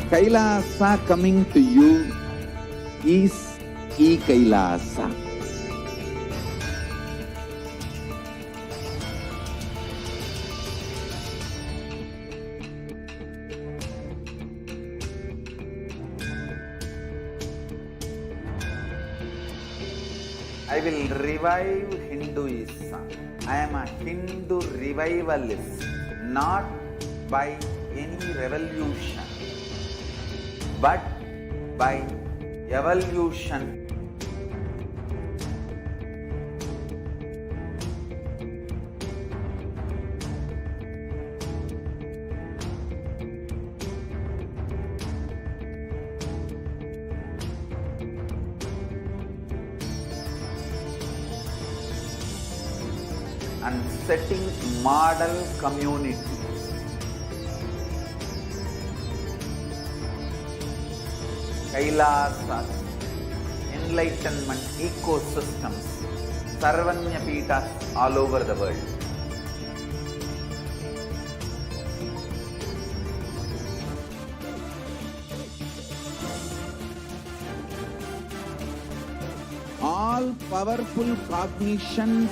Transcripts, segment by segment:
Kailasa coming to you is Kailasa. I will revive Hinduism. I am a Hindu revivalist, not by any revolution, but by evolution. And setting model community. Kailasa, enlightenment ecosystems, Sarvanya Pitas all over the world. All powerful cognition,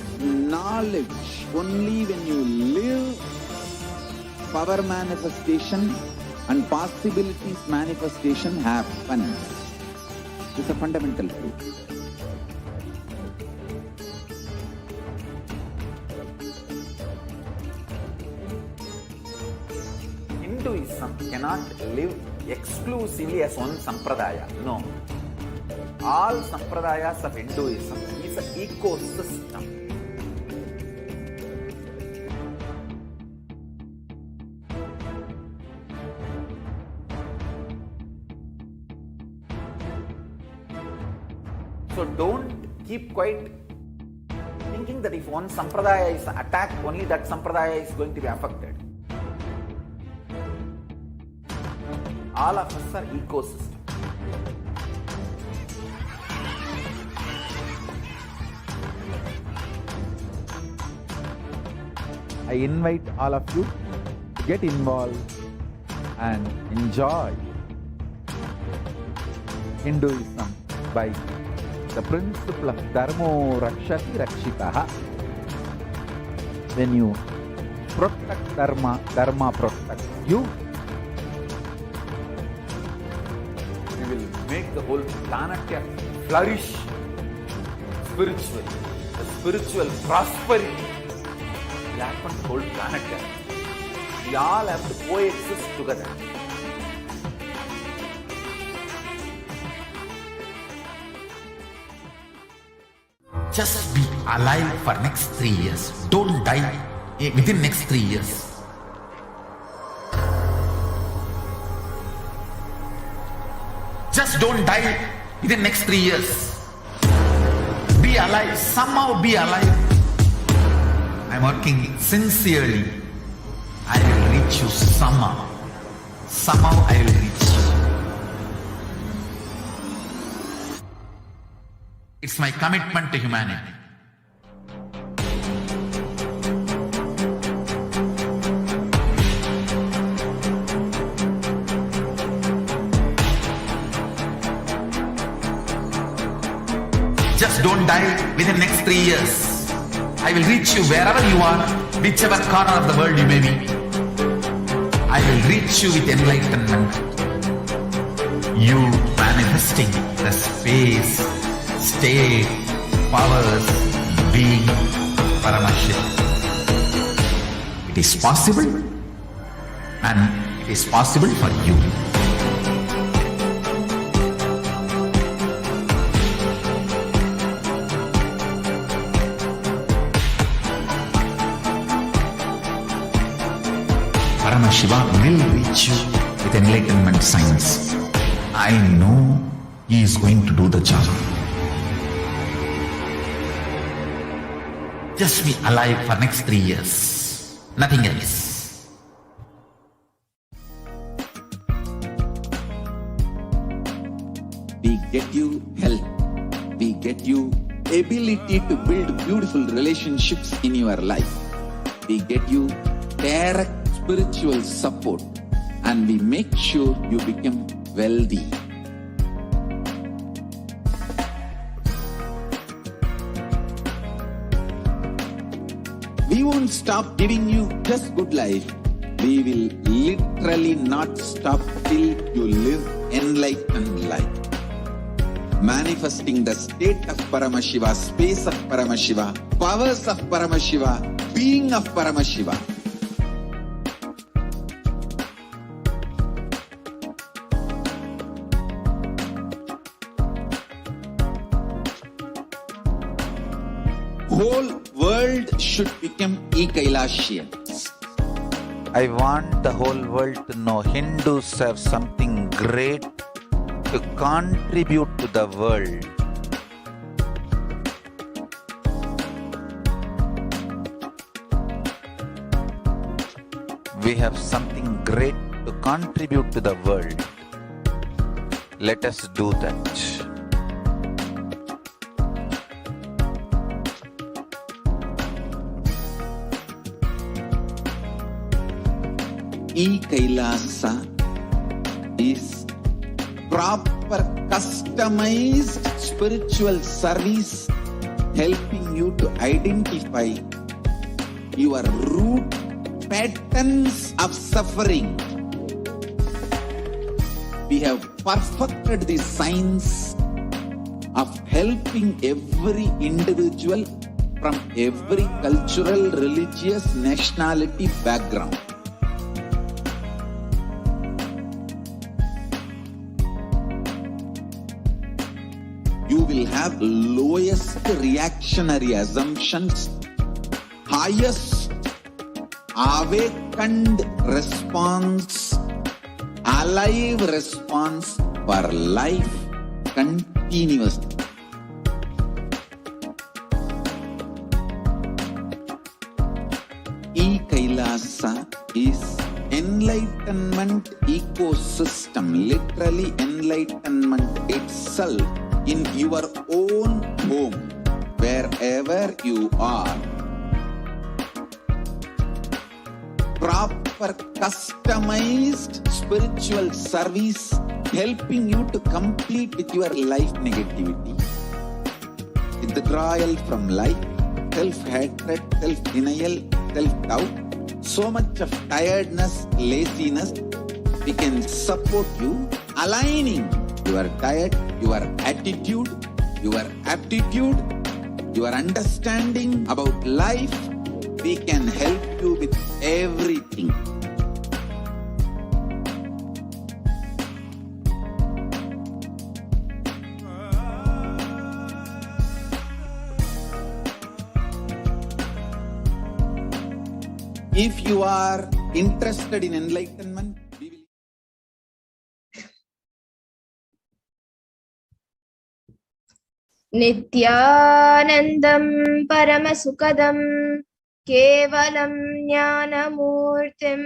knowledge, only when you live, power manifestation and possibilities manifestation happens. It's a fundamental truth. Hinduism cannot live exclusively as one sampradaya. No. All sampradayas of Hinduism is an ecosystem. So don't keep quiet thinking that if one sampradaya is attacked, only that sampradaya is going to be affected. All of us are ecosystem. I invite all of you to get involved and enjoy Hinduism by the principle of Dharmo Rakshati Rakshitaha. When you protect Dharma, Dharma protects you. We will make the whole planet flourish spiritually. The spiritual prosperity will happen to the whole planet. We all have to coexist together. Just be alive for next 3 years. Don't die within next 3 years. Just don't die within next 3 years. Be alive. Somehow be alive. I'm working sincerely. I will reach you somehow. Somehow I will reach you. It's my commitment to humanity. Just don't die within next 3 years. I will reach you wherever you are, whichever corner of the world you may be. I will reach you with enlightenment. You manifesting the space, state, powers, being Paramashivoham. It is possible, and it is possible for you. Paramashivoham will reach you with enlightenment science. I know he is going to do the job. Just be alive for next 3 years. Nothing else. We get you health. We get you ability to build beautiful relationships in your life. We get you direct spiritual support and we make sure you become wealthy. We won't stop giving you just good life. We will literally not stop till you live enlightened life. Manifesting the state of Paramashiva, space of Paramashiva, powers of Paramashiva, being of Paramashiva. Whole world should become Kailasians. I want the whole world to know Hindus have something great to contribute to the world. We have something great to contribute to the world. Let us do that. Kailasa is proper customized spiritual service helping you to identify your root patterns of suffering. We have perfected the science of helping every individual from every cultural, religious, nationality background. You will have lowest reactionary assumptions, highest awakened response, alive response for life continuously. Kailasa is enlightenment ecosystem, literally enlightenment itself in your own home, wherever you are. Proper customized spiritual service helping you to complete with your life negativity. Withdrawal from life, self-hatred, self-denial, self-doubt, so much of tiredness, laziness. We can support you aligning your diet, your attitude, your aptitude, your understanding about life. We can help you with everything. If you are interested in enlightenment, we will. Nithyanandam Paramasukadam Kevalam Jnanamurtim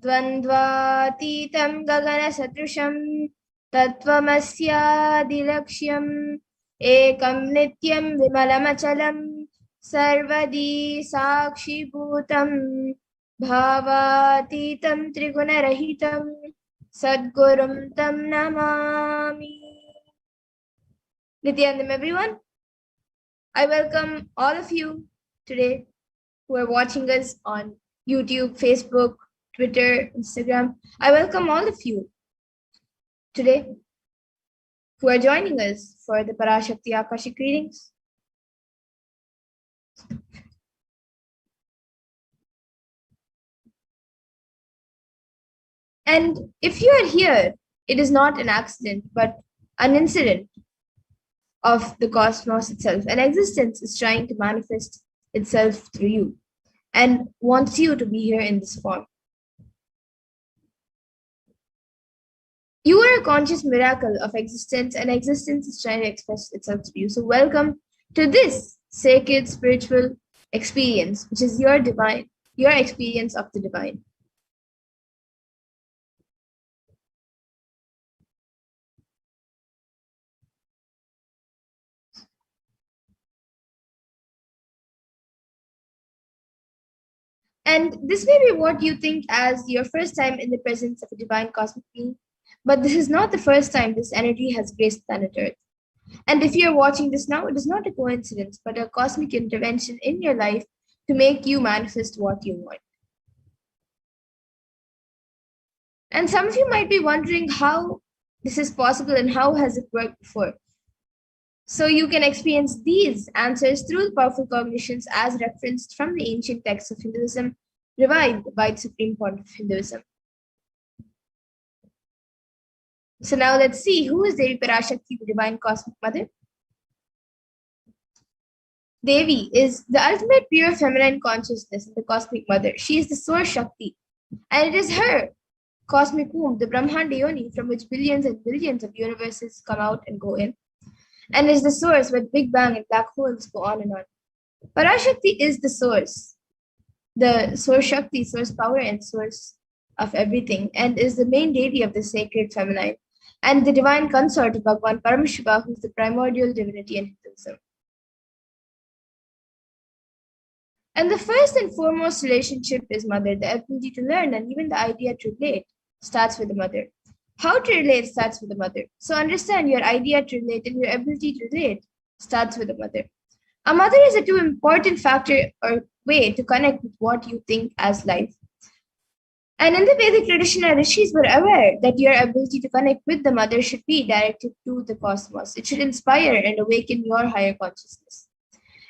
Dvandvatitam Gagana Satrusham Tattvamasyadilaksham Ekam Nityam Vimalamachalam Sarvadi Sakshi Bhutam Bhavatitam Trigunarahitam Sadgurum Tam Namami. Nithyanandam, everyone. I welcome all of you today who are watching us on YouTube, Facebook, Twitter, Instagram. I welcome all of you today who are joining us for the Parashakti Akashic readings. And if you are here, it is not an accident, but an incident of the cosmos itself. An existence is trying to manifest itself through you and wants you to be here in this form. You are a conscious miracle of existence, and existence is trying to express itself through you. So welcome to this sacred spiritual experience, which is your divine, your experience of the divine. And this may be what you think as your first time in the presence of a divine cosmic being, but this is not the first time this energy has graced planet Earth. And if you're watching this now, it is not a coincidence, but a cosmic intervention in your life to make you manifest what you want. And some of you might be wondering how this is possible and how has it worked before. So you can experience these answers through the powerful cognitions as referenced from the ancient texts of Hinduism, revived by the Supreme Point of Hinduism. So now let's see, who is Devi Parashakti, the Divine Cosmic Mother? Devi is the ultimate pure feminine consciousness and the Cosmic Mother. She is the Source Shakti, and it is her cosmic womb, the Brahmanda Yoni, from which billions and billions of universes come out and go in, and is the source where Big Bang and black holes go on and on. Parashakti is the source Shakti, source power and source of everything, and is the main deity of the sacred feminine, and the divine consort of Bhagwan Paramashiva, who is the primordial divinity in Hinduism. And the first and foremost relationship is mother. The ability to learn and even the idea to relate starts with the mother. How to relate starts with the mother. So understand your idea to relate and your ability to relate starts with the mother. A mother is a too important factor or way to connect with what you think as life. And in the Vedic tradition, our rishis were aware that your ability to connect with the mother should be directed to the cosmos. It should inspire and awaken your higher consciousness.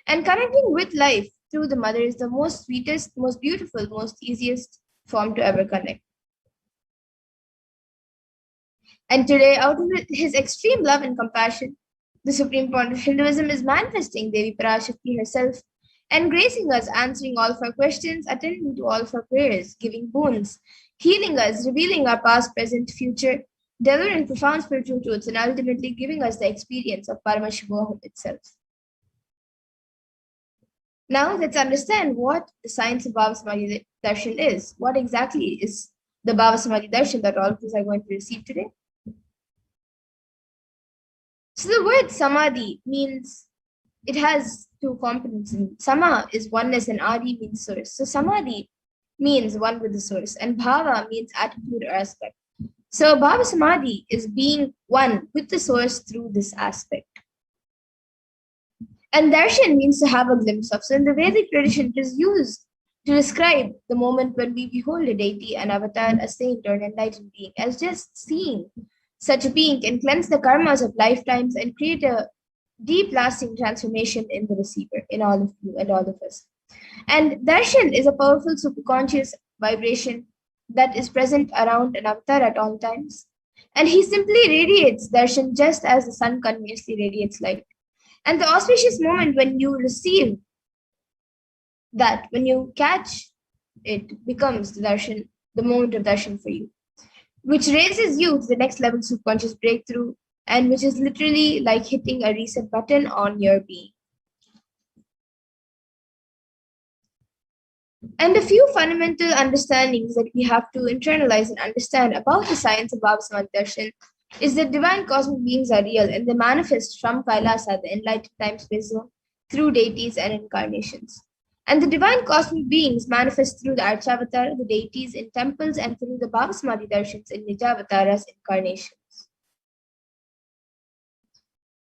And connecting with life through the mother is the most sweetest, most beautiful, most easiest form to ever connect. And today, out of his extreme love and compassion, the Supreme Point of Hinduism is manifesting Devi Parashakti herself and gracing us, answering all of our questions, attending to all of our prayers, giving boons, healing us, revealing our past, present, future, delivering profound spiritual truths, and ultimately giving us the experience of Paramashivoham itself. Now let's understand what the science of Bhava Samadhi Darshan is. What exactly is the Bhava Samadhi Darshan that all of us are going to receive today? So the word Samadhi means, it has two components. Sama is oneness and Adi means source. So Samadhi means one with the source, and Bhava means attitude or aspect. So Bhava Samadhi is being one with the source through this aspect. And Darshan means to have a glimpse of. So in the Vedic tradition, it is used to describe the moment when we behold a deity, an avatar, a saint, or an enlightened being, as just seeing such a being can cleanse the karmas of lifetimes and create a deep lasting transformation in the receiver, in all of you and all of us. And Darshan is a powerful superconscious vibration that is present around an avatar at all times. And he simply radiates Darshan just as the sun continuously radiates light. And the auspicious moment when you receive that, when you catch it, becomes the Darshan, the moment of Darshan for you, which raises you to the next level subconscious breakthrough, and which is literally like hitting a reset button on your being. And a few fundamental understandings that we have to internalize and understand about the science of Bhava Samadhi Darshan is that divine cosmic beings are real and they manifest from Kailasa, the enlightened time-space zone, through deities and incarnations. And the divine cosmic beings manifest through the Archavatar, the deities in temples, and through the Bhava Samadhi Darshans in Nijavataras incarnations.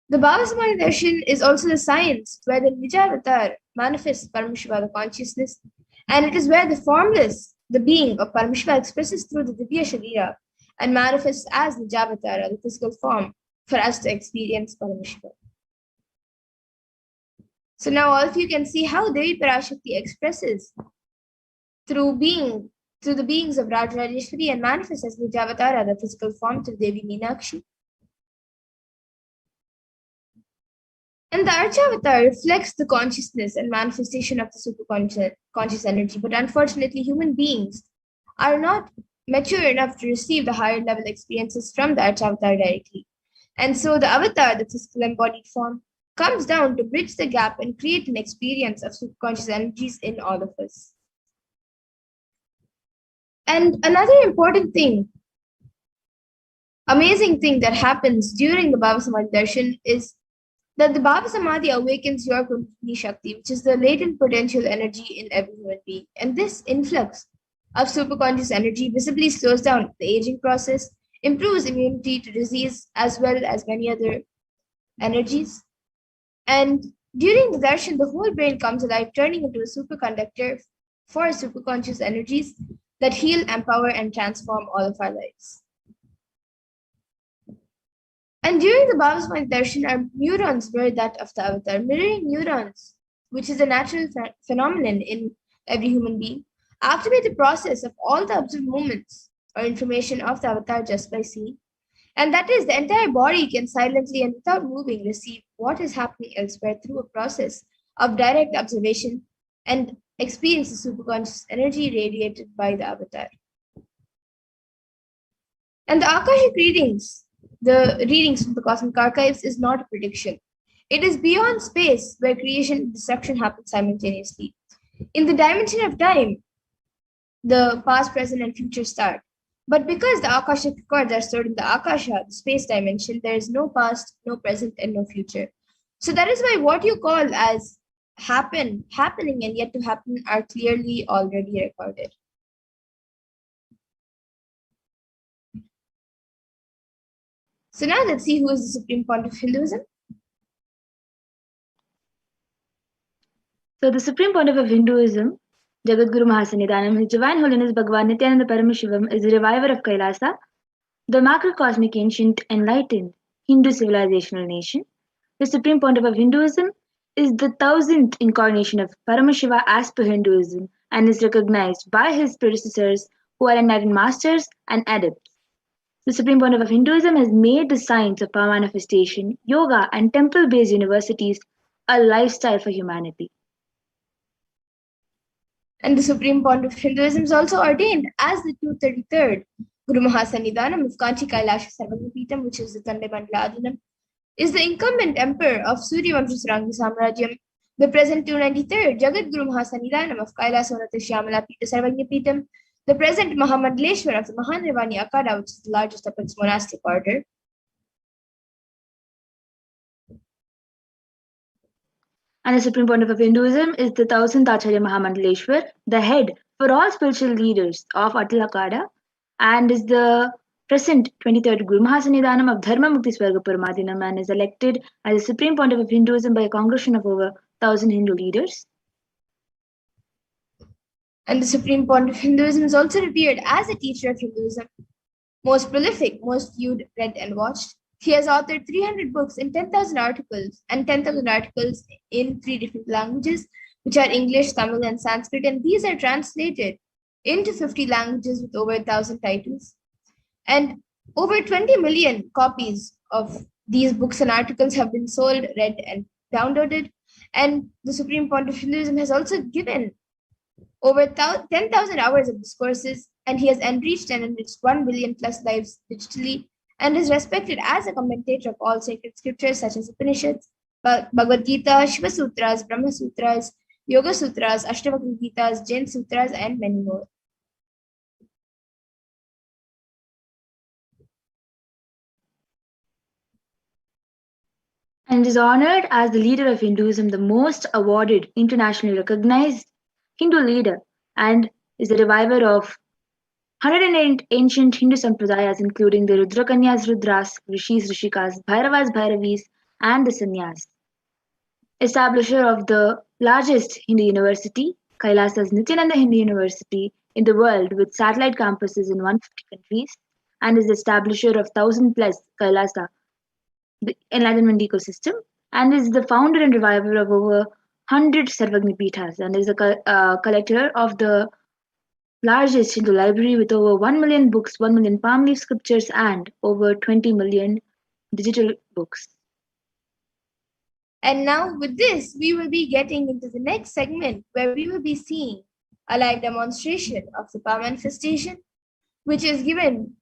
The Bhava Samadhi Darshan is also the science where the Nijavatar manifests Paramashiva, the consciousness, and it is where the formless, the being of Paramashiva, expresses through the Divya Sharira and manifests as Nijavatara, the physical form, for us to experience Paramashiva. So now all of you can see how Devi Parashakti expresses through the beings of Rajarajeshwari and manifests as Nijavatara, the physical form, to Devi Meenakshi. And the Archavatar reflects the consciousness and manifestation of the superconscious energy, but unfortunately human beings are not mature enough to receive the higher level experiences from the Archavatar directly. And so the avatar, the physical embodied form, comes down to bridge the gap and create an experience of superconscious energies in all of us. And another important thing, amazing thing that happens during the Bhava Samadhi Darshan is that the Bhava Samadhi awakens your Kundalini Shakti, which is the latent potential energy in every human being. And this influx of superconscious energy visibly slows down the aging process, improves immunity to disease, as well as many other energies. And during the darshan, the whole brain comes alive, turning into a superconductor for superconscious energies that heal, empower, and transform all of our lives. And during the Bhava Samadhi darshan, our neurons mirror that of the avatar, mirroring neurons, which is a natural phenomenon in every human being, activate the process of all the observed movements or information of the avatar just by seeing. And that is, the entire body can silently and without moving receive what is happening elsewhere through a process of direct observation and experience the superconscious energy radiated by the avatar. And the Akashic readings, the readings from the cosmic archives, is not a prediction. It is beyond space where creation and destruction happen simultaneously. In the dimension of time, the past, present, and future start. But because the Akashic records are stored in the Akasha, the space dimension, there is no past, no present, and no future. So that is why what you call as happening, and yet to happen are clearly already recorded. So now let's see who is the Supreme Pontiff of Hinduism. So the Supreme Pontiff of Hinduism, Jagadguru Mahasannidhanam, His Divine Holiness Bhagavan Nithyananda Paramashivam, is the reviver of Kailasa, the macrocosmic ancient enlightened Hindu civilizational nation. The Supreme Pontiff of Hinduism is the 1000th incarnation of Paramashiva as per Hinduism and is recognized by his predecessors who are enlightened masters and adepts. The Supreme Pontiff of Hinduism has made the science of power manifestation, yoga, and temple-based universities a lifestyle for humanity. And the Supreme Pontiff of Hinduism is also ordained as the 233rd Guru Mahasannidhanam of Kanchi Kailasa Sarvagnapeetham, which is the Tande Mandala Adhanam, is the incumbent emperor of Suryavamsha Sarangi Samrajyam, the present 293rd Jagat Guru Mahasannidhanam of Kailasa Shyamala Pita Sarvagnapeetham, the present Mahamandaleshwar of the Mahanirvani Akada, which is the largest of its monastic order. And the Supreme Pontiff of Hinduism is the 1000th Acharya Mahamandaleshwar, the head for all spiritual leaders of Atal Akada, and is the present 23rd Guru Mahasannidhanam of Dharma Mukti Swarga Paramadhinam, and is elected as the Supreme Pontiff of Hinduism by a congregation of over 1000 Hindu leaders. And the Supreme Pontiff of Hinduism is also revered as a teacher of Hinduism, most prolific, most viewed, read, and watched. He has authored 300 books in 10,000 articles and 10,000 articles in 3 different languages, which are English, Tamil, and Sanskrit, and these are translated into 50 languages with over 1,000 titles. And over 20 million copies of these books and articles have been sold, read, and downloaded. And the Supreme Pontiff of Hinduism has also given over 10,000 hours of discourses, and he has enriched and enriched 1 billion plus lives digitally, and is respected as a commentator of all sacred scriptures such as Upanishads, Bhagavad Gita, Shiva Sutras, Brahma Sutras, Yoga Sutras, Ashtavakra Gitas, Jain Sutras, and many more. And is honored as the leader of Hinduism, the most awarded, internationally recognized Hindu leader, and is the reviver of 108 ancient Hindu sampradayas, including the Rudrakanyas Rudras, Rishis Rishikas, Bhairavas Bhairavis, and the Sannyas. Establisher of the largest Hindu university, Kailasa's Nithyananda Hindu University in the world with satellite campuses in 150 countries, and is the establisher of 1000 plus Kailasa, the enlightenment ecosystem, and is the founder and reviver of over 100 Sarvagnapeethas, and is a collector of the largest Hindu library with over 1 million books, 1 million palm leaf scriptures, and over 20 million digital books. And now with this, we will be getting into the next segment where we will be seeing a live demonstration of the power manifestation, which is given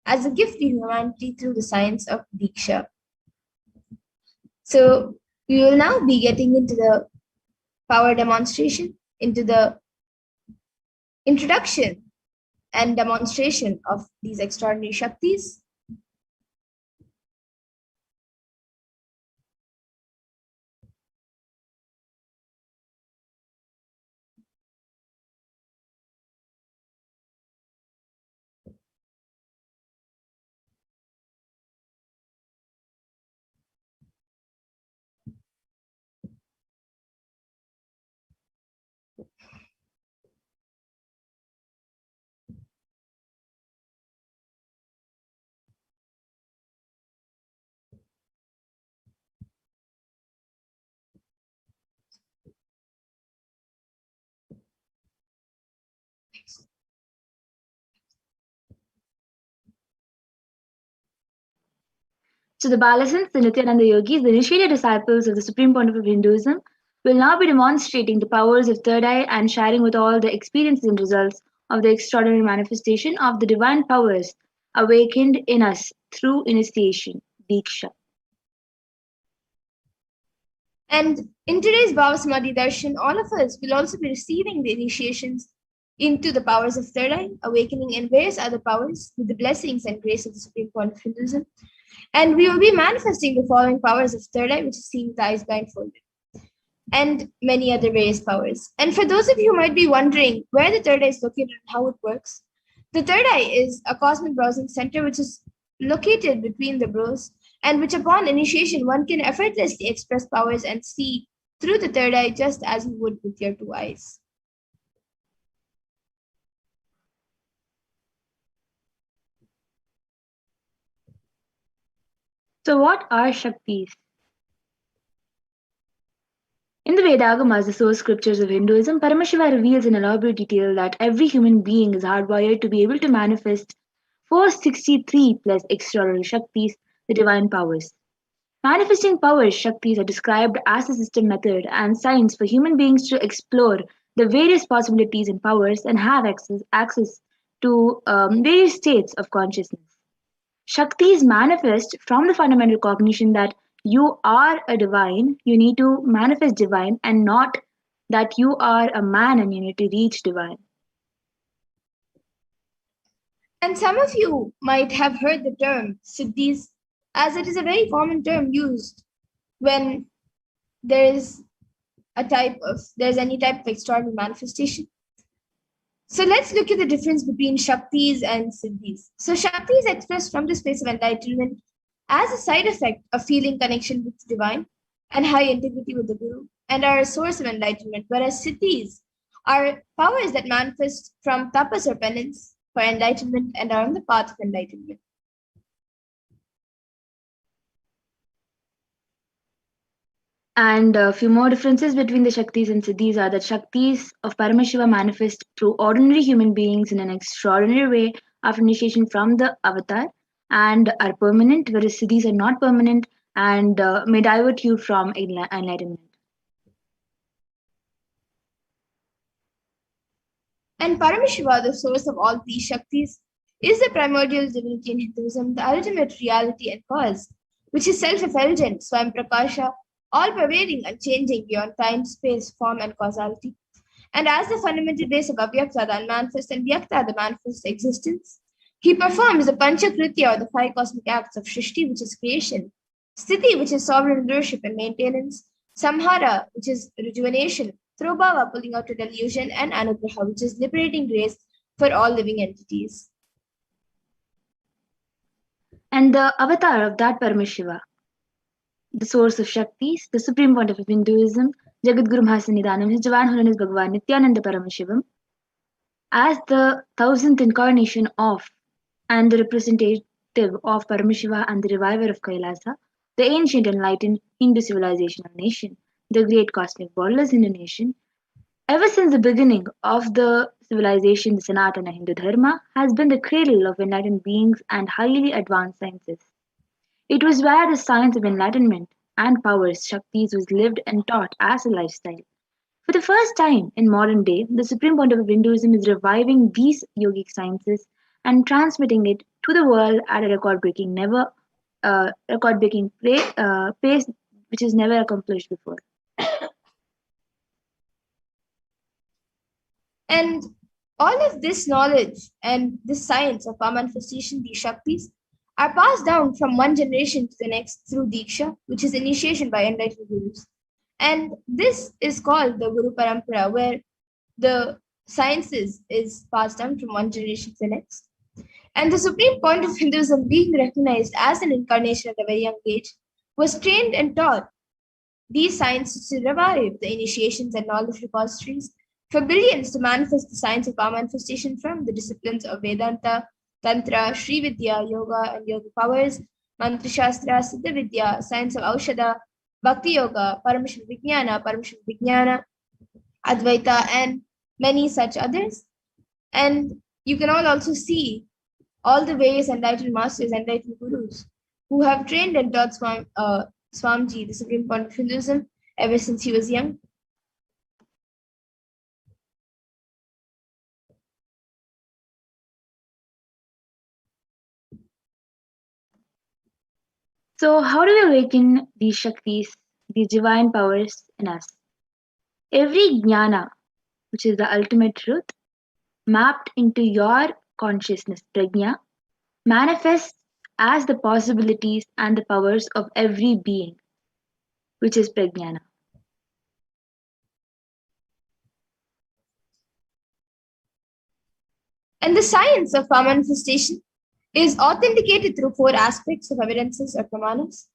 as a gift to humanity through the science of Diksha. So we will now be getting into the power demonstration, into the introduction and demonstration of these extraordinary Shaktis. So the Balasans, the Nithyananda Yogis, the initiated disciples of the Supreme Pontiff of Hinduism, will now be demonstrating the powers of third eye and sharing with all the experiences and results of the extraordinary manifestation of the divine powers awakened in us through initiation, Diksha. And in today's BHAVA Samadhi Darshan, all of us will also be receiving the initiations into the powers of third eye, awakening, and various other powers with the blessings and grace of the Supreme Point of Hinduism. And we will be manifesting the following powers of third eye, which is seen with eyes blindfolded, and many other various powers. And for those of you who might be wondering where the third eye is located and how it works, the third eye is a cosmic browsing center which is located between the brows, and which upon initiation one can effortlessly express powers and see through the third eye just as you would with your two eyes. So what are Shaktis? In the Vedagamas, the source scriptures of Hinduism, Paramashiva reveals in elaborate detail that every human being is hardwired to be able to manifest 463 plus extraordinary Shaktis, the divine powers. Manifesting powers, Shaktis, are described as a system, method, and science for human beings to explore the various possibilities and powers and have access to various states of consciousness. Shaktis manifest from the fundamental cognition that you are a divine, you need to manifest divine, and not that you are a man and you need to reach divine. And some of you might have heard the term Siddhis, as it is a very common term used when there's any type of extraordinary manifestation. So let's look at the difference between Shaktis and Siddhis. So Shakti is expressed from the space of enlightenment as a side effect of feeling connection with the divine and high integrity with the Guru, and are a source of enlightenment, whereas Siddhis are powers that manifest from tapas or penance for enlightenment and are on the path of enlightenment. And a few more differences between the Shaktis and Siddhis are that Shaktis of Paramashiva manifest through ordinary human beings in an extraordinary way after initiation from the avatar and are permanent, whereas Siddhis are not permanent and may divert you from enlightenment. And Paramashiva, the source of all these Shaktis, is the primordial divinity in Hinduism, the ultimate reality and cause, which is self-effulgent, Swayam Prakasha, all-pervading, unchanging beyond time, space, form, and causality. And as the fundamental base of Avyakta, the unmanifest, and Vyakta, the manifest existence, he performs the Panchakritya, or the 5 cosmic acts of Shrishti, which is creation, Sthiti, which is sovereign rulership and maintenance, Samhara, which is rejuvenation, Throbhava, pulling out a delusion, and Anugraha, which is liberating grace for all living entities. And the avatar of that Paramashiva, the source of Shaktis, the Supreme Pontiff of Hinduism, Jagadguru Mahasannidhanam, his divine holiness Bhagavan Nithyananda Paramashivam, as the 1000th incarnation of and the representative of Paramashiva and the reviver of Kailasa, the ancient enlightened Hindu civilizational nation, the great cosmic borderless Hindu nation. Ever since the beginning of the civilization, the Sanatana Hindu Dharma has been the cradle of enlightened beings and highly advanced sciences. It was where the science of enlightenment and powers, Shaktis, was lived and taught as a lifestyle. For the first time in modern day, the Supreme Pontiff of Hinduism is reviving these yogic sciences and transmitting it to the world at a record-breaking pace, which is never accomplished before. And all of this knowledge and this science of our manifestation, these Shaktis, are passed down from one generation to the next through Diksha, which is initiation by enlightened Gurus. And this is called the Guru Parampara, where the sciences is passed down from one generation to the next. And the Supreme Point of Hinduism, being recognized as an incarnation at a very young age, was trained and taught these sciences to revive the initiations and knowledge repositories for billions to manifest the science of our manifestation from the disciplines of Vedanta, Tantra, Sri Vidya, Yoga and Yoga powers, Mantra Shastra, Siddha Vidya, science of Aushadha, Bhakti Yoga, Paramashivoham, Advaita, and many such others. And you can all also see all the various enlightened masters, enlightened gurus, who have trained and taught Swamiji, the Supreme Point of Hinduism, ever since he was young. So, how do we awaken these Shaktis, these divine powers in us? Every jnana, which is the ultimate truth, mapped into your consciousness, prajna, manifests as the possibilities and the powers of every being, which is prajnana. And the science of our manifestation is authenticated through 4 aspects of evidences or pramanas.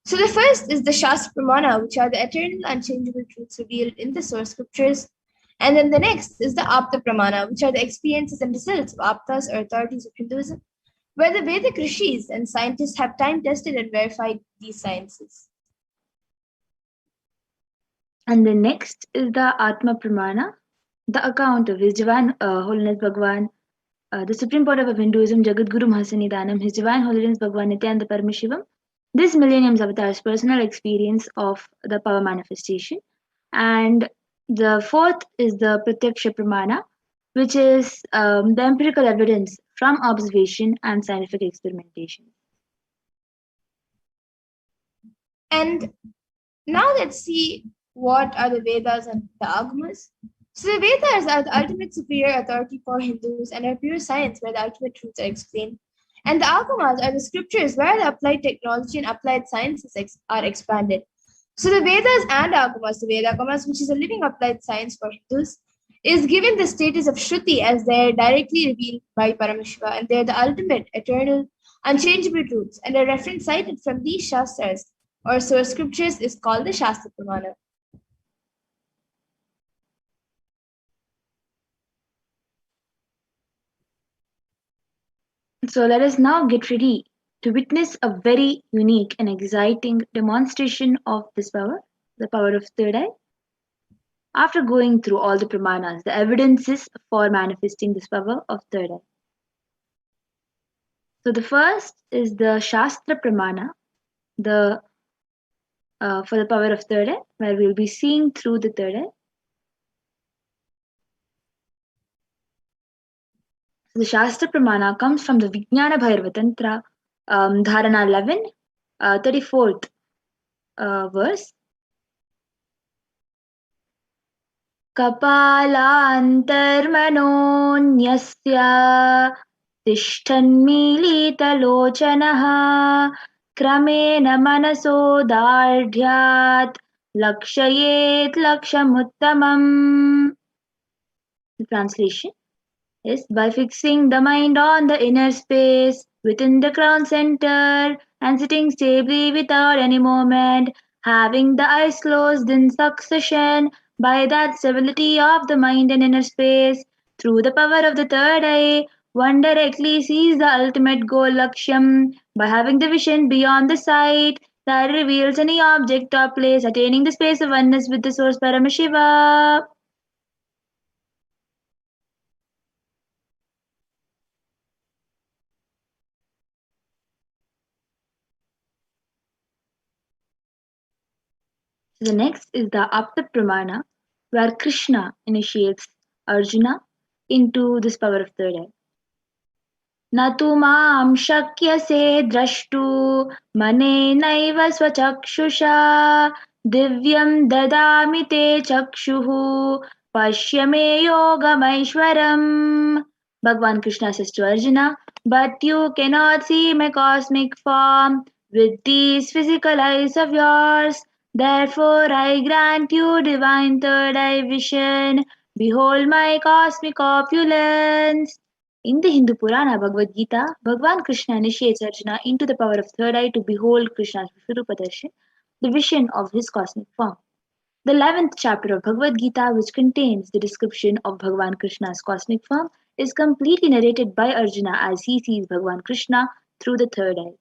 So the first is the Shastra Pramana, which are the eternal unchangeable truths revealed in the source scriptures. And then the next is the Apta Pramana, which are the experiences and results of Aptas or authorities of Hinduism, where the Vedic rishis and scientists have time tested and verified these sciences. And the next is the Atma Pramana, the account of His Divine Holiness Bhagwan, the Supreme Porter of Hinduism, Jagadguru Mahasanidanam, His Divine Holiness Bhagwan Nithyananda Paramashivam, this millennium's avatar's personal experience of the power manifestation. And the fourth is the Pratyaksha Pramana, which is the empirical evidence from observation and scientific experimentation. And now let's see what are the Vedas and the Agamas. So the Vedas are the ultimate superior authority for Hindus and are pure science where the ultimate truths are explained. And the Agamas are the scriptures where the applied technology and applied sciences are expanded. So the Vedas and Agamas, the Vedagamas, which is a living applied science for Hindus, is given the status of Shruti as they're directly revealed by Paramashiva, and they're the ultimate, eternal, unchangeable truths. And a reference cited from these Shastras or source scriptures is called the Shastra Pramana. So let us now get ready to witness a very unique and exciting demonstration of this power, the power of third eye. After going through all the pramanas, the evidences for manifesting this power of third eye. So the first is the Shastra Pramana, for the power of third eye, where we'll be seeing through the third eye. So the Shastra Pramana comes from the Vijnana Bhairava Tantra, Dharana 11, 34th verse. Kapalantarmanonyasya tishthanmilitalochanaha kramena manasodardhyat lakshayet lakshamuttamam. The translation is by fixing the mind on the inner space within the crown center and sitting stably without any movement, having the eyes closed in succession, by that stability of the mind and inner space, through the power of the third eye, one directly sees the ultimate goal Lakshyam by having the vision beyond the sight that reveals any object or place, attaining the space of oneness with the source Paramashiva. The next is the Apta Pramana, where Krishna initiates Arjuna into this power of third eye. Natu maam shakyase drashtu manenaiva swachakshusha divyam dadami te chakshuhu pashyame yogamaishwaram. Bhagwan Krishna says to Arjuna, but you cannot see my cosmic form with these physical eyes of yours. Therefore I grant you divine third eye vision. Behold my cosmic opulence. In the Hindu Purana Bhagavad Gita, Bhagwan Krishna initiates Arjuna into the power of third eye to behold Krishna's Vishwarupa Darshan, the vision of his cosmic form. The 11th chapter of Bhagavad Gita, which contains the description of Bhagwan Krishna's cosmic form, is completely narrated by Arjuna as he sees Bhagwan Krishna through the third eye.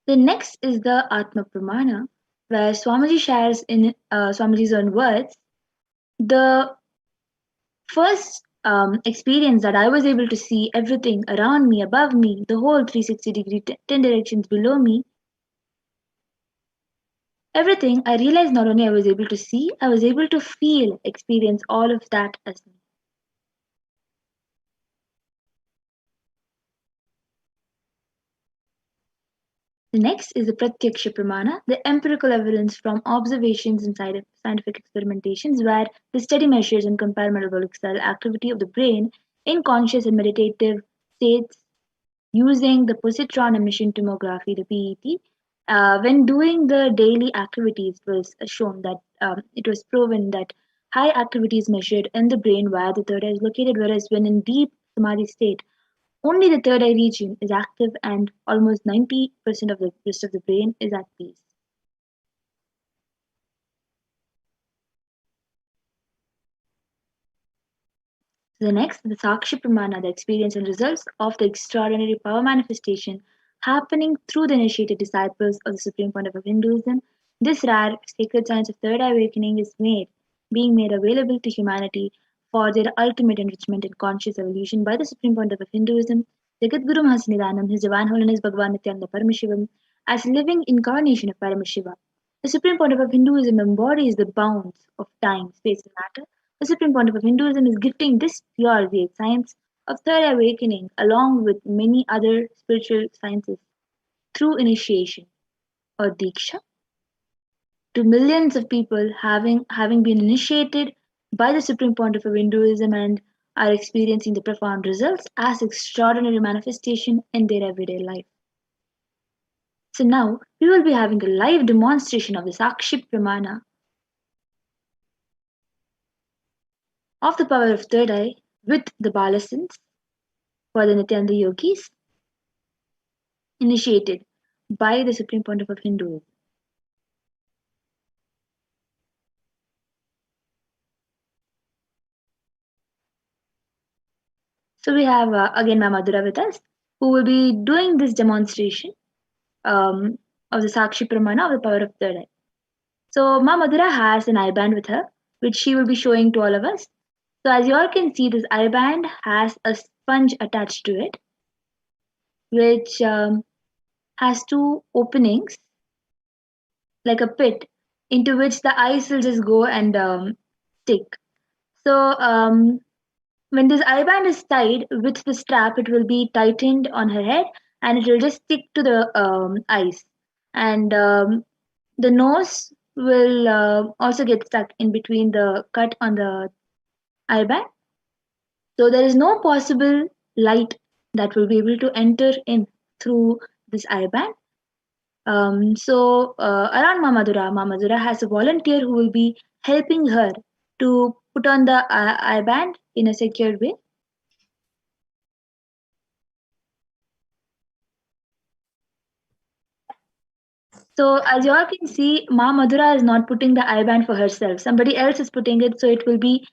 The next is the Atma Pramana, where Swamiji shares in Swamiji's own words the first experience that I was able to see everything around me, above me, the whole 360-degree, 10 directions below me, everything, I realized not only I was able to see, I was able to feel, experience all of that as me. The next is the Pratyaksha Pramana, the empirical evidence from observations and scientific experimentations, where the steady measures and compare metabolic cell activity of the brain in conscious and meditative states using the positron emission tomography, the PET. When doing the daily activities, it was shown that it was proven that high activity is measured in the brain where the third eye is located, whereas when in deep samadhi state, only the third eye region is active and almost 90% of the rest of the brain is at peace. The next, the Sakshi Pramana, the experience and results of the extraordinary power manifestation happening through the initiated disciples of the Supreme Pontiff of Hinduism. This rare sacred science of third eye awakening is being made available to humanity for their ultimate enrichment and conscious evolution by the Supreme Pontiff of Hinduism, Jagadguru Mahasanidanam, His Divine Holiness Bhagavan Nithyananda Paramashivam, as living incarnation of Paramashiva. The Supreme Pontiff of Hinduism embodies the bounds of time, space, and matter. The Supreme Pontiff of Hinduism is gifting this pure Vedic science of third awakening along with many other spiritual sciences through initiation or Diksha to millions of people having been initiated by the Supreme Pontiff of Hinduism and are experiencing the profound results as extraordinary manifestation in their everyday life. So now we will be having a live demonstration of the Sakshi Pramana of the power of third eye with the Balasins for the Nityananda Yogis initiated by the Supreme Pontiff of Hinduism. So we have again Ma Madhura with us, who will be doing this demonstration of the Sakshi Pramana of the power of third eye. So Ma Madhura has an eye band with her, which she will be showing to all of us. So as you all can see, this eye band has a sponge attached to it, which has two openings, like a pit, into which the eyes will just go and stick. So when this eye band is tied with the strap, it will be tightened on her head and it will just stick to the eyes. And the nose will also get stuck in between the cut on the eye band. So there is no possible light that will be able to enter in through this eye band. Around Ma Madhura has a volunteer who will be helping her to put on the eye band in a secure way. So as you all can see, Ma Madhura is not putting the eye band for herself. Somebody else is putting it, so it will be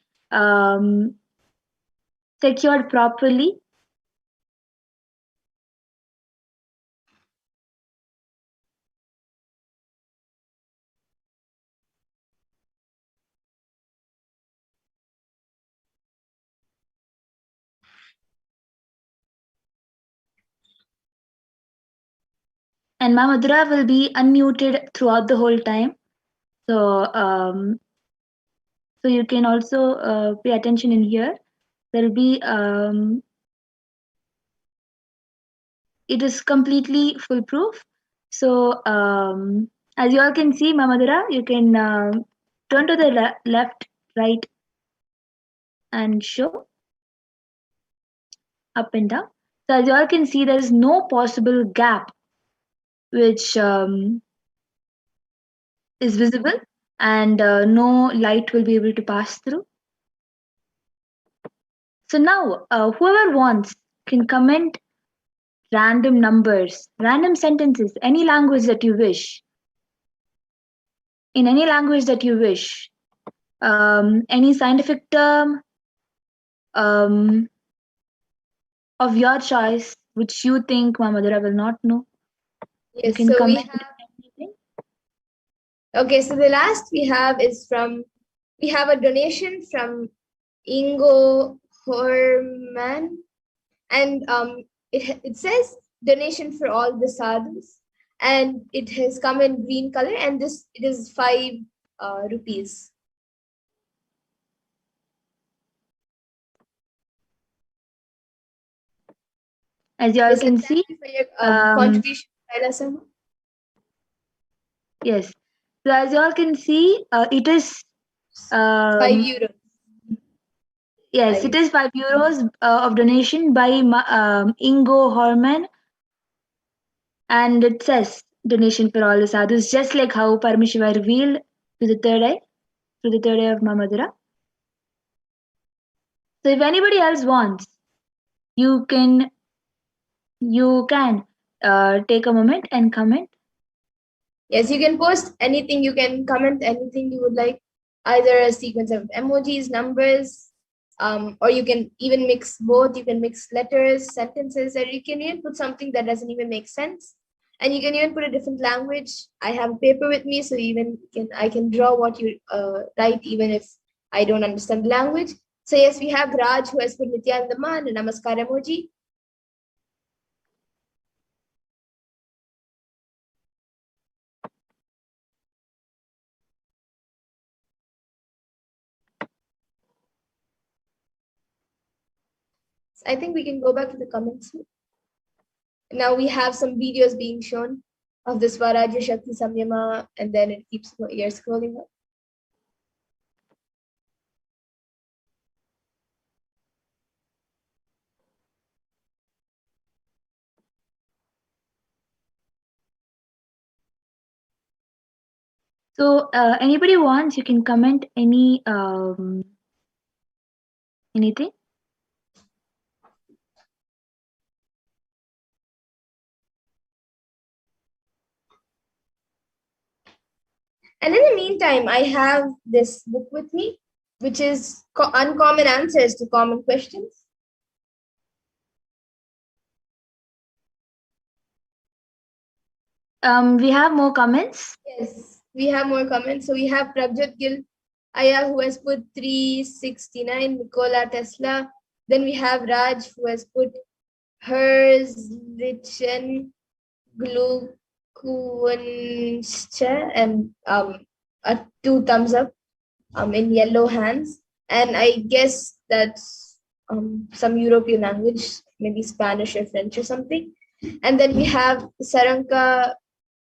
secured properly. And Ma Madhura will be unmuted throughout the whole time. So you can also pay attention in here. There will be it is completely foolproof. So as you all can see, Ma Madhura, you can turn to the left, right, and show up and down. So as you all can see, there is no possible gap which is visible, and no light will be able to pass through. So now whoever wants can comment random numbers, random sentences, any language that you wish, in any language that you wish, any scientific term of your choice which you think Ma Madhura will not know. Yes, You can so comment anything. Okay, so the last we have is we have a donation from Ingo Horman, and it says donation for all the sadhus, and it has come in green color, and it is 5 rupees. As you all Yes, can and see, thank you for your contribution, Kailasa. yes. So as you all can see, it is 5 euros. yes, it is 5 euros of donation by Ingo Horman, and it says donation for all the sadhus, just like how Paramashiva revealed to the third eye, through the third eye of Mamadura. So if anybody else wants, you can take a moment and comment. Yes, you can post anything, you can comment anything you would like, either a sequence of emojis, numbers, or you can even mix both. You can mix letters, sentences, or you can even put something that doesn't even make sense. And you can even put a different language. I have a paper with me, so I can draw what you write, even if I don't understand the language. So yes, we have Raj, who has put Nithyanandama and a Namaskar emoji. I think we can go back to the comments. Now we have some videos being shown of the Swarajya Shakti Samyama, and then it keeps you're scrolling up. So anybody wants, you can comment anything. And in the meantime, I have this book with me, which is Uncommon Answers to Common Questions. We have more comments. Yes, we have more comments. So we have Prabjot Gill Aya, who has put 369, Nikola Tesla. Then we have Raj, who has put hers, Lichen, Glukunscha, and 2 thumbs up in yellow hands. And I guess that's some European language, maybe Spanish or French or something. And then we have Saranka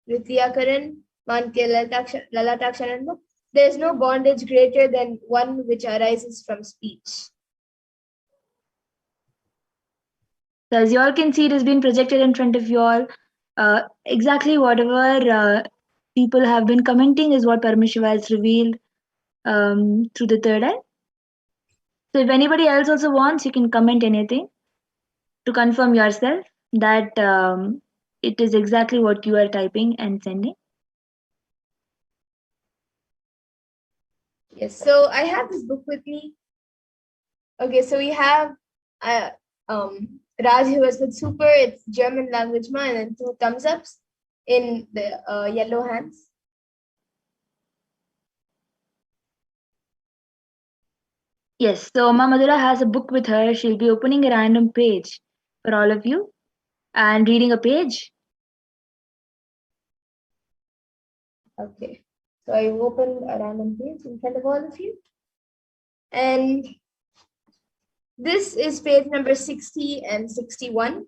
Rityakaran, Mantya Lalatakshananda. There is no bondage greater than one which arises from speech. So as you all can see, it has been projected in front of you all. Exactly whatever people have been commenting is what Paramashiva has revealed through the third eye. So if anybody else also wants, you can comment anything to confirm yourself that it is exactly what you are typing and sending. Yes, so I have this book with me. Okay, so we have Raj, who has put super, it's German language man, and 2 thumbs ups in the yellow hands. Yes, so Mamadura has a book with her. She'll be opening a random page for all of you and reading a page. Okay, so I opened a random page in front of all of you. And this is page number 60 and 61.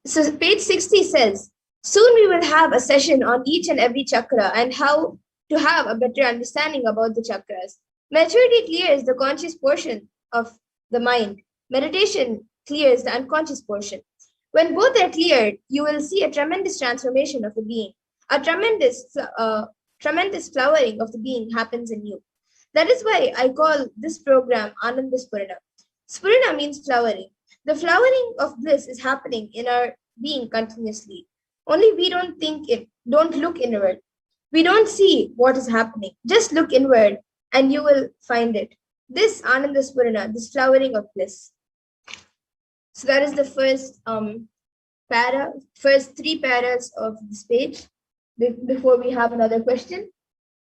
So page 60 says, soon we will have a session on each and every chakra and how to have a better understanding about the chakras. Maturity clears the conscious portion of the mind. Meditation clears the unconscious portion. When both are cleared, you will see a tremendous transformation of the being. A tremendous flowering of the being happens in you. That is why I call this program Ananda Spurana. Spurana means flowering. The flowering of bliss is happening in our being continuously. Only we don't look inward. We don't see what is happening. Just look inward and you will find it. This Ananda Spurana, this flowering of bliss. So that is the first first 3 paras of this page before we have another question.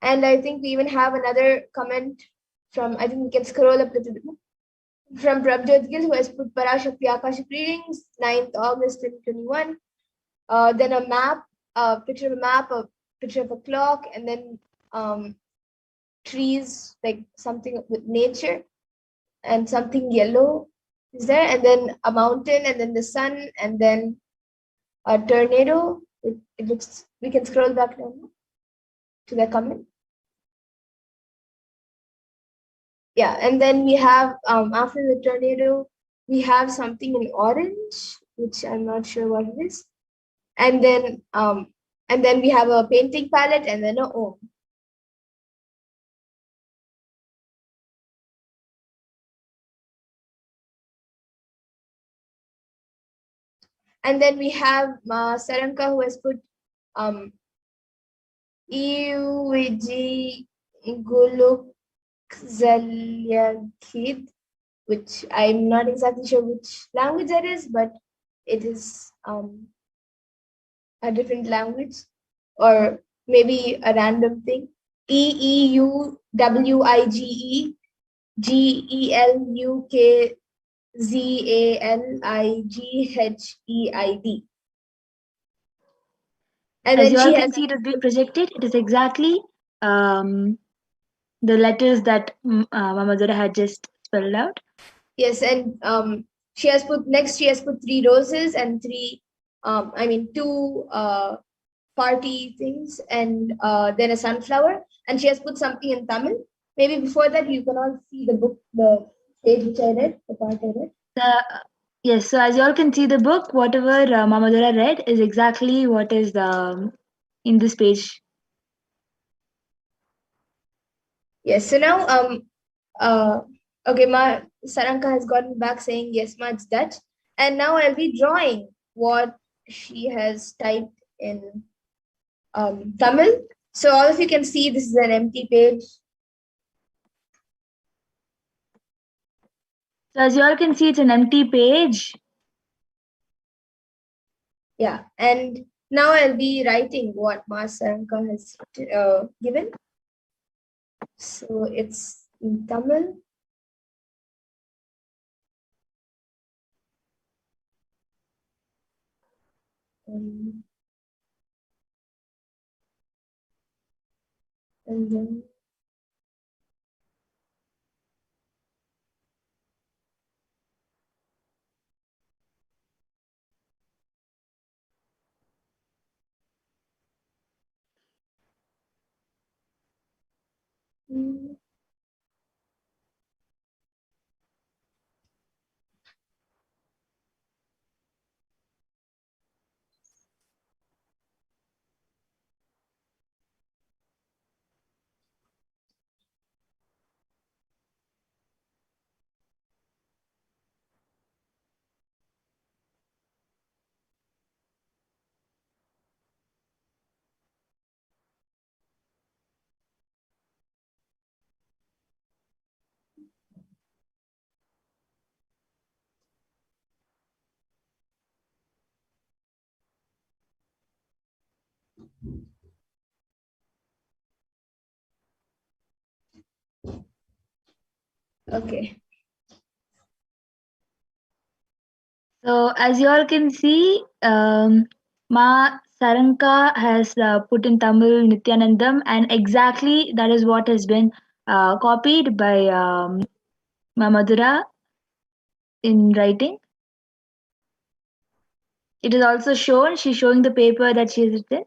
And I think we even have another comment from, I think we can scroll up a little bit more. From Prabjot Gill, who has put Parashakti Akashik readings, 9th August 2021. Then a map, a picture of a map, a picture of a clock, and then trees, like something with nature, and something yellow is there, and then a mountain, and then the sun, and then a tornado. It looks, we can scroll back now to the comment. Yeah, and then we have, after the tornado, we have something in orange, which I'm not sure what it is. And then we have a painting palette, and then a Om. And then we have Saranka, who has put Iuji Guluk Zalyakid, which I'm not exactly sure which language that is, but it is a different language, or maybe a random thing. EEUWIGE GELUKZALIGHEID. And As then you all she can has, see, it has been projected. It is exactly the letters that Mama Dora had just spelled out. yes, and she has put, next she has put 3 roses and 3, I mean 2 party things, and then a sunflower, and she has put something in Tamil. Maybe before that you can all see the book, the page which I read, the part I read. Yes, so as you all can see, the book, whatever Mama Dora read, is exactly what is in this page. Yes, so now okay, Saranka has gotten back saying yes, ma, it's Dutch, and now I'll be drawing what she has typed in Tamil. So all of you can see this is an empty page. So as you all can see, it's an empty page. Yeah, and now I'll be writing what Ma Saranka has given. So it's in Tamil. And then okay. So as you all can see, Ma Saranka has put in Tamil Nithyanandam, and exactly that is what has been copied by Mama Dora in writing. It is also shown, she's showing the paper that she has written.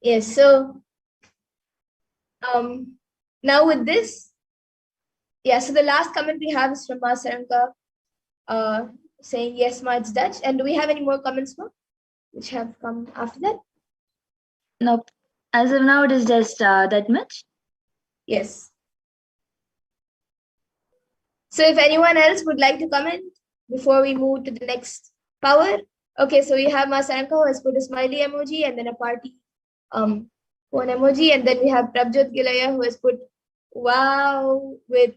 Yes, so now with this, yeah, so the last comment we have is from Ma Saranka saying yes, ma, it's Dutch. And do we have any more comments, ma, which have come after that? Nope. As of now, it is just that much. Yes. So if anyone else would like to comment before we move to the next power. Okay, so we have Ma Saranka, who has put a smiley emoji and then a party phone emoji, and then we have Prabjot Gilaya, who has put wow with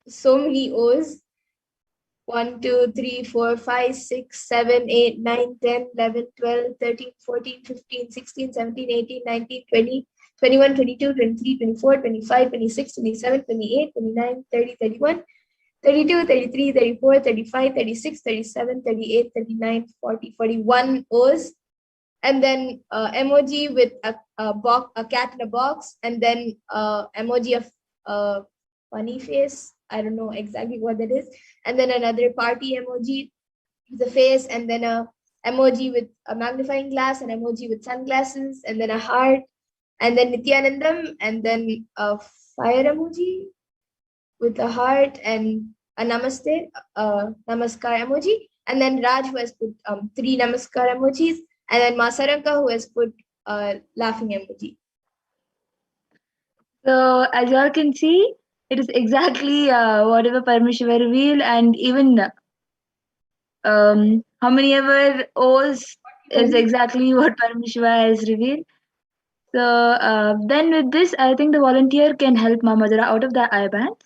so many O's. 1, 2, 3, 4, 5, 6, 7, 8, 9, 10, 11, 12, 13, 14, 15, 16, 17, 18, 19, 20, 21, 22, 23, 24, 25, 26, 27, 28, 29, 30, 31, 32, 33, 34, 35, 36, 37, 38, 39, 40, 41 O's. And then emoji with a cat in a box, and then emoji of funny face. I don't know exactly what that is. And then another party emoji with a face, and then a emoji with a magnifying glass, an emoji with sunglasses, and then a heart, and then Nithyanandam, and then a fire emoji with a heart, and a namaste, namaskar emoji, and then Raj, who has put 3 namaskar emojis, and then Masaranka, who has put laughing emoji. So as you all can see, it is exactly whatever Paramashiva revealed, and even how many ever O's is exactly what Paramashiva has revealed. So then with this, I think the volunteer can help Mamadura out of the IBAN,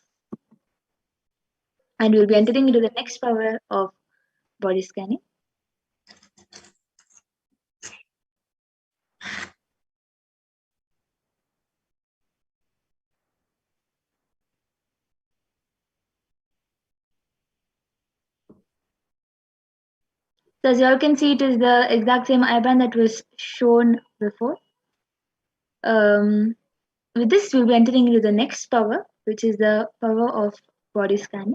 and we'll be entering into the next power of body scanning. So as you all can see, it is the exact same IBAN that was shown before. With this, we'll be entering into the next power, which is the power of body scanning.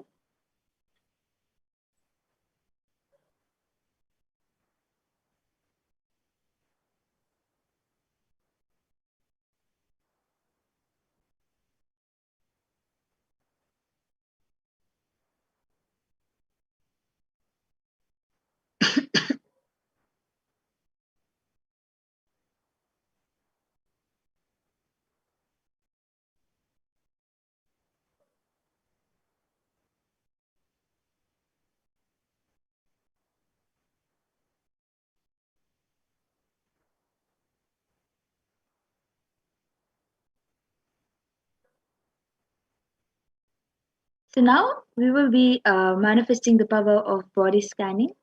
So now we will be manifesting the power of body scanning.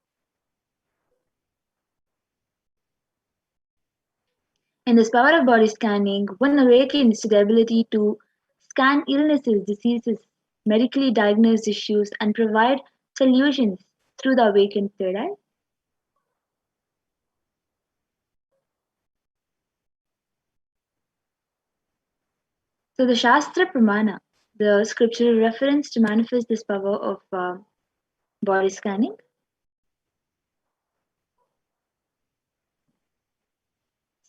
In this power of body scanning, one awakens to the ability to scan illnesses, diseases, medically diagnose issues, and provide solutions through the awakened third eye. So the Shastra Pramana, the scriptural reference to manifest this power of body scanning.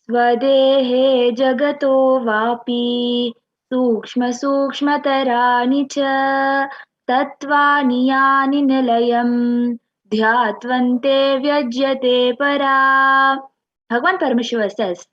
स्वदेहे जगतो वापि सूक्ष्मसूक्ष्मतराणि च तत्त्वानि यानि निलयम् ध्यात्वन्ते व्यज्यते परा. Bhagavan Paramashiva says,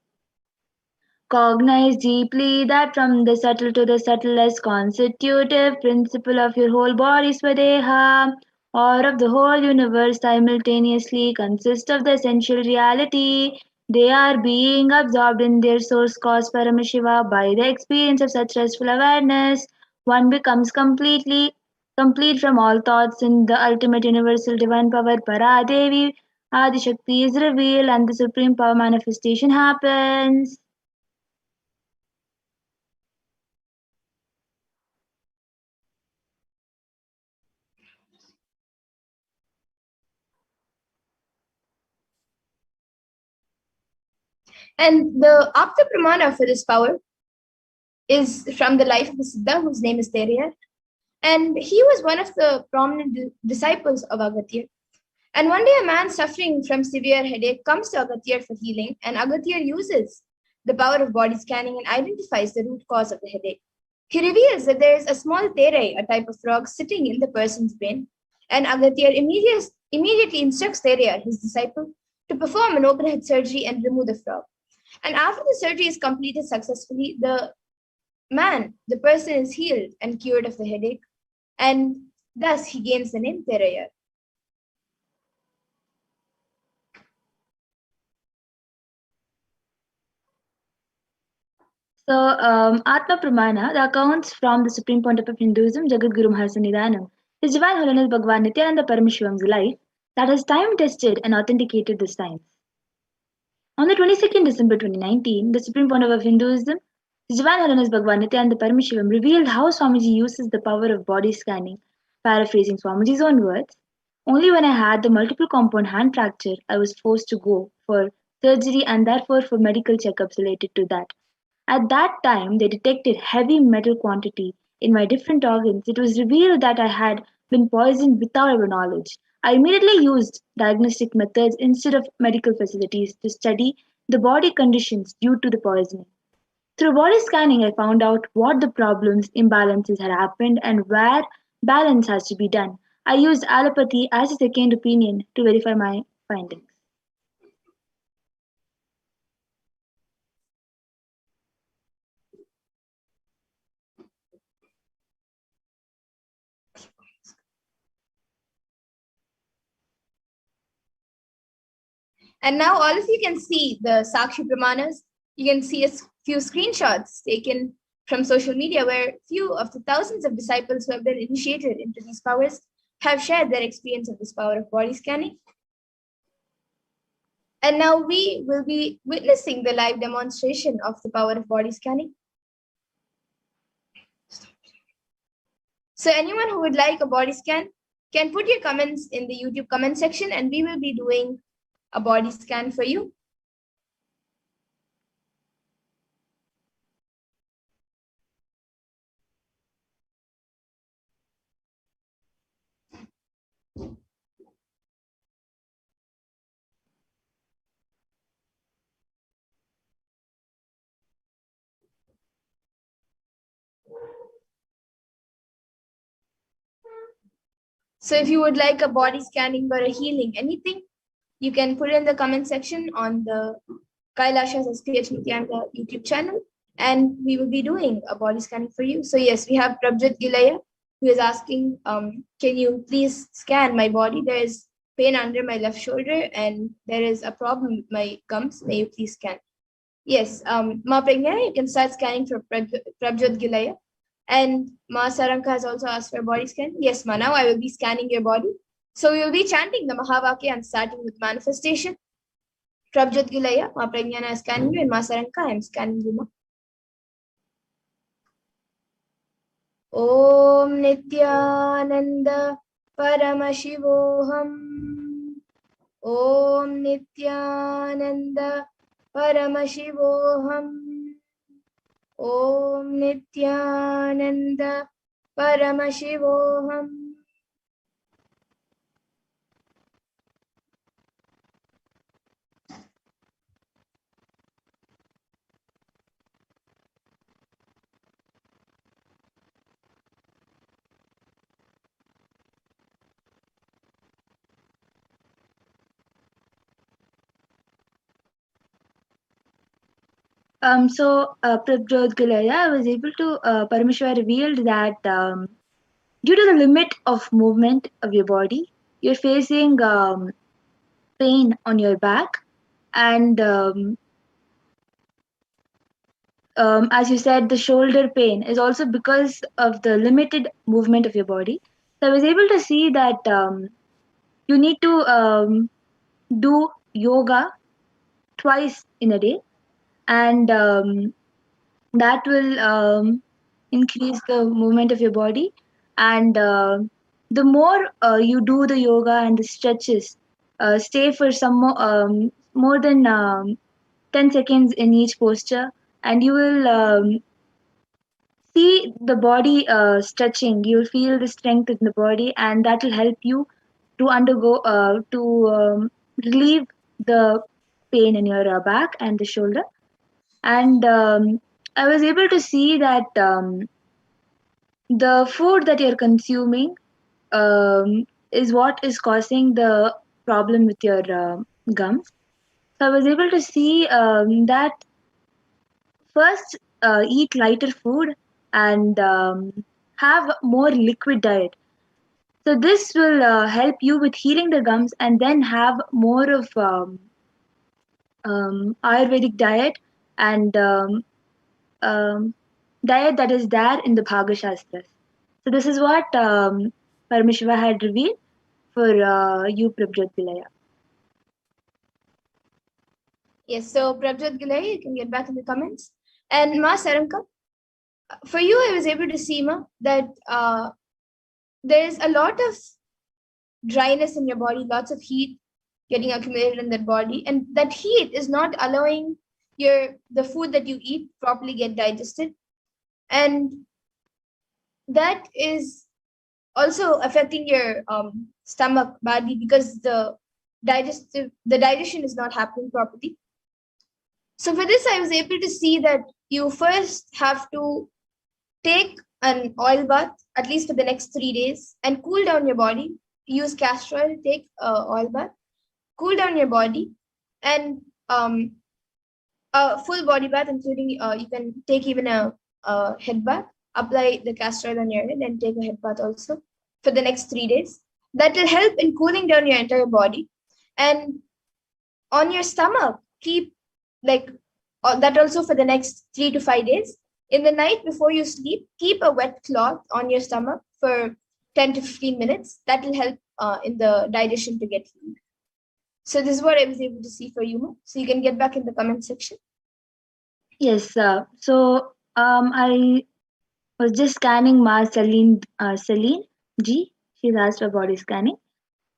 cognize deeply that from the subtle to the subtlest constitutive principle of your whole body, Swadeha, or of the whole universe simultaneously consist of the essential reality. They are being absorbed in their source cause Paramashiva. By the experience of such restful awareness, one becomes complete from all thoughts in the ultimate universal divine power Paradevi. Adi Shakti is revealed and the supreme power manifestation happens. And the Apta Pramana for this power is from the life of a Siddha, whose name is Teriyar. And he was one of the prominent disciples of Agatya. And one day a man suffering from severe headache comes to Agatya for healing, and Agatya uses the power of body scanning and identifies the root cause of the headache. He reveals that there is a small tere, a type of frog, sitting in the person's brain, and Agatya immediately instructs Teriyar, his disciple, to perform an open head surgery and remove the frog. And after the surgery is completed successfully, the person is healed and cured of the headache, and thus he gains the name Terayar. So, Atma Pramana, the accounts from the Supreme Pontiff of Hinduism, Jagadguru Mahasannidhanam, His Divine Holiness Bhagwan Nithyananda Paramashivam's life that has time tested and authenticated the science. On the 22nd December 2019, the Supreme Pontiff of Hinduism, His Divine Holiness Bhagwan Nithyananda Paramashivam, revealed how Swamiji uses the power of body scanning, paraphrasing Swamiji's own words. Only when I had the multiple compound hand fracture, I was forced to go for surgery and therefore for medical checkups related to that. At that time, they detected heavy metal quantity in my different organs. It was revealed that I had been poisoned without our knowledge. I immediately used diagnostic methods instead of medical facilities to study the body conditions due to the poisoning. Through body scanning, I found out what the problems, imbalances had happened, and where balance has to be done. I used allopathy as a second opinion to verify my findings. And now all of you can see the Sakshi Pramanas. You can see a few screenshots taken from social media where few of the thousands of disciples who have been initiated into these powers have shared their experience of this power of body scanning. And now we will be witnessing the live demonstration of the power of body scanning. So anyone who would like a body scan can put your comments in the YouTube comment section and we will be doing a body scan for you. So if you would like a body scanning or a healing, anything, you can put it in the comment section on the Kailasa's HDH Nithyananda YouTube channel, and we will be doing a body scanning for you. So yes, we have Prabjot Gilaya, who is asking, can you please scan my body? There is pain under my left shoulder and there is a problem with my gums. May you please scan? Yes, Ma Pragna, you can start scanning for Prabjot Gilaya. And Ma Saranka has also asked for a body scan. Yes, Ma, now I will be scanning your body. So we will be chanting the Mahavakya and starting with manifestation. Prabjot Gilaya, Ma Pragnana is scanning you, and Ma Saranka, I am scanning you, Ma. Om Nithyananda Paramashivoham. Om Nithyananda Paramashivoham. Om Nithyananda Paramashivoham. Prabjot Gilaya, I was able to, Parameshwar revealed that due to the limit of movement of your body, you're facing pain on your back. And as you said, the shoulder pain is also because of the limited movement of your body. So I was able to see that you need to do yoga twice in a day, and that will increase the movement of your body. And the more you do the yoga and the stretches, stay for some more than 10 seconds in each posture, and you will see the body stretching. You'll feel the strength in the body, and that will help you to undergo to relieve the pain in your back and the shoulder. And I was able to see that the food that you're consuming is what is causing the problem with your gums. So I was able to see that first eat lighter food and have more liquid diet. So this will help you with healing the gums, and then have more of Ayurvedic diet and diet that is there in the Bhagashastras. So this is what Paramashiva had revealed for you, Prabjot Gilaya. Yes, so Prabjot Gilay, you can get back in the comments. And Ma Saranka, for you, I was able to see, Ma, that there's a lot of dryness in your body, lots of heat getting accumulated in that body, and that heat is not allowing the food that you eat properly get digested, and that is also affecting your stomach badly because the digestion is not happening properly. So for this, I was able to see that you first have to take an oil bath at least for the next 3 days and cool down your body. Use castor oil, take oil bath, cool down your body, and a full body bath, including you can take even a head bath. Apply the castor oil on your head and take a head bath also for the next 3 days. That will help in cooling down your entire body. And on your stomach, keep like that also for the next 3 to 5 days. In the night before you sleep, keep a wet cloth on your stomach for 10 to 15 minutes. That will help in the digestion to get healed. So this is what I was able to see for you. So you can get back in the comment section. Yes, so I was just scanning Ma Celine G. She's asked for body scanning.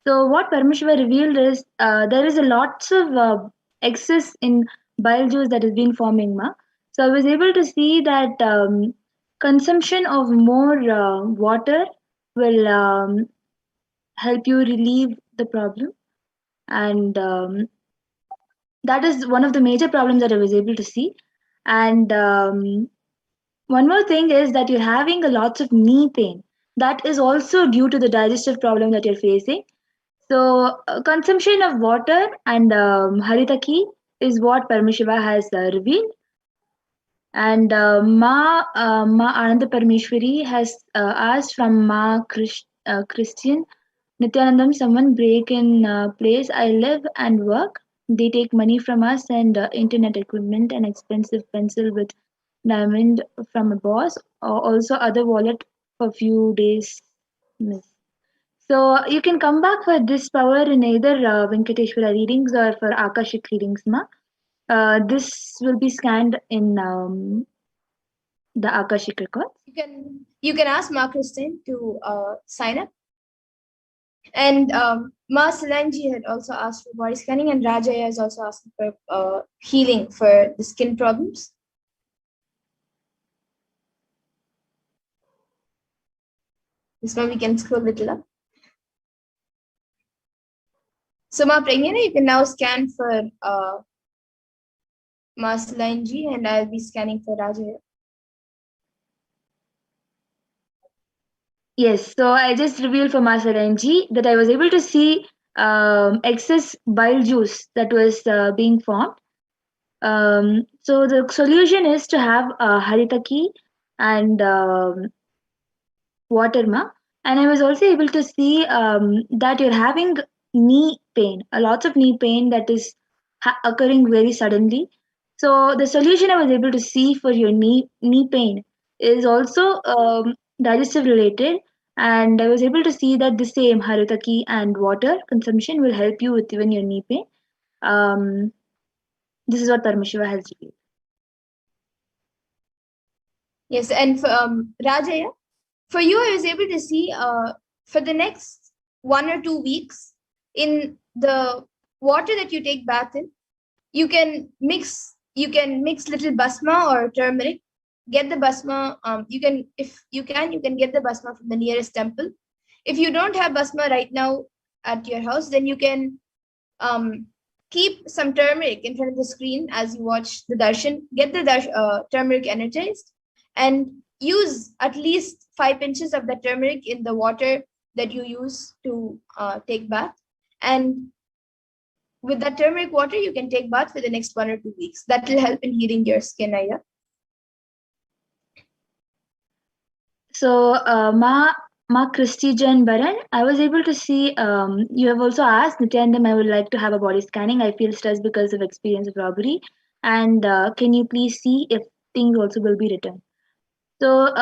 So what Paramashiva revealed is there is a lots of excess in bile juice that has been forming, Ma. So I was able to see that consumption of more water will help you relieve the problem, and that is one of the major problems that I was able to see. And one more thing is that you're having a lots of knee pain. That is also due to the digestive problem that you're facing. So, consumption of water and haritaki is what Paramashiva has revealed. And Ma Ananda Parameshwari has asked from Christian Nithyanandam, someone break in place I live and work. They take money from us and internet equipment and expensive pencil with diamond from a boss, or also other wallet for few days miss. So you can come back for this power in either Venkateshwara readings or for Akashic readings, Ma. This will be scanned in the Akashic records. You can ask Ma Christine to sign up. And Ma Salanji had also asked for body scanning, and Rajaya has also asked for healing for the skin problems. This one we can scroll a little up. So Ma Pranyana, you can now scan for Ma Salanji, and I'll be scanning for Rajaya. Yes, so I just revealed for Master NG that I was able to see excess bile juice that was being formed. So the solution is to have haritaki and water, Ma. And I was also able to see that you're having knee pain, a lots of knee pain that is occurring very suddenly. So the solution I was able to see for your knee pain is also digestive related, and I was able to see that the same haritaki and water consumption will help you with even your knee pain. This is what Paramashiva has revealed. Yes, and for Rajaya, for you, I was able to see for the next 1 or 2 weeks in the water that you take bath in, you can mix little basma or turmeric. Get the basma. If you can get the basma from the nearest temple. If you don't have basma right now at your house, then you can keep some turmeric in front of the screen as you watch the darshan. Get the turmeric energized and use at least 5 pinches of the turmeric in the water that you use to take bath. And with that turmeric water, you can take bath for the next 1 or 2 weeks. That will help in healing your skin, Aya. So, Ma Christy Jan Baran, I was able to see you have also asked Nityanandam, I would like to have a body scanning. I feel stressed because of experience of robbery. And can you please see if things also will be returned? So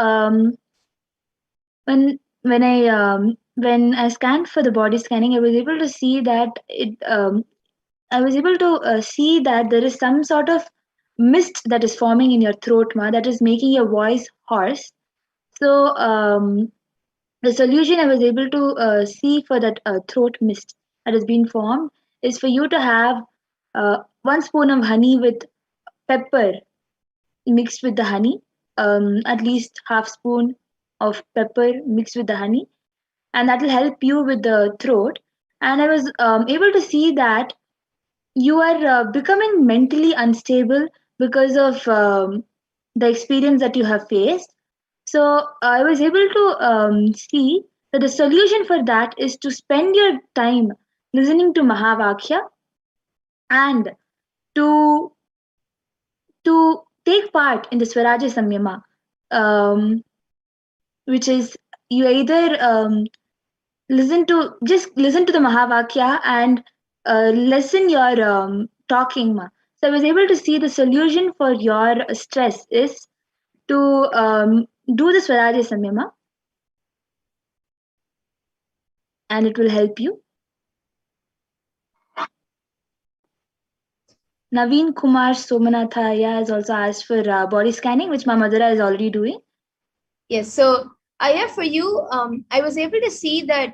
when I when I scanned for the body scanning, I was able to see that see that there is some sort of mist that is forming in your throat, ma, that is making your voice hoarse. So the solution I was able to see for that throat mist that has been formed is for you to have 1 spoon of honey with pepper mixed with the honey, at least half spoon of pepper mixed with the honey, and that will help you with the throat. And I was able to see that you are becoming mentally unstable because of the experience that you have faced. So I was able to see that the solution for that is to spend your time listening to Mahavakya and to take part in the Swaraja Samyama, which is you either listen to the Mahavakya and lessen your talking. So I was able to see the solution for your stress is to do the Swaraja Samyama, and it will help you. Naveen Kumar Somanathaya has also asked for body scanning, which my Madhura is already doing. Yes, so Aya, for you, I was able to see that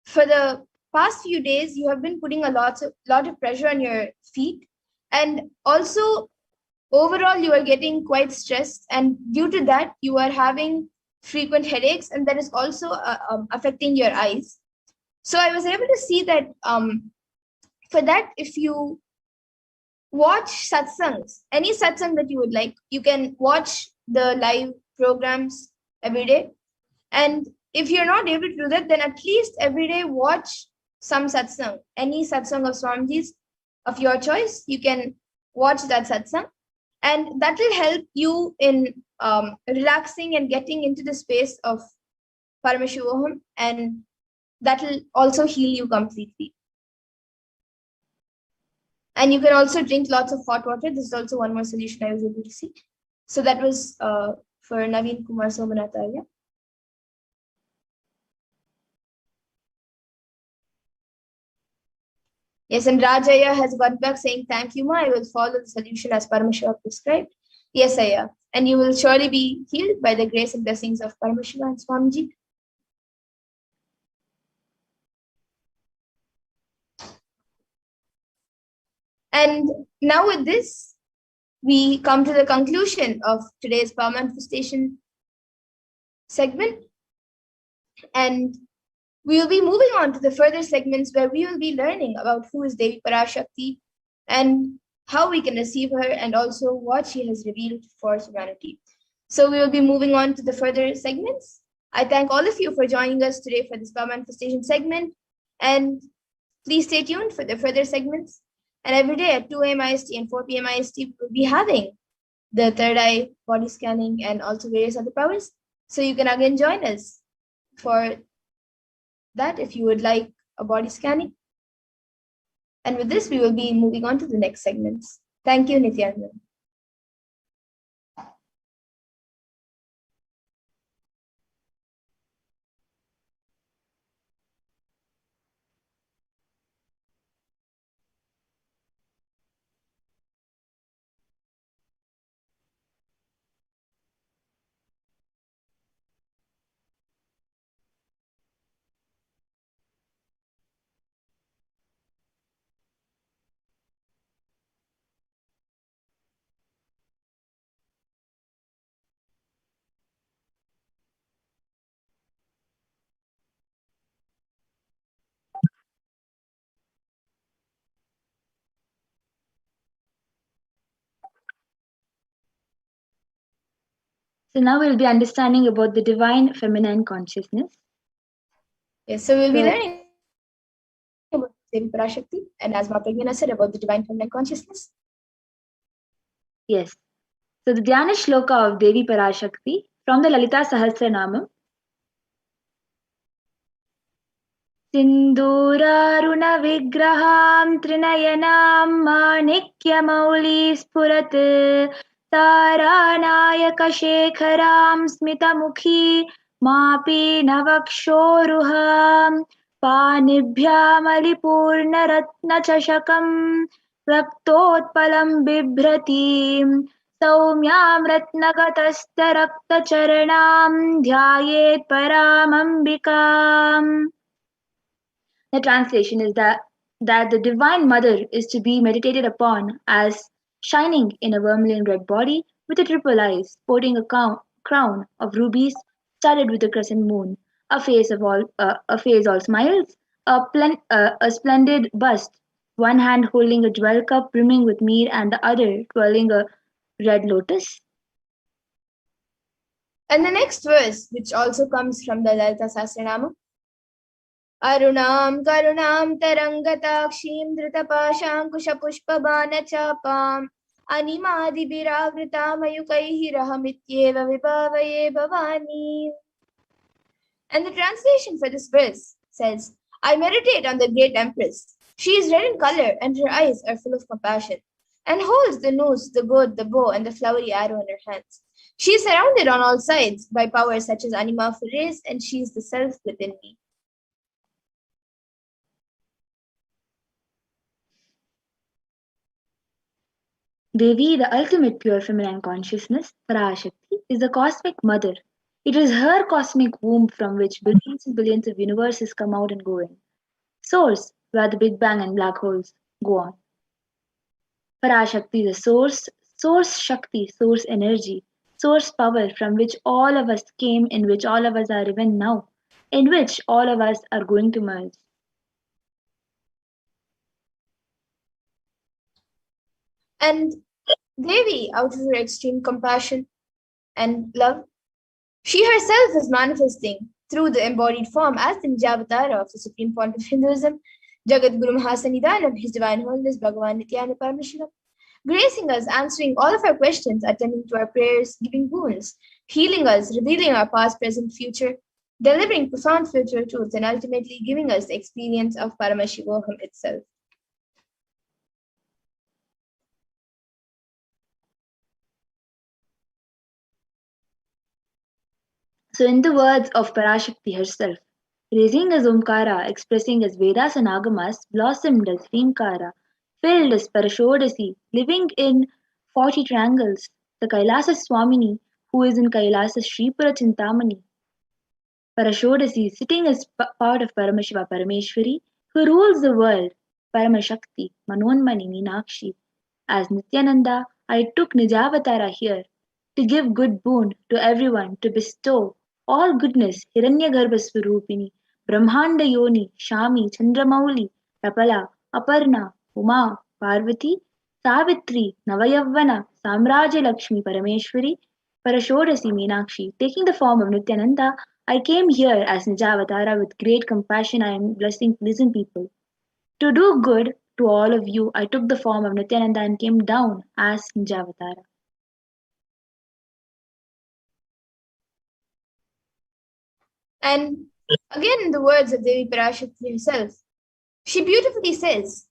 for the past few days, you have been putting a lot of pressure on your feet, and also overall you are getting quite stressed, and due to that you are having frequent headaches, and that is also affecting your eyes. So I was able to see that for that, if you watch satsangs, any satsang that you would like, you can watch the live programs every day. And if you're not able to do that, then at least every day watch some satsang, any satsang of Swamiji's of your choice. You can watch that satsang, and that will help you in relaxing and getting into the space of Paramashivoham, and that will also heal you completely. And you can also drink lots of hot water. This is also one more solution I was able to see. So that was for Naveen Kumar Somanathaya. Yes, and Rajaya has got back saying, thank you, Ma. I will follow the solution as Paramashiva prescribed. Yes, Aya. And you will surely be healed by the grace and blessings of Paramashiva and Swamiji. And now with this, we come to the conclusion of today's Power Manifestation segment. And we will be moving on to the further segments where we will be learning about who is Devi Parashakti and how we can receive her, and also what she has revealed for humanity. So we will be moving on to the further segments. I thank all of you for joining us today for this Power Manifestation segment, and please stay tuned for the further segments. And every day at 2 a.m. IST and 4 p.m. IST, we will be having the third eye body scanning and also various other powers. So you can again join us for that if you would like a body scanning. And with this, we will be moving on to the next segments. Thank you, Nithyananda. So now we'll be understanding about the divine feminine consciousness. Yes, so we'll be learning about Devi Parashakti, and as Mapagina said, about the divine feminine consciousness. Yes. So the Dhyana Shloka of Devi Parashakti from the Lalita Sahasranamam. Sinduraruna vigraham trinayanam manikya spurat taranayaka shekharam smitamukhi मापी नवक्षोरुहां पानिभ्यामलिपूर्णरत्नचषकं रक्तोत्पलं बिभ्रतीं सौम्यां रत्नगतस्थरक्तचरणां ध्यायेत् परामम्बिकाम्. The translation is that the Divine Mother is to be meditated upon as shining in a vermilion red body with a triple eyes, sporting a crown of rubies studded with a crescent moon, a face all smiles, a splendid bust, one hand holding a jewel cup brimming with mead and the other twirling a red lotus. And the next verse, which also comes from the Lalita Sahasranama, Arunam Karunam Tarangatakshim Dhritapaşankuşapuşpabanachapam Animadibiravritamayukaihi rahamityeva vibhavaye bhavani. And the translation for this verse says, I meditate on the great Empress. She is red in color and her eyes are full of compassion, and holds the noose, the gourd, the bow, and the flowery arrow in her hands. She is surrounded on all sides by powers such as Anima Fures, and she is the self within me. Devi, the ultimate pure feminine consciousness, Parashakti, is the cosmic mother. It is her cosmic womb from which billions and billions of universes come out and go in. Source, where the Big Bang and black holes go on. Parashakti is the source Shakti, source energy, source power from which all of us came, in which all of us are even now, in which all of us are going to merge. And Devi, out of her extreme compassion and love, she herself is manifesting through the embodied form as the Nijavatara of the Supreme Point of Hinduism, Jagat Guru Mahasanidanam, His Divine Holiness Bhagavan Nithyananda Paramashivam, gracing us, answering all of our questions, attending to our prayers, giving boons, healing us, revealing our past, present, future, delivering profound spiritual truths, and ultimately giving us the experience of Paramashivoham itself. So, in the words of Parashakti herself, raising as Omkara, expressing as Vedas and Agamas, blossomed as Rimkara, filled as Parashodasi, living in 40 triangles, the Kailasa Swamini, who is in Kailasa Sripura Chintamani, Parashodasi, sitting as part of Paramashiva Parameshwari, who rules the world, Paramashakti, Manonmani Meenakshi. As Nithyananda, I took Nijavatara here to give good boon to everyone, to bestow all goodness, Hiranyagarbha Swarupini, Brahmanda Yoni, Shami, Chandramauli, Rapala, Aparna, Uma, Parvati, Savitri, Navayavana, Samraja Lakshmi, Parameshwari, Parashodasi Meenakshi. Taking the form of Nithyananda, I came here as Nijavatara with great compassion. I am blessing pleasant people. To do good to all of you, I took the form of Nithyananda and came down as Nijavatara. And again, in the words of Devi Parashakti herself, she beautifully says,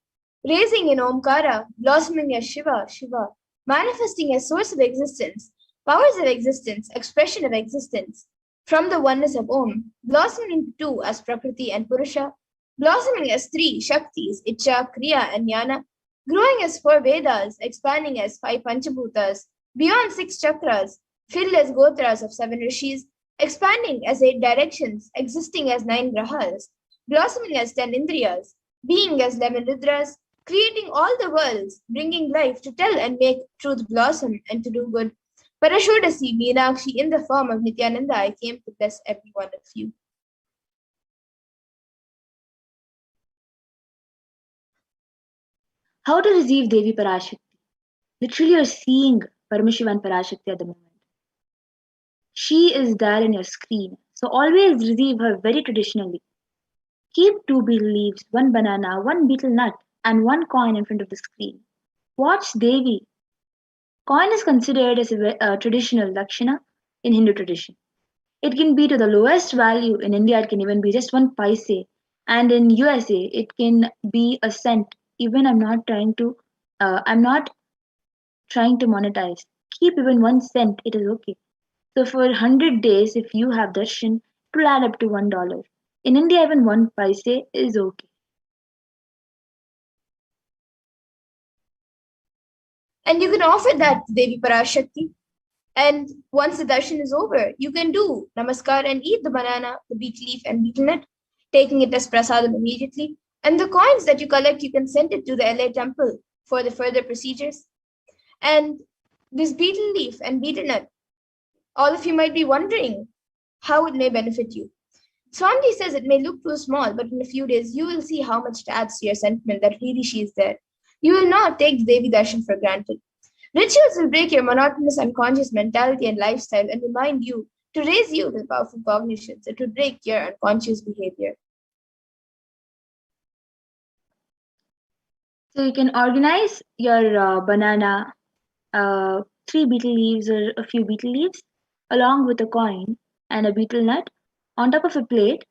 raising in Omkara, blossoming as Shiva, Shiva, manifesting as source of existence, powers of existence, expression of existence, from the oneness of Om, blossoming into two as Prakriti and Purusha, blossoming as three Shaktis, Icha, Kriya, and Jnana, growing as 4 Vedas, expanding as 5 Panchabhutas, beyond 6 chakras, filled as Gotras of 7 Rishis, expanding as 8 directions, existing as 9 Grahas, blossoming as 10 Indriyas, being as 11 Rudras, creating all the worlds, bringing life to tell and make truth blossom and to do good. Parashodasi Meenakshi, in the form of Nithyananda, I came to bless every one of you. How to receive Devi Parashakti? Literally, you're seeing Paramashivan Parashakti at the moment. She is there in your screen, so always receive her very traditionally. Keep 2 betel leaves, 1 banana, 1 betel nut, and 1 coin in front of the screen. Watch Devi. Coin is considered as a traditional Lakshana in Hindu tradition. It can be to the lowest value. In India, it can even be just 1 paise. And in USA, it can be a cent. Even I'm not trying to monetize. Keep even 1 cent, it is okay. So for 100 days, if you have darshan, it will add up to $1. In India, even 1 paise is okay. And you can offer that to Devi Parashakti. And once the darshan is over, you can do namaskar and eat the banana, the betel leaf, and betel nut, taking it as prasadam immediately. And the coins that you collect, you can send it to the LA temple for the further procedures. And this betel leaf and betel nut, all of you might be wondering how it may benefit you. Swamiji says it may look too small, but in a few days you will see how much it adds to your sentiment that really she is there. You will not take the Devi Darshan for granted. Rituals will break your monotonous unconscious mentality and lifestyle and remind you to raise you to powerful cognitions and to break your unconscious behavior. So you can organize your banana, 3 betel leaves or a few betel leaves, along with a coin and a betel nut on top of a plate.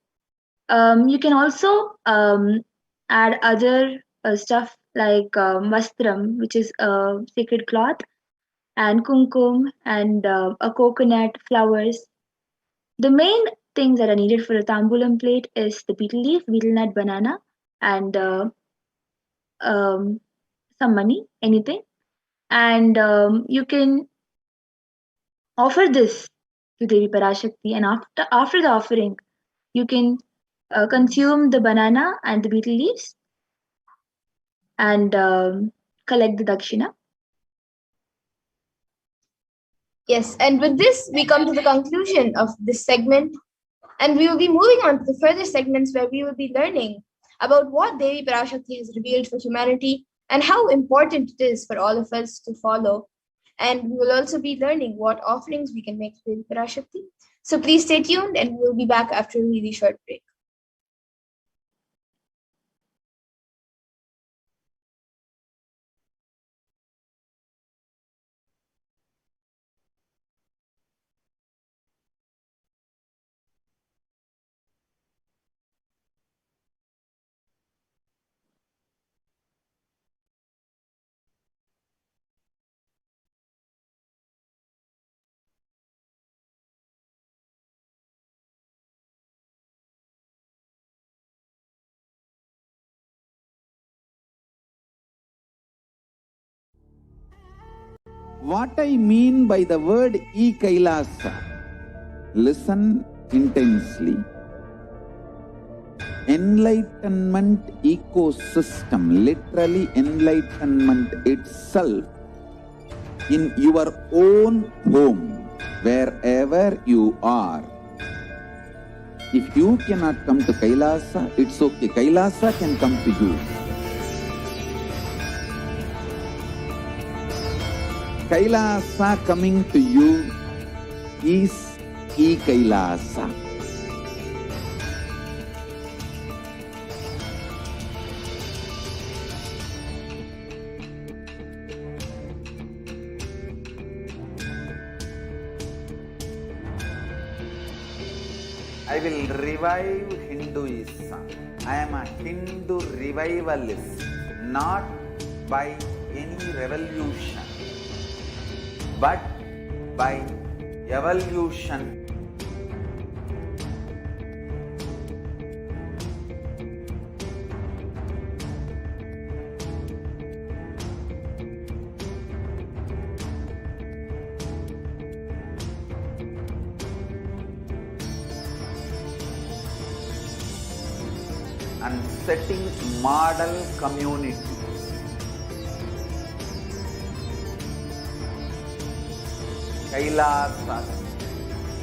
You can also add other stuff like vastram, which is a sacred cloth, and kumkum and a coconut, flowers. The main things that are needed for a tambulam plate is the betel leaf, betel nut, banana, and um, some money, anything. And you can offer this to Devi Parashakti, and after the offering, you can consume the banana and the betel leaves and collect the dakshina. Yes, and with this, we come to the conclusion of this segment, and we will be moving on to the further segments where we will be learning about what Devi Parashakti has revealed for humanity and how important it is for all of us to follow. And we will also be learning what offerings we can make to Devi Parashakti. So please stay tuned, and we'll be back after a really short break. What I mean by the word Kailasa, listen intensely. Enlightenment ecosystem, literally enlightenment itself, in your own home, wherever you are. If you cannot come to Kailasa, it's okay. Kailasa can come to you. Kailasa coming to you is Kailasa. I will revive Hinduism. I am a Hindu revivalist, not by any revolution, but by evolution. And setting model communities. Kailasas,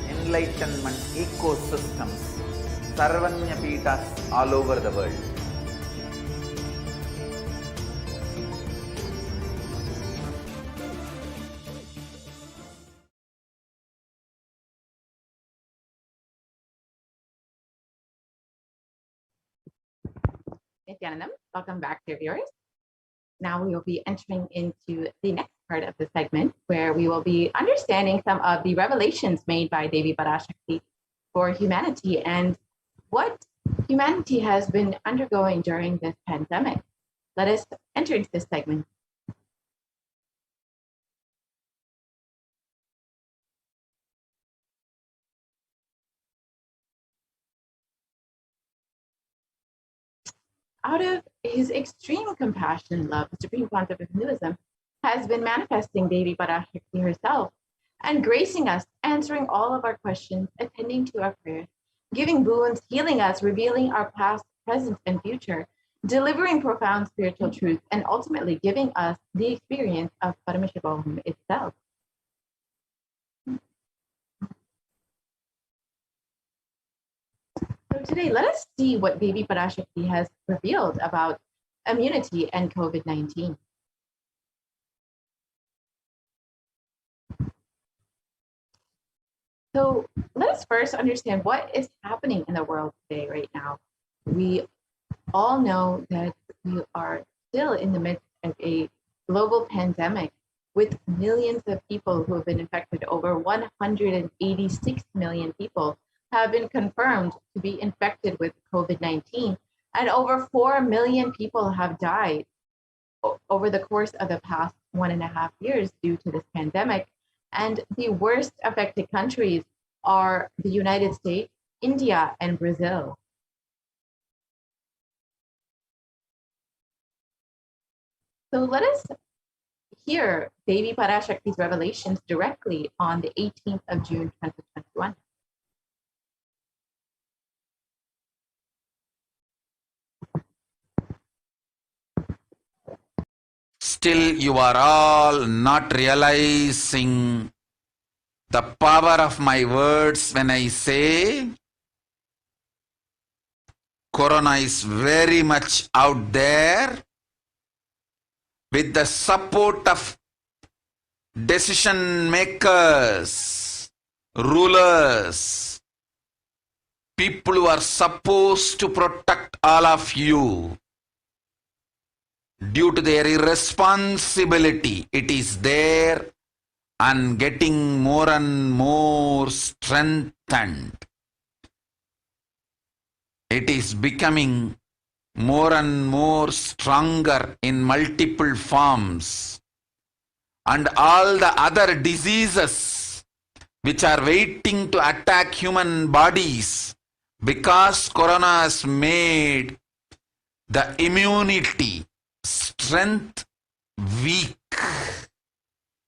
enlightenment ecosystems, Sarvanya Pitas all over the world. Nithyanandam, welcome back, dear viewers. Now we will be entering into the next part of the segment where we will be understanding some of the revelations made by Devi Parashakti for humanity and what humanity has been undergoing during this pandemic. Let us enter into this segment. out of his extreme compassion and love, the Supreme Concept of Hinduism has been manifesting Devi Parashakti herself and gracing us, answering all of our questions, attending to our prayers, giving boons, healing us, revealing our past, present, and future, delivering profound spiritual truth, and ultimately giving us the experience of Paramashivoham itself. So today, let us see what Devi Parashakti has revealed about immunity and COVID-19. So let us first understand what is happening in the world today, right now. We all know that we are still in the midst of a global pandemic with millions of people who have been infected. Over 186 million people have been confirmed to be infected with COVID-19, and over 4 million people have died over the course of the past 1.5 years due to this pandemic. And the worst affected countries are the United States, India, and Brazil. So let us hear Devi Parashakti's revelations directly on the 18th of June, 2021. Still, you are all not realizing the power of my words when I say Corona is very much out there with the support of decision makers, rulers, people who are supposed to protect all of you. Due to their irresponsibility, it is there and getting more and more strengthened. It is becoming more and more stronger in multiple forms. And all the other diseases which are waiting to attack human bodies, because Corona has made the immunity strength weak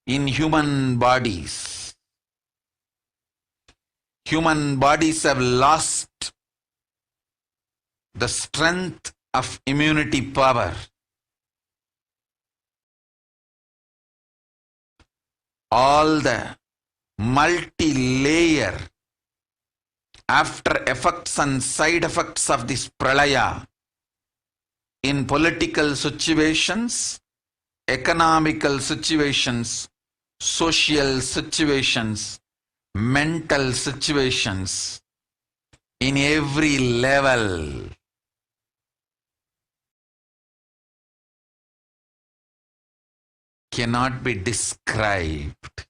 in human bodies. Human bodies have lost the strength of immunity power. All the multi-layer after effects and side effects of this pralaya in political situations, economical situations, social situations, mental situations, in every level. Cannot be described.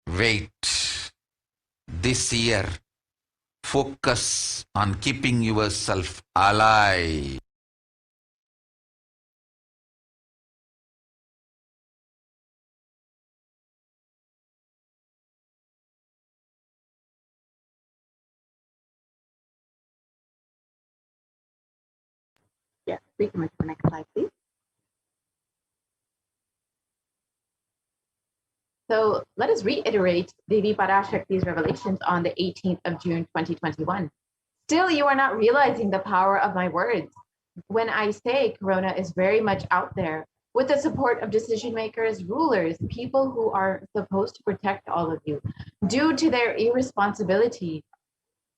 Wait. This year, focus on keeping yourself alive. Yes, we can move to the next slide, please. So let us reiterate Devi Parashakti's revelations on the 18th of June, 2021. Still, you are not realizing the power of my words. When I say Corona is very much out there, with the support of decision makers, rulers, people who are supposed to protect all of you, due to their irresponsibility,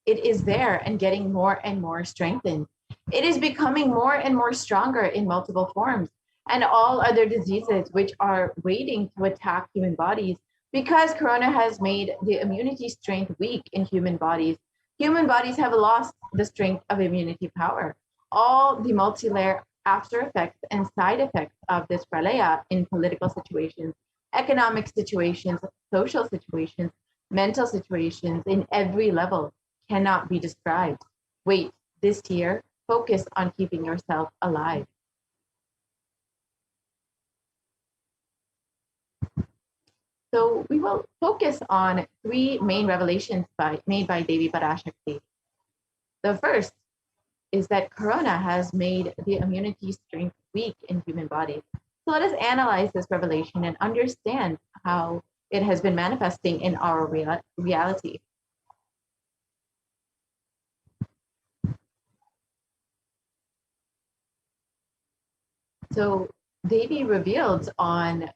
it is there and getting more and more strengthened. It is becoming more and more stronger in multiple forms, and all other diseases which are waiting to attack human bodies, because Corona has made the immunity strength weak in human bodies. Human bodies have lost the strength of immunity power. All the multi-layer after effects and side effects of this pralaya in political situations, economic situations, social situations, mental situations, in every level cannot be described. Wait, this year, focus on keeping yourself alive. So we will focus on three main revelations made by Devi Parashakti. The first is that corona has made the immunity strength weak in human bodies. So let us analyze this revelation and understand how it has been manifesting in our reality. So Devi revealed on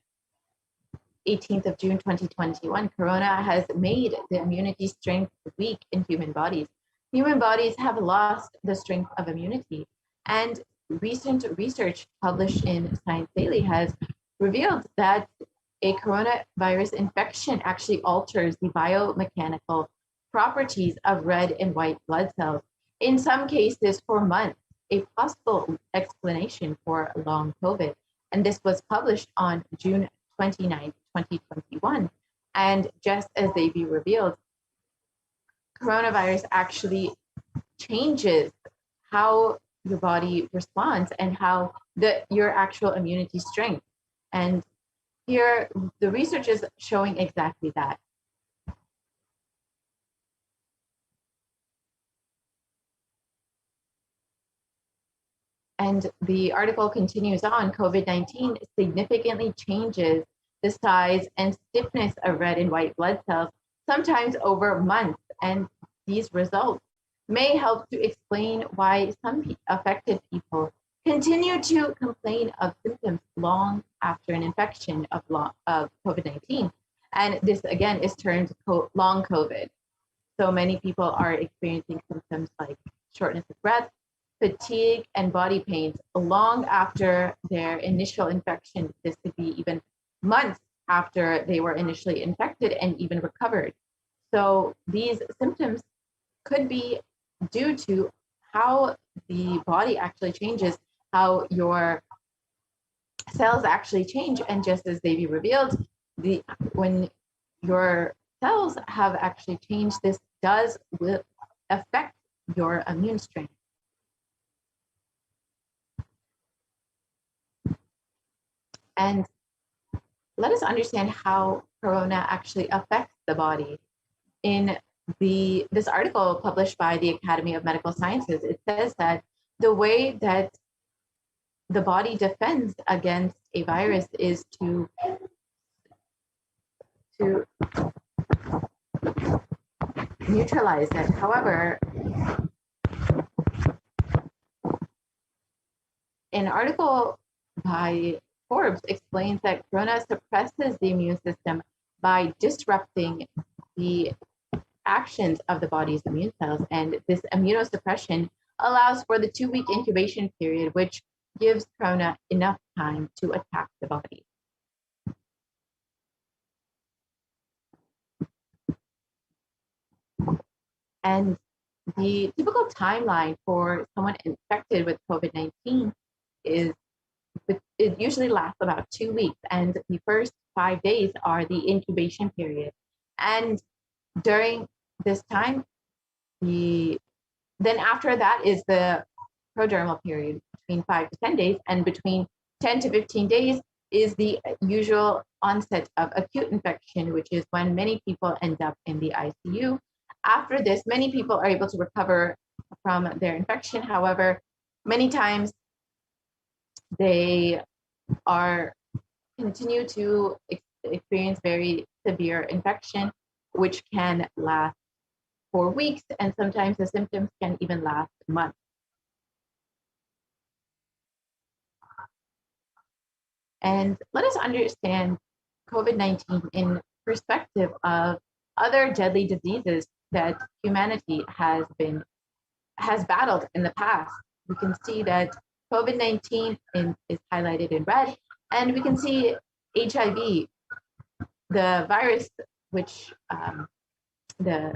18th of June 2021, corona has made the immunity strength weak in human bodies. Human bodies have lost the strength of immunity. And recent research published in Science Daily has revealed that a coronavirus infection actually alters the biomechanical properties of red and white blood cells, in some cases for months, a possible explanation for long COVID. And this was published on June 29, 2021. And just as Devi revealed, coronavirus actually changes how your body responds and how your actual immunity strength. And here, the research is showing exactly that. And the article continues on, COVID-19 significantly changes the size and stiffness of red and white blood cells, sometimes over months. And these results may help to explain why some affected people continue to complain of symptoms long after an infection of COVID-19. And this again is termed long COVID. So many people are experiencing symptoms like shortness of breath, fatigue, and body pains long after their initial infection. This could be even months after they were initially infected and even recovered. So these symptoms could be due to how the body actually changes, how your cells actually change. And just as Devi revealed, when your cells have actually changed, this does affect your immune strength. And let us understand how corona actually affects the body. In this article published by the Academy of Medical Sciences, it says that the way that the body defends against a virus is to neutralize it. However, an article by Forbes explains that corona suppresses the immune system by disrupting the actions of the body's immune cells. And this immunosuppression allows for the 2-week incubation period, which gives corona enough time to attack the body. And the typical timeline for someone infected with COVID-19 is it usually lasts about 2 weeks, and the first 5 days are the incubation period. And during this time, then after that is the prodromal period, between 5 to 10 days, and between 10 to 15 days is the usual onset of acute infection, which is when many people end up in the ICU. After this, many people are able to recover from their infection. However, many times they continue to experience very severe infection, which can last for weeks, and sometimes the symptoms can even last months. And let us understand COVID-19 in perspective of other deadly diseases that humanity has battled in the past. We can see that COVID-19 is highlighted in red, and we can see HIV, the virus, which the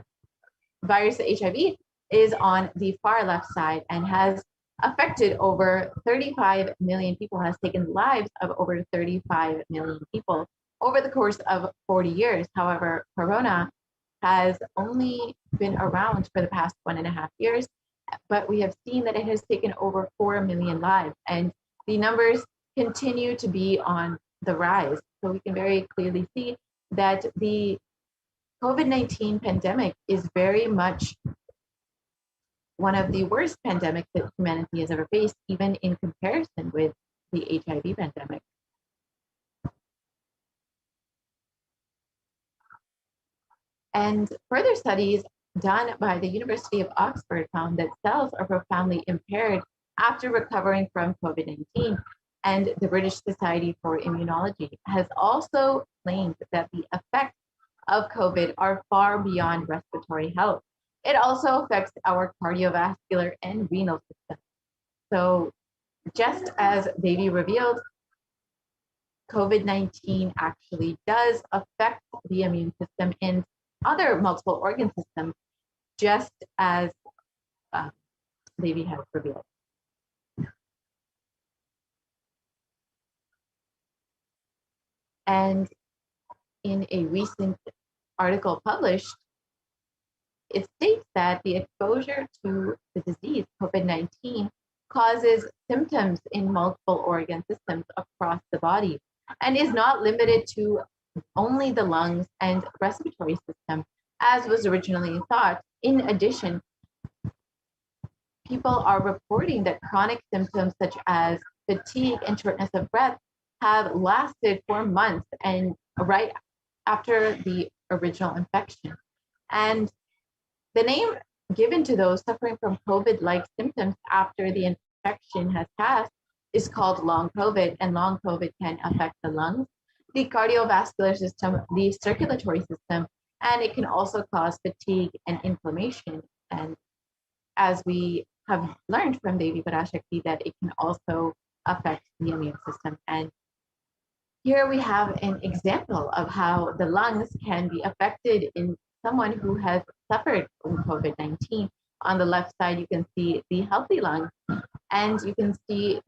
virus HIV is on the far left side and has affected over 35 million people, has taken the lives of over 35 million people over the course of 40 years. However, corona has only been around for the past 1.5 years, but we have seen that it has taken over 4 million lives, and the numbers continue to be on the rise. So we can very clearly see that the COVID-19 pandemic is very much one of the worst pandemics that humanity has ever faced, even in comparison with the HIV pandemic. And further studies done by the University of Oxford found that cells are profoundly impaired after recovering from COVID-19. And the British Society for Immunology has also claimed that the effects of COVID are far beyond respiratory health. It also affects our cardiovascular and renal system. So just as Devi revealed, COVID-19 actually does affect the immune system in other multiple organ systems, just as Devi has revealed. And in a recent article published, it states that the exposure to the disease, COVID-19, causes symptoms in multiple organ systems across the body and is not limited to only the lungs and respiratory system, as was originally thought. In addition, people are reporting that chronic symptoms such as fatigue and shortness of breath have lasted for months and right after the original infection. And the name given to those suffering from COVID-like symptoms after the infection has passed is called long COVID, and long COVID can affect the lungs, the cardiovascular system, the circulatory system, and it can also cause fatigue and inflammation. And as we have learned from Devi Parashakti, that it can also affect the immune system. And here we have an example of how the lungs can be affected in someone who has suffered from COVID-19. On the left side, you can see the healthy lungs, and you can see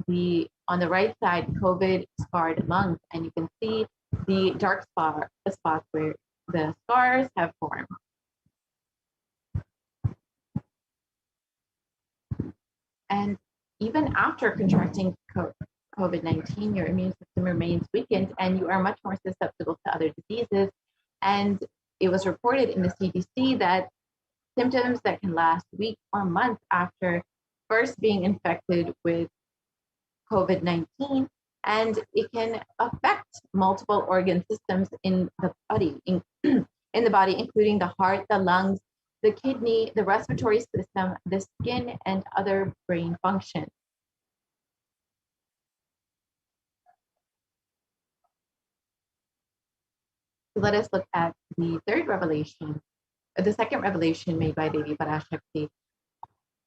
on the right side, COVID-scarred lungs, and you can see the dark spots where the scars have formed. And even after contracting COVID-19, your immune system remains weakened and you are much more susceptible to other diseases. And it was reported in the CDC that symptoms that can last weeks or months after first being infected with COVID-19, and it can affect multiple organ systems in the body, including the heart, the lungs, the kidney, the respiratory system, the skin, and other brain functions. So let us look at the third revelation, the second revelation made by Devi Parashakti.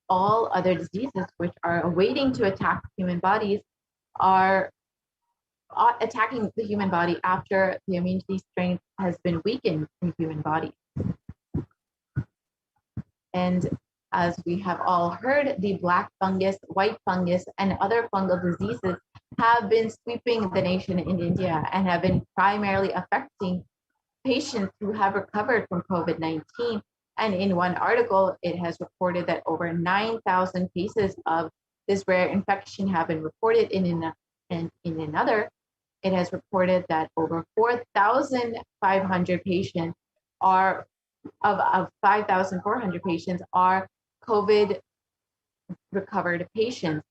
All other diseases which are waiting to attack human bodies are attacking the human body after the immunity strength has been weakened in human bodies. And as we have all heard, the black fungus, white fungus, and other fungal diseases have been sweeping the nation in India and have been primarily affecting patients who have recovered from COVID-19. And in one article, it has reported that over 9,000 cases of this rare infection have been reported. And in another, it has reported that over 4,500 patients are, of 5,400 patients are COVID recovered patients.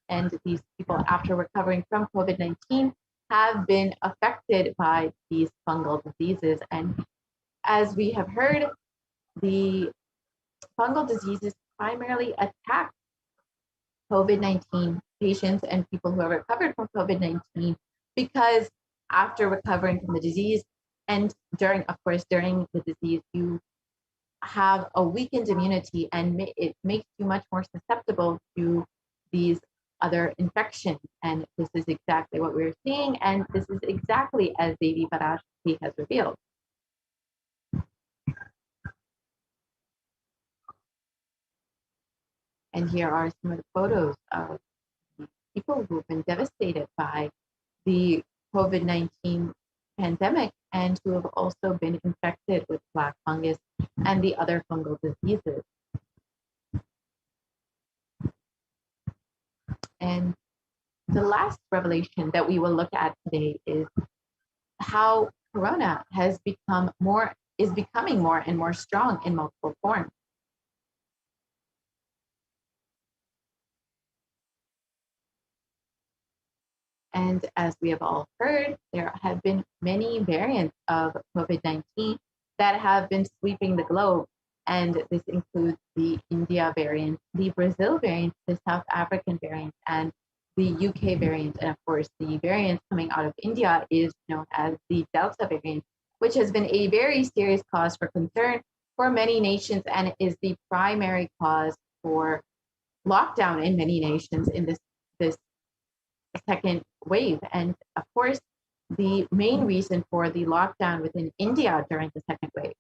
And these people, after recovering from COVID-19, have been affected by these fungal diseases. And as we have heard, the fungal diseases primarily attack COVID-19 patients and people who have recovered from COVID-19, because after recovering from the disease and during the disease, you have a weakened immunity, and it makes you much more susceptible to these other infections. And this is exactly what we're seeing, and this is exactly as Devi Parashakti has revealed. And here are some of the photos of people who've been devastated by the COVID-19 pandemic and who have also been infected with black fungus and the other fungal diseases. And the last revelation that we will look at today is how Corona is becoming more and more strong in multiple forms. And as we have all heard, there have been many variants of COVID-19 that have been sweeping the globe. And this includes the India variant, the Brazil variant, the South African variant, and the UK variant. And of course, the variant coming out of India is known as the Delta variant, which has been a very serious cause for concern for many nations and is the primary cause for lockdown in many nations in this second wave. And of course, the main reason for the lockdown within India during the second wave.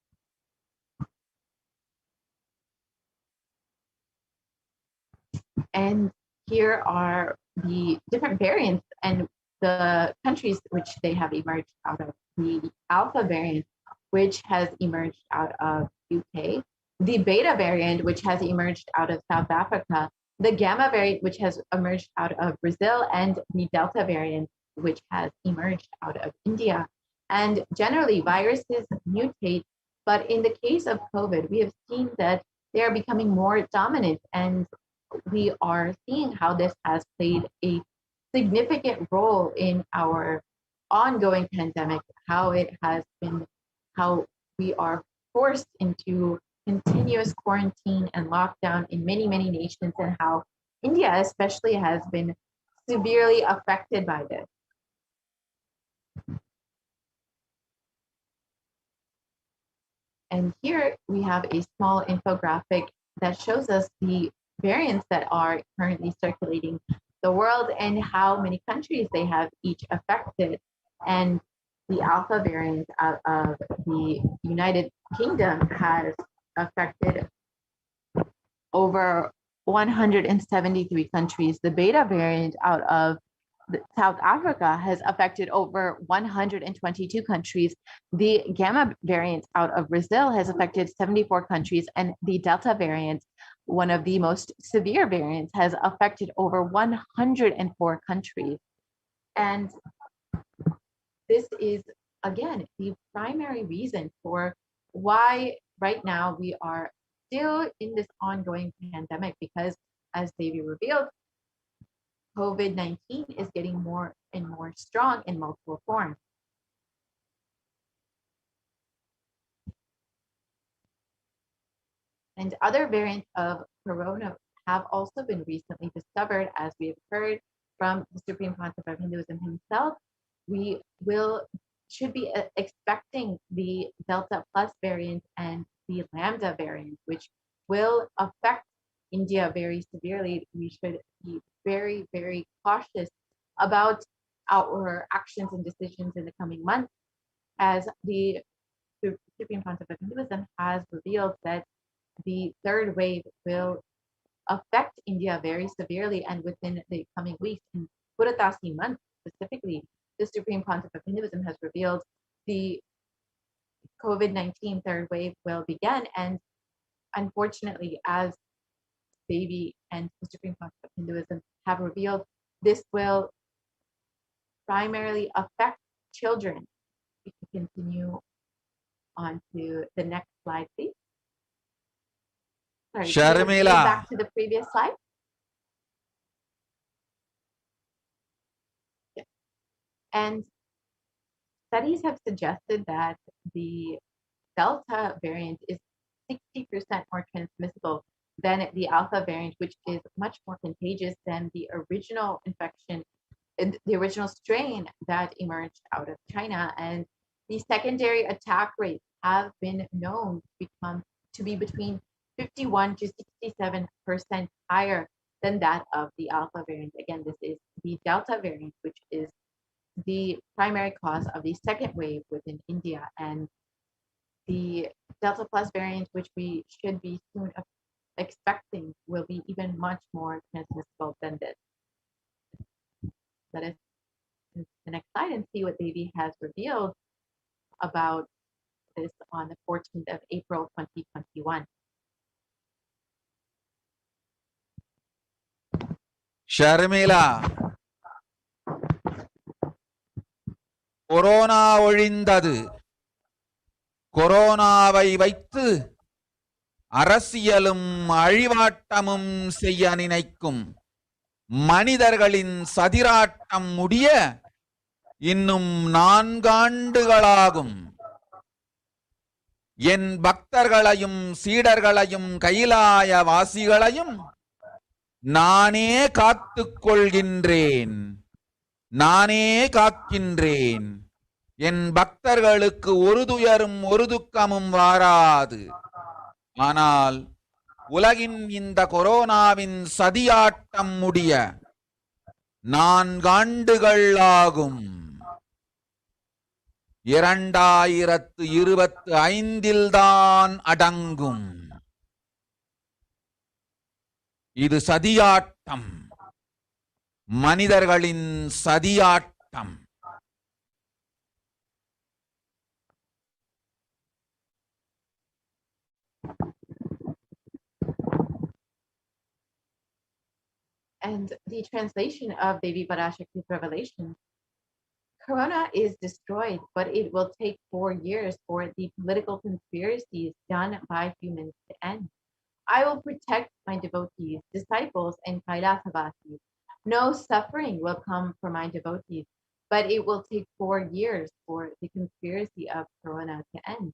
And here are the different variants and the countries which they have emerged out of. The Alpha variant, which has emerged out of UK, the Beta variant, which has emerged out of South Africa, the Gamma variant, which has emerged out of Brazil, and the Delta variant, which has emerged out of India. And generally, viruses mutate, but in the case of COVID, we have seen that they are becoming more dominant, and we are seeing how this has played a significant role in our ongoing pandemic, how it has been, how we are forced into continuous quarantine and lockdown in many, many nations, and how India especially has been severely affected by this. And here we have a small infographic that shows us the variants that are currently circulating the world and how many countries they have each affected. And the Alpha variant out of the United Kingdom has affected over 173 countries. The Beta variant out of South Africa has affected over 122 countries. The Gamma variant out of Brazil has affected 74 countries, and the Delta variant, one of the most severe variants, has affected over 104 countries. And this is, again, the primary reason for why right now we are still in this ongoing pandemic, because as Devi revealed, COVID-19 is getting more and more strong in multiple forms. And other variants of corona have also been recently discovered, as we have heard from the Supreme Concept of Hinduism himself. We should be expecting the Delta Plus variant and the Lambda variant, which will affect India very severely. We should be very, very cautious about our actions and decisions in the coming months, as the Supreme Concept of Hinduism has revealed that the third wave will affect India very severely, and within the coming weeks, in Puratasi month specifically, the Supreme Concept of Hinduism has revealed the COVID-19 third wave will begin. And unfortunately, as Devi and the Supreme Concept of Hinduism have revealed, this will primarily affect children. We can continue on to the next slide, please. Sorry, Sharmila. back to the previous slide. Yeah. And studies have suggested that the Delta variant is 60% more transmissible than the Alpha variant, which is much more contagious than the original infection, the original strain that emerged out of China. And the secondary attack rates have been known to be between 51 to 67% higher than that of the Alpha variant. Again, this is the Delta variant, which is the primary cause of the second wave within India. And the Delta Plus variant, which we should be soon expecting, will be even much more transmissible than this. Let us move to the next slide and see what Devi has revealed about this on the 14th of April, 2021. Sharmila, corona ஒழிந்தது. கொரோனாவை வைத்து அரசியலும் அழிவாட்டமும் செய்ய நினைக்கும் மனிதர்களின் சதிராட்டம் முடிய இன்னும் 4 ஆண்டுகளாகும். என் பக்தர்களையும் சீடர்களையும் கைலாய வாசிகளையும் நானே காத்துக் கொள்கின்றேன், நானே காக்கின்றேன். என் பக்தர்களுக்கு ஒரு துயரும் ஒரு துக்கமும் வாராது. ஆனால் உலகின் இந்த கொரோனாவின் சதியாட்டம் முடிய 4 ஆண்டுகள் ஆகும். 2025 தான் அடங்கும். இது சதியாட்டம், மனிதர்களின் சதியாட்டம். And the translation of Devi Parashakti's revelation, Corona is destroyed, but it will take 4 years for the political conspiracies done by humans to end. I will protect my devotees, disciples, and Kailasa-vasis. No suffering will come for my devotees, but it will take 4 years for the conspiracy of Corona to end.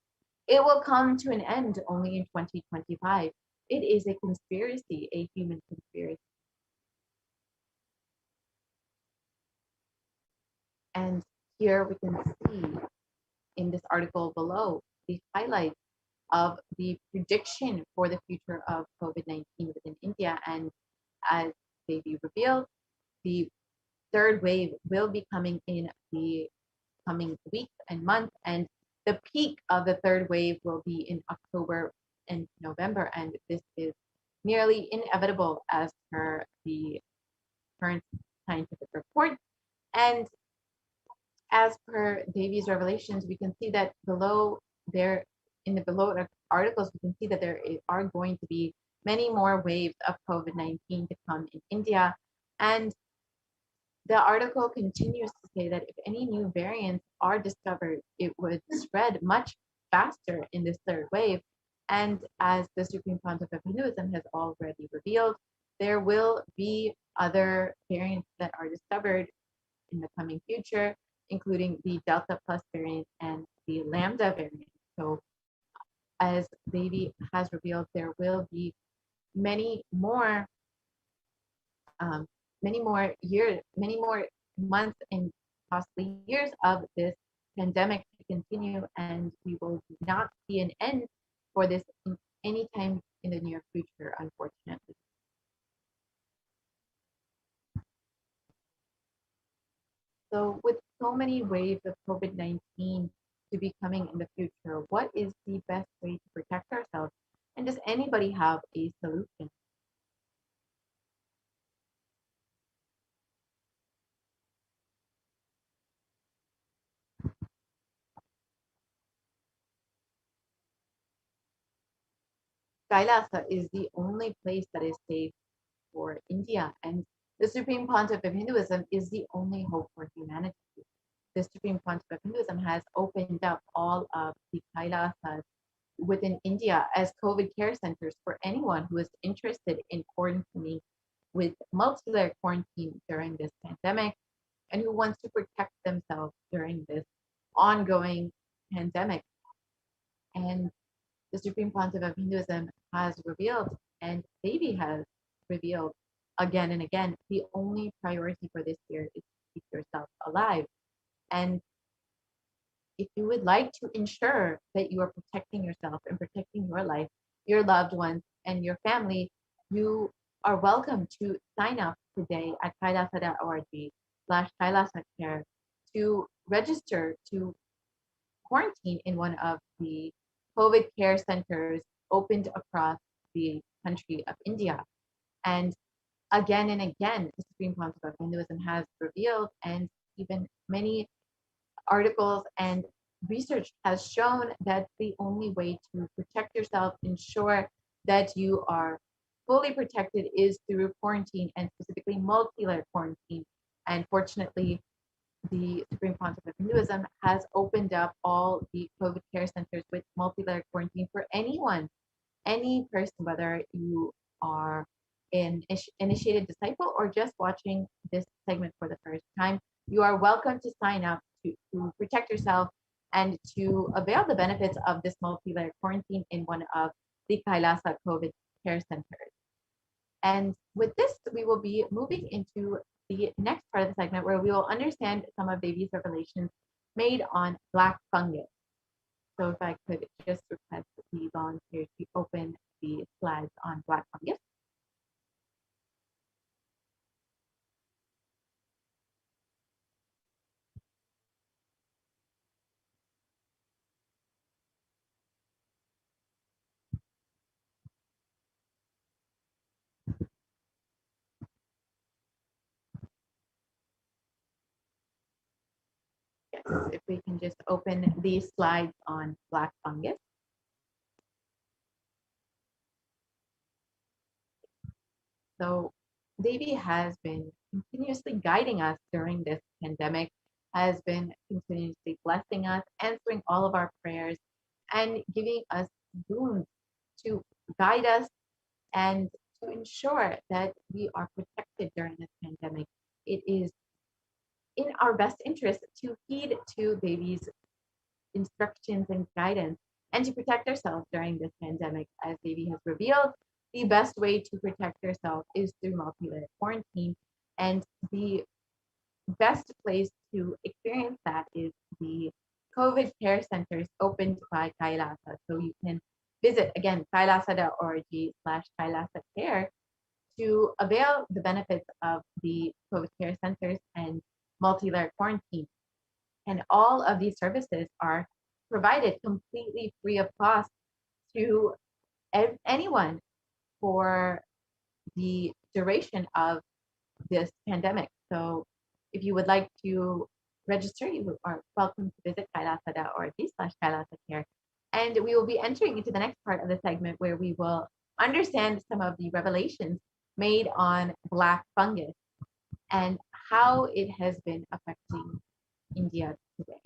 It will come to an end only in 2025. It is a conspiracy, a human conspiracy. And here we can see in this article below the highlights of the prediction for the future of COVID-19 within India. And as Devi revealed, the third wave will be coming in the coming week and month. And the peak of the third wave will be in October and November. And this is nearly inevitable as per the current scientific report. And as per Devi's revelations, we can see that below there, in the below articles, we can see that there are going to be many more waves of COVID-19 to come in India. And the article continues to say that if any new variants are discovered, it would spread much faster in this third wave. And as the Supreme Pontiff of Hinduism has already revealed, there will be other variants that are discovered in the coming future, including the Delta Plus variant and the Lambda variant. So as Devi has revealed, there will be many more months and possibly years of this pandemic to continue, and we will not see an end for this anytime in the near future, unfortunately. So with so many waves of COVID-19 to be coming in the future, what is the best way to protect ourselves? And does anybody have a solution? Kailasa is the only place that is safe for India, and the Supreme Pontiff of Hinduism is the only hope for humanity. The Supreme Pontiff of Hinduism has opened up all of the Kailasas within India as COVID care centers for anyone who is interested in quarantining with multi-layer quarantine during this pandemic and who wants to protect themselves during this ongoing pandemic. And the Supreme Pontiff of Hinduism has revealed, and Devi has revealed again and again, the only priority for this year is to keep yourself alive. And if you would like to ensure that you are protecting yourself and protecting your life, your loved ones, and your family, you are welcome to sign up today at kailasa.org/kailasacare to register to quarantine in one of the COVID care centers opened across the country of India. And again, the Supreme Pontiff of Hinduism has revealed, and even many articles and research has shown that the only way to protect yourself, ensure that you are fully protected, is through quarantine, and specifically multi-layer quarantine. And fortunately, the Supreme Pontiff of Hinduism has opened up all the COVID care centers with multi-layer quarantine for anyone, any person, whether you are an initiated disciple or just watching this segment for the first time, you are welcome to sign up to protect yourself and to avail the benefits of this multi-layer quarantine in one of the Kailasa COVID care centers. And with this, we will be moving into the next part of the segment where we will understand some of Devi's revelations made on black fungus. So if I could just request the volunteers to open the slides on black fungus. Yes, if we can just open these slides on black fungus. So Devi has been continuously guiding us during this pandemic, has been continuously blessing us, answering all of our prayers, and giving us boons to guide us and to ensure that we are protected during this pandemic. It is in our best interest to heed to Devi's instructions and guidance and to protect ourselves during this pandemic. As Devi has revealed, the best way to protect yourself is through multi-layer quarantine, and the best place to experience that is the COVID care centers opened by Kailasa. So you can visit again kailasa.org/Kailasa care to avail the benefits of the COVID care centers and multi-layer quarantine. And all of these services are provided completely free of cost to anyone for the duration of this pandemic. So if you would like to register, you are welcome to visit kailasa.org/Kailasa care. And we will be entering into the next part of the segment where we will understand some of the revelations made on black fungus and how it has been affecting India today.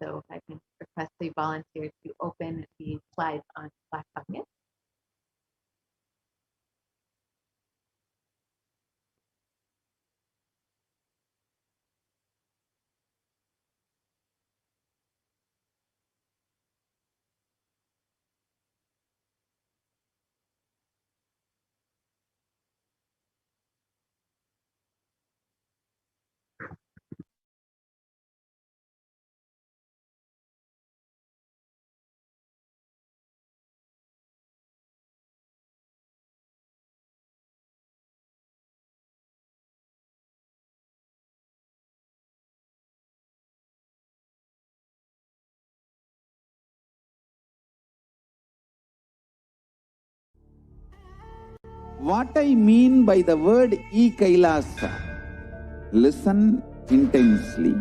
So if I can request the volunteer to open the slides on black fungus. What I mean by the word Kailasa, listen intensely.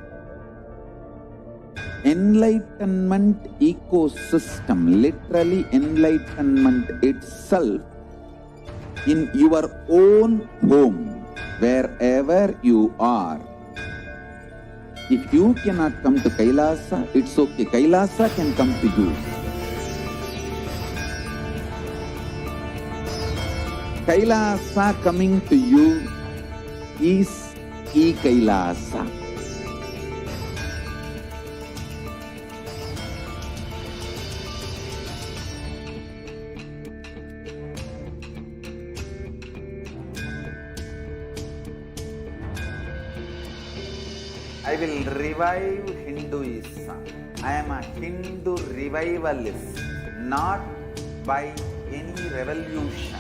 Enlightenment ecosystem, literally enlightenment itself, in your own home, wherever you are. If you cannot come to Kailasa, it's okay. Kailasa can come to you. Kailasa coming to you is Kailasa. I will revive Hinduism. I am a Hindu revivalist, not by any revolution,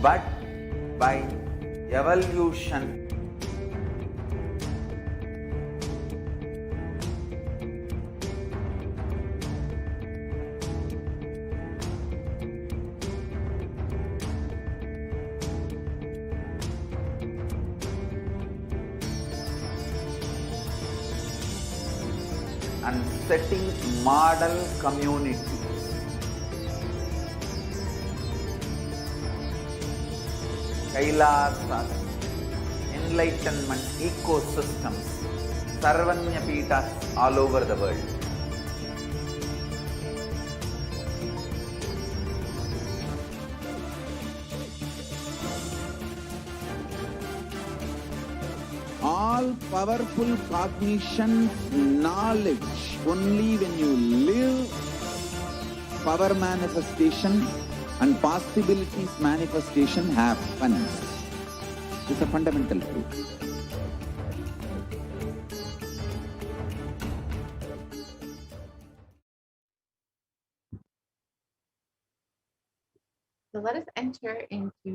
but by evolution. And setting model communities. Kailasa, enlightenment ecosystems, Sarvanya Peethas all over the world. All powerful cognition, knowledge, only when you live, power manifestation and possibilities manifestation happens. It's a fundamental truth. So let us enter into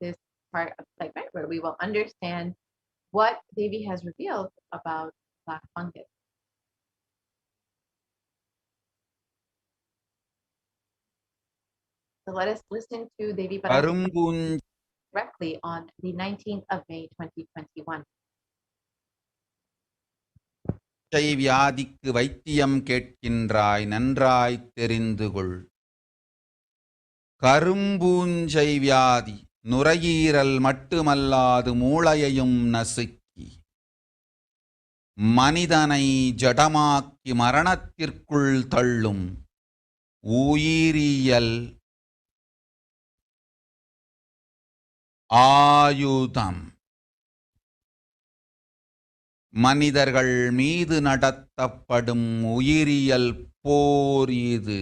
this part of the segment where we will understand what Devi has revealed about black fungus. So let us listen to Devi Parashakti directly on the 19th of May, 2021. வியாதிக்கு வைத்தியம் கேட்கின்றாய் நன்றாய் தெரிந்து கொள். கரும்பூஞ்சை வியாதி நுரையீரல் மட்டுமல்லாது மூளையையும் நசுக்கி மனிதனை ஜடமாக்கி மரணத்திற்குள் தள்ளும் உயிரியல் ஆயுதம். மனிதர்கள் மீது நடத்தப்படும் உயிரியல் போர் இது.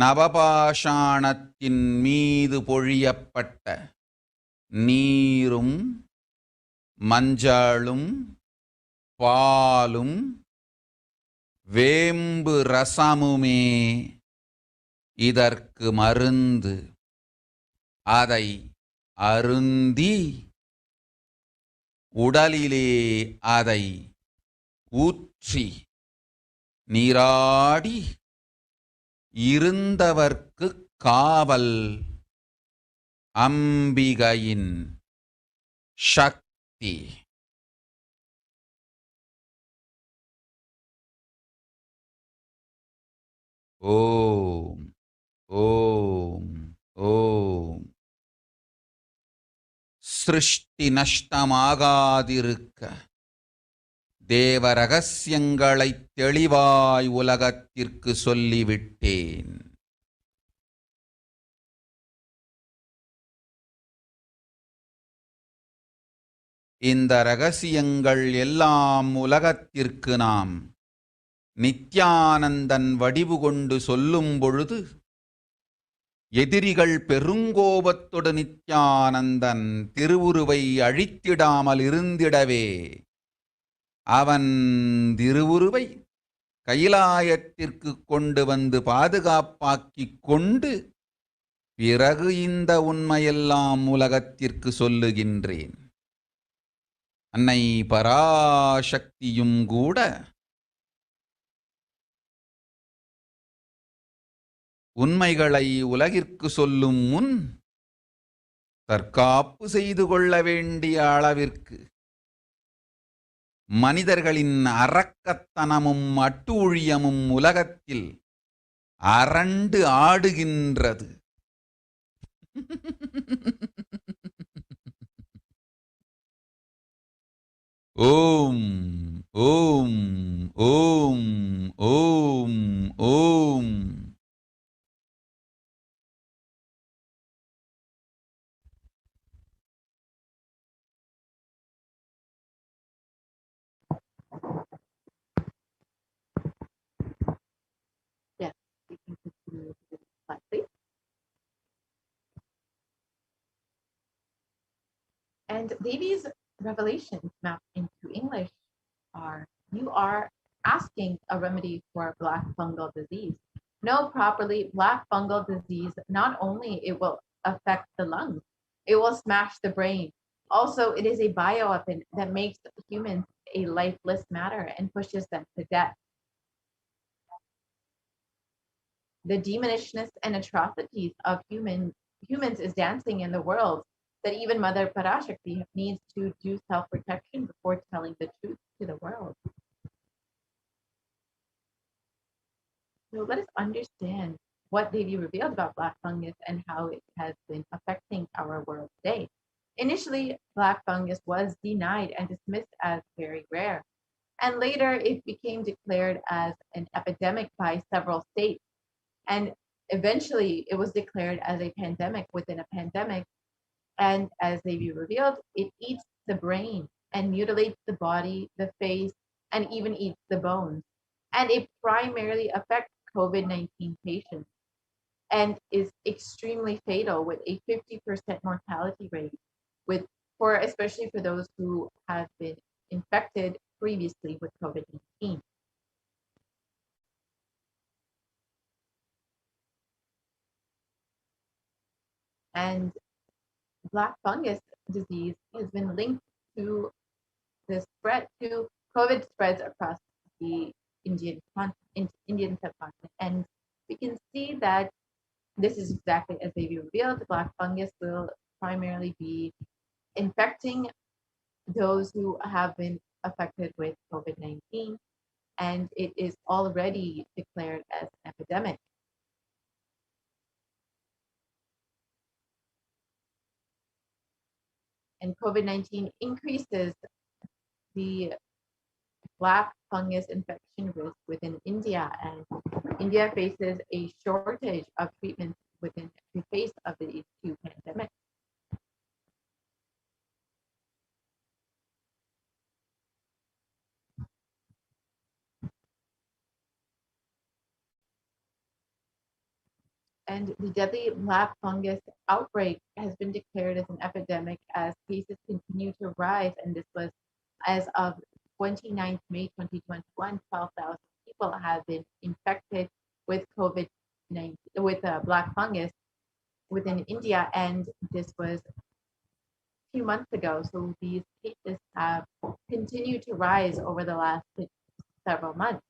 நவபாஷாணத்தின் மீது பொழியப்பட்ட நீரும் மஞ்சளும் பாலும் வேம்பு ரசமுமே இதற்கு மருந்து. அதை அருந்தி உடலிலே அதை ஊற்றி நீராடி இருந்தவர்க்கு காவல் அம்பிகையின் சக்தி. ஓம் ஓம் ஓம். சிருஷ்டி நஷ்டமாகாதிருக்க தேவ ரகசியங்களை தெளிவாய் உலகத்திற்கு சொல்லிவிட்டேன். இந்த ரகசியங்கள் எல்லாம் உலகத்திற்கு நாம் நித்யானந்தன் வடிவு கொண்டு சொல்லும் பொழுது எதிரிகள் பெருங்கோபத்தொடு நித்யானந்தன் திருவுருவை அழித்திடாமல் இருந்திடவே அவன் திருவுருவை கைலாயத்திற்கு கொண்டு வந்து பாதுகாப்பாக்கிக் கொண்டு பிறகு இந்த உண்மையெல்லாம் உலகத்திற்கு சொல்லுகின்றேன். அன்னை பராசக்தியும் கூட உண்மைகளை உலகிற்கு சொல்லும் முன் தற்காப்பு செய்து கொள்ள வேண்டிய அளவிற்கு மனிதர்களின் அரக்கத்தனமும் அட்டூழியமும் உலகத்தில் அரண்டு ஆடுகின்றது. ஓம் ஓம் ஓம் ஓம் ஓம். Yes, we can continue with the slide, please. And Devi's revelations mapped into English are: you are asking a remedy for black fungal disease. Know properly, black fungal disease, not only it will affect the lungs, it will smash the brain. Also, it is a bioweapon that makes humans a lifeless matter and pushes them to death. The demonishness and atrocities of humans is dancing in the world, that even Mother Parashakti needs to do self-protection before telling the truth to the world. So let us understand what Devi revealed about black fungus and how it has been affecting our world today. Initially, black fungus was denied and dismissed as very rare, and later it became declared as an epidemic by several states. And eventually, it was declared as a pandemic within a pandemic. And as Devi revealed, it eats the brain and mutilates the body, the face, and even eats the bones. And it primarily affects COVID-19 patients and is extremely fatal with a 50% mortality rate with for especially for those who have been infected previously with COVID-19. And black fungus disease has been linked to the spread to COVID spreads across the Indian subcontinent. And we can see that this is exactly as they revealed. Black fungus will primarily be infecting those who have been affected with COVID-19, and it is already declared as an epidemic. And COVID-19 increases the black fungus infection risk within India, and India faces a shortage of treatments within the face of the two pandemics. And the deadly black fungus outbreak has been declared as an epidemic as cases continue to rise. And this was as of 29th May 2021, 12,000 people have been infected with COVID-19, with black fungus within India. And this was a few months ago. So these cases have continued to rise over the last several months.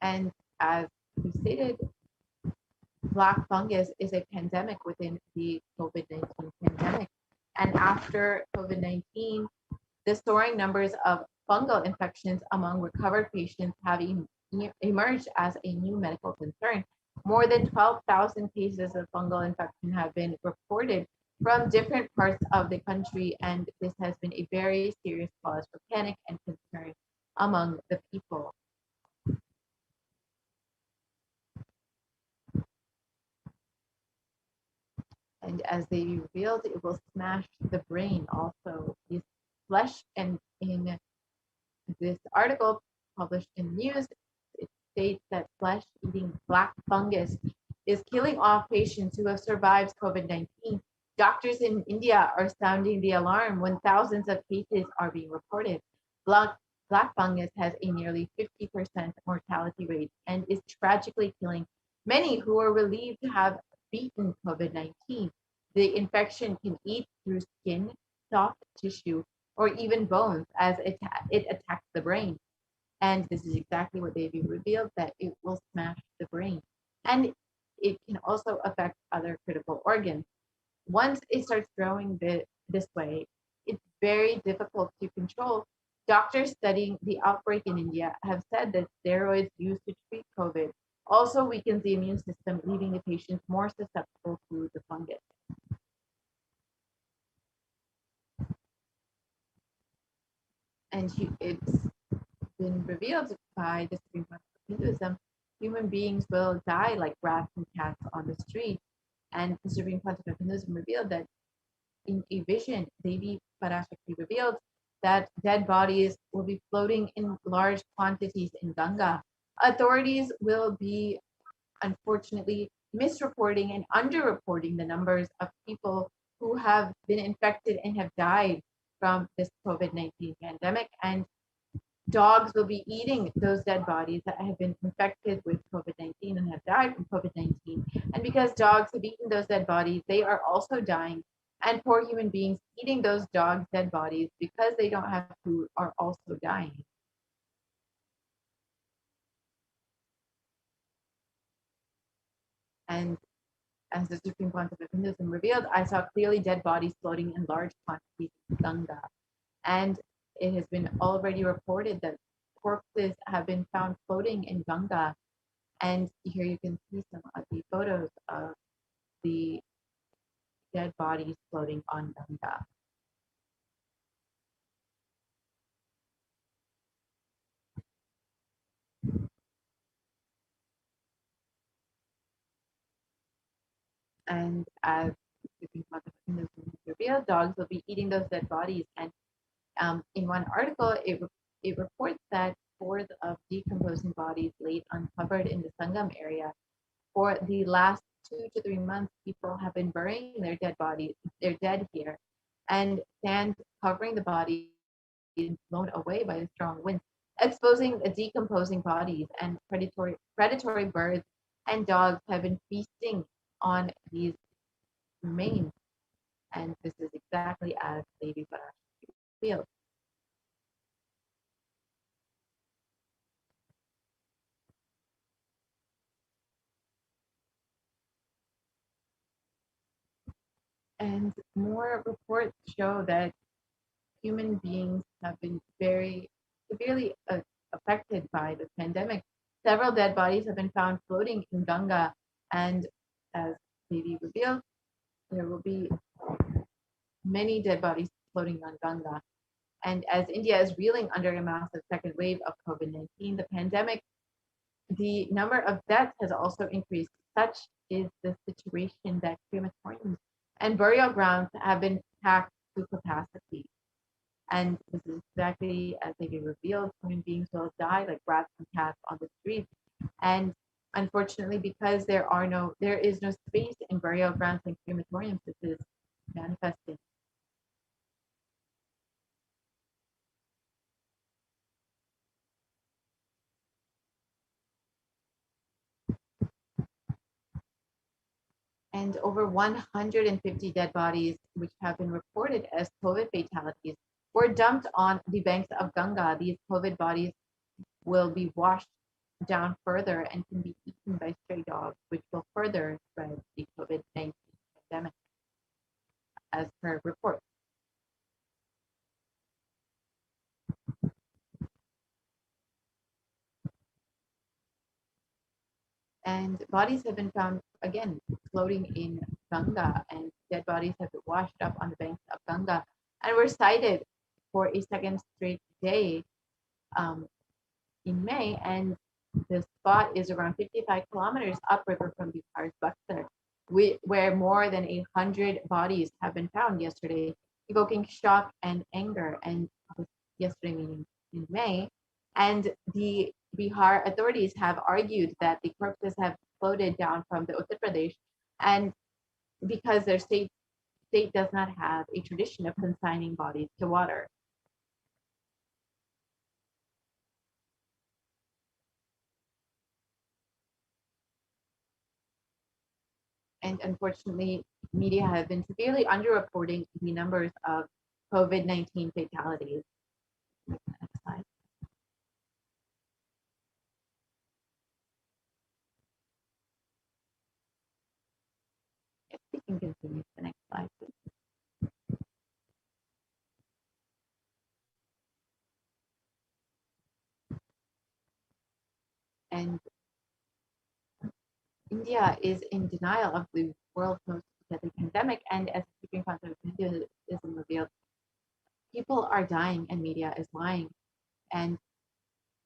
And as we stated, black fungus is a pandemic within the COVID-19 pandemic. And after COVID-19, the soaring numbers of fungal infections among recovered patients have emerged as a new medical concern. More than 12,000 cases of fungal infection have been reported from different parts of the country, and this has been a very serious cause for panic and concern among the people. And as they revealed, it will smash the brain also. This flesh, and in this article published in news, it states that flesh-eating black fungus is killing off patients who have survived COVID-19. Doctors in India are sounding the alarm when thousands of cases are being reported. Black fungus has a nearly 50% mortality rate and is tragically killing many who are relieved to have beaten COVID-19. The infection can eat through skin, soft tissue, or even bones as it attacks the brain. And this is exactly what they've revealed, that it will smash the brain. And it can also affect other critical organs. Once it starts growing this way, it's very difficult to control. Doctors studying the outbreak in India have said that steroids used to treat COVID also weakens the immune system, leaving the patients more susceptible to the fungus. And it's been revealed by the Supreme Court of Hinduism, human beings will die like rats and cats on the street. And the Supreme Court of Hinduism revealed that in a vision, Devi Parashakti revealed that dead bodies will be floating in large quantities in Ganga. Authorities will be, unfortunately, misreporting and underreporting the numbers of people who have been infected and have died from this COVID-19 pandemic. And dogs will be eating those dead bodies that have been infected with COVID-19 and have died from COVID-19. And because dogs have eaten those dead bodies, they are also dying. And poor human beings eating those dogs' dead bodies because they don't have food are also dying. And as the Supreme Court of Hinduism revealed, I saw clearly dead bodies floating in large quantities in Ganga. And it has been already reported that corpses have been found floating in Ganga. And here you can see some of the photos of the dead bodies floating on Ganga. And as the revealed, dogs will be eating those dead bodies. And in one article, it reports that scores of decomposing bodies laid uncovered in the Sangam area. For the last 2 to 3 months, people have been burying their dead bodies, their dead here, and sand covering the bodies blown away by the strong wind, exposing the decomposing bodies. And predatory birds and dogs have been feasting on these remains. And this is exactly as Lady Barash feels. And more reports show that human beings have been very severely affected by the pandemic. Several dead bodies have been found floating in Ganga, and as Devi revealed, there will be many dead bodies floating on Ganga. And as India is reeling under a massive second wave of COVID-19, the pandemic, the number of deaths has also increased. Such is the situation that crematoriums and burial grounds have been packed to capacity. And this is exactly as they get revealed. Human beings will die like rats and cats on the streets. And unfortunately, because there is no space in burial grounds and crematoriums, this is manifesting. And over 150 dead bodies, which have been reported as COVID fatalities, were dumped on the banks of Ganga. These COVID bodies will be washed down further and can be eaten by stray dogs, which will further spread the COVID-19 pandemic, as per report. And bodies have been found, again, floating in Ganga, and dead bodies have been washed up on the banks of Ganga and were sighted for a second straight day in May. And the spot is around 55 kilometers upriver from Bihar's Buxar, where more than 100 bodies have been found yesterday, evoking shock and anger. And yesterday, meaning in May. And the Bihar authorities have argued that the corpses have floated down from the Uttar Pradesh, and because their state does not have a tradition of consigning bodies to water. And unfortunately, media have been severely underreporting the numbers of COVID-19 fatalities. Next slide. If we can continue to the next slide, please. And India is in denial of the world's most deadly pandemic, and as the Supreme Council of Hinduism revealed, people are dying and media is lying. And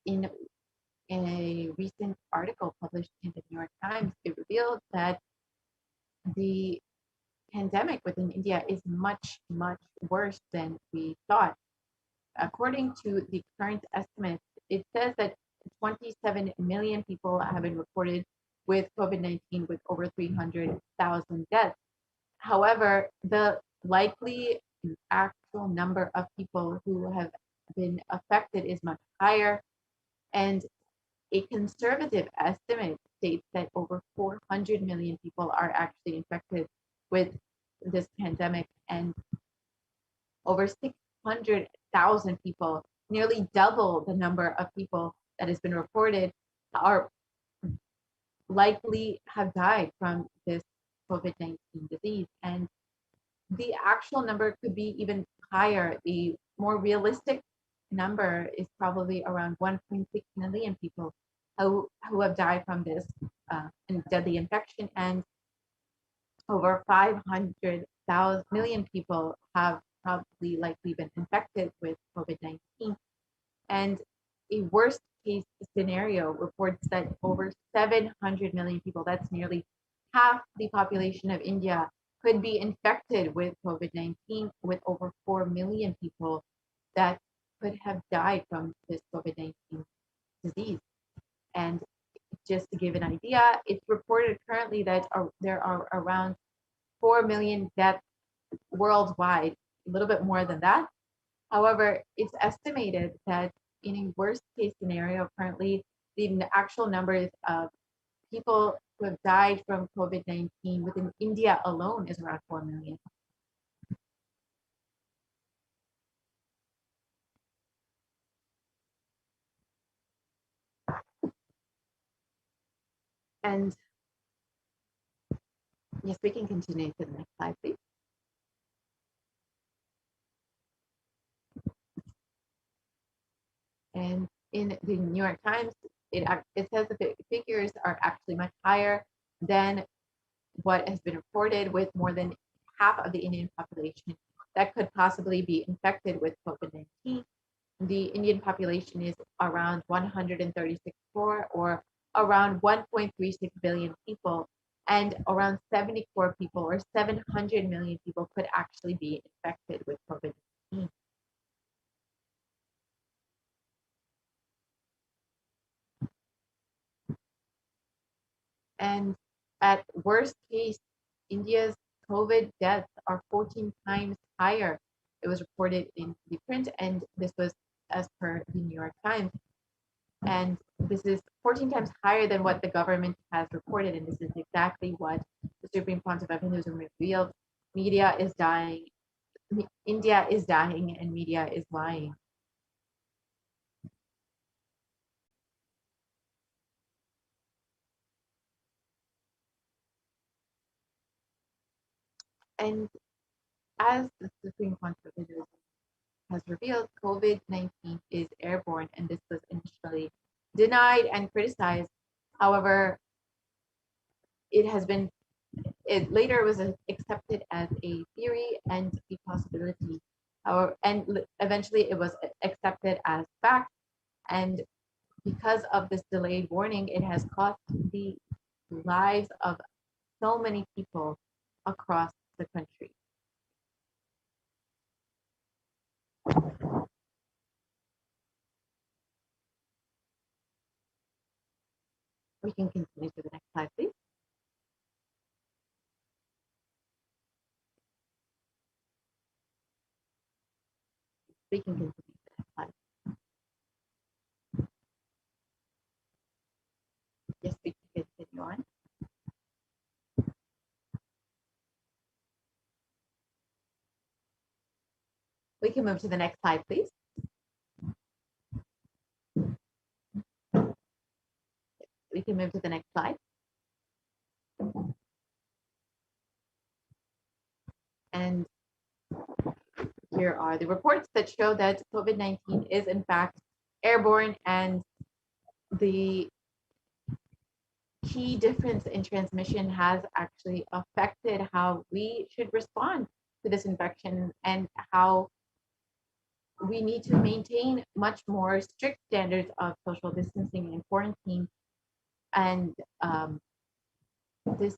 in a recent article published in the New York Times, it revealed that the pandemic within India is much, much worse than we thought. According to the current estimates, it says that 27 million people have been reported with COVID-19, with over 300,000 deaths. However, the likely actual number of people who have been affected is much higher, and a conservative estimate states that over 400 million people are actually infected with this pandemic, and over 600,000 people, nearly double the number of people that has been reported, are likely have died from this COVID-19 disease. And the actual number could be even higher. The more realistic number is probably around 1.6 million people who have died from this deadly infection, and over 500 million people have probably likely been infected with COVID-19. And a worst case scenario reports that over 700 million people, that's nearly half the population of India, could be infected with COVID-19, with over 4 million people that could have died from this COVID-19 disease. And just to give an idea, it's reported currently that there are around 4 million deaths worldwide, a little bit more than that. However, it's estimated that in a worst case scenario, currently, the actual numbers of people who have died from COVID-19 within India alone is around 4 million. And yes, we can continue to the next slide, please. And in the New York Times, it says that the figures are actually much higher than what has been reported, with more than half of the Indian population that could possibly be infected with COVID-19. The Indian population is around 136 crore, or around 1.36 billion people, and around 74 people, or 700 million people, could actually be infected with COVID-19. And at worst case, India's COVID deaths are 14 times higher. It was reported in the print, and this was as per the New York Times. And this is 14 times higher than what the government has reported. And this is exactly what the Supreme Council of Hinduism revealed. Media is dying. India is dying, and media is lying. And as the Supreme Council of Hinduism has revealed, COVID-19 is airborne, and this was initially denied and criticized. However, it later was accepted as a theory and a possibility. And eventually it was accepted as fact. And because of this delayed warning, it has cost the lives of so many people across the country. We can continue to the next slide, please. We can continue to the next slide. Yes, we can continue on. We can move to the next slide, please. We can move to the next slide. And here are the reports that show that COVID-19 is in fact airborne, and the key difference in transmission has actually affected how we should respond to this infection, and how we need to maintain much more strict standards of social distancing and quarantine. And this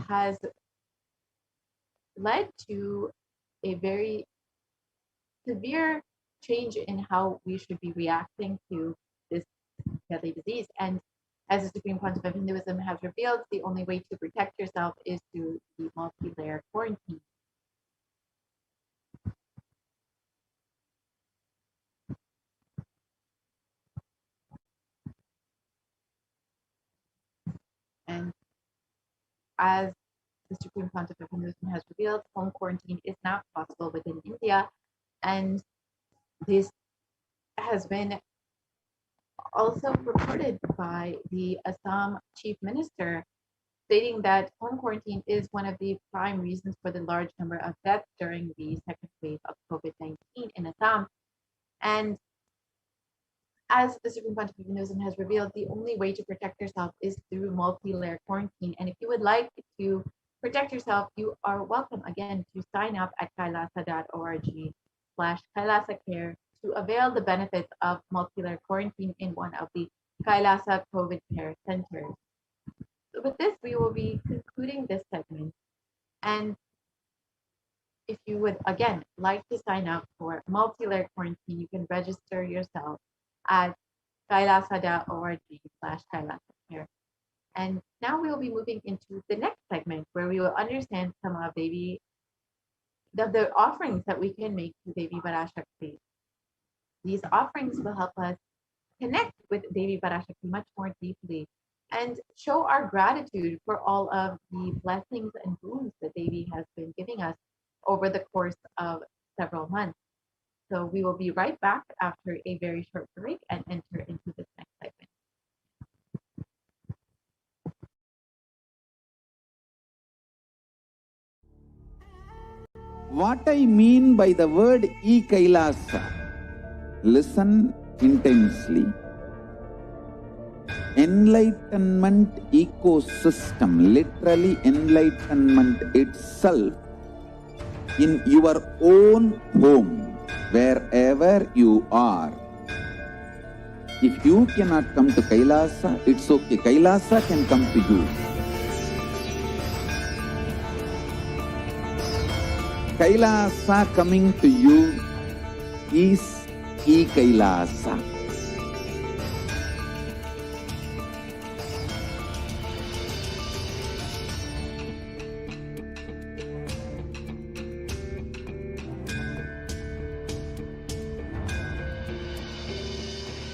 has led to a very severe change in how we should be reacting to this deadly disease. And as the Supreme Council of Hinduism has revealed, the only way to protect yourself is through the multi-layer quarantine. And as the Supreme Council of Hinduism has revealed, home quarantine is not possible within India. And this has been also reported by the Assam Chief Minister, stating that home quarantine is one of the prime reasons for the large number of deaths during the second wave of COVID-19 in Assam. And as the Supreme Pontiff of Hinduism has revealed, the only way to protect yourself is through multi-layer quarantine. And if you would like to protect yourself, you are welcome again to sign up at kailasa.org/Kailasa Care to avail the benefits of multi-layer quarantine in one of the Kailasa COVID Care Centers. So with this, we will be concluding this segment. And if you would, again, like to sign up for multi-layer quarantine, you can register yourself at kailasa.org/Kailasa Care. And now we will be moving into the next segment where we will understand some of the offerings that we can make to Devi Parashakti. These offerings will help us connect with Devi Parashakti much more deeply and show our gratitude for all of the blessings and boons that Devi has been giving us over the course of several months. So we will be right back after a very short break and enter into this next segment. What I mean by the word Kailasa, listen intensely. Enlightenment ecosystem, literally enlightenment itself, in your own home, wherever you are. If you cannot come to Kailasa, it's okay. Kailasa can come to you. Kailasa coming to you is Kailasa.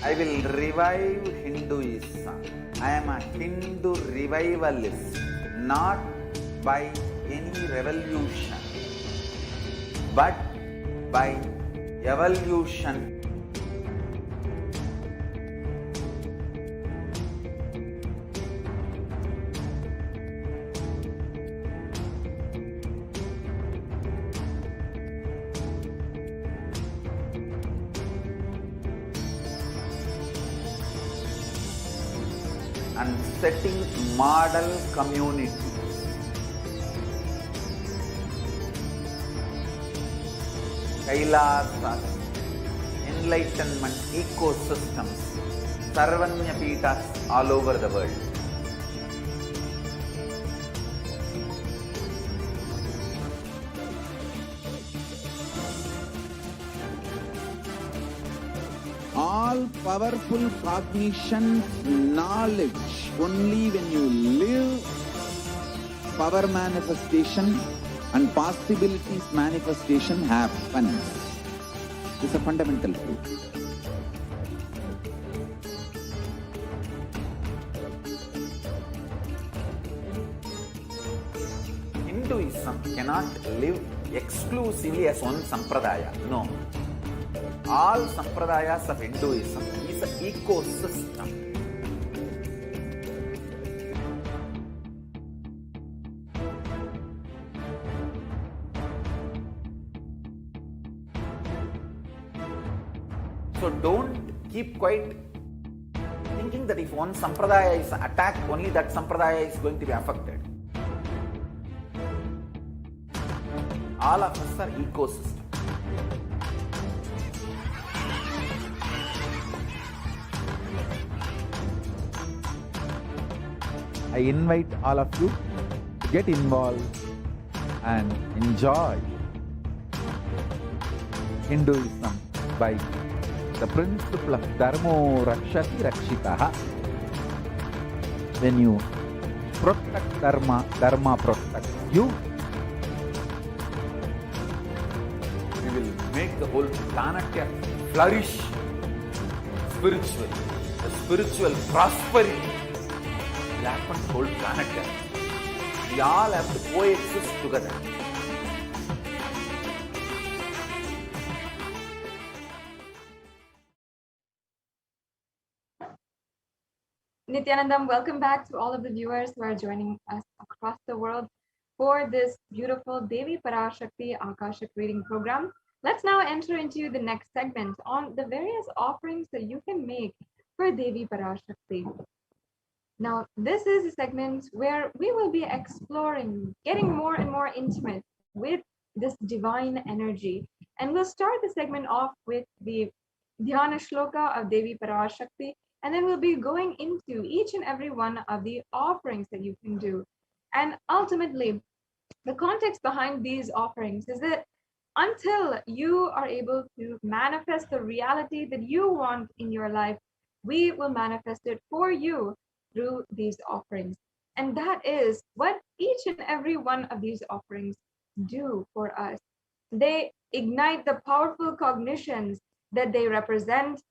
I will revive Hinduism. I am a Hindu revivalist, not by any revolution, but by evolution. And setting model community. Kailasa, enlightenment ecosystems, Sarvanya Peethas all over the world. All powerful cognition, knowledge, only when you live, power manifestation and possibilities manifestation happens. This is a fundamental truth. Hinduism cannot live exclusively as one sampradaya. No. All sampradayas of Hinduism is an ecosystem. So don't keep quiet thinking that if one sampradaya is attacked, only that sampradaya is going to be affected. All of us are ecosystem. I invite all of you to get involved and enjoy Hinduism by the principle of Dharmo Rakshati Rakshitaha. When you protect Dharma, Dharma protects you. We will make the whole planet flourish spiritually. The spiritual prosperity will happen to the whole planet. We all have to coexist together. Nithyanandam, welcome back to all of the viewers who are joining us across the world for this beautiful Devi Parashakti Akashic reading program. Let's now enter into the next segment on the various offerings that you can make for Devi Parashakti. Now, this is a segment where we will be exploring, getting more and more intimate with this divine energy. And we'll start the segment off with the Dhyana Shloka of Devi Parashakti, and then we'll be going into each and every one of the offerings that you can do. And ultimately, the context behind these offerings is that until you are able to manifest the reality that you want in your life, we will manifest it for you through these offerings. And that is what each and every one of these offerings do for us. They ignite the powerful cognitions that they represent,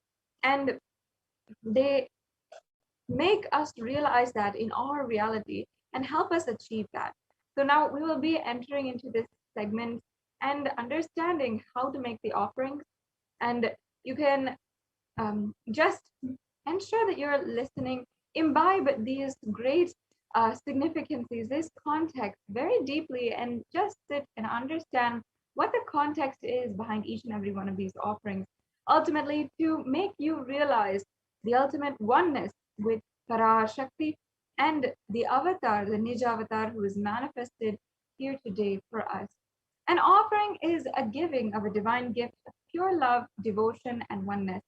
and they make us realize that in our reality and help us achieve that. So now we will be entering into this segment and understanding how to make the offerings. And you can just ensure that you're listening, imbibe these great significances, this context very deeply, and just sit and understand what the context is behind each and every one of these offerings. Ultimately, to make you realize the ultimate oneness with Parashakti and the avatar, the Nij avatar who is manifested here today for us. An offering is a giving of a divine gift of pure love, devotion, and oneness.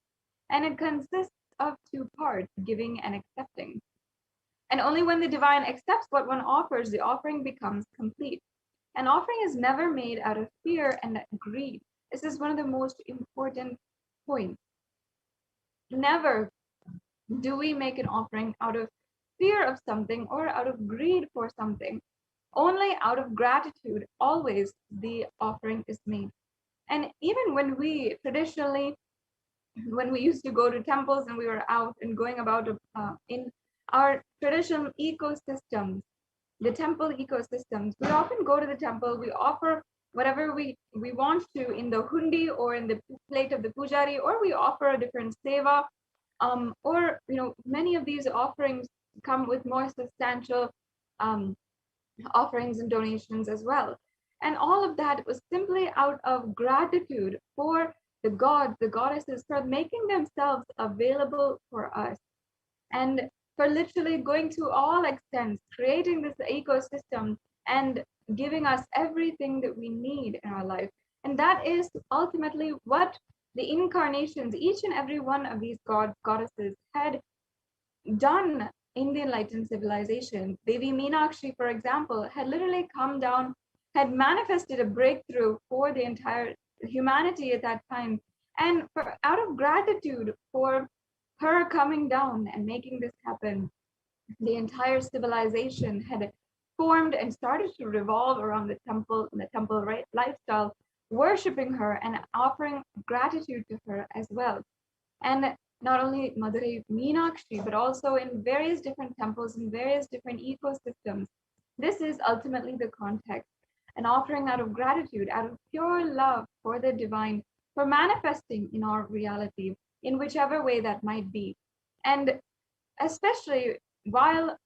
And it consists of two parts, giving and accepting. And only when the divine accepts what one offers, the offering becomes complete. An offering is never made out of fear and greed. This is one of the most important points. Never do we make an offering out of fear of something or out of greed for something. Only out of gratitude, always the offering is made. And even when we traditionally, when we used to go to temples and we were out and going about in our traditional ecosystems, the temple ecosystems, we often go to the temple, we offer whatever we want to in the hundi or in the plate of the pujari, or we offer a different seva, or many of these offerings come with more substantial offerings and donations as well. And all of that was simply out of gratitude for the gods, the goddesses, for making themselves available for us, and for literally going to all extents, creating this ecosystem and giving us everything that we need in our life. And that is ultimately what the incarnations, each and every one of these goddesses had done in the enlightened civilization. Devi Meenakshi, for example, had literally come down, had manifested a breakthrough for the entire humanity at that time. And out of gratitude for her coming down and making this happen, the entire civilization had formed and started to revolve around the temple and the temple lifestyle, worshiping her and offering gratitude to her as well. And not only Madurai Meenakshi, but also in various different temples, in various different ecosystems. This is ultimately the context, an offering out of gratitude, out of pure love for the divine, for manifesting in our reality, in whichever way that might be. And especially while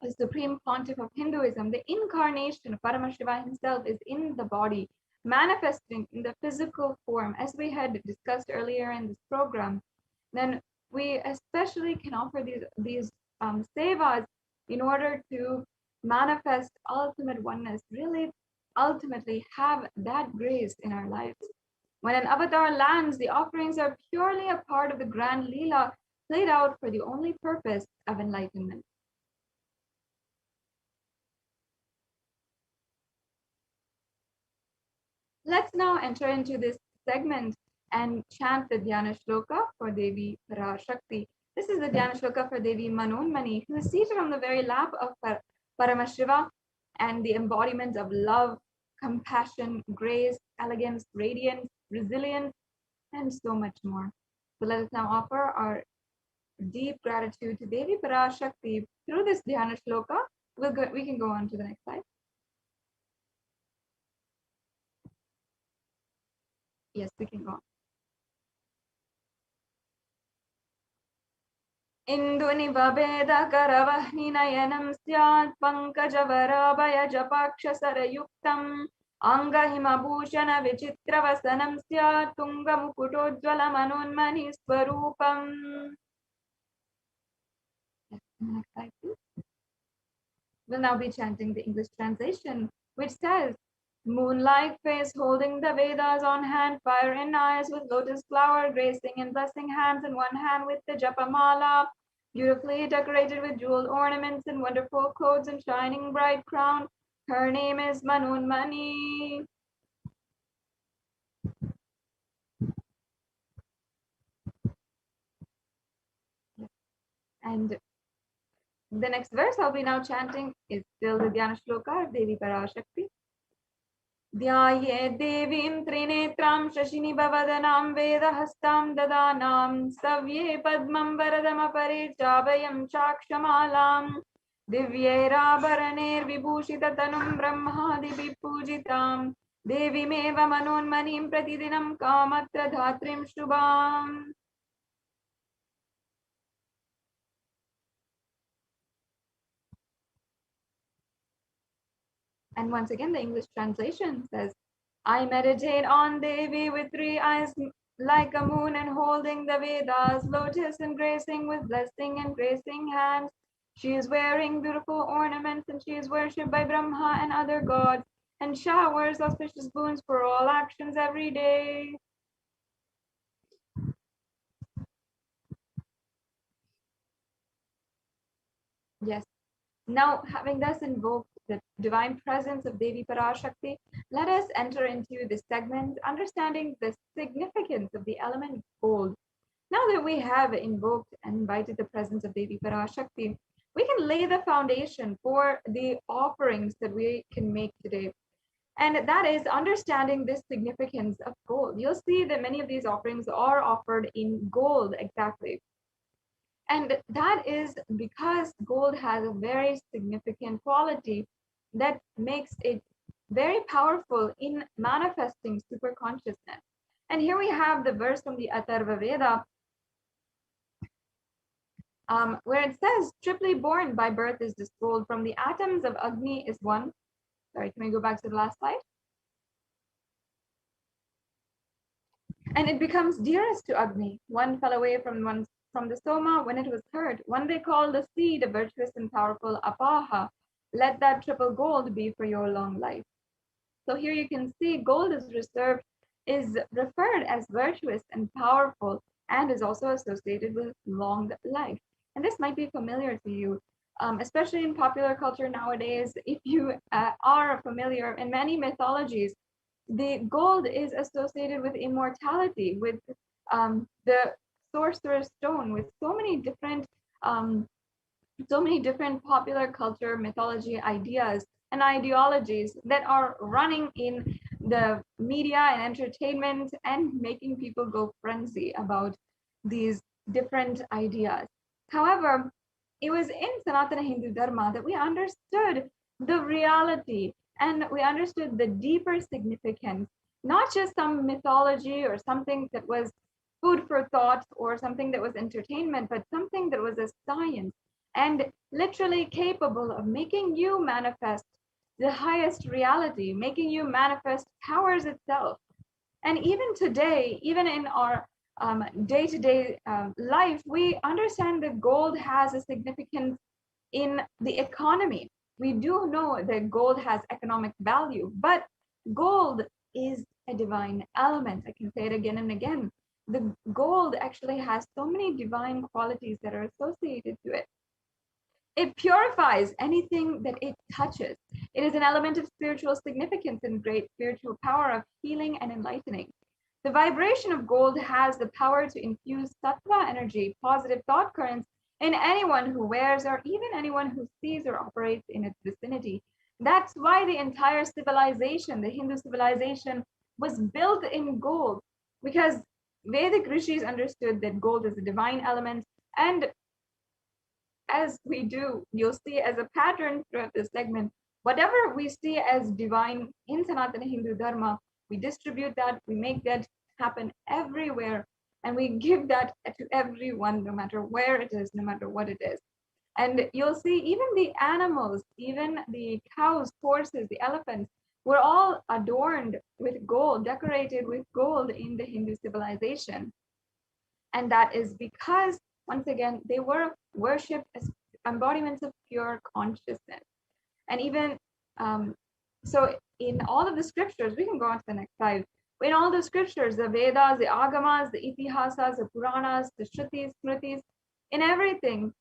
the supreme pontiff of Hinduism, the incarnation of Paramashiva himself is in the body, manifesting in the physical form, as we had discussed earlier in this program, then we especially can offer these sevas in order to manifest ultimate oneness, really ultimately have that grace in our lives. When an avatar lands, the offerings are purely a part of the grand Leela played out for the only purpose of enlightenment. Let's now enter into this segment and chant the Dhyana Shloka for Devi Parashakti. This is the Dhyana Shloka for Devi Manonmani, who is seated on the very lap of Paramashiva and the embodiment of love, compassion, grace, elegance, radiance, resilience, and so much more. So let us now offer our deep gratitude to Devi Parashakti through this Dhyana Shloka. We can go on to the next slide. Yes, we can go on. Indunivavedakaravaninayanam syat pankajavarabayajapakshasarayuktam अंगहिमभूषण विचित्रवसनं स्यात् तुङ्गमुकुटोज्ज्वलमनोन्मणि स्वरूपम्. Next slide, please. We'll now be chanting the English translation, which says, moonlight face holding the Vedas on hand, fire in eyes with lotus flower gracing and blessing hands, in one hand with the Japamala, beautifully decorated with jeweled ornaments and wonderful clothes and shining bright crown. Her name is Manunmani. And the next verse I'll be now chanting is still the Dhyana Shloka of Devi Parashakti. ध्याये देवीं त्रिनेत्रां शशिनिभवदनां वेदहस्तां ददानां सव्ये पद्मं वरदमपरे चाभयं चाक्षमालां दिव्यैराभरणैर्विभूषिततनुं ब्रह्मादिभिः पूजितां देवीमेव मनोन्मणिं प्रतिदिनं कामत्र धात्रीं शुभाम्. And once again, the English translation says, I meditate on Devi with 3 eyes like a moon and holding the Vedas, lotus and gracing with blessing and gracing hands. She is wearing beautiful ornaments and she is worshipped by Brahma and other gods and showers auspicious boons for all actions every day. Yes. Now, having thus invoked the divine presence of Devi Parashakti, let us enter into this segment, understanding the significance of the element gold. Now that we have invoked and invited the presence of Devi Parashakti, we can lay the foundation for the offerings that we can make today. And that is understanding this significance of gold. You'll see that many of these offerings are offered in gold exactly. And that is because gold has a very significant quality that makes it very powerful in manifesting super consciousness. And here we have the verse from the Atharva Veda, where it says, triply born by birth is this gold, from the atoms of Agni is one. Sorry, can we go back to the last slide? And it becomes dearest to Agni. One fell away from the Soma when it was heard. One they call the seed, a virtuous and powerful Apaha. Let that triple gold be for your long life. So here you can see gold is referred as virtuous and powerful and is also associated with long life. And this might be familiar to you, especially in popular culture nowadays. If you are familiar in many mythologies, the gold is associated with immortality, with the sorcerer's stone, with so many different popular culture, mythology ideas and ideologies that are running in the media and entertainment and making people go frenzy about these different ideas. However, it was in Sanatana Hindu Dharma that we understood the reality and we understood the deeper significance, not just some mythology or something that was food for thought or something that was entertainment, but something that was a science and literally capable of making you manifest the highest reality, making you manifest powers itself. And even today, even in our day-to-day life, we understand that gold has a significance in the economy. We do know that gold has economic value, but gold is a divine element. I can say it again and again. The gold actually has so many divine qualities that are associated to it. It purifies anything that it touches. It is an element of spiritual significance and great spiritual power of healing and enlightening. The vibration of gold has the power to infuse sattva energy, positive thought currents, in anyone who wears or even anyone who sees or operates in its vicinity. That's why the entire civilization, the Hindu civilization, was built in gold, because Vedic rishis understood that gold is a divine element. And as we do, you'll see as a pattern throughout this segment, whatever we see as divine in Sanatana Hindu Dharma, we distribute that, we make that happen everywhere, and we give that to everyone, no matter where it is, no matter what it is. And you'll see even the animals, even the cows, horses, the elephants, were all adorned with gold, decorated with gold in the Hindu civilization. And that is because, once again, they were worshipped as embodiments of pure consciousness. And even so, in all of the scriptures, we can go on to the next slide. In all the scriptures, the Vedas, the Agamas, the Itihasas, the Puranas, the Shrutis, Smritis, in everything,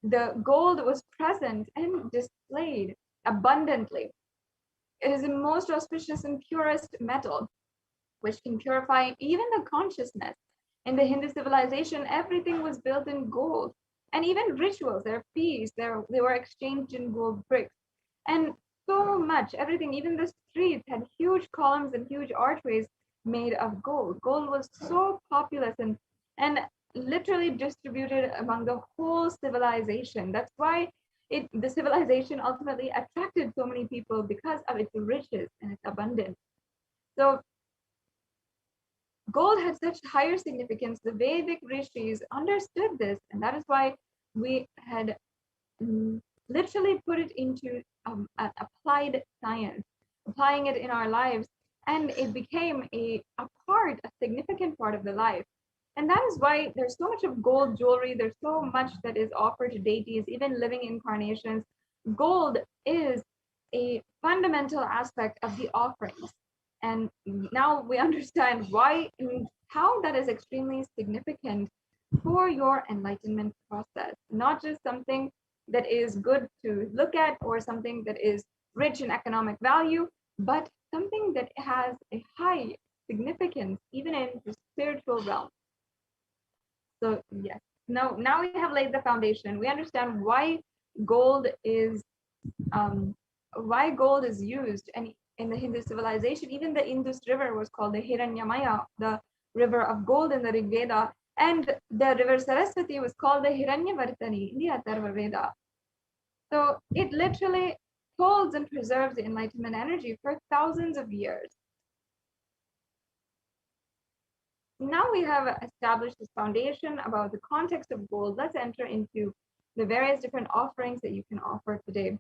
the gold was present and displayed abundantly. It is the most auspicious and purest metal, which can purify even the consciousness. In the Hindu civilization, everything was built in gold, and even rituals, their feasts, they were exchanged in gold bricks. And so much, everything, even the streets had huge columns and huge archways made of gold. Gold was so populous and literally distributed among the whole civilization. That's why the civilization ultimately attracted so many people, because of its riches and its abundance. So gold had such higher significance. The Vedic rishis understood this, and that is why we had literally put it into an applied science, applying it in our lives, and it became a significant part of the life. And that is why there's so much of gold jewelry, there's so much that is offered to deities, even living incarnations. Gold is a fundamental aspect of the offerings. And now we understand why and how that is extremely significant for your enlightenment process, not just something that is good to look at or something that is rich in economic value, but something that has a high significance even in the spiritual realm. So yes, now we have laid the foundation. We understand why gold is used, and in the Hindu civilization, even the Indus River was called the Hiranyamaya, the river of gold in the Rig Veda, and the river Saraswati was called the Hiranyavartani in the Atharva Veda. So it literally holds and preserves the enlightenment energy for thousands of years. Now we have established this foundation about the context of gold. Let's enter into the various different offerings that you can offer today,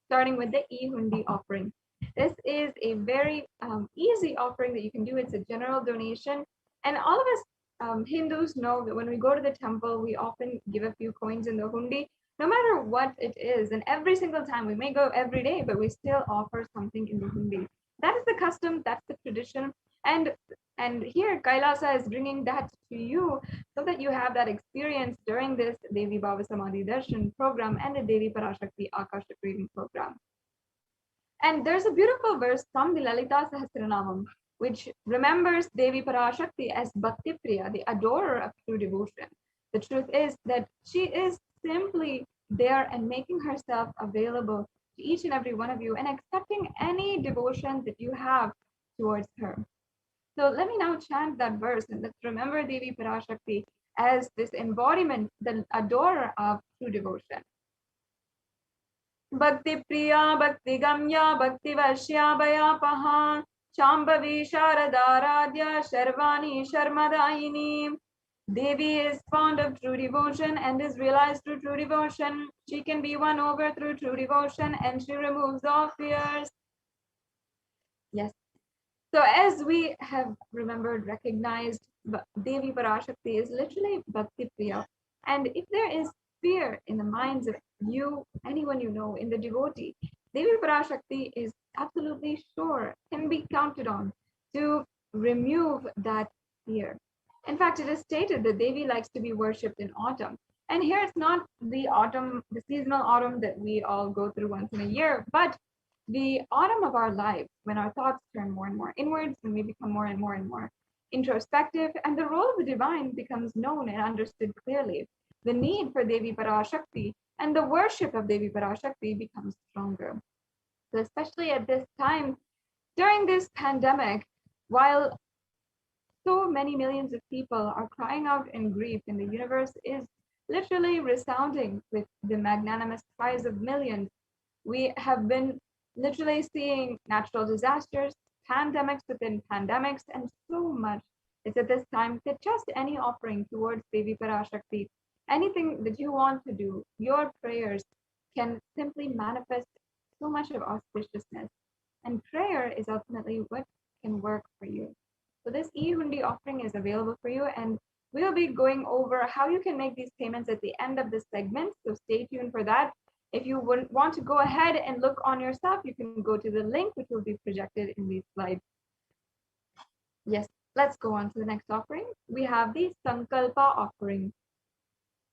starting with the e-hundi offering. This is a very easy offering that you can do. It's a general donation. And all of us Hindus know that when we go to the temple, we often give a few coins in the hundi, no matter what it is. And every single time, we may go every day, but we still offer something in the hundi. That is the custom, that's the tradition. And here Kailasa is bringing that to you so that you have that experience during this Devi BHAVA Samadhi Darshan program and the Devi Parashakti Akashic reading program. And there's a beautiful verse from the Lalita Sahasranamam, which remembers Devi Parashakti as Bhakti Priya, the adorer of true devotion. The truth is that she is simply there and making herself available to each and every one of you and accepting any devotion that you have towards her. So let me now chant that verse, and let's remember Devi Parashakti as this embodiment, the adorer of true devotion. Bhakti Priya, Bhakti Gamya, Bhakti Vashya Bhayapaha, Shambhavi Sharadaradhya, Sharvani Sharmadayini. Devi is fond of true devotion and is realized through true devotion. She can be won over through true devotion, and she removes all fears. Yes. So as we have remembered, recognized, Devi Parashakti is literally Bhakti Priya. And if there is fear in the minds of you, anyone you know, in the devotee, Devi Parashakti is absolutely sure, can be counted on to remove that fear. In fact, it is stated that Devi likes to be worshipped in autumn. And here it's not the autumn, the seasonal autumn that we all go through once in a year, but the autumn of our lives, when our thoughts turn more and more inwards, when we become more and more introspective, and the role of the divine becomes known and understood clearly. The need for Devi Parashakti and the worship of Devi Parashakti becomes stronger. So especially at this time, during this pandemic, while so many millions of people are crying out in grief, and the universe is literally resounding with the magnanimous cries of millions, we have been literally seeing natural disasters, pandemics within pandemics, and so much. It's at this time that just any offering towards Devi Parashakti, anything that you want to do, your prayers can simply manifest so much of auspiciousness. And prayer is ultimately what can work for you. So this e-hundi offering is available for you, and we'll be going over how you can make these payments at the end of this segment. So stay tuned for that. If you want to go ahead and look on yourself, you can go to the link which will be projected in these slides. Yes, let's go on to the next offering. We have the Sankalpa offering.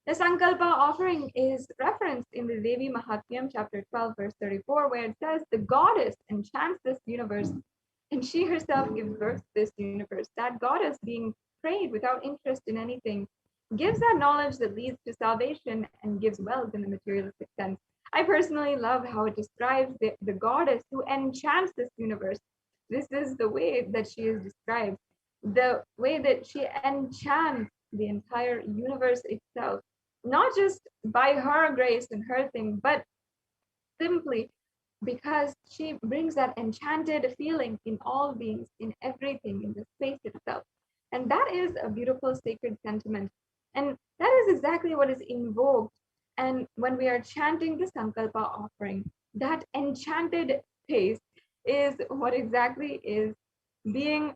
The Sankalpa offering is referenced in the Devi Mahatmyam, chapter 12, verse 34, where it says, the goddess enchants this universe, and she herself gives birth to this universe. That goddess, being prayed without interest in anything, gives that knowledge that leads to salvation and gives wealth in the materialistic sense. I personally love how it describes the goddess who enchants this universe. This is the way that she is described, the way that she enchants the entire universe itself, not just by her grace and her thing, but simply because she brings that enchanted feeling in all beings, in everything, in the space itself. And that is a beautiful sacred sentiment. And that is exactly what is invoked. And when we are chanting the Sankalpa offering, that enchanted space is what exactly is being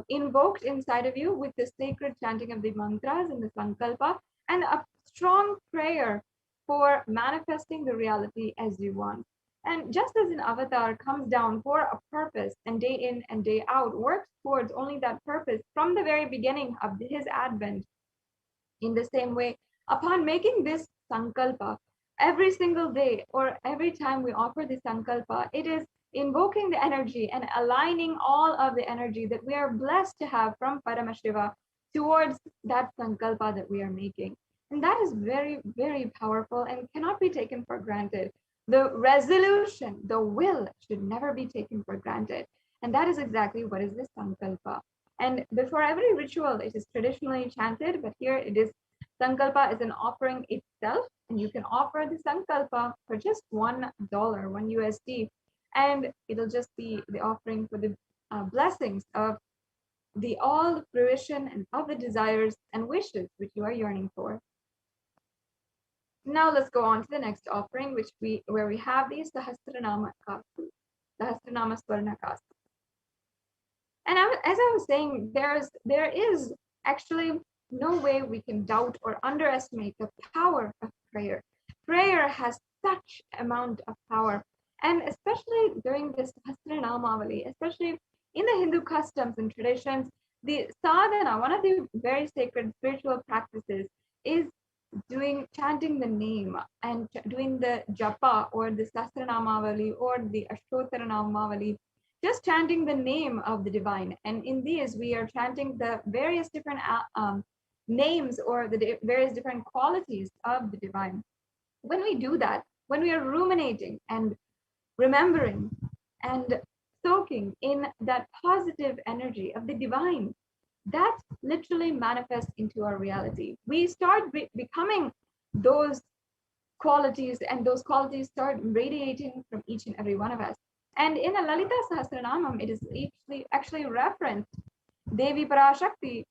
invoked inside of you with the sacred chanting of the mantras and the Sankalpa, and a strong prayer for manifesting the reality as you want. And just as an avatar comes down for a purpose and day in and day out works towards only that purpose from the very beginning of his advent, in the same way, upon making this Sankalpa, every single day or every time we offer the Sankalpa, it is invoking the energy and aligning all of the energy that we are blessed to have from Paramashiva towards that Sankalpa that we are making. And that is very, very powerful and cannot be taken for granted. The resolution, the will should never be taken for granted. And that is exactly what is this Sankalpa. And before every ritual, it is traditionally chanted, but here it is, Sankalpa is an offering itself, and you can offer the Sankalpa for just $1, $1 USD, and it'll just be the offering for the blessings of the all fruition and of the desires and wishes which you are yearning for. Now let's go on to the next offering, where we have the Sahasranama Kastu, Sahasranama Swarna Kastu. And as I was saying, there is actually no way we can doubt or underestimate the power of prayer. Prayer has such amount of power, and especially during this Sahasranamavali, especially in the Hindu customs and traditions, the sadhana, one of the very sacred spiritual practices, is chanting the name and doing the japa or the Sahasranamavali or the Ashtotaranamavali, just chanting the name of the divine. And in these, we are chanting the various different names or the various different qualities of the divine. When we do that, when we are ruminating and remembering and soaking in that positive energy of the divine, that literally manifests into our reality. We start becoming those qualities, and those qualities start radiating from each and every one of us. And in the Lalita Sahasranamam, it is actually referenced Devi Parashakti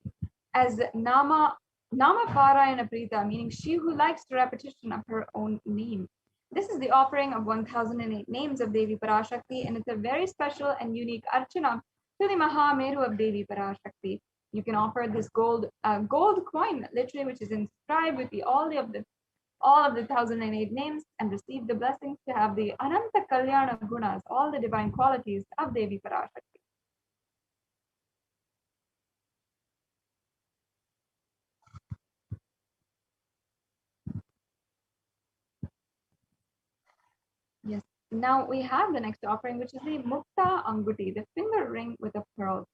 as Nama Parayana Prita, meaning she who likes the repetition of her own name. This is the offering of 1008 names of Devi Parashakti, and it's a very special and unique archana to the Mahameru of Devi Parashakti. You can offer this gold coin, literally, which is inscribed with all of the 1008 names, and receive the blessings to have the Ananta Kalyana Gunas, all the divine qualities of Devi Parashakti. Yes. Now we have the next offering, which is the Mukta Anguti, the finger ring with a pearl.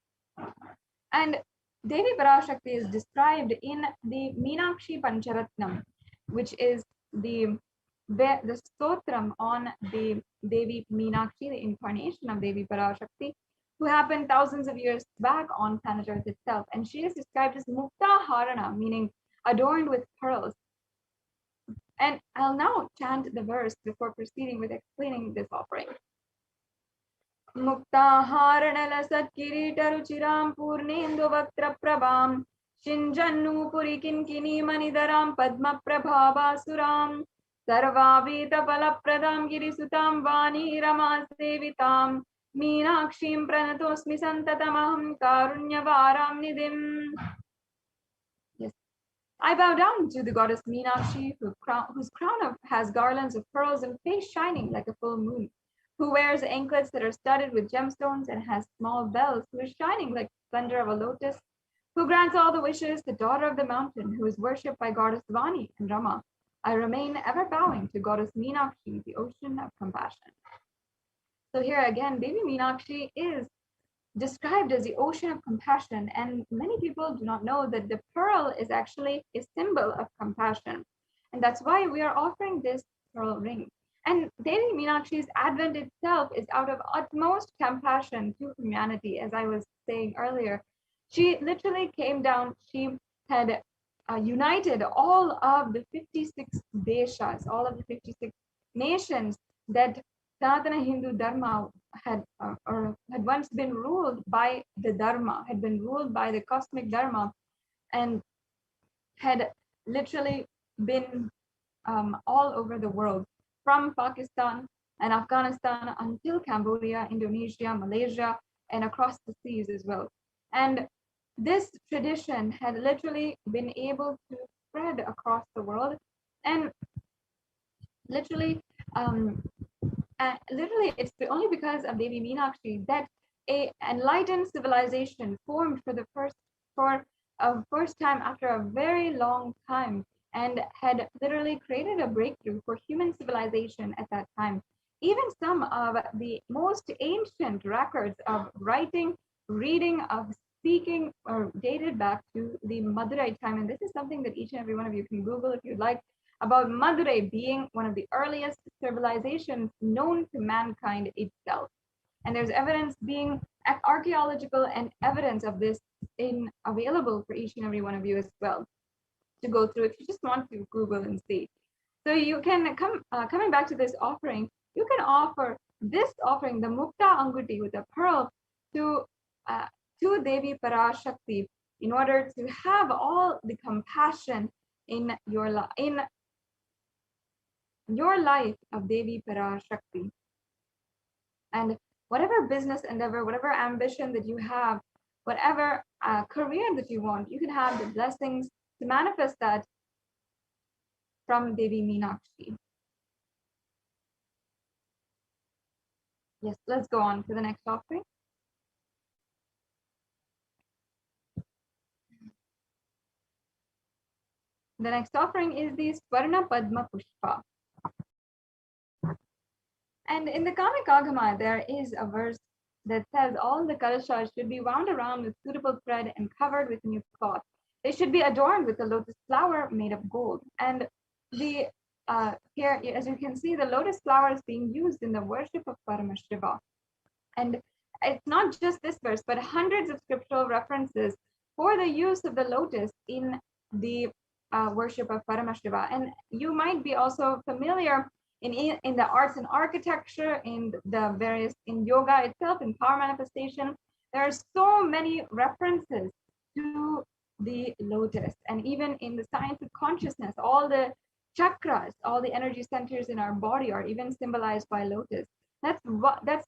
And Devi Parashakti is described in the Meenakshi Pancharatnam, which is the stotram on the Devi Meenakshi, the incarnation of Devi Parashakti, who happened thousands of years back on planet Earth itself. And she is described as Mukta Harana, meaning adorned with pearls. And I'll now chant the verse before proceeding with explaining this offering. Muktaharanala Kiritaruchiram Purnendu Vaktra Prabham Shinjannu Purikinkini Manidaram Padma Prabhava Suram Sarvabhita Palapradam Girisutam Vani Ramasevitam Meenakshim Pranatosmi Santatamaham Karunyavaram Nidim. Yes. I bow down to the goddess Meenakshi, whose crown has garlands of pearls and face shining like a full moon, who wears anklets that are studded with gemstones and has small bells, who is shining like the thunder of a lotus, who grants all the wishes, the daughter of the mountain, who is worshipped by goddess Vani and Rama. I remain ever bowing to goddess Meenakshi, the ocean of compassion. So here again, Devi Meenakshi is described as the ocean of compassion, and many people do not know that the pearl is actually a symbol of compassion, and that's why we are offering this pearl ring. And Devi Meenakshi's advent itself is out of utmost compassion to humanity. As I was saying earlier, she literally came down, she had united all of the 56 deshas, all of the 56 nations that Sanatana Hindu Dharma had once been ruled by the Dharma, had been ruled by the cosmic Dharma, and had literally been all over the world, from Pakistan and Afghanistan until Cambodia, Indonesia, Malaysia, and across the seas as well. And this tradition had literally been able to spread across the world, and literally it's only because of Devi Meenakshi that a enlightened civilization formed for the first time after a very long time, and had literally created a breakthrough for human civilization at that time. Even some of the most ancient records of writing, reading, of speaking are dated back to the Madurai time, and this is something that each and every one of you can Google if you'd like, about Madurai being one of the earliest civilizations known to mankind itself. And there's evidence being archaeological and evidence of this available for each and every one of you as well to go through if you just want to Google and see. So you can coming back to this offering, you can offer this offering, the Mukta Anguti with a pearl, to Devi Parashakti, in order to have all the compassion in your life of Devi Parashakti. And whatever business endeavor, whatever ambition that you have, whatever career that you want, you can have the blessings to manifest that from Devi Meenakshi. Yes, let's go on to the next offering. The next offering is the Swarna Padma Pushpa. And in the Kamik Agama, there is a verse that says all the kalashas should be wound around with suitable thread and covered with new cloth. They should be adorned with a lotus flower made of gold. And here, as you can see, the lotus flower is being used in the worship of Paramashiva. And it's not just this verse, but hundreds of scriptural references for the use of the lotus in the worship of Paramashiva. And you might be also familiar in the arts and architecture, in yoga itself, in power manifestation. There are so many references to the lotus, and even in the science of consciousness, all the chakras, all the energy centers in our body are even symbolized by lotus. That's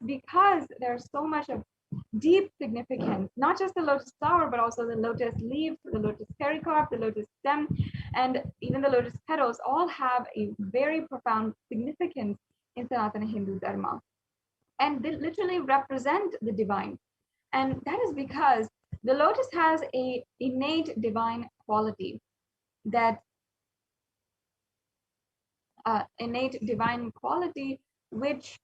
because there's so much of deep significance, not just the lotus flower, but also the lotus leaves, the lotus pericarp, the lotus stem, and even the lotus petals all have a very profound significance in Sanatana Hindu Dharma. And they literally represent the divine. And that is because the lotus has an innate divine quality which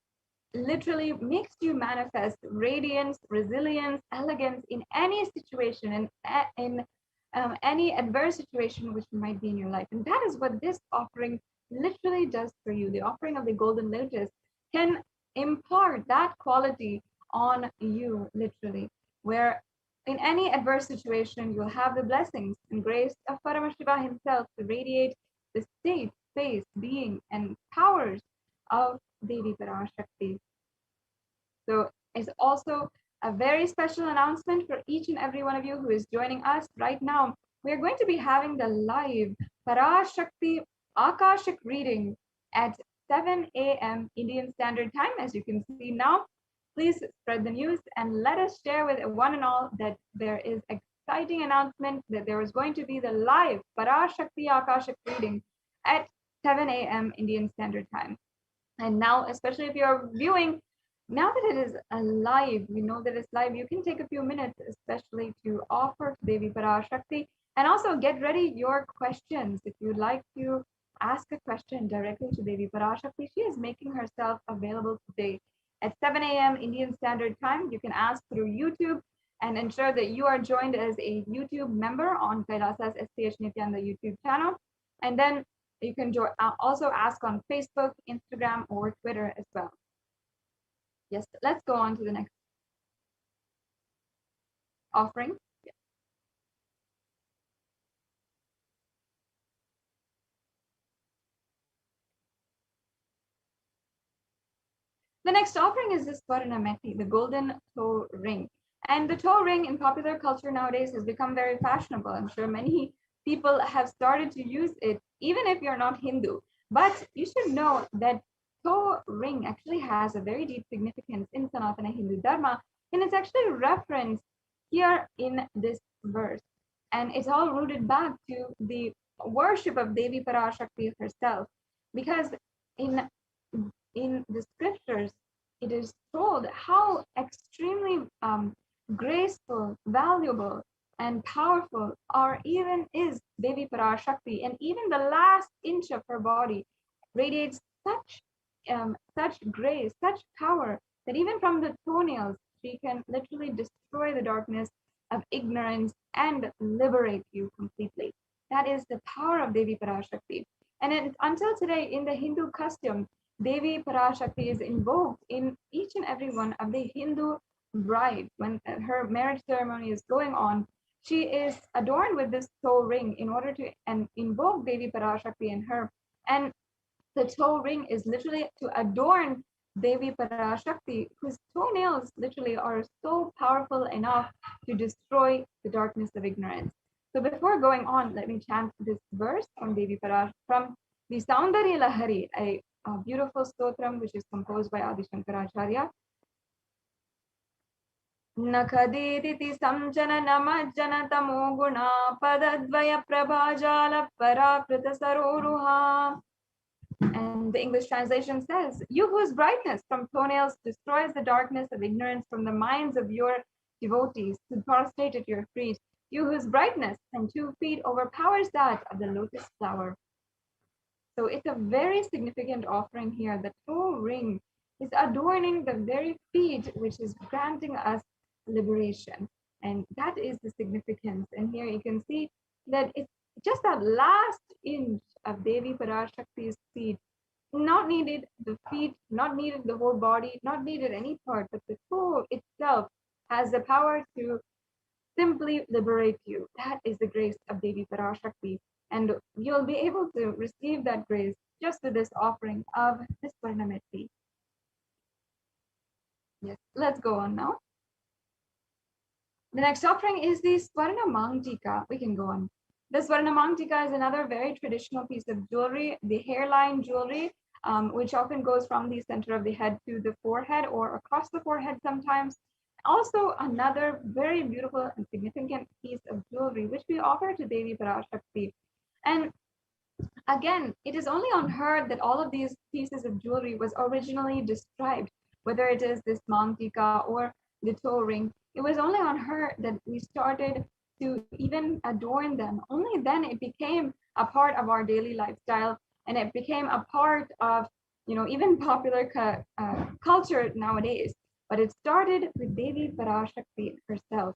literally makes you manifest radiance, resilience, elegance in any situation and in any adverse situation which might be in your life. And that is what this offering literally does for you. The offering of the golden lotus can impart that quality on you, literally, where in any adverse situation, you'll have the blessings and grace of Paramashiva himself to radiate the state, space, being, and powers of Devi Parashakti. So it's also a very special announcement for each and every one of you who is joining us right now. We're going to be having the live Parashakti Akashic reading at 7 a.m. Indian Standard Time, as you can see now. Please spread the news and let us share with one and all that there is exciting announcement that there is going to be the live Parashakti Akashik reading at 7 a.m. Indian Standard Time. And now, especially if you're viewing, now that it is live, we know that it's live, you can take a few minutes, especially to offer to Devi Parashakti, and also get ready your questions. If you'd like to ask a question directly to Devi Parashakti, she is making herself available today at 7 a.m. Indian Standard Time. You can ask through YouTube and ensure that you are joined as a YouTube member on Kailasa's HDH Nithyananda YouTube channel. And then you can also ask on Facebook, Instagram, or Twitter as well. Yes, let's go on to the next offering. The next offering is this Swarnameti, the golden toe ring. And the toe ring in popular culture nowadays has become very fashionable. I'm sure many people have started to use it, even if you're not Hindu. But you should know that toe ring actually has a very deep significance in Sanatana Hindu Dharma, and it's actually referenced here in this verse. And it's all rooted back to the worship of Devi Parashakti herself, because in the scriptures, it is told how extremely graceful, valuable, and powerful is Devi Parashakti, and even the last inch of her body radiates such grace, such power, that even from the toenails, she can literally destroy the darkness of ignorance and liberate you completely. That is the power of Devi Parashakti. And until today, in the Hindu custom, Devi Parashakti is invoked in each and every one of the Hindu bride. When her marriage ceremony is going on, she is adorned with this toe ring in order to invoke Devi Parashakti in her. And the toe ring is literally to adorn Devi Parashakti, whose toenails literally are so powerful enough to destroy the darkness of ignorance. So before going on, let me chant this verse from Devi Parash, from the Saundarya Lahari, a beautiful stotram which is composed by Adi Shankaracharya. Nakaditi samjana namajjana tamo guna padadvaya prabhajala parakrita saroruha. And the English translation says, you whose brightness from toenails destroys the darkness of ignorance from the minds of your devotees who prostrate at your feet, you whose brightness and 2 feet overpowers that of the lotus flower. So it's a very significant offering here. The toe ring is adorning the very feet, which is granting us liberation. And that is the significance. And here you can see that it's just that last inch of Devi Parashakti's feet, not needed the feet, not needed the whole body, not needed any part, but the toe itself has the power to simply liberate you. That is the grace of Devi Parashakti. And you'll be able to receive that grace just with this offering of this Swarnameti. Yes, let's go on now. The next offering is the Swarna Mangtika. We can go on. The Swarna Mangtika is another very traditional piece of jewelry, the hairline jewelry, which often goes from the center of the head to the forehead or across the forehead sometimes. Also, another very beautiful and significant piece of jewelry, which we offer to Devi Parashakti. And again, it is only on her that all of these pieces of jewelry was originally described, whether it is this Mangtika or the toe ring. It was only on her that we started to even adorn them. Only then it became a part of our daily lifestyle, and it became a part of, even popular culture nowadays. But it started with Devi Parashakti herself,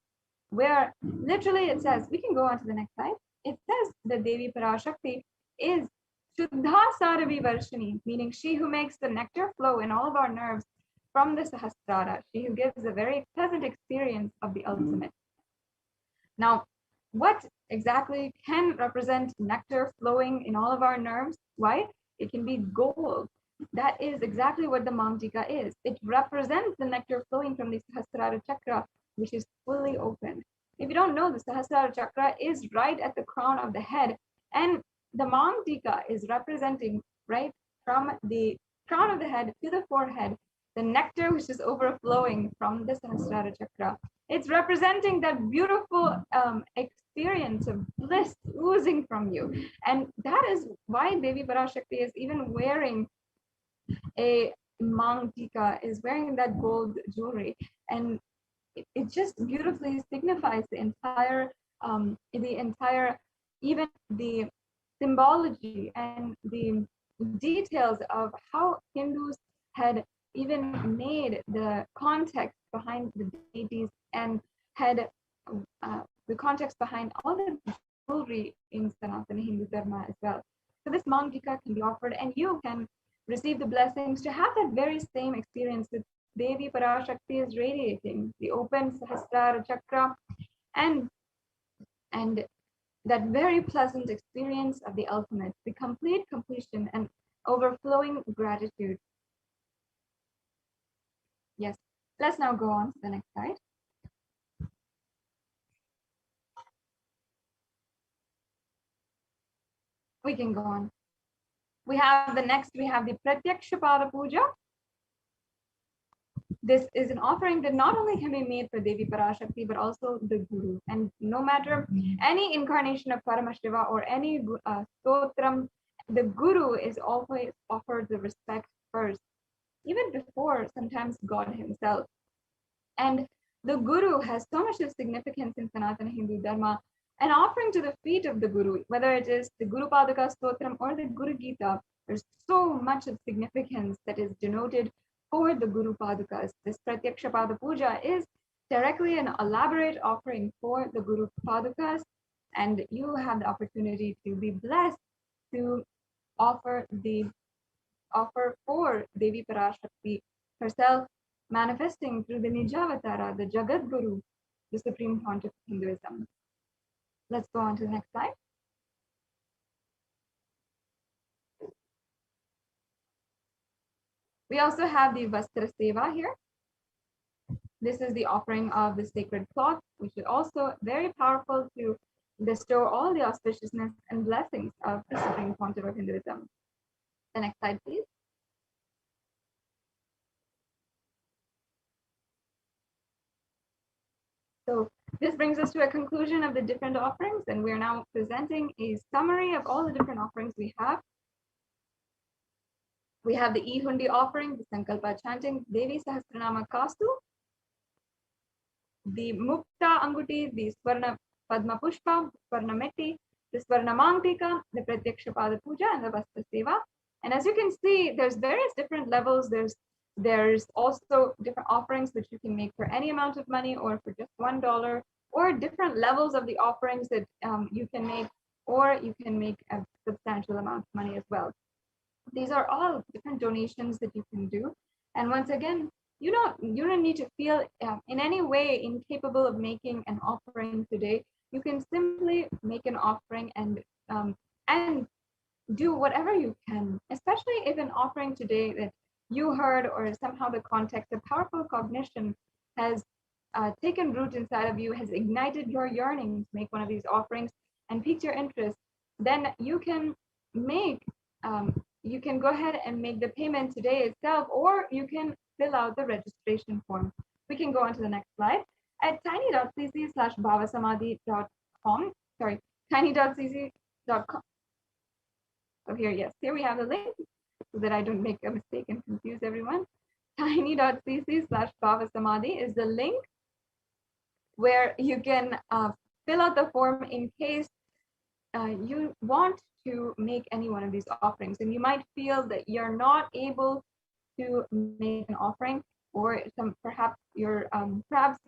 where literally it says, we can go on to the next slide. It says that Devi Parashakti is Shuddha Saravi Varshini, meaning she who makes the nectar flow in all of our nerves from the Sahasrara, she who gives a very pleasant experience of the ultimate. Now, what exactly can represent nectar flowing in all of our nerves? Why? It can be gold. That is exactly what the Mangtika is. It represents the nectar flowing from the Sahasrara Chakra, which is fully open. If you don't know, the Sahasrara Chakra is right at the crown of the head, and the Mangtika is representing, right, from the crown of the head to the forehead, the nectar which is overflowing from the Sahasrara Chakra. It's representing that beautiful experience of bliss oozing from you. And that is why Devi Parashakti is even wearing a Mang Tika, is wearing that gold jewelry. And it just beautifully signifies the entire, even the symbology and the details of how Hindus had even made the context behind the deities and had the context behind all the jewelry in Sanatana Hindu Dharma as well. So this Mangika can be offered, and you can receive the blessings to have that very same experience with Devi Parashakti is radiating, the open Sahasrara Chakra, and that very pleasant experience of the ultimate, the complete completion and overflowing gratitude. Yes, let's now go on to the next slide. We can go on. We have the Pratyakshapada Puja. This is an offering that not only can be made for Devi Parashakti, but also the Guru. And no matter any incarnation of Paramashiva or any stotram, the Guru is always offered the respect first, even before sometimes God himself. And the Guru has so much of significance in Sanatana Hindu Dharma. An offering to the feet of the Guru, whether it is the Guru Padaka Stotram or the Guru Gita, there's so much of significance that is denoted for the Guru Padakas. This Pratyakshapada Puja is directly an elaborate offering for the Guru Padakas, and you have the opportunity to be blessed to offer for Devi Parashakti herself, manifesting through the Nijavatara, the Jagat Guru, the Supreme Pontiff of Hinduism. Let's go on to the next slide. We also have the Vastra Seva here. This is the offering of the sacred cloth, which is also very powerful to bestow all the auspiciousness and blessings of the Supreme Pontiff of Hinduism. The next slide, please. So this brings us to a conclusion of the different offerings, and we're now presenting a summary of all the different offerings we have. We have the E-Hundi offering, the Sankalpa chanting, Devi Sahasranama Kastu, the Mukta Anguti, the Swarna Padma Pushpa, Swarna Metti, the Swarna Mangtika, the Pratyakshapada Puja, and the Vastra Seva. And as you can see, there's various different levels. There's also different offerings which you can make for any amount of money or for just $1, or different levels of the offerings that you can make, or you can make a substantial amount of money as well. These are all different donations that you can do. And once again, you don't need to feel in any way incapable of making an offering today. You can simply make an offering and do whatever you can, especially if an offering today that you heard or somehow the context of powerful cognition has taken root inside of you, has ignited your yearning to make one of these offerings and piqued your interest, then you can go ahead and make the payment today itself, or you can fill out the registration form. We can go on to the next slide. At tiny.cc/bhavasamadhi.com, sorry, tiny.cc.com. So here we have the link so that I don't make a mistake and confuse everyone. Tiny.cc/bhavasamadhi is the link where you can fill out the form in case you want to make any one of these offerings, and you might feel that you're not able to make an offering, or perhaps you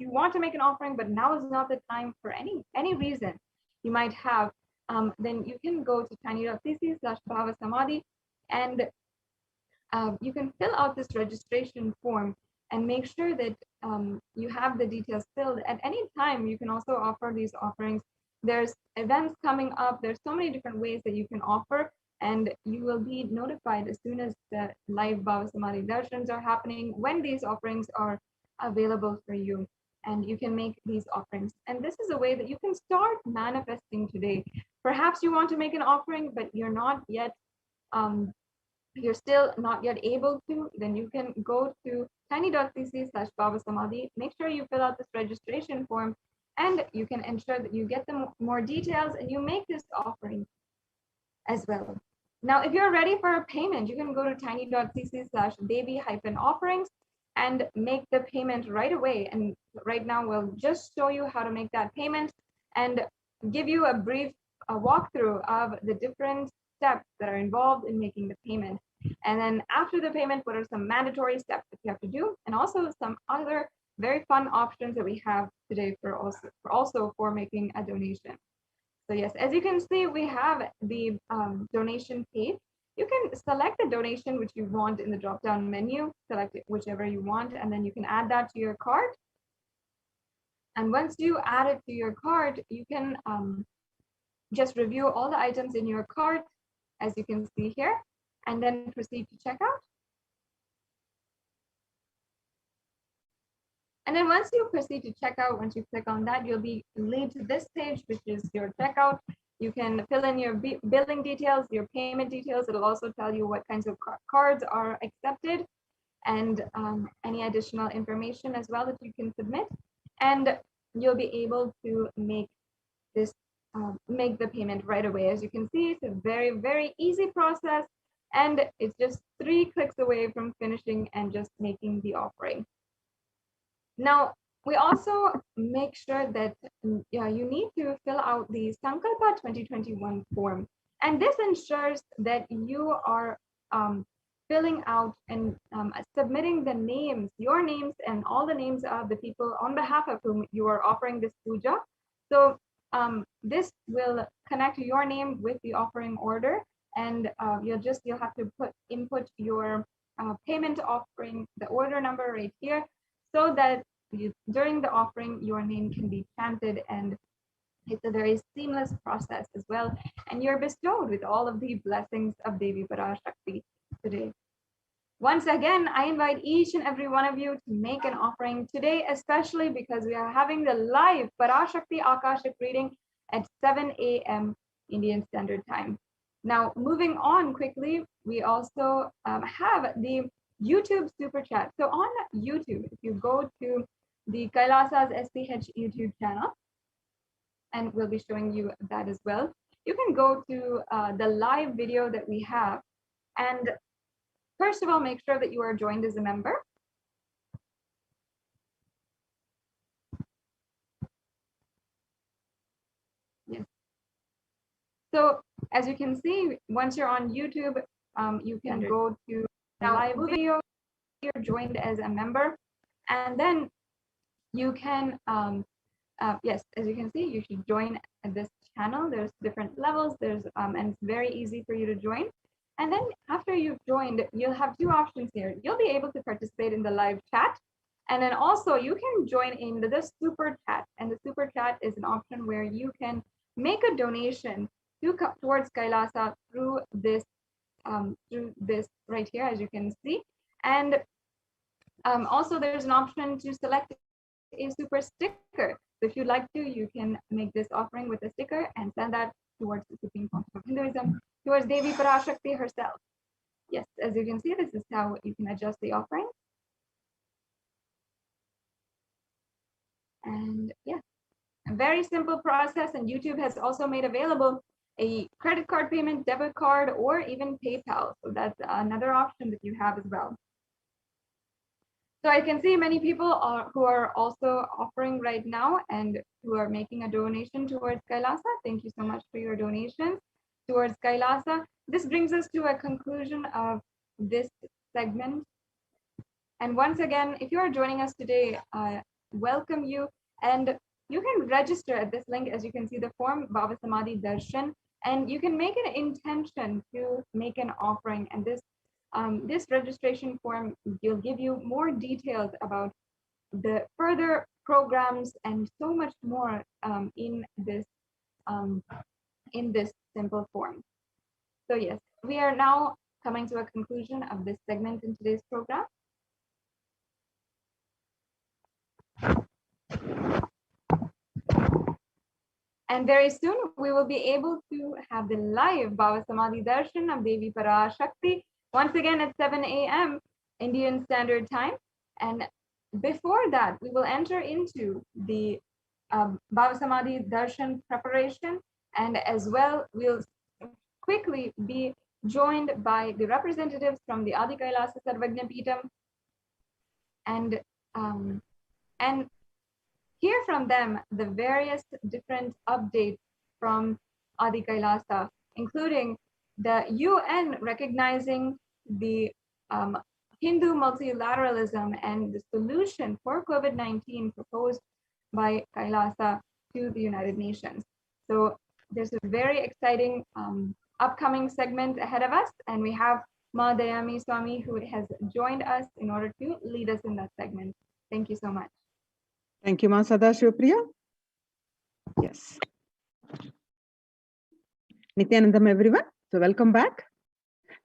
want to make an offering, but now is not the time for any reason you might have. Then you can go to tiny.cc/bhavasamadhi, and you can fill out this registration form and make sure that you have the details filled. At any time, you can also offer these offerings. There's events coming up. There's so many different ways that you can offer, and you will be notified as soon as the live Bhava Samadhi Darshans are happening, when these offerings are available for you, and you can make these offerings. And this is a way that you can start manifesting today. Perhaps you want to make an offering, but you're not yet If you're still not yet able to, then you can go to tiny.cc/BhavaSamadhi. Make sure you fill out this registration form, and you can ensure that you get the more details and you make this offering as well. Now, if you're ready for a payment, you can go to tiny.cc/Devi-offerings and make the payment right away. And right now, we'll just show you how to make that payment and give you a brief walkthrough of the different steps that are involved in making the payment. And then after the payment, what are some mandatory steps that you have to do, and also some other very fun options that we have today for making a donation. So yes, as you can see, we have the donation page. You can select the donation which you want in the drop-down menu, select it whichever you want, and then you can add that to your cart. And once you add it to your cart, you can just review all the items in your cart, as you can see here, and then proceed to checkout. And then once you proceed to checkout, once you click on that, you'll be led to this page, which is your checkout. You can fill in your billing details, your payment details. It'll also tell you what kinds of cards are accepted, and any additional information as well that you can submit. And you'll be able to make this make the payment right away. As you can see, it's a very, very easy process, and it's just 3 clicks away from finishing and just making the offering. Now, we also make sure that you need to fill out the Sankalpa 2021 form. And this ensures that you are filling out and submitting the names, your names, and all the names of the people on behalf of whom you are offering this puja. So this will connect your name with the offering order, and you'll have to input your payment offering, the order number right here, so that during the offering, your name can be chanted, and it's a very seamless process as well. And you're bestowed with all of the blessings of Devi Parashakti today. Once again, I invite each and every one of you to make an offering today, especially because we are having the live Parashakti Akashik reading at 7 a.m. Indian Standard Time. Now, moving on quickly, we also have the YouTube Super Chat. So on YouTube, if you go to the Kailasa's SPH YouTube channel, and we'll be showing you that as well, you can go to the live video that we have. And first of all, make sure that you are joined as a member. Yes. So as you can see, once you're on YouTube, you can go to the live video, you're joined as a member, and then you can, yes, as you can see, you should join this channel. There's different levels, and it's very easy for you to join. And then after you've joined, you'll have 2 options here. You'll be able to participate in the live chat, and then also you can join in the super chat. And the super chat is an option where you can make a donation towards Kailasa through this right here, as you can see. And also there's an option to select a super sticker. So if you'd like to, you can make this offering with a sticker and send that towards the Supreme Council of Hinduism, towards Devi Parashakti herself. Yes, as you can see, this is how you can adjust the offering. And yeah, a very simple process. And YouTube has also made available a credit card payment, debit card, or even PayPal. So that's another option that you have as well. So I can see many people who are also offering right now and who are making a donation towards Kailasa. Thank you so much for your donations towards Kailasa. This brings us to a conclusion of this segment. And once again, if you are joining us today, I welcome you. And you can register at this link, as you can see the form, BHAVA Samadhi Darshan, and you can make an intention to make an offering. And this registration form will give you more details about the further programs and so much more in this simple form. So yes, we are now coming to a conclusion of this segment in today's program. And very soon we will be able to have the live BHAVA Samadhi Darshan of Devi Parashakti Once again at 7 a.m. Indian Standard Time. And before that, we will enter into the BHAVA Samadhi Darshan preparation, and as well, we'll quickly be joined by the representatives from the Adi Kailasa Sarvajna Peetham and hear from them the various different updates from Adi Kailasa, including the UN recognizing the Hindu multilateralism and the solution for COVID-19 proposed by Kailasa to the United Nations. So there's a very exciting upcoming segment ahead of us, and we have Ma Dayami Swami, who has joined us in order to lead us in that segment. Thank you so much. Thank you, Ma Sadashivapriya. Yes. Nithyanandam, everyone. So welcome back.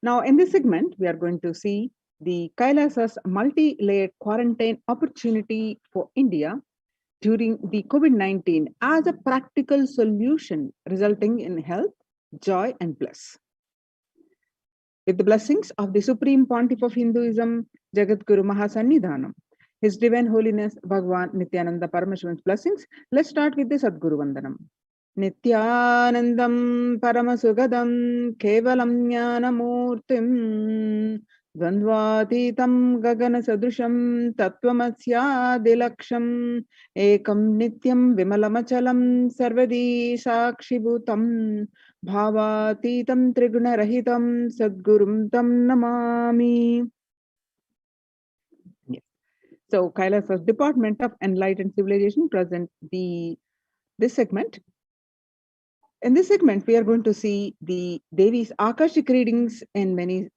Now, in this segment, we are going to see the Kailasa's multi-layered quarantine opportunity for India during the COVID-19 as a practical solution resulting in health, joy, and bliss. With the blessings of the Supreme Pontiff of Hinduism, Jagadguru Mahasannidhanam, His Divine Holiness Bhagavan Nithyananda Paramashivan's blessings, let's start with the Sadguru Vandanam. Nithyanandam Paramasugadam Kevalam Jnanamurtim Dvandvatitam Gagana Sadrusham Tattvamasya Dilaksham Ekam Nityam Vimalamachalam Sarvadi Sakshibhutam Bhavatitam Triguna Rahitam Sadgurum Tam Namami. Yes. So Kailasa's Department of Enlightened Civilization present this segment. In this segment, we are going to see the Devi's Akashic readings in many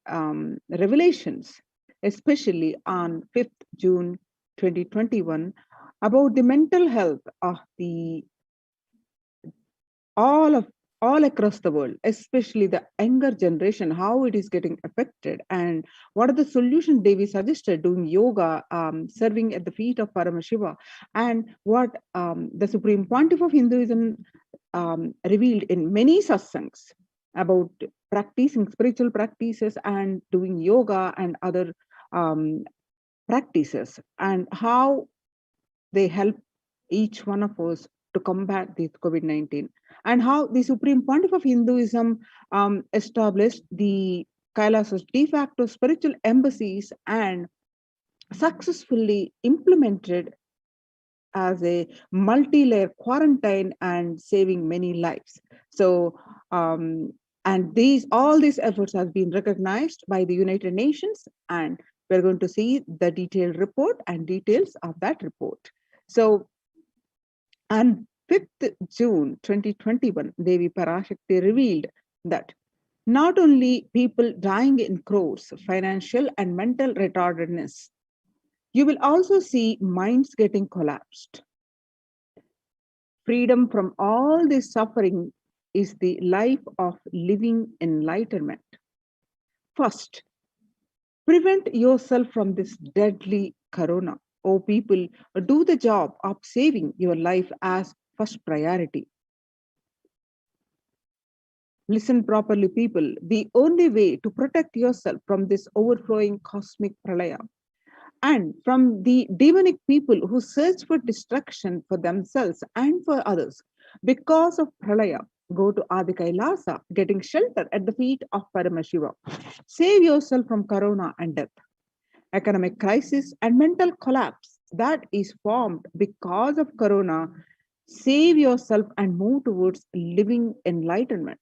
revelations, especially on 5th June 2021, about the mental health of the all across the world, especially the younger generation, how it is getting affected, and what are the solutions Devi suggested: doing yoga, serving at the feet of Paramashiva, and what the Supreme Pontiff of Hinduism revealed in many satsangs about practicing spiritual practices and doing yoga and other practices, and how they help each one of us to combat this COVID-19, and how the Supreme Pontiff of Hinduism established the Kailasa's de facto spiritual embassies and successfully implemented as a multi-layer quarantine and saving many lives. So, and all these efforts have been recognized by the United Nations, and we're going to see the detailed report and details of that report. So, on 5th June 2021, Devi Parashakti revealed that not only people dying in crores, financial and mental retardedness, you will also see minds getting collapsed. Freedom from all this suffering is the life of living enlightenment. First, prevent yourself from this deadly corona. Oh, people, do the job of saving your life as first priority. Listen properly, people. The only way to protect yourself from this overflowing cosmic pralaya and from the demonic people who search for destruction for themselves and for others because of pralaya, go to Adi Kailasa, getting shelter at the feet of Paramashiva. Save yourself from corona and death, economic crisis and mental collapse that is formed because of corona. Save yourself and move towards living enlightenment.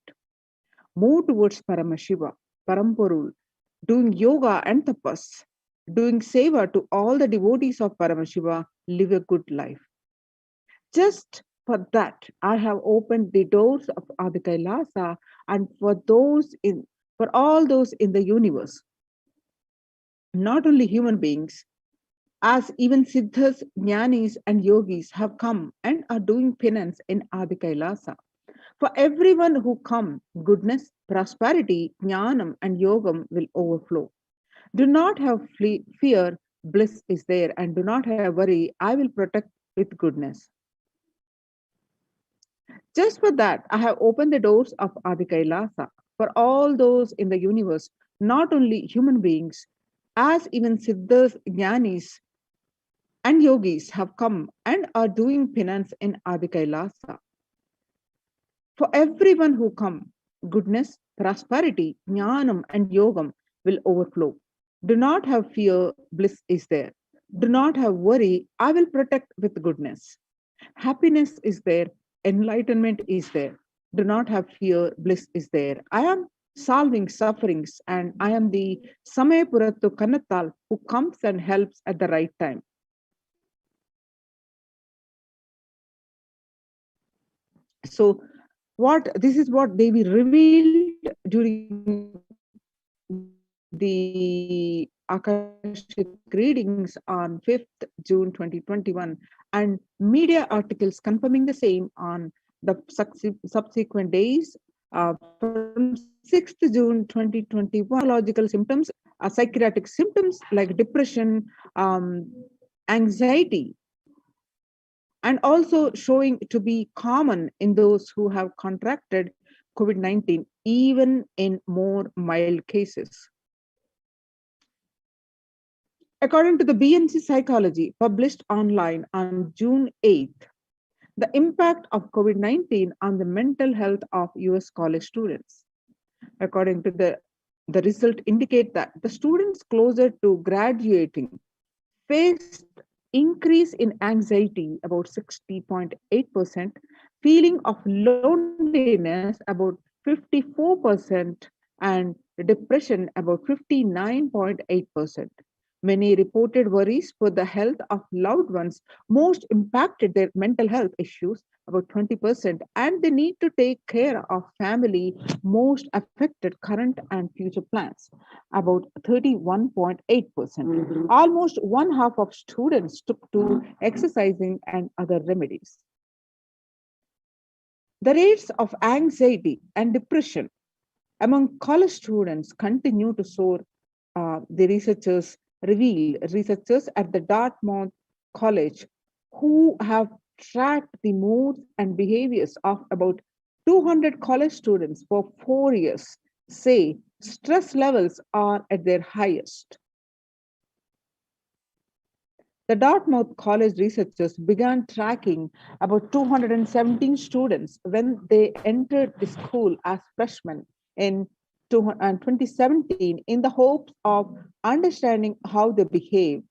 Move towards Paramashiva, Paramporul, doing yoga and tapas, doing seva to all the devotees of Paramashiva. Live a good life. Just for that, I have opened the doors of Adi Kailasa, and for all those in the universe, not only human beings, as even Siddhas, Jnanis, and Yogis have come and are doing penance in Adi Kailasa. For everyone who come, goodness, prosperity, Jnanam, and Yogam will overflow. Do not have fear, bliss is there, and do not have worry, I will protect with goodness. Just for that, I have opened the doors of Adi Kailasa for all those in the universe, not only human beings, as even Siddhas, Jnanis, and yogis have come and are doing penance in Adi Kailasa. For everyone who come, goodness, prosperity, jnanam, and yogam will overflow. Do not have fear, bliss is there. Do not have worry, I will protect with goodness. Happiness is there, enlightenment is there. Do not have fear, bliss is there. I am solving sufferings, and I am the Samayapuratu Kanattal who comes and helps at the right time. So, this is what Devi revealed during the Akashic readings on 5th June 2021, and media articles confirming the same on the subsequent days. From 6th June 2021, psychological symptoms, psychiatric symptoms like depression, anxiety, and also showing to be common in those who have contracted COVID-19, even in more mild cases. According to the BNC Psychology, published online on June 8th, the impact of COVID-19 on the mental health of US college students. According to the result indicate that the students closer to graduating faced increase in anxiety about 60.8%, feeling of loneliness about 54%, and depression about 59.8%. Many reported worries for the health of loved ones most impacted their mental health issues about 20%, and they need to take care of family most affected current and future plans about 31.8%. Almost one half of students took to exercising and other remedies. The rates of anxiety and depression among college students continue to soar. The researchers at the Dartmouth College, who have tracked the moods and behaviors of about 200 college students for 4 years, say stress levels are at their highest. The Dartmouth College researchers began tracking about 217 students when they entered the school as freshmen in 2017 in the hopes of understanding how they behave.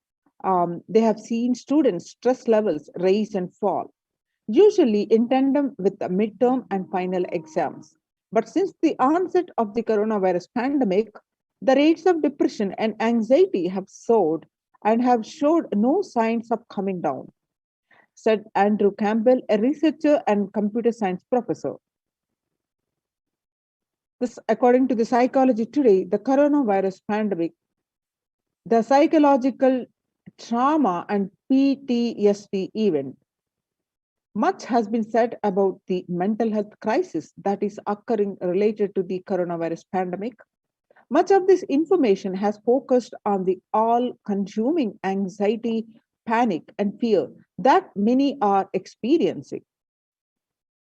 They have seen students' stress levels rise and fall, usually in tandem with the midterm and final exams. But since the onset of the coronavirus pandemic, the rates of depression and anxiety have soared and have showed no signs of coming down, said Andrew Campbell, a researcher and computer science professor. This, according to the Psychology Today, the coronavirus pandemic, the psychological trauma and PTSD event. Much has been said about the mental health crisis that is occurring related to the coronavirus pandemic. Much of this information has focused on the all-consuming anxiety, panic, and fear that many are experiencing.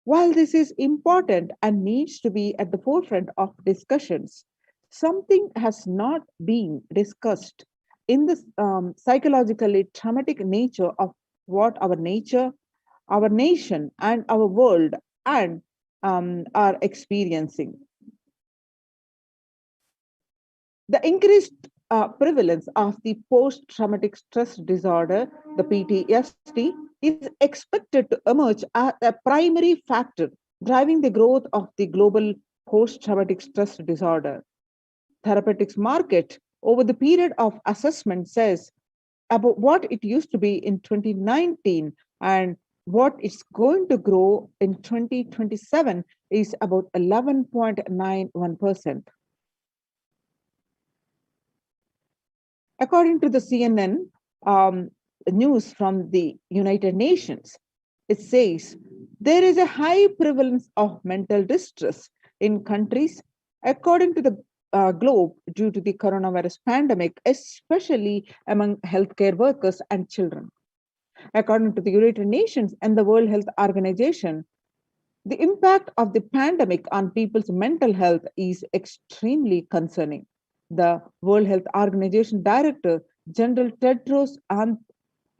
While this is important and needs to be at the forefront of discussions, something has not been discussed in the psychologically traumatic nature of what our nation, and our world are experiencing. The increased prevalence of the post-traumatic stress disorder, the PTSD, is expected to emerge as a primary factor driving the growth of the global post-traumatic stress disorder. Therapeutics market over the period of assessment says about what it used to be in 2019 and what it's going to grow in 2027 is about 11.91%. According to the CNN news from the United Nations, it says there is a high prevalence of mental distress in countries, according to the globe, due to the coronavirus pandemic, especially among healthcare workers and children. According to the United Nations and the World Health Organization, the impact of the pandemic on people's mental health is extremely concerning. The World Health Organization Director General Tedros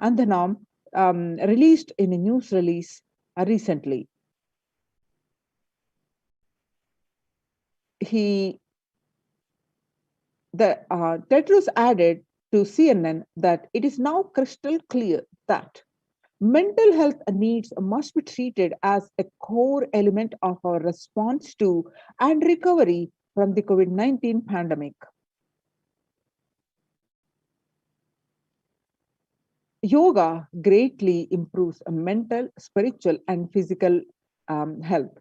Adhanom released in a news release recently. Tedros added to CNN that it is now crystal clear that mental health needs must be treated as a core element of our response to and recovery from the COVID-19 pandemic. Yoga greatly improves mental, spiritual, and physical health.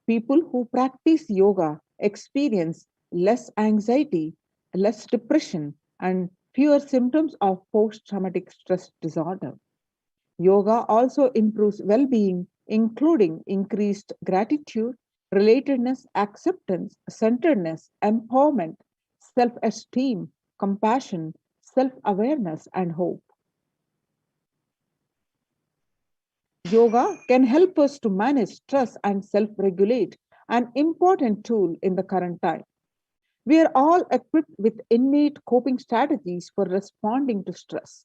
People who practice yoga experience less anxiety, less depression, and fewer symptoms of post traumatic stress disorder. Yoga also improves well being, including increased gratitude, relatedness, acceptance, centeredness, empowerment, self esteem, compassion, self awareness, and hope. Yoga can help us to manage stress and self regulate, an important tool in the current time. We are all equipped with innate coping strategies for responding to stress.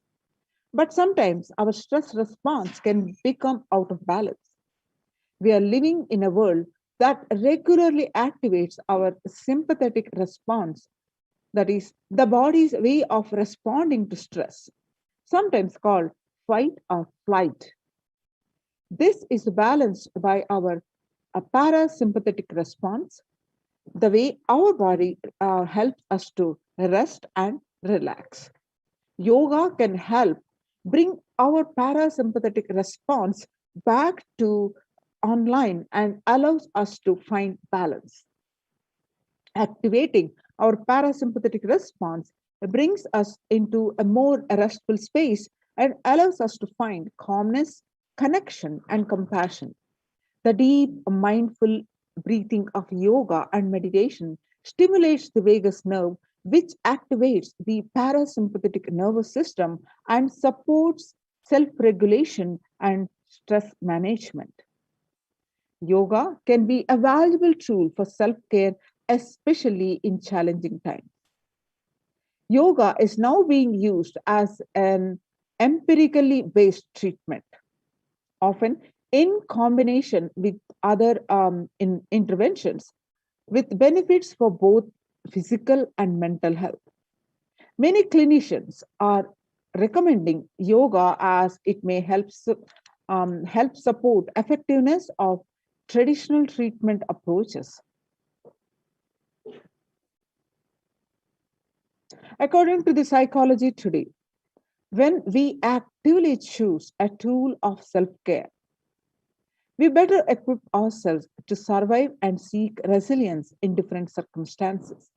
But sometimes our stress response can become out of balance. We are living in a world that regularly activates our sympathetic response, that is, the body's way of responding to stress, sometimes called fight or flight. This is balanced by our parasympathetic response, the way our body helps us to rest and relax. Yoga can help bring our parasympathetic response back to online and allows us to find balance. Activating our parasympathetic response brings us into a more restful space and allows us to find calmness, connection, and compassion. The deep, mindful breathing of yoga and meditation stimulates the vagus nerve, which activates the parasympathetic nervous system and supports self regulation and stress management. Yoga can be a valuable tool for self care, especially in challenging times. Yoga is now being used as an empirically based treatment, often in combination with other interventions, with benefits for both physical and mental health. Many clinicians are recommending yoga as it may help support effectiveness of traditional treatment approaches. According to the Psychology Today, when we actively choose a tool of self care, we better equip ourselves to survive and seek resilience in different circumstances.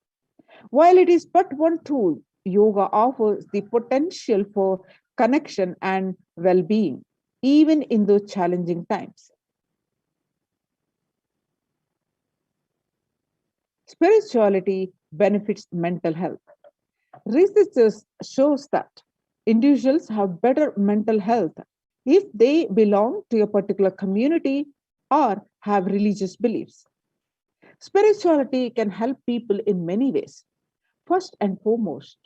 While it is but one tool, yoga offers the potential for connection and well being, even in those challenging times. Spirituality benefits mental health. Research shows that individuals have better mental health if they belong to a particular community or have religious beliefs. Spirituality can help people in many ways. First and foremost,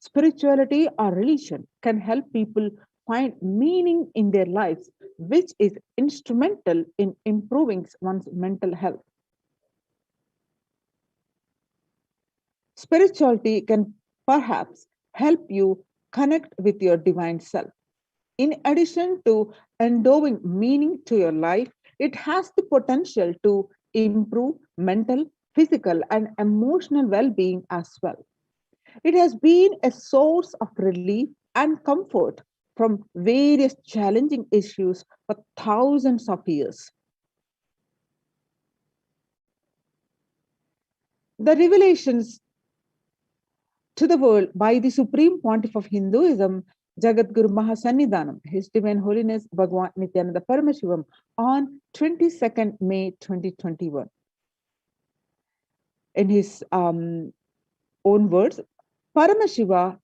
spirituality or religion can help people find meaning in their lives, which is instrumental in improving one's mental health. Spirituality can perhaps help you connect with your divine self. In addition to endowing meaning to your life, it has the potential to improve mental, physical, and emotional well being as well. It has been a source of relief and comfort from various challenging issues for thousands of years. The revelations to the world by the Supreme Pontiff of Hinduism, Jagadguru Mahasannidhanam, His Divine Holiness Bhagwan Nithyananda Paramashivam, on 22nd May 2021. In his own words, Paramashiva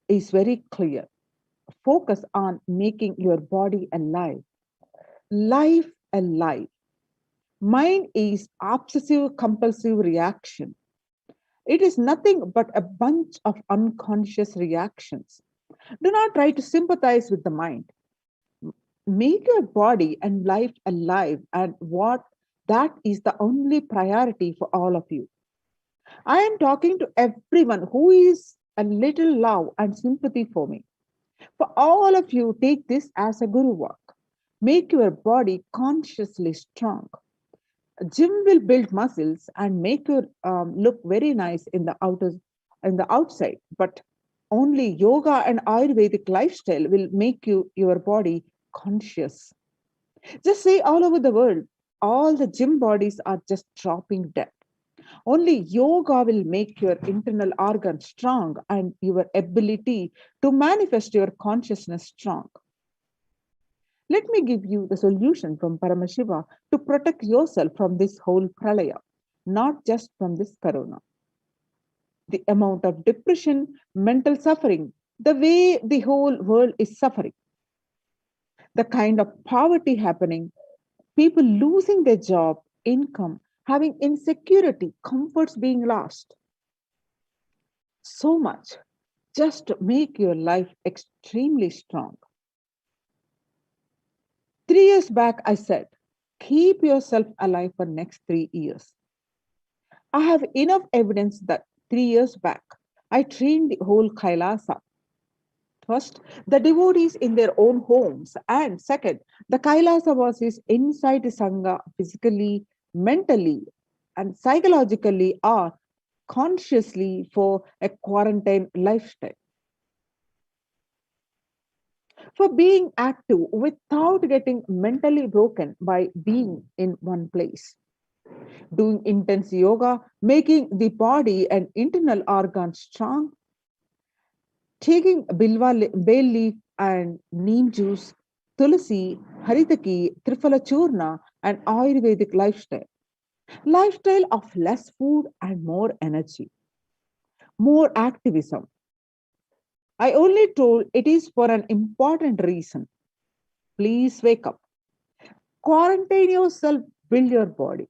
is very clear. Focus on making your body alive, life alive. Mind is obsessive compulsive reaction. It is nothing but a bunch of unconscious reactions. Do not try to sympathize with the mind. Make your body and life alive, and what that is the only priority for all of you. I am talking to everyone who is a little love and sympathy for me. For all of you, take this as a guru work. Make your body consciously strong. Gym will build muscles and make you look very nice in the outside, but only yoga and Ayurvedic lifestyle will make your body conscious. Just say all over the world, all the gym bodies are just dropping dead. Only yoga will make your internal organs strong and your ability to manifest your consciousness strong. Let me give you the solution from Paramashiva to protect yourself from this whole pralaya, not just from this corona. The amount of depression, mental suffering, the way the whole world is suffering, the kind of poverty happening, people losing their job, income, having insecurity, comforts being lost. So much just to make your life extremely strong. 3 years back, I said, keep yourself alive for next 3 years. I have enough evidence that 3 years back, I trained the whole Kailasa. First, the devotees in their own homes. And second, the Kailasa was inside the Sangha physically, mentally, and psychologically or consciously for a quarantine lifestyle. For being active without getting mentally broken by being in one place. Doing intense yoga, making the body and internal organs strong. Taking bay leaf and neem juice, tulsi, haritaki, triphala churna, and Ayurvedic lifestyle. Lifestyle of less food and more energy, more activism. I only told it is for an important reason. Please wake up. Quarantine yourself, build your body.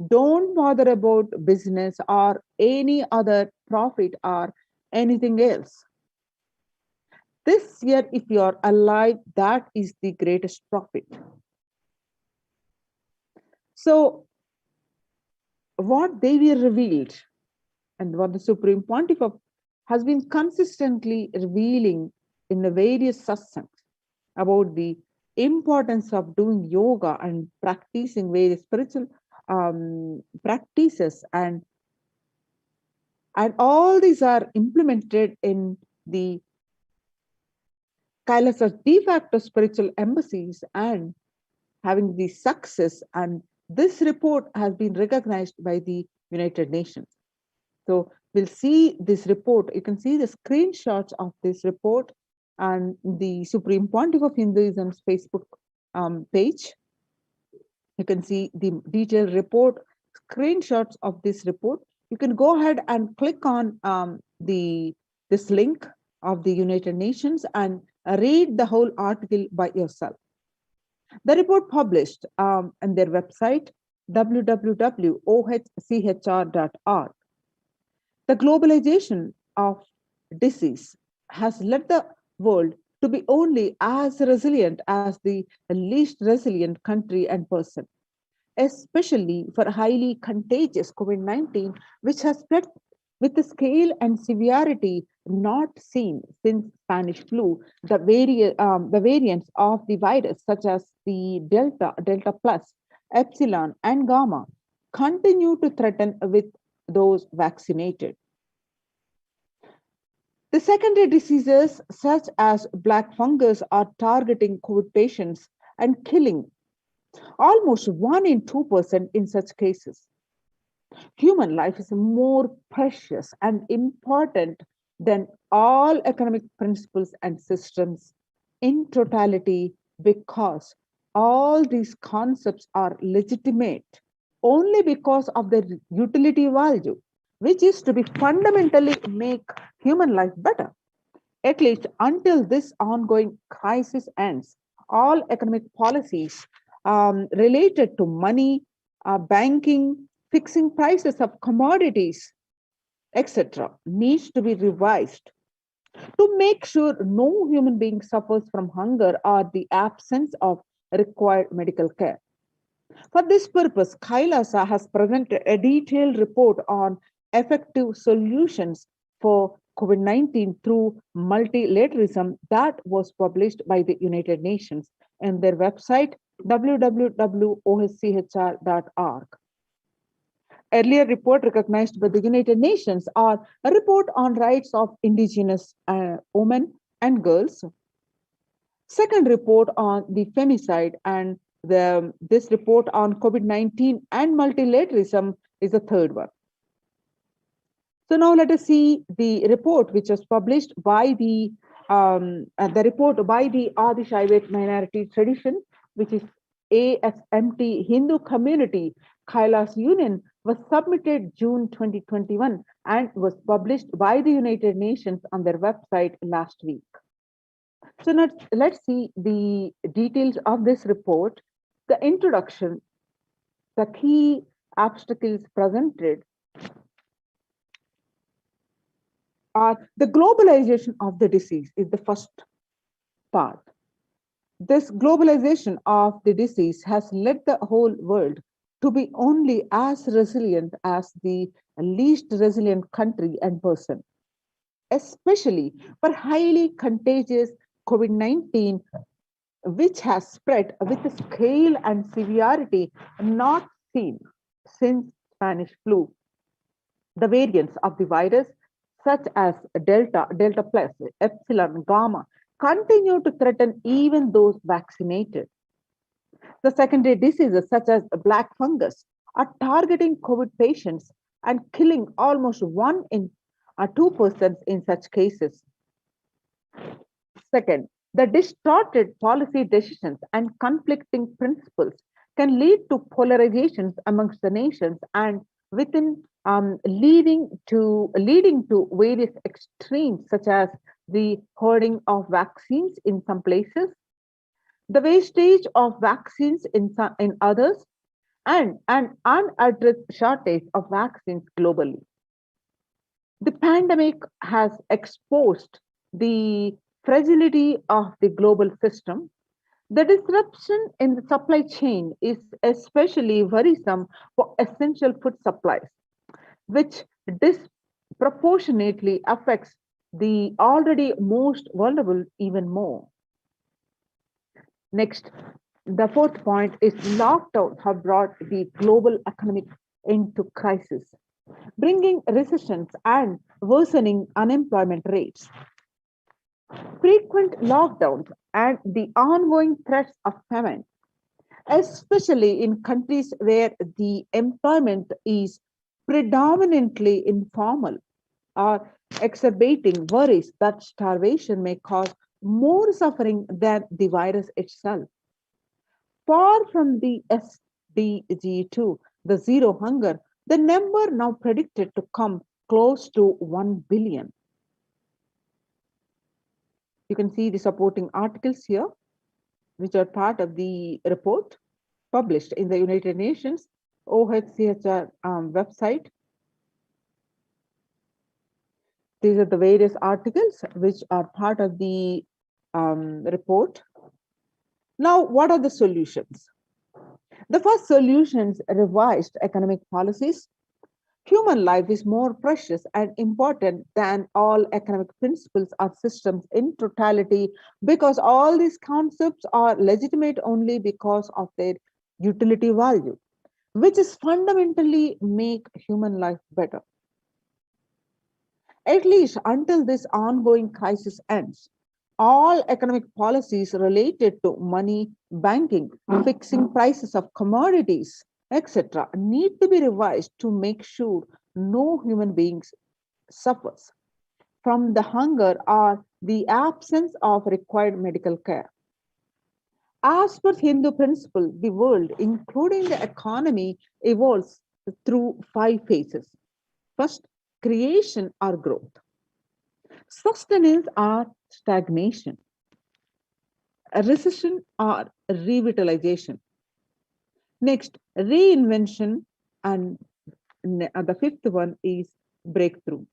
Don't bother about business or any other profit or anything else. This year, if you are alive, that is the greatest profit. So, what Devi revealed and what the Supreme Pontiff has been consistently revealing in the various satsangs about the importance of doing yoga and practicing various spiritual practices, and all these are implemented in the Kailasa's de facto spiritual embassies and having the success, and this report has been recognized by the United Nations. So we'll see this report. You can see the screenshots of this report and the Supreme Pontiff of Hinduism's Facebook page. You can see the detailed report, screenshots of this report. You can go ahead and click on this link of the United Nations and read the whole article by yourself. The report published on their website, www.ohchr.org. The globalization of disease has led the world to be only as resilient as the least resilient country and person, especially for highly contagious COVID-19, which has spread with a scale and severity not seen since Spanish flu. The variants of the virus, such as the Delta, Delta Plus, Epsilon, and Gamma, continue to threaten with those vaccinated. The secondary diseases, such as black fungus, are targeting COVID patients and killing almost 1 in 2% in such cases. Human life is more precious and important than all economic principles and systems in totality, because all these concepts are legitimate only because of their utility value, which is to be fundamentally make human life better. At least until this ongoing crisis ends, all economic policies related to money, banking, fixing prices of commodities, etc., needs to be revised to make sure no human being suffers from hunger or the absence of required medical care. For this purpose, Kailasa has presented a detailed report on effective solutions for COVID 19 through multilateralism that was published by the United Nations in their website www.oschr.org. Earlier report recognized by the United Nations are a report on rights of indigenous women and girls, second report on the femicide, and this report on COVID-19 and multilateralism is the third one. So now let us see the report which was published by the report by the Adi Shaivat Minority Tradition, which is ASMT Hindu Community Kailas Union, was submitted June 2021 and was published by the United Nations on their website last week. So now let's see the details of this report, the introduction, the key obstacles presented are the globalization of the disease is the first part. This globalization of the disease has led the whole world to be only as resilient as the least resilient country and person, especially for highly contagious COVID-19, which has spread with a scale and severity not seen since Spanish flu. The variants of the virus, such as Delta, Delta plus, Epsilon, Gamma, continue to threaten even those vaccinated. The secondary diseases, such as black fungus, are targeting COVID patients and killing almost 1 in 2% in such cases. Second, the distorted policy decisions and conflicting principles can lead to polarizations amongst the nations and within, leading to various extremes, such as the hoarding of vaccines in some places, the wastage of vaccines in others, and an unaddressed shortage of vaccines globally. The pandemic has exposed the fragility of the global system. The disruption in the supply chain is especially worrisome for essential food supplies, which disproportionately affects the already most vulnerable even more. Next, the fourth point is lockdown have brought the global economic into crisis, bringing recessions and worsening unemployment rates. Frequent lockdowns and the ongoing threats of famine, especially in countries where the employment is predominantly informal, are exacerbating worries that starvation may cause more suffering than the virus itself. Far from the SDG2, the zero hunger, the number now predicted to come close to 1 billion. You can see the supporting articles here, which are part of the report published in the United Nations OHCHR website. These are the various articles which are part of the report. Now, what are the solutions? The first solutions revised economic policies. Human life is more precious and important than all economic principles or systems in totality, because all these concepts are legitimate only because of their utility value, which is fundamentally make human life better. At least until this ongoing crisis ends, all economic policies related to money, banking, fixing prices of commodities, etc., need to be revised to make sure no human beings suffers from the hunger or the absence of required medical care. As per Hindu principle, the world, including the economy, evolves through 5 phases. First, creation or growth. Sustenance or stagnation. A recession or revitalization. Next, reinvention, and the fifth one is breakthrough.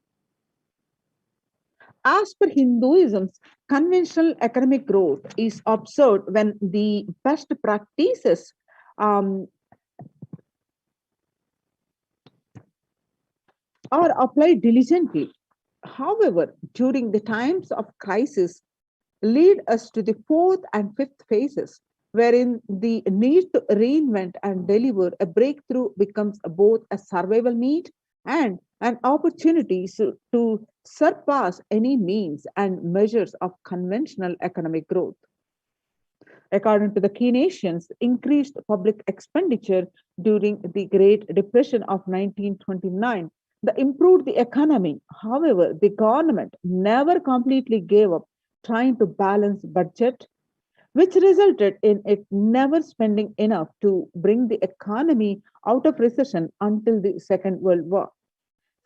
As per Hinduism's conventional economic growth is observed when the best practices um, are applied diligently. However, during the times of crisis, lead us to the fourth and fifth phases, wherein the need to reinvent and deliver a breakthrough becomes both a survival need and an opportunity to surpass any means and measures of conventional economic growth. According to the key nations, increased public expenditure during the Great Depression of 1929 improved the economy. However, the government never completely gave up trying to balance budget, which resulted in it never spending enough to bring the economy out of recession until the Second World War.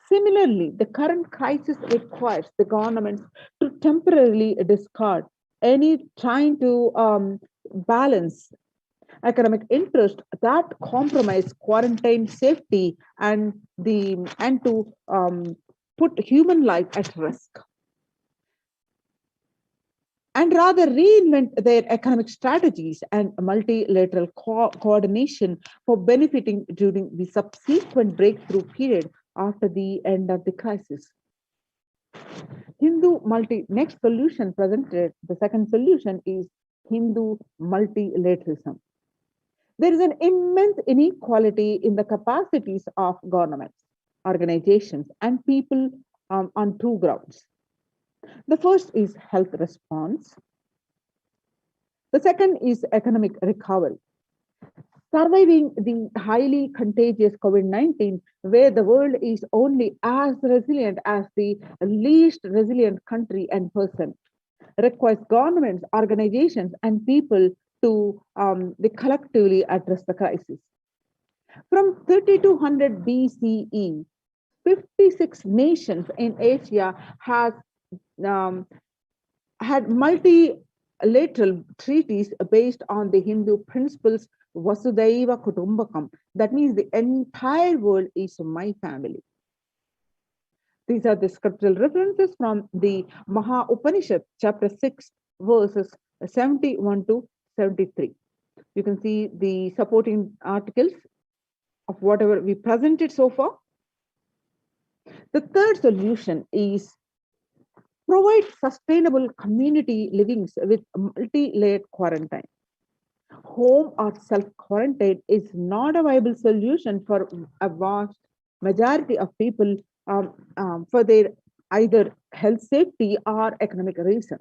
Similarly, the current crisis requires the governments to temporarily discard any trying to balance economic interest that compromise quarantine safety and to put human life at risk, and rather reinvent their economic strategies and multilateral coordination for benefiting during the subsequent breakthrough period after the end of the crisis. Next solution presented, the second solution is Hindu multilateralism. There is an immense inequality in the capacities of governments, organizations, and people on two grounds. The first is health response. The second is economic recovery. Surviving the highly contagious COVID-19, where the world is only as resilient as the least resilient country and person, requires governments, organizations, and people to collectively address the crisis. From 3200 BCE, 56 nations in Asia had multilateral treaties based on the Hindu principles Vasudhaiva Kutumbakam. That means the entire world is my family. These are the scriptural references from the Maha Upanishad, chapter 6, verses 71 to 73. You can see the supporting articles of whatever we presented so far. The third solution is provide sustainable community livings with multi-layered quarantine. Home or self-quarantine is not a viable solution for a vast majority of people for their either health safety or economic reasons.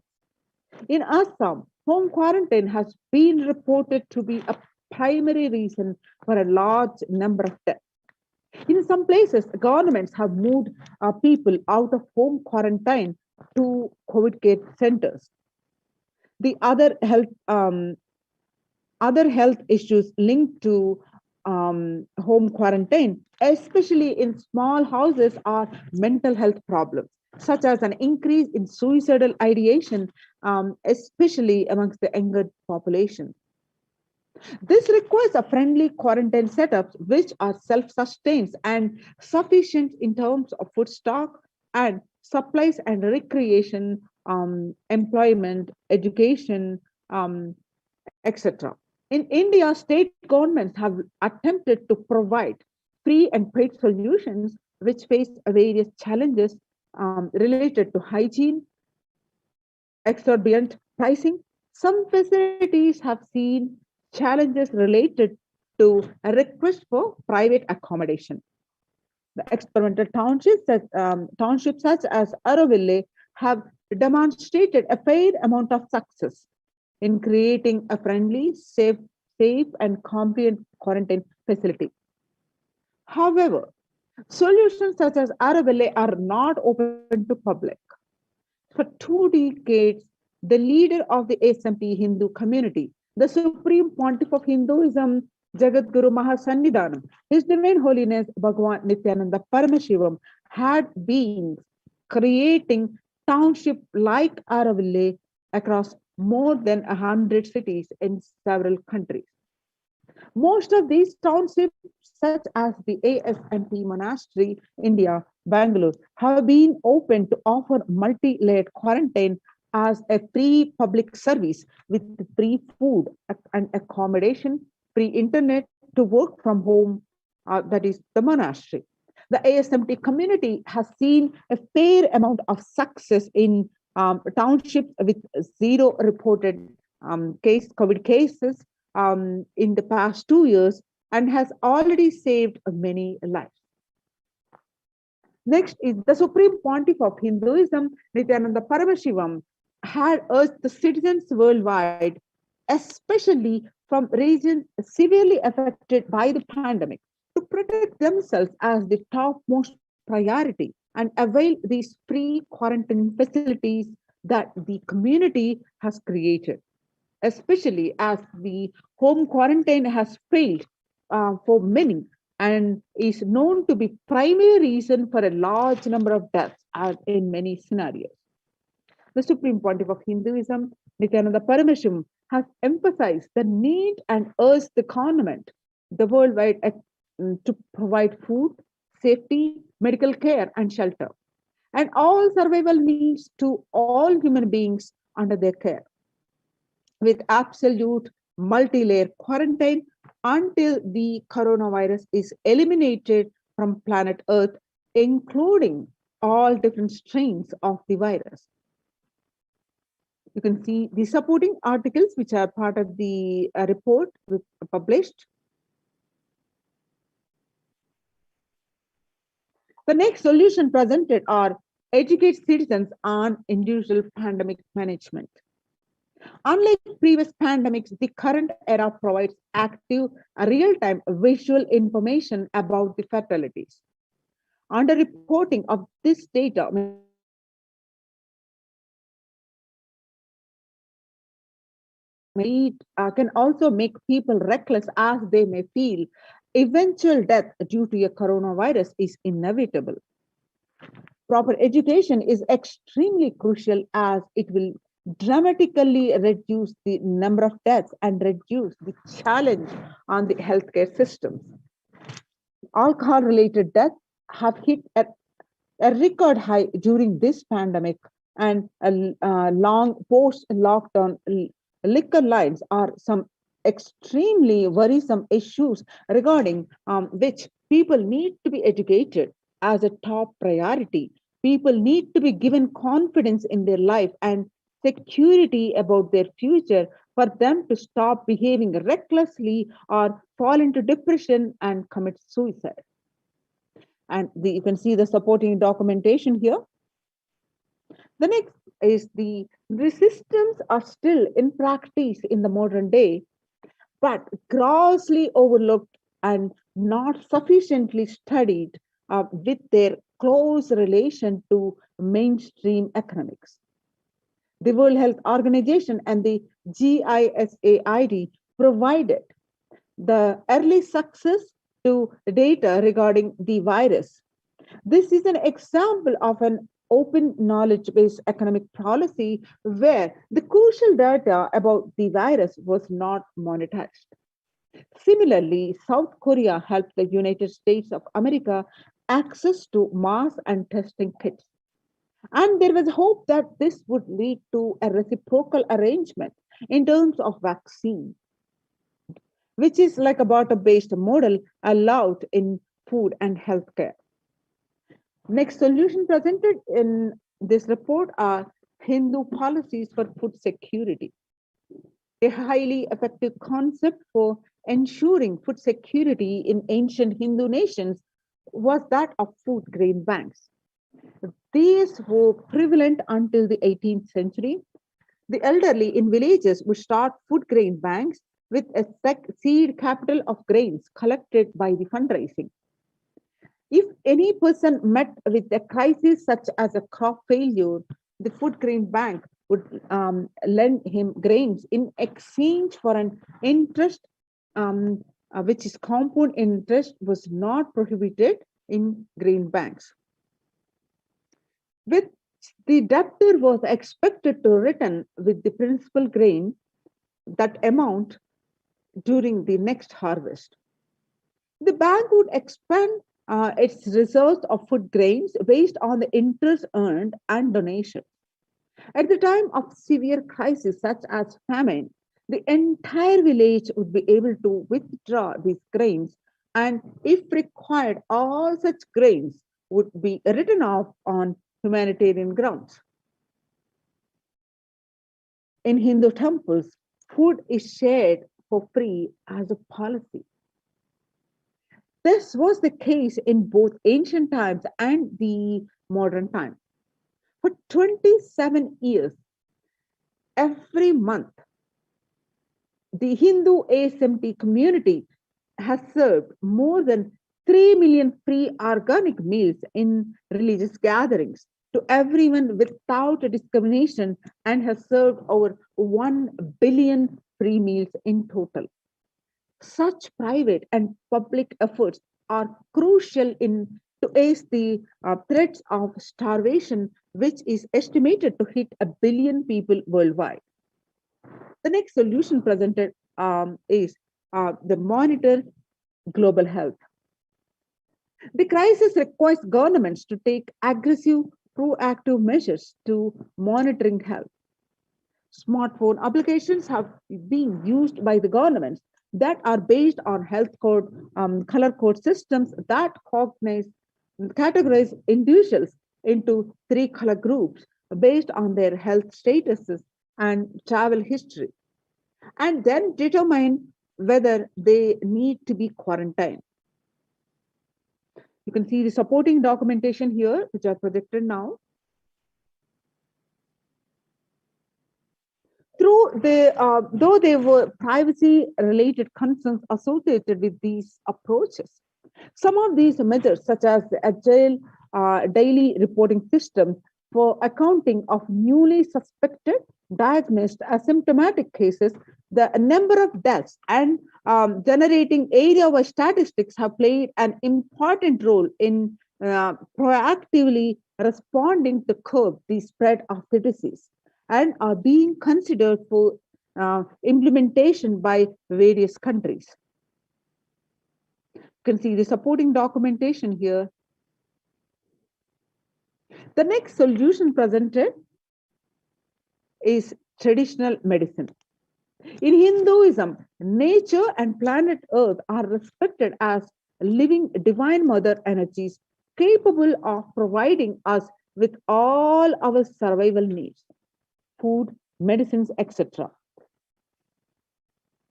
In Assam, home quarantine has been reported to be a primary reason for a large number of deaths. In some places, governments have moved people out of home quarantine to COVID care centers. The other health issues linked to home quarantine, especially in small houses, are mental health problems, such as an increase in suicidal ideation, especially amongst the younger population. This requires a friendly quarantine setups which are self-sustained and sufficient in terms of food stock and supplies and recreation, employment, education, etc. In India, state governments have attempted to provide free and paid solutions which face various challenges related to hygiene, exorbitant pricing. Some facilities have seen challenges related to a request for private accommodation. The experimental townships such as Araville have demonstrated a fair amount of success in creating a friendly, safe and compliant quarantine facility. However, solutions such as Araville are not open to public. For 2 decades, the leader of the SMP Hindu community, the Supreme Pontiff of Hinduism, Jagat Guru Mahasannidhanam, His Divine Holiness Bhagavan Nithyananda Paramashivam, had been creating township like Araville across more than 100 cities in several countries. Most of these townships, such as the ASMP Monastery, India, Bangalore have been open to offer multi-layered quarantine as a free public service with free food and accommodation, free internet to work from home, that is the monastery. The ASMT community has seen a fair amount of success in townships with zero reported COVID cases in the past 2 years and has already saved many lives. Next is the Supreme Pontiff of Hinduism, Nithyananda Paramashivam, had urged the citizens worldwide, especially from regions severely affected by the pandemic, to protect themselves as the topmost priority and avail these free quarantine facilities that the community has created, especially as the home quarantine has failed for many and is known to be primary reason for a large number of deaths as in many scenarios. The Supreme Pontiff of Hinduism, Nithyananda Paramashivam, has emphasized the need and urged the government, the worldwide, to provide food, safety, medical care, and shelter, and all survival needs to all human beings under their care, with absolute multi-layer quarantine until the coronavirus is eliminated from planet Earth, including all different strains of the virus. You can see the supporting articles which are part of the report published. The next solution presented are educate citizens on individual pandemic management. Unlike previous pandemics, the current era provides active, real-time visual information about the fatalities. Under-reporting of this data can also make people reckless as they may feel eventual death due to a coronavirus is inevitable. Proper education is extremely crucial as it will dramatically reduce the number of deaths and reduce the challenge on the healthcare systems. Alcohol-related deaths have hit a record high during this pandemic, and long post-lockdown liquor lines are some extremely worrisome issues regarding which people need to be educated as a top priority. People need to be given confidence in their life and security about their future for them to stop behaving recklessly or fall into depression and commit suicide. And you can see the supporting documentation here. The next is the systems are still in practice in the modern day, but grossly overlooked and not sufficiently studied with their close relation to mainstream economics. The World Health Organization and the GISAID provided the early success to data regarding the virus. This is an example of an open knowledge-based economic policy where the crucial data about the virus was not monetized. Similarly, South Korea helped the United States of America access to mass and testing kits. And there was hope that this would lead to a reciprocal arrangement in terms of vaccine, which is like a barter-based model allowed in food and healthcare. Next solution presented in this report are Hindu policies for food security. A highly effective concept for ensuring food security in ancient Hindu nations was that of food grain banks. These were prevalent until the 18th century. The elderly in villages would start food grain banks with a seed capital of grains collected by the fundraising. If any person met with a crisis such as a crop failure, the food grain bank would lend him grains in exchange for an interest, which is compound interest was not prohibited in grain banks, which the debtor was expected to return with the principal grain that amount during the next harvest. The bank would expand its reserves of food grains based on the interest earned and donation. At the time of severe crisis such as famine, the entire village would be able to withdraw these grains, and if required, all such grains would be written off on humanitarian grounds. In Hindu temples, food is shared for free as a policy. This was the case in both ancient times and the modern time. For 27 years, every month, the Hindu ASMT community has served more than 3 million free organic meals in religious gatherings to everyone without discrimination and has served over 1 billion free meals in total. Such private and public efforts are crucial in to ease the threats of starvation, which is estimated to hit 1 billion people worldwide. The next solution presented is the monitor global health. The crisis requires governments to take aggressive, proactive measures to monitoring health. Smartphone applications have been used by the governments that are based on health code, color code systems that categorize individuals into 3 color groups based on their health statuses and travel history, and then determine whether they need to be quarantined. You can see the supporting documentation here, which are projected now. Though there were privacy-related concerns associated with these approaches, some of these methods, such as the agile daily reporting system for accounting of newly suspected, diagnosed asymptomatic cases, the number of deaths, and generating area-wide statistics have played an important role in proactively responding to curb the spread of the disease and are being considered for implementation by various countries. You can see the supporting documentation here. The next solution presented is traditional medicine. In Hinduism, nature and planet Earth are respected as living divine mother energies capable of providing us with all our survival needs, food, medicines, etc.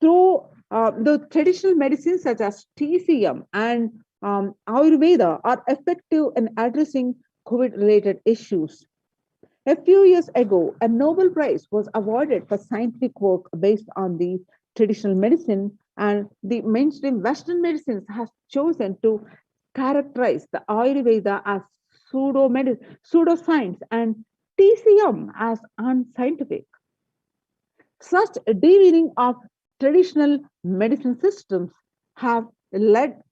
Through the traditional medicines such as TCM and Ayurveda are effective in addressing COVID-related issues. A few years ago, a Nobel Prize was awarded for scientific work based on the traditional medicine, and the mainstream Western medicines have chosen to characterize the Ayurveda as pseudoscience and TCM as unscientific. Such demeaning of traditional medicine systems have led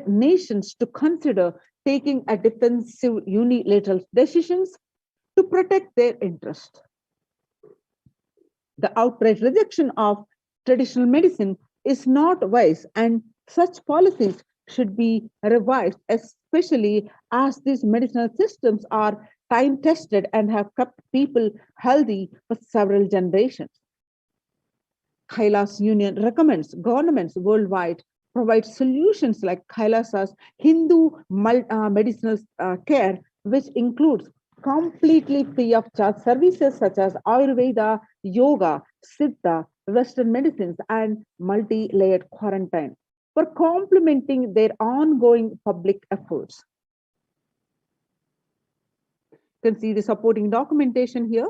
nations to consider taking a defensive unilateral decisions to protect their interest. The outright rejection of traditional medicine is not wise, and such policies should be revised, especially as these medicinal systems are time tested and have kept people healthy for several generations. Kailasa Union recommends governments worldwide provide solutions like Kailasa's Hindu medicinal care, which includes completely free of charge services such as Ayurveda, yoga, Siddha, Western medicines, and multi-layered quarantine for complementing their ongoing public efforts. You can see the supporting documentation here.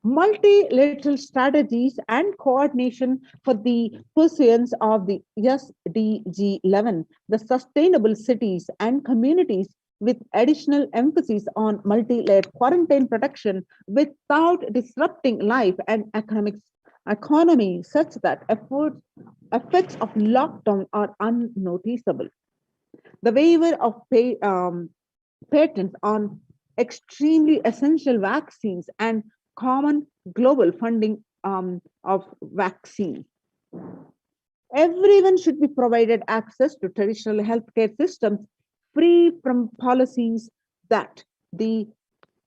Multilateral strategies and coordination for the pursuance of the SDG 11, the sustainable cities and communities, with additional emphasis on multi-layered quarantine protection without disrupting life and economy such that effects of lockdown are unnoticeable. The waiver of patents on extremely essential vaccines and common global funding of vaccines. Everyone should be provided access to traditional healthcare systems free from policies that the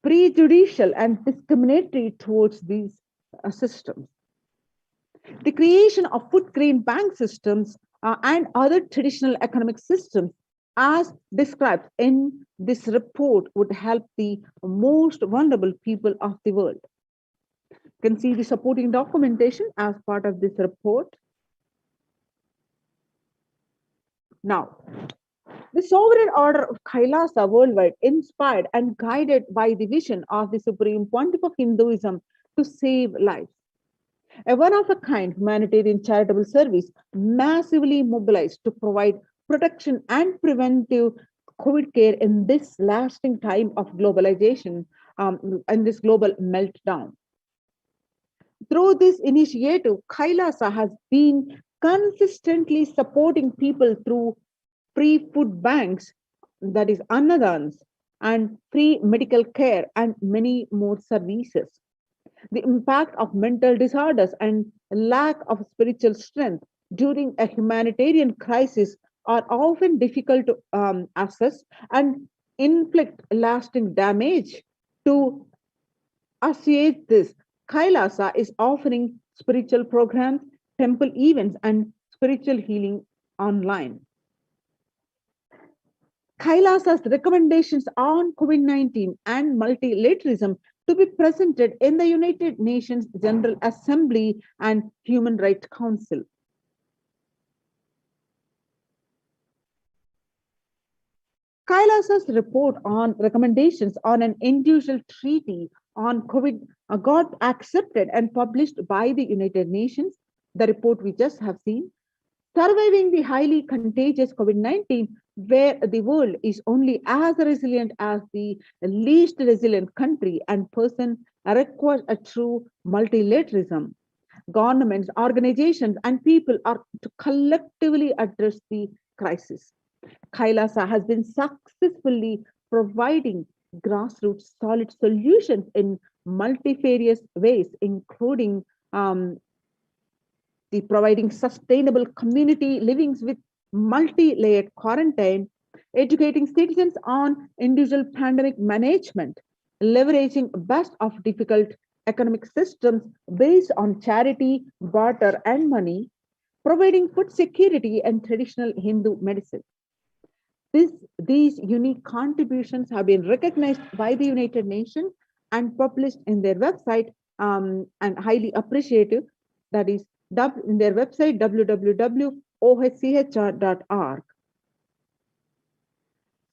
prejudicial and discriminatory towards these systems. The creation of food grain bank systems and other traditional economic systems as described in this report would help the most vulnerable people of the world. You can see the supporting documentation as part of this report. Now, the sovereign order of Kailasa worldwide, inspired and guided by the vision of the Supreme Pontiff of Hinduism to save lives. A one-of-a-kind humanitarian charitable service massively mobilized to provide protection and preventive COVID care in this lasting time of globalization and this global meltdown. Through this initiative, Kailasa has been consistently supporting people through free food banks, that is annadans, and free medical care and many more services. The impact of mental disorders and lack of spiritual strength during a humanitarian crisis are often difficult to assess and inflict lasting damage. To associate this, Kailasa is offering spiritual programs, temple events, and spiritual healing online. Kailasa's recommendations on COVID-19 and multilateralism to be presented in the United Nations General Assembly and Human Rights Council. Kailasa's report on recommendations on an individual treaty on COVID got accepted and published by the United Nations. The report we just have seen, surviving the highly contagious COVID-19, where the world is only as resilient as the least resilient country and person, requires a true multilateralism. Governments, organizations, and people are to collectively address the crisis. Kailasa has been successfully providing grassroots solid solutions in multifarious ways, including the providing sustainable community livings with multi-layered quarantine, educating citizens on individual pandemic management, leveraging best of difficult economic systems based on charity, barter, and money, providing food security and traditional Hindu medicine. These unique contributions have been recognized by the United Nations and published in their website and highly appreciative. That is in their website www.ohchr.org.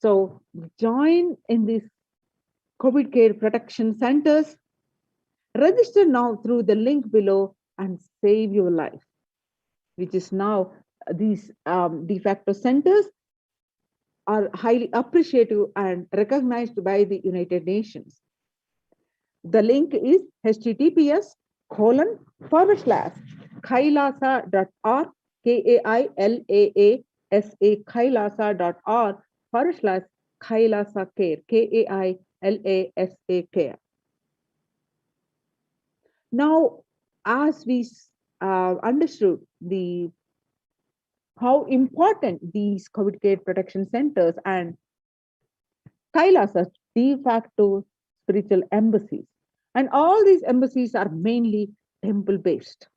So join in these COVID care protection centers. Register now through the link below and save your life, which is now these de facto centers are highly appreciative and recognized by the United Nations. The link is https://kailasa.org, KAILAASA, kailasa.org/Kailasa care, KAILASA care. Now, as we understood how important these COVID care protection centers and Kailasa de facto spiritual embassies, and all these embassies are mainly temple based.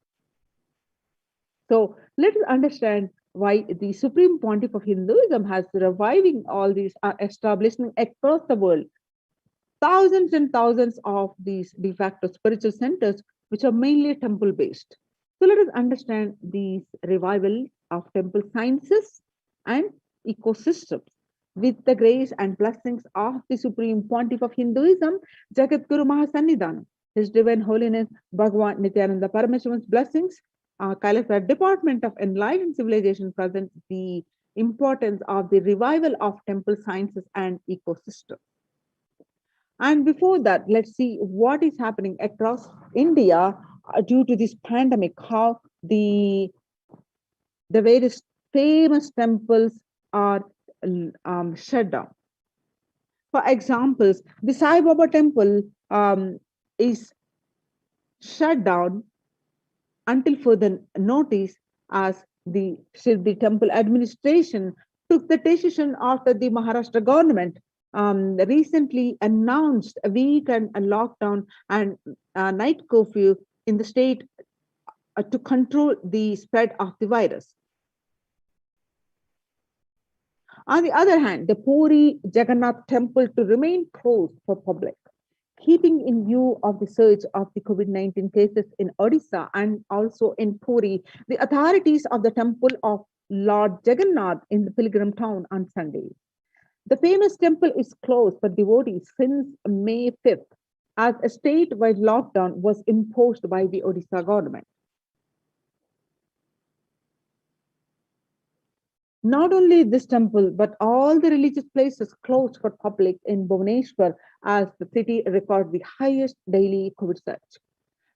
So let us understand why the Supreme Pontiff of Hinduism has reviving all these establishments across the world. Thousands and thousands of these de facto spiritual centers, which are mainly temple based. So let us understand these revival of temple sciences and ecosystems with the grace and blessings of the Supreme Pontiff of Hinduism, Jagat Guru Mahasannidhanam, His Divine Holiness Bhagavan Nithyananda Paramashivan's blessings. Kailasa Department of Enlightened Civilization presents the importance of the revival of temple sciences and ecosystems. And before that, let's see what is happening across India due to this pandemic, how the various famous temples are shut down. For examples, the Sai Baba temple is shut down until further notice, as The Shirdi temple administration took the decision after the Maharashtra government recently announced a weekend lockdown and night curfew in the state to control the spread of the virus. On the other hand, the Puri Jagannath temple to remain closed for public, keeping in view of the surge of the COVID-19 cases in Odisha and also in Puri, the authorities of the temple of Lord Jagannath in the pilgrim town on Sunday. The famous temple is closed for devotees since May 5th, as a statewide lockdown was imposed by the Odisha government. Not only this temple, but all the religious places closed for public in Bhubaneswar as the city recorded the highest daily COVID surge.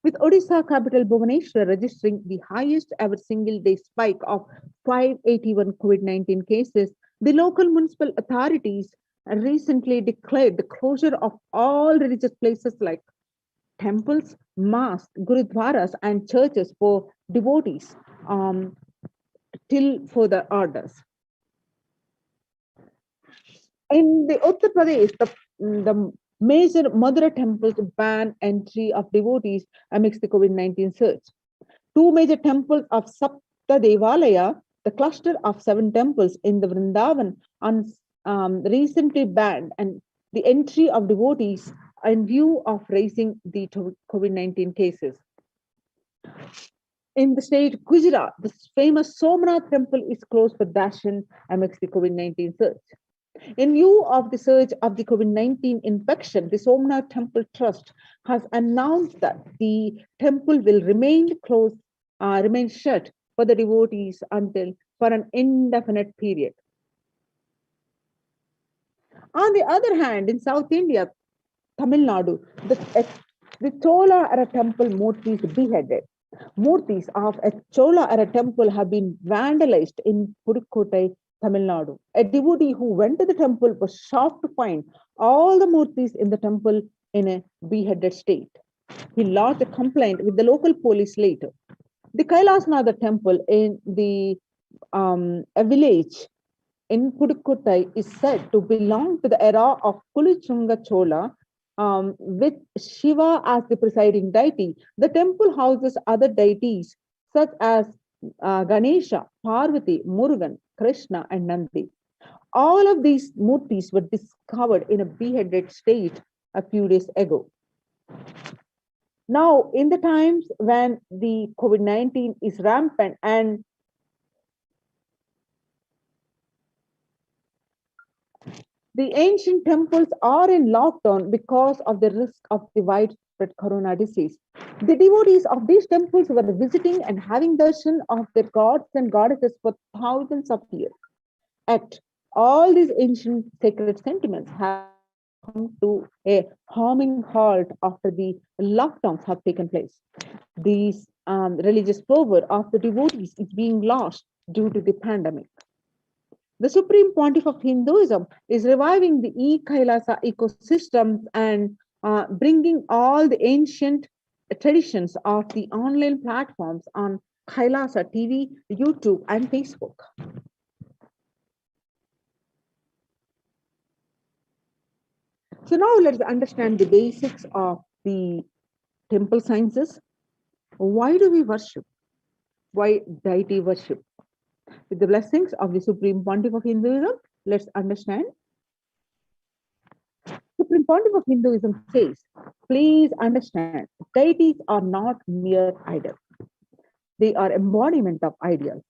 With Odisha capital Bhubaneswar registering the highest ever single day spike of 581 COVID-19 cases, the local municipal authorities recently declared the closure of all religious places like temples, mosques, gurudwaras, and churches for devotees till further orders. In the Uttar Pradesh, the major Madura temples ban entry of devotees amidst the COVID-19 surge. Two major temples of Sapta Devalaya, the cluster of 7 temples in the Vrindavan, recently banned and the entry of devotees in view of raising the COVID-19 cases. In the state Gujarat, the famous Somnath temple is closed for darshan amidst the COVID-19 surge. In view of the surge of the COVID-19 infection, the Somnath Temple Trust has announced that the temple will remain closed, remain shut for the devotees for an indefinite period. On the other hand, in South India, Tamil Nadu, the Chola era temple murtis beheaded. Murtis of a Chola era temple have been vandalized in Pudukkottai, Tamil Nadu. A devotee who went to the temple was shocked to find all the murtis in the temple in a beheaded state. He lodged a complaint with the local police later. The Kailasa temple in a village in Pudukkottai is said to belong to the era of Kulichunga Chola, with Shiva as the presiding deity. The temple houses other deities such as Ganesha, Parvati, Murugan, Krishna, and Nandi. All of these murtis were discovered in a beheaded state a few days ago. Now, in the times when the COVID-19 is rampant and the ancient temples are in lockdown because of the risk of the widespread corona disease, the devotees of these temples were visiting and having darshan of their gods and goddesses for thousands of years. Yet, all these ancient sacred sentiments have come to a harming halt after the lockdowns have taken place. These religious fervor of the devotees is being lost due to the pandemic. The Supreme Pontiff of Hinduism is reviving the Kailasa ecosystems and bringing all the ancient traditions of the online platforms on Kailasa TV, YouTube, and Facebook. So now let's understand the basics of the temple sciences. Why do we worship? Why deity worship? With the blessings of the Supreme Pontiff of Hinduism, let's understand. Supreme Pontiff of Hinduism says, please understand, deities are not mere idols. They are embodiment of ideals.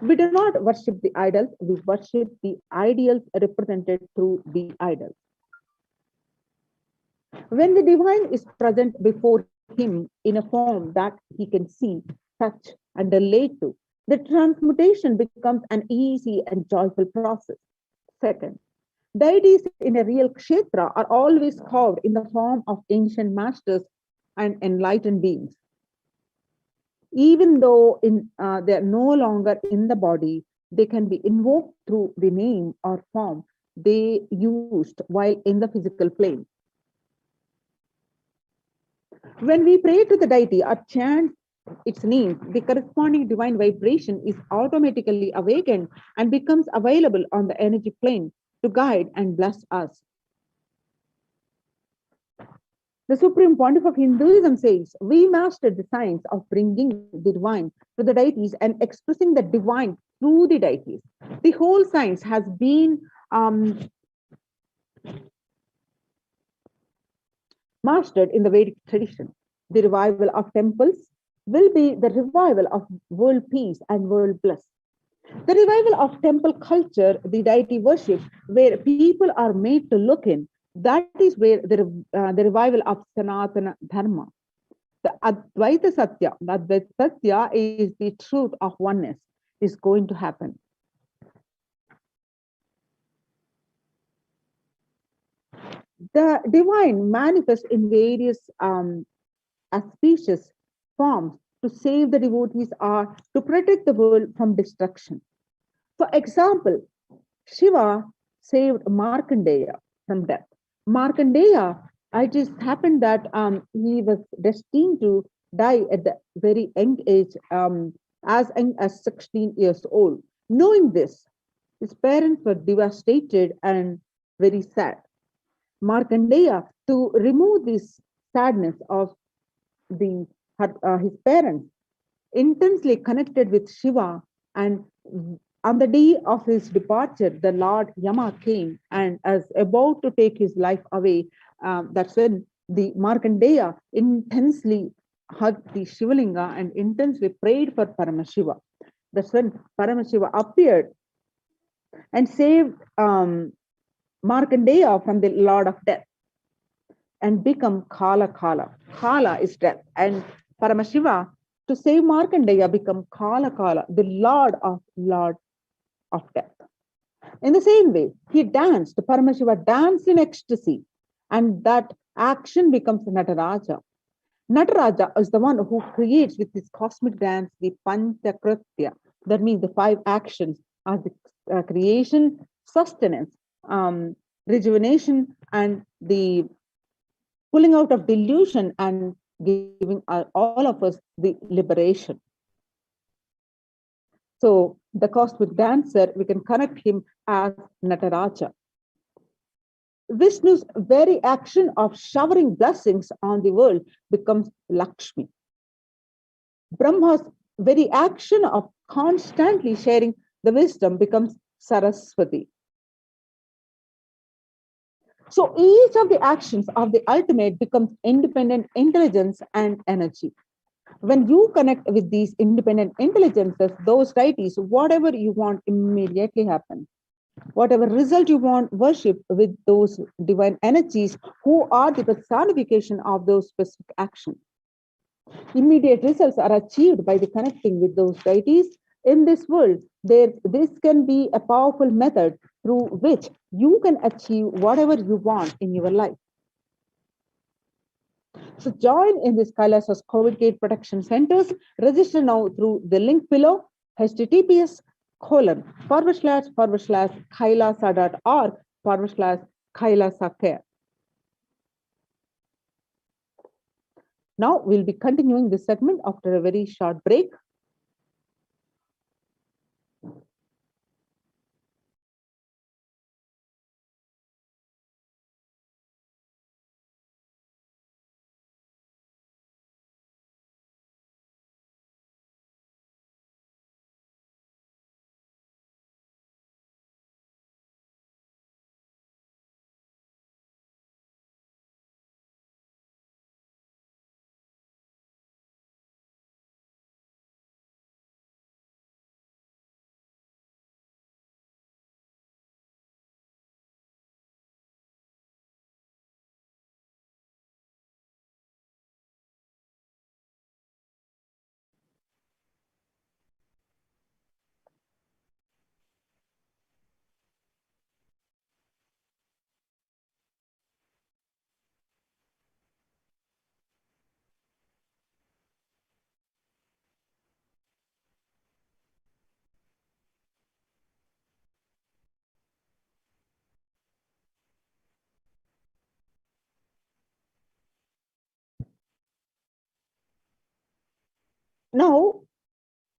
We do not worship the idols, we worship the ideals represented through the idols. When the divine is present before him in a form that he can see, touch, and relate to, the transmutation becomes an easy and joyful process. Second, deities in a real kshetra are always carved in the form of ancient masters and enlightened beings. Even though they are no longer in the body, they can be invoked through the name or form they used while in the physical plane. When we pray to the deity, our chants its needs, the corresponding divine vibration is automatically awakened and becomes available on the energy plane to guide and bless us. The Supreme Pontiff of Hinduism says, we mastered the science of bringing the divine to the deities and expressing the divine through the deities. The whole science has been mastered in the Vedic tradition. The revival of temples will be the revival of world peace and world bliss. The revival of temple culture, the deity worship, where people are made to look in, that is where the revival of Sanatana Dharma. The Advaita Satya is the truth of oneness, is going to happen. The divine manifests in various auspicious forms to save the devotees or to protect the world from destruction. For example, Shiva saved Markandeya from death. Markandeya, it just happened that he was destined to die at the very young age, as young as 16 years old. Knowing this, his parents were devastated and very sad. Markandeya, to remove this sadness of his parents, intensely connected with Shiva, and on the day of his departure, the Lord Yama came and as about to take his life away, that's when the Markandeya intensely hugged the Shivalinga and intensely prayed for Paramashiva. That's when Paramashiva appeared and saved Markandeya from the Lord of Death and become Kala Kala. Kala is death. And Paramashiva, to save Markandeya, become Kala Kala, the Lord of death. In the same way, he danced, Paramashiva danced in ecstasy, and that action becomes Nataraja. Nataraja is the one who creates with his cosmic dance the Panchakritya. That means the 5 actions are the creation, sustenance, rejuvenation, and the pulling out of delusion and giving all of us the liberation. So the cosmic dancer, we can connect him as Nataraja. Vishnu's very action of showering blessings on the world becomes Lakshmi. Brahma's very action of constantly sharing the wisdom becomes Saraswati. So each of the actions of the ultimate becomes independent intelligence and energy. When you connect with these independent intelligences, those deities, whatever you want immediately happens. Whatever result you want, worship with those divine energies who are the personification of those specific actions. Immediate results are achieved by the connecting with those deities. In this world, this can be a powerful method through which you can achieve whatever you want in your life. So join in this Kailasa's COVID Gate Protection Centers. Register now through the link below, https://kailasa.org/Kailasa care. Now we'll be continuing this segment after a very short break. Now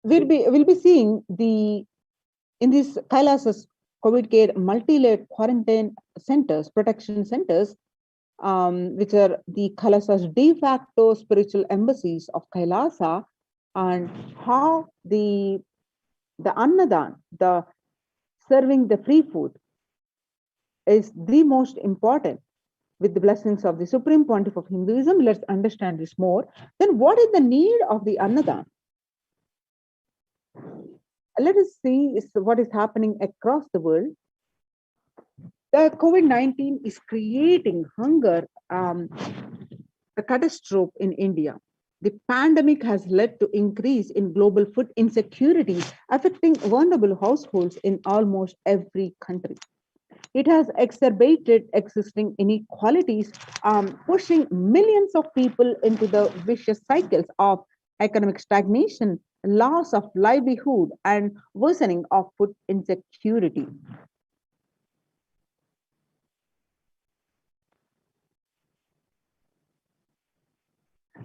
we'll be seeing in these Kailasas COVID care multi-layered quarantine centers, protection centers, which are the Kailasa's de facto spiritual embassies of Kailasa, and how the Annadan, the serving the free food, is the most important. With the blessings of the Supreme Pontiff of Hinduism, let's understand this more. Then what is the need of the Annadan? Let us see what is happening across the world. The COVID-19 is creating hunger, a catastrophe in India. The pandemic has led to increase in global food insecurity, affecting vulnerable households in almost every country. It has exacerbated existing inequalities, pushing millions of people into the vicious cycles of economic stagnation, loss of livelihood, and worsening of food insecurity.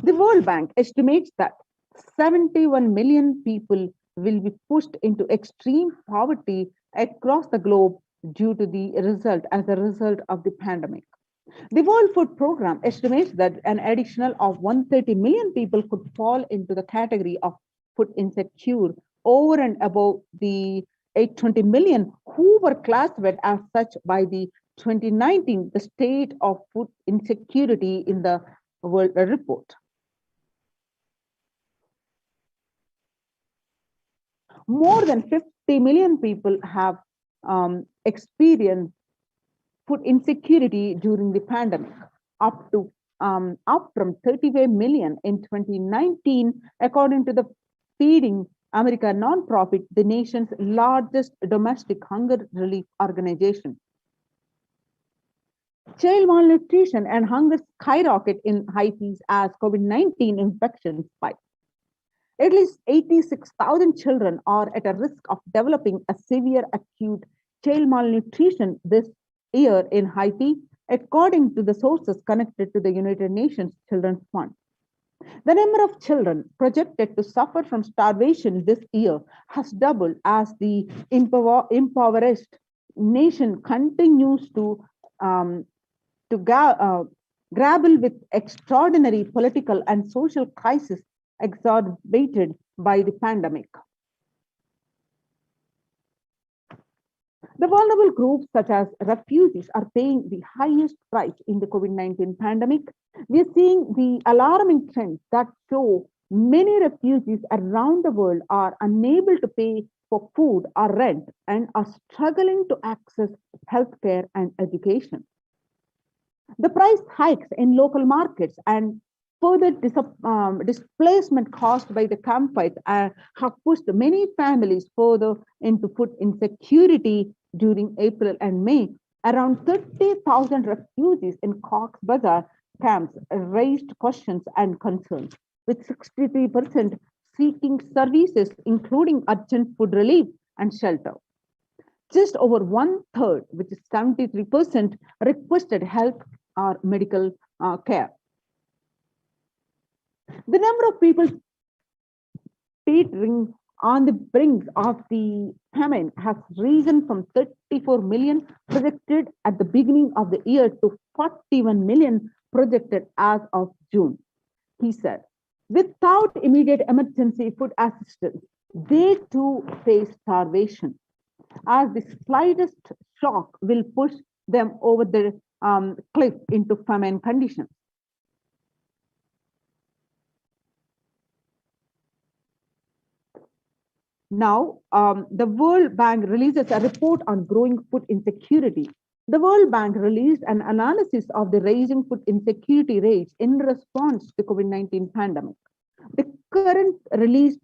The World Bank estimates that 71 million people will be pushed into extreme poverty across the globe due to as a result of the pandemic. The World Food Program estimates that an additional of 130 million people could fall into the category of food insecure over and above the 820 million who were classified as such by the 2019 the state of food insecurity in the World Report. More than 50 million people have experienced food insecurity during the pandemic, up from 35 million in 2019, according to the Feeding America nonprofit, the nation's largest domestic hunger relief organization. Child malnutrition and hunger skyrocket in Haiti as COVID-19 infections spike. At least 86,000 children are at a risk of developing a severe acute child malnutrition this year in Haiti, according to the sources connected to the United Nations Children's Fund. The number of children projected to suffer from starvation this year has doubled as the impoverished nation continues to grapple with extraordinary political and social crisis exacerbated by the pandemic. The vulnerable groups, such as refugees, are paying the highest price in the COVID-19 pandemic. We are seeing the alarming trends that show many refugees around the world are unable to pay for food or rent and are struggling to access healthcare and education. The price hikes in local markets and further displacement caused by the conflict have pushed many families further into food insecurity during April and May. Around 30,000 refugees in Cox's Bazar camps raised questions and concerns, with 63% seeking services, including urgent food relief and shelter. Just over 1/3, which is 73%, requested health or medical care. The number of people teetering on the brink of the famine has risen from 34 million projected at the beginning of the year to 41 million projected as of June. He said, without immediate emergency food assistance, they too face starvation, as the slightest shock will push them over the cliff into famine conditions. Now, the World Bank releases a report on growing food insecurity. The World Bank released an analysis of the rising food insecurity rates in response to the COVID-19 pandemic. The current released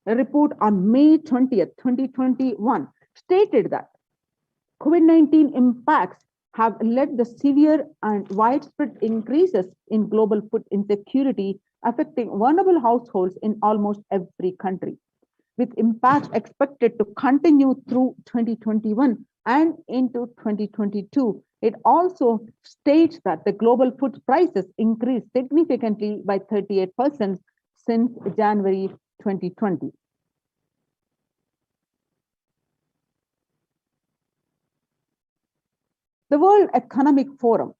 report on May 20th, 2021 stated that COVID-19 impacts have led to severe and widespread increases in global food insecurity, affecting vulnerable households in almost every country, with impacts expected to continue through 2021 and into 2022. It also states that the global food prices increased significantly by 38% since January 2020. The World Economic Forum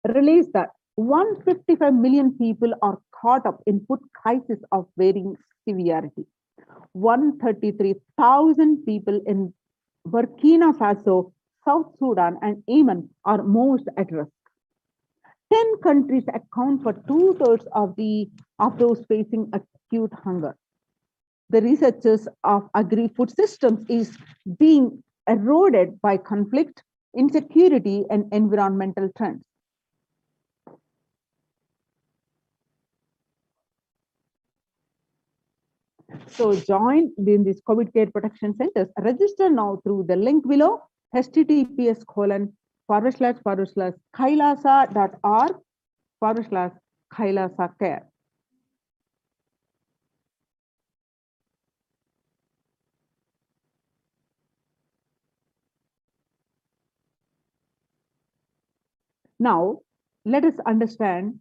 released that 155 million people are caught up in food crisis of varying severity. 133,000 people in Burkina Faso, South Sudan, and Yemen are most at risk. 10 countries account for 2/3 of those facing acute hunger. The researchers of agri-food systems is being eroded by conflict, insecurity, and environmental trends. So join in these COVID care protection centers. Register now through the link below, https://kailasa.org/Kailasa care. Now, let us understand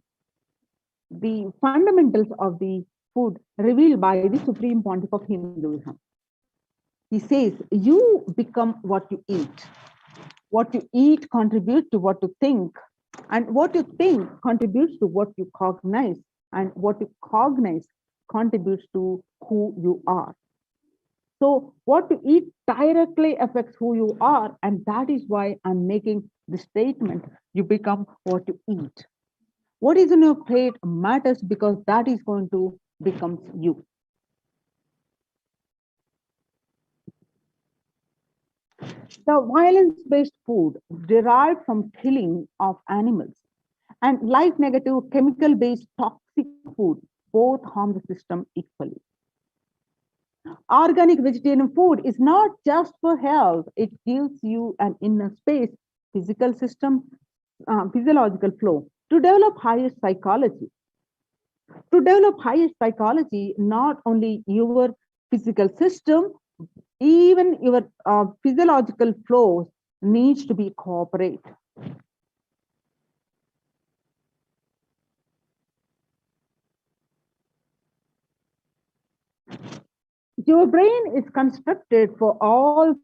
the fundamentals of the food revealed by the Supreme Pontiff of Hinduism. He says, you become what you eat. What you eat contributes to what you think, and what you think contributes to what you cognize, and what you cognize contributes to who you are. So what you eat directly affects who you are, and that is why I'm making the statement, you become what you eat. What is in your plate matters because that is going to become you. The violence-based food derived from killing of animals and life-negative chemical-based toxic food both harm the system equally. Organic vegetarian food is not just for health, it gives you an inner space, physical system, physiological flow to develop higher psychology. To develop higher psychology, not only your physical system, even your physiological flows needs to be cooperate. Your brain is constructed for all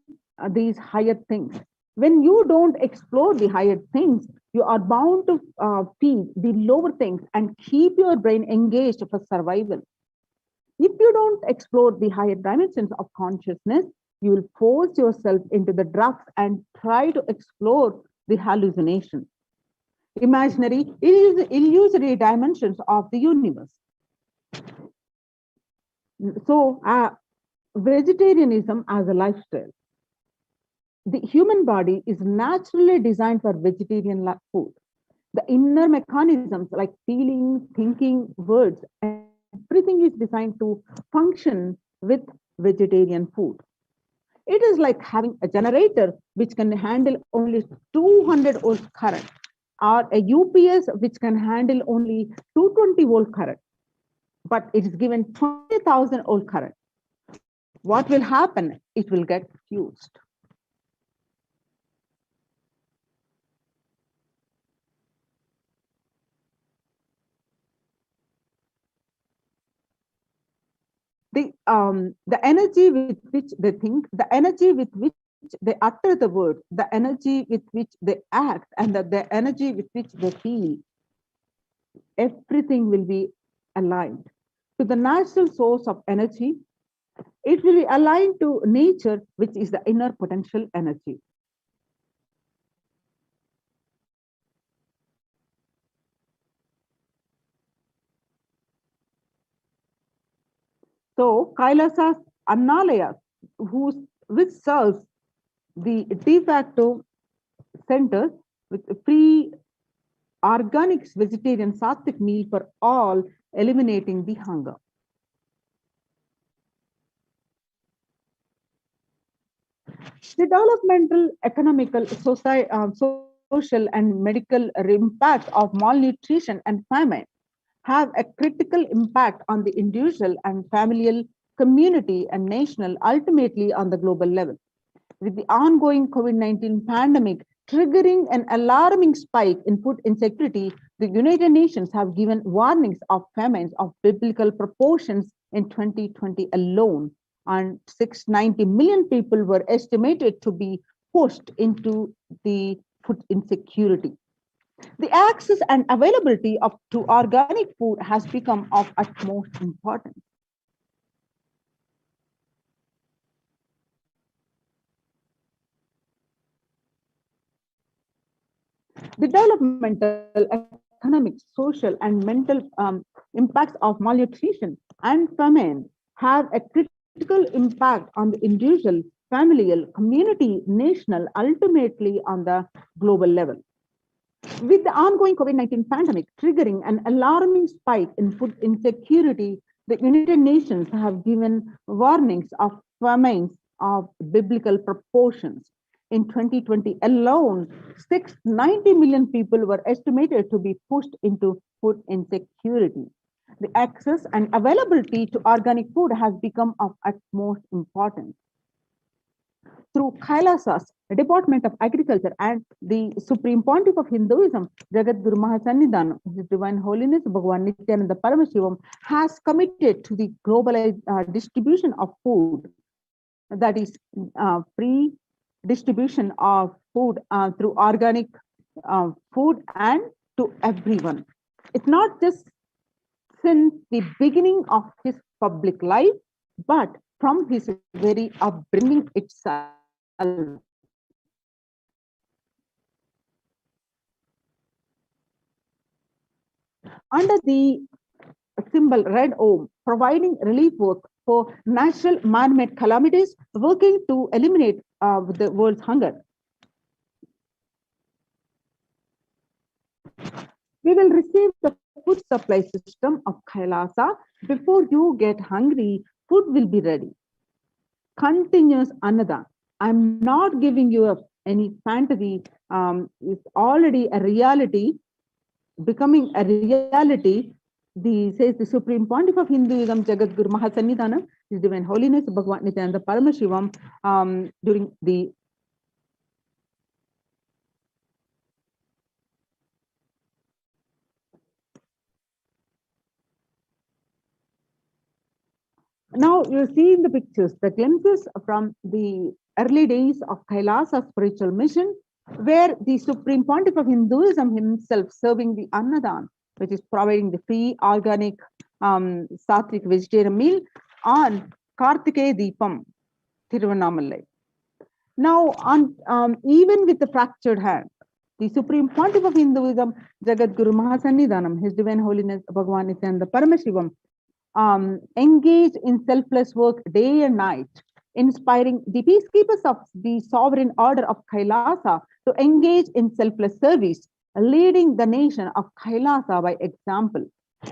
these higher things. When you don't explore the higher things, you are bound to feed the lower things and keep your brain engaged for survival. If you don't explore the higher dimensions of consciousness, you will force yourself into the drugs and try to explore the hallucination, imaginary, illusory dimensions of the universe. So, vegetarianism as a lifestyle. The human body is naturally designed for vegetarian food. The inner mechanisms like feeling, thinking, words, everything is designed to function with vegetarian food. It is like having a generator which can handle only 200 volt current, or a UPS which can handle only 220 volt current, but it is given 20,000 volt current. What will happen? It will get fused. The energy with which they think, the energy with which they utter the word, the energy with which they act, and the energy with which they feel, everything will be aligned to the natural source of energy. It will be aligned to nature, which is the inner potential energy. So Kailasa Annalaya, which serves the de facto centers with free organic vegetarian sattvic meal for all, eliminating the hunger. The developmental, economical, social, and medical impact of malnutrition and famine have a critical impact on the individual and familial, community, and national, ultimately on the global level. With the ongoing COVID-19 pandemic, triggering an alarming spike in food insecurity, the United Nations have given warnings of famines of biblical proportions in 2020 alone, and 690 million people were estimated to be pushed into the food insecurity. The access and availability of to organic food has become of utmost importance. The developmental, economic, social, and mental impacts of malnutrition and famine have a critical impact on the individual, familial, community, national, ultimately on the global level. With the ongoing COVID-19 pandemic triggering an alarming spike in food insecurity, the United Nations have given warnings of famines of biblical proportions. In 2020 alone, 690 million people were estimated to be pushed into food insecurity. The access and availability to organic food has become of utmost importance. Through Kailasas, the Department of Agriculture, and the Supreme Pontiff of Hinduism, Jagat Guru Mahasannidhanam, His Divine Holiness Bhagavan Nithyananda Paramashivam, has committed to the globalized distribution of food, that is free distribution of food through organic food and to everyone. It's not just since the beginning of his public life, but from his very upbringing itself. Under the symbol Red Om, providing relief work for natural man-made calamities, working to eliminate the world's hunger. We will receive the food supply system of Kailasa. Before you get hungry, food will be ready. Continuous Annada. I'm not giving you any fantasy. It's already a reality, becoming a reality. Says the Supreme Pontiff of Hinduism, Jagat Guru Mahasannidhanam, His Divine Holiness Bhagavan Nithyananda Paramashivam, during the now you see in the pictures the glimpses from the early days of Kailasa spiritual mission, where the Supreme Pontiff of Hinduism himself serving the Annadan, which is providing the free organic sattvic vegetarian meal on Kartikeya Deepam, Thiruvannamalai. Now, even with the fractured hand, the Supreme Pontiff of Hinduism, Jagat Guru Mahasannidhanam, His Divine Holiness Bhagavan Nithyananda Paramashivam, engaged in selfless work day and night, inspiring the peacekeepers of the sovereign order of Kailasa to engage in selfless service, leading the nation of Kailasa by example.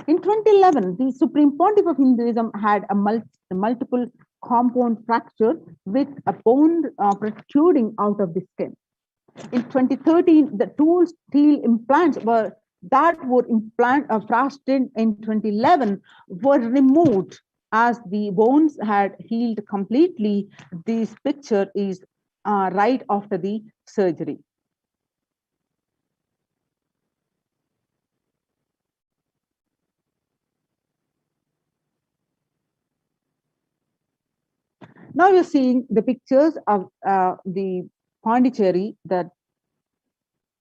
In 2011, the Supreme Pontiff of Hinduism had a multiple compound fracture with a bone protruding out of the skin. In 2013, the two steel implants that were fastened in 2011 were removed as the bones had healed completely. This picture is right after the surgery. Now you're seeing the pictures of the Pondicherry, the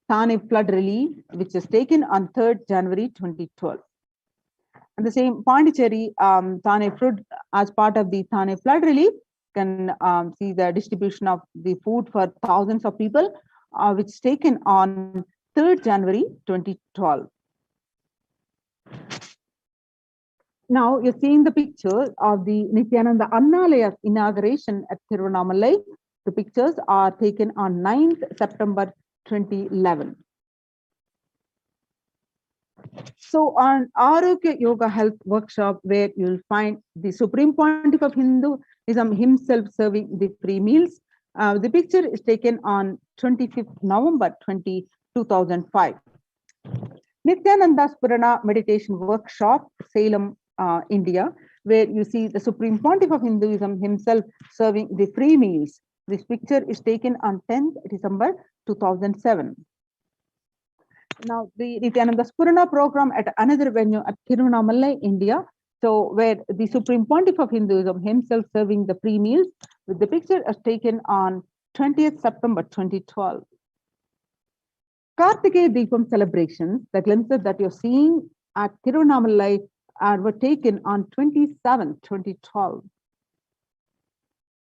Thane flood relief, which is taken on 3rd January 2012. And the same Pondicherry, Thane flood, as part of the Thane flood relief, can see the distribution of the food for thousands of people, which is taken on 3rd January 2012. Now you're seeing the pictures of the Nithyananda Annalaya inauguration at Thiruvannamalai. The pictures are taken on 9th September 2011. So on Arogya Yoga Health Workshop, where you'll find the Supreme Pontiff of Hinduism himself serving the free meals. The picture is taken on 25th November 2005. Nithyananda Spurana Meditation Workshop, Salem, India, where you see the Supreme Pontiff of Hinduism himself serving the free meals. This picture is taken on 10th December 2007. Now, the Nithyananda Spurana program at another venue at Tiruvannamalai, India. So, where the Supreme Pontiff of Hinduism himself serving the free meals, with the picture is taken on 20th September 2012. Kartikeya Deepam celebrations, the glimpses that you're seeing at Tiruvannamalai were taken on 27th, 2012.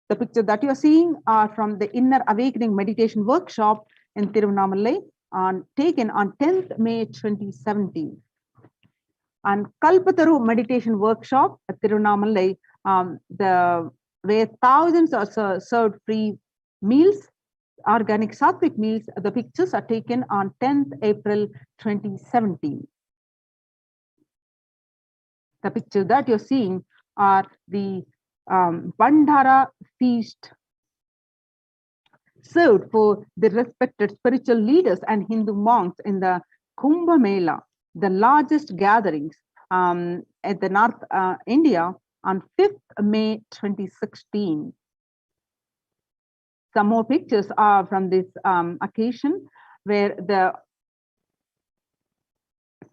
The picture that you're seeing are from the Inner Awakening Meditation Workshop in Tiruvannamalai, taken on 10th May 2017. And Kalpataru Meditation Workshop at Tiruvannamalai, where thousands are served free meals, organic sattvic meals. The pictures are taken on 10th April 2017. The picture that you're seeing are the Bandhara feast served for the respected spiritual leaders and Hindu monks in the Kumbh Mela, the largest gatherings at the North India on 5th May 2016. Some more pictures are from this occasion where the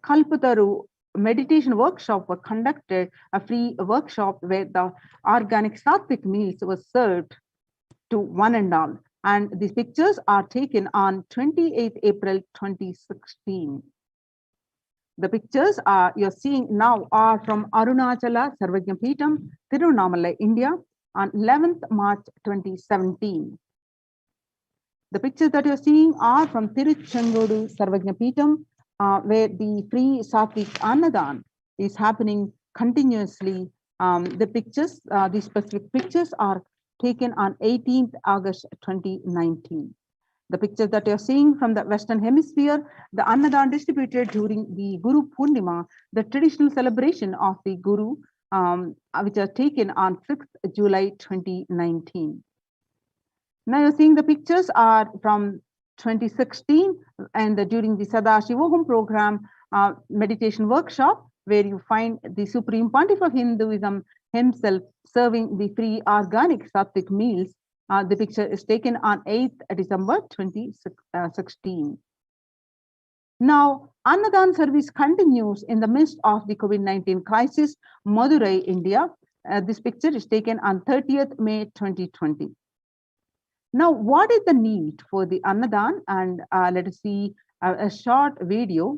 Kalpataru meditation workshop was conducted, a free workshop where the organic sattvic meals were served to one and all. And these pictures are taken on 28th April 2016. The pictures you're seeing now are from Arunachala Sarvajna Peetham, Tiruvannamalai, India on 11th March 2017. The pictures that you're seeing are from Tiruchengodu Sarvajna Peetham, where the free Sattvic Annadan is happening continuously. The pictures, these specific pictures are taken on 18th August 2019. The pictures that you're seeing from the Western Hemisphere, the Annadan distributed during the Guru Purnima, the traditional celebration of the Guru, which are taken on 6th July 2019. Now you're seeing the pictures are from 2016 and during the Sadashivoham program meditation workshop, where you find the Supreme Pontiff of Hinduism himself serving the free organic sattvic meals. The picture is taken on 8th December 2016. Now, Annadan service continues in the midst of the COVID-19 crisis, Madurai, India. This picture is taken on 30th May 2020. Now, what is the need for the Annadan? And let us see a short video.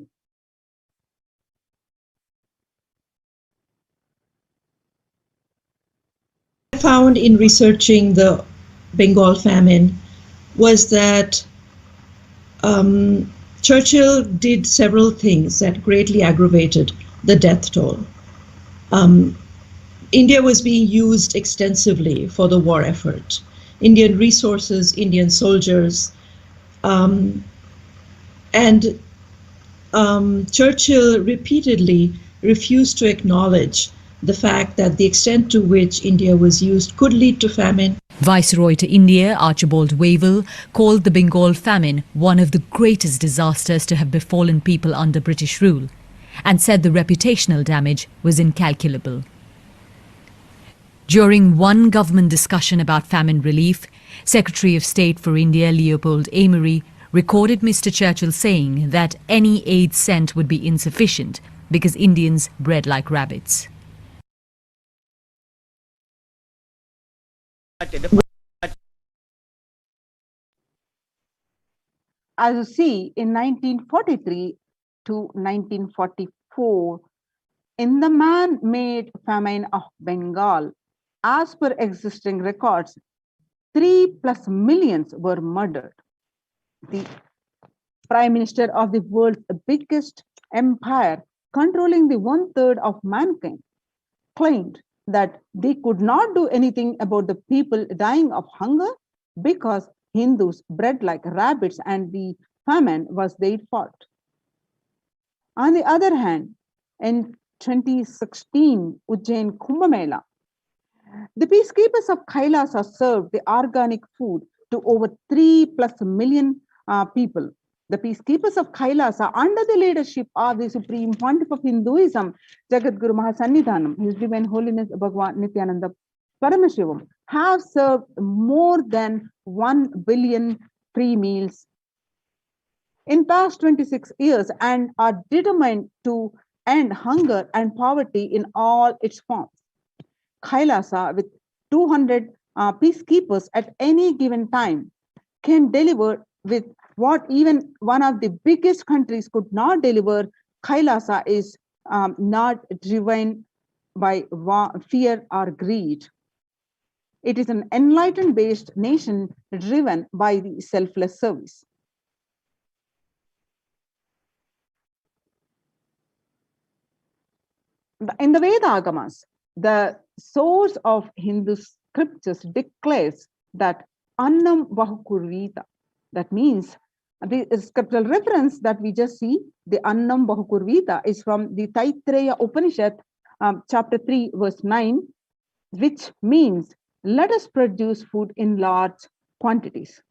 I found in researching the Bengal famine was that Churchill did several things that greatly aggravated the death toll. India was being used extensively for the war effort. Indian resources, Indian soldiers, and Churchill repeatedly refused to acknowledge the fact that the extent to which India was used could lead to famine. Viceroy to India, Archibald Wavell, called the Bengal famine one of the greatest disasters to have befallen people under British rule, and said the reputational damage was incalculable. During one government discussion about famine relief, Secretary of State for India Leopold Amery recorded Mr. Churchill saying that any aid sent would be insufficient because Indians bred like rabbits. As you see, in 1943 to 1944, in the man-made famine of Bengal, as per existing records, 3+ millions were murdered. The Prime Minister of the world's biggest empire, controlling the 1/3 of mankind, claimed that they could not do anything about the people dying of hunger because Hindus bred like rabbits and the famine was their fault. On the other hand, in 2016 Ujjain Kumbh Mela, the peacekeepers of Kailasa served the organic food to over 3+ million people. The peacekeepers of Kailasa, under the leadership of the Supreme Pontiff of Hinduism, Jagadguru Mahasannidhanam, His Divine Holiness Bhagwan Nithyananda Paramashivam, have served more than 1 billion free meals in past 26 years and are determined to end hunger and poverty in all its forms. Kailasa, with 200 peacekeepers at any given time, can deliver with what even one of the biggest countries could not deliver. Kailasa is not driven by fear or greed. It is an enlightened based nation driven by the selfless service. In the Veda Agamas, the source of Hindu scriptures declares that Annam Bahukurvita. That means the scriptural reference that we just see, the Annam Bahukurvita, is from the Taittiriya Upanishad, chapter 3, verse 9, which means, let us produce food in large quantities.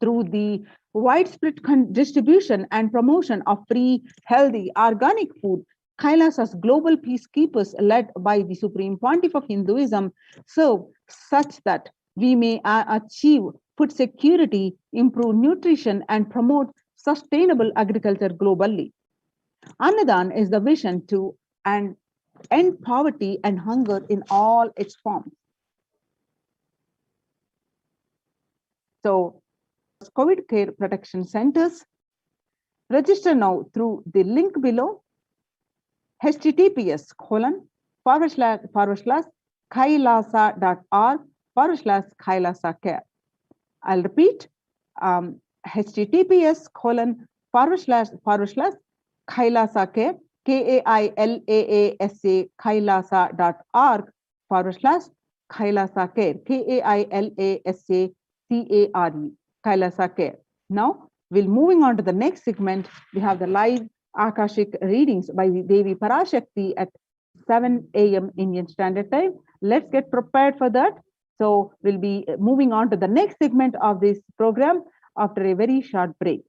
Through the widespread distribution and promotion of free, healthy, organic food, Kailasa's global peacekeepers, led by the Supreme Pontiff of Hinduism, serve such that we may achieve food security, improve nutrition, and promote sustainable agriculture globally. Annadan is the vision to end poverty and hunger in all its forms. So, COVID care protection centers, register now through the link below, https://kailasa.org/Kailasa care. I'll repeat, https://Kailasa care, KAILAASA, kailasa.org/Kailasa care, KAILASA CARE, Kailasa care. Now, we'll moving on to the next segment. We have the live Akashic readings by Devi Parashakti at 7 a.m. Indian Standard Time. Let's get prepared for that. So we'll be moving on to the next segment of this program after a very short break.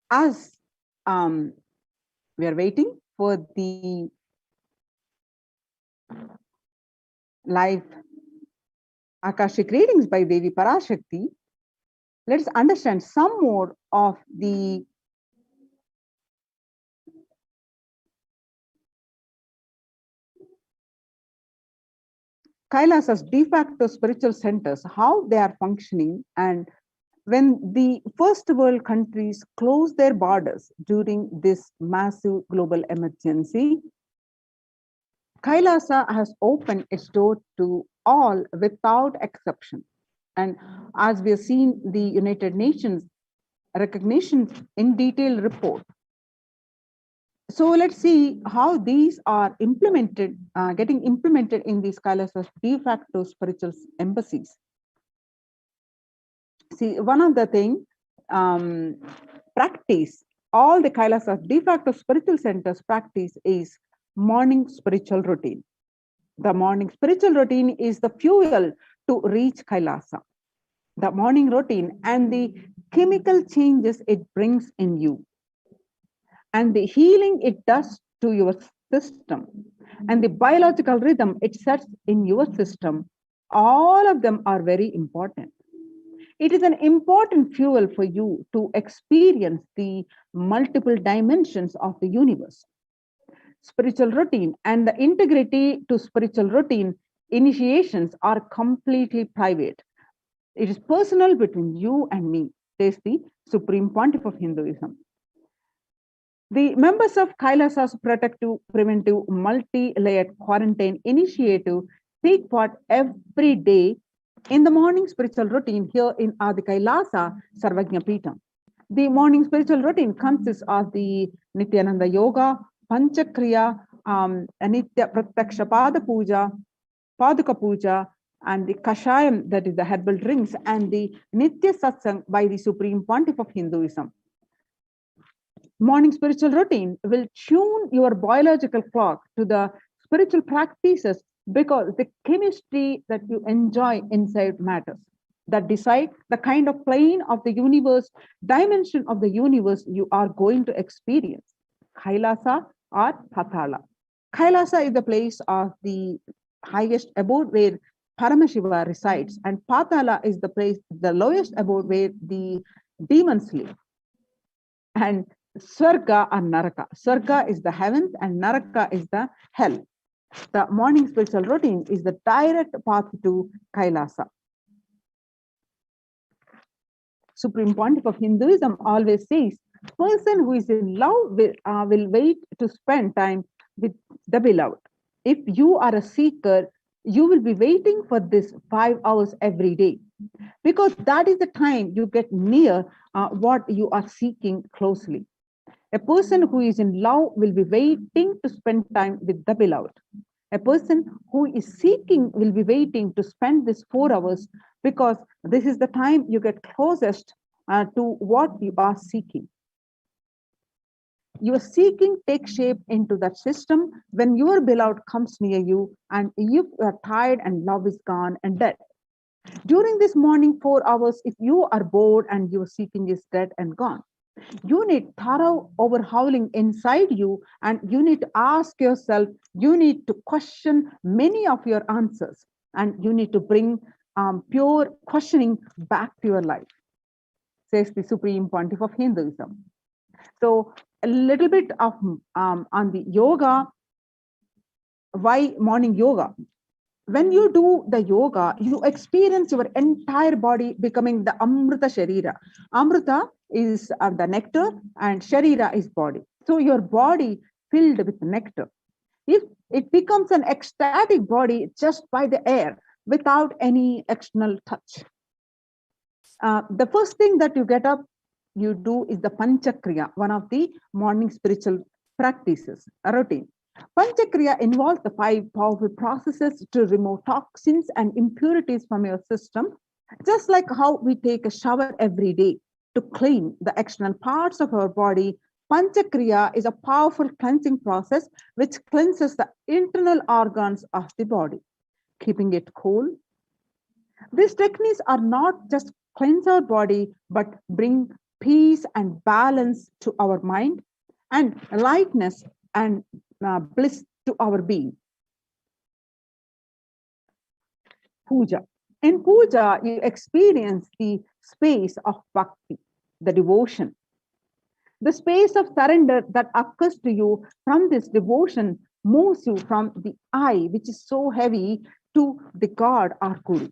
As we are waiting for the live Akashic readings by Devi Parashakti, let's understand some more of the Kailasa's de facto spiritual centers, how they are functioning, and when the first world countries closed their borders during this massive global emergency, Kailasa has opened its door to all without exception. And as we have seen the United Nations recognition in detail report. So let's see how these are implemented, getting implemented in these Kailasa's de facto spiritual embassies. See, one of the thing, practice, all the Kailasa de facto spiritual centers practice is morning spiritual routine. The morning spiritual routine is the fuel to reach Kailasa. The morning routine and the chemical changes it brings in you, and the healing it does to your system, and the biological rhythm it sets in your system, all of them are very important. It is an important fuel for you to experience the multiple dimensions of the universe. Spiritual routine and the integrity to spiritual routine initiations are completely private. It is personal between you and me, says the Supreme Pontiff of Hinduism. The members of Kailasa's protective, preventive, multi-layered quarantine initiative take part every day in the morning spiritual routine here in Adi Kailasa Sarvajna Peetham. The morning spiritual routine consists of the Nithyananda Yoga, Panchakriya, Nitya Pratyaksha Pada Puja, Paduka Puja, and the Kashayam, that is the herbal drinks, and the Nitya Satsang by the Supreme Pontiff of Hinduism. Morning spiritual routine will tune your biological clock to the spiritual practices, because the chemistry that you enjoy inside matters, that decide the kind of plane of the universe, dimension of the universe you are going to experience, Kailasa or Patala. Kailasa is the place of the highest abode where Paramashiva resides, and Patala is the place, the lowest abode where the demons live. And Swarga or Naraka. Swarga is the heavens and Naraka is the hell. The morning spiritual routine is the direct path to Kailasa. Supreme Pontiff of Hinduism always says, person who is in love will wait to spend time with the beloved. If you are a seeker, you will be waiting for this 5 hours every day, because that is the time you get near what you are seeking closely. A person who is in love will be waiting to spend time with the beloved. A person who is seeking will be waiting to spend this 4 hours, because this is the time you get closest to what you are seeking. Your seeking takes shape into that system when your beloved comes near you and you are tired and love is gone and dead. During this morning 4 hours, if you are bored and your seeking is dead and gone, you need thorough overhauling inside you, and you need to ask yourself, you need to question many of your answers, and you need to bring pure questioning back to your life, says the Supreme Pontiff of Hinduism. So a little bit of on the yoga. Why morning yoga? When you do the yoga, you experience your entire body becoming the Amrita Sharira. Amrita is the nectar and Sharira is body. So your body filled with nectar. If it becomes an ecstatic body just by the air without any external touch. The first thing that you get up, you do is the Panchakriya, one of the morning spiritual practices, a routine. Panchakriya involves the 5 powerful processes to remove toxins and impurities from your system, just like how we take a shower every day to clean the external parts of our body. Panchakriya is a powerful cleansing process which cleanses the internal organs of the body, keeping it cool. These techniques are not just cleanse our body, but bring peace and balance to our mind and lightness and bliss to our being. Puja. In puja, you experience the space of bhakti, the devotion. The space of surrender that occurs to you from this devotion moves you from the I, which is so heavy, to the God or Guru.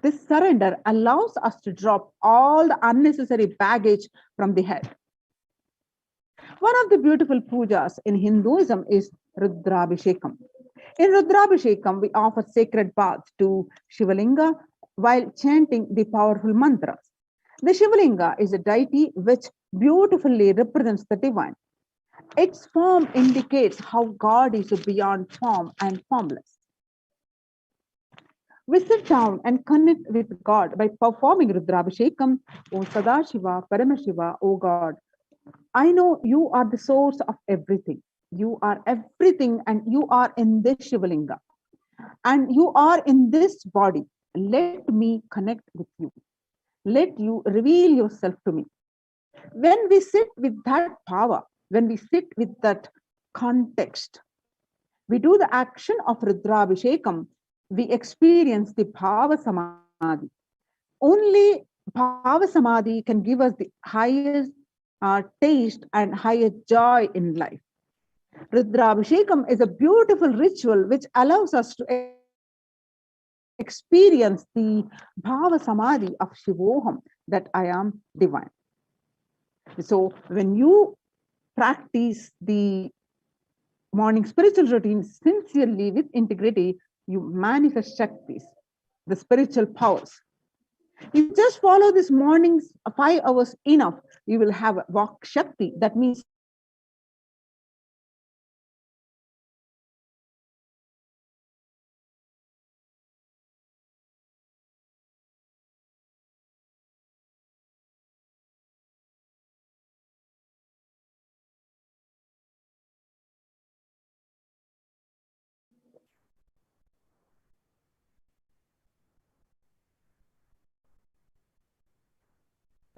This surrender allows us to drop all the unnecessary baggage from the head. One of the beautiful pujas in Hinduism is Rudrabhishekam. In Rudrabhishekam, we offer sacred baths to Shivalinga while chanting the powerful mantras. The Shivalinga is a deity which beautifully represents the divine. Its form indicates how God is beyond form and formless. We sit down and connect with God by performing Rudrabhishekam. O Sadashiva, Paramashiva, O God, I know you are the source of everything. You are everything and you are in this Shivalinga. And you are in this body. Let me connect with you. Let you reveal yourself to me. When we sit with that power, when we sit with that context, we do the action of Rudrabhishekam, we experience the Bhava Samadhi. Only Bhava Samadhi can give us the highest taste and highest joy in life. Rudrabhishekam is a beautiful ritual which allows us to experience the Bhava Samadhi of Shivoham, that I am divine. So when you practice the morning spiritual routine sincerely with integrity, you manifest Shaktis, the spiritual powers. If you just follow this morning's 5 hours enough, you will have Vak Shakti. That means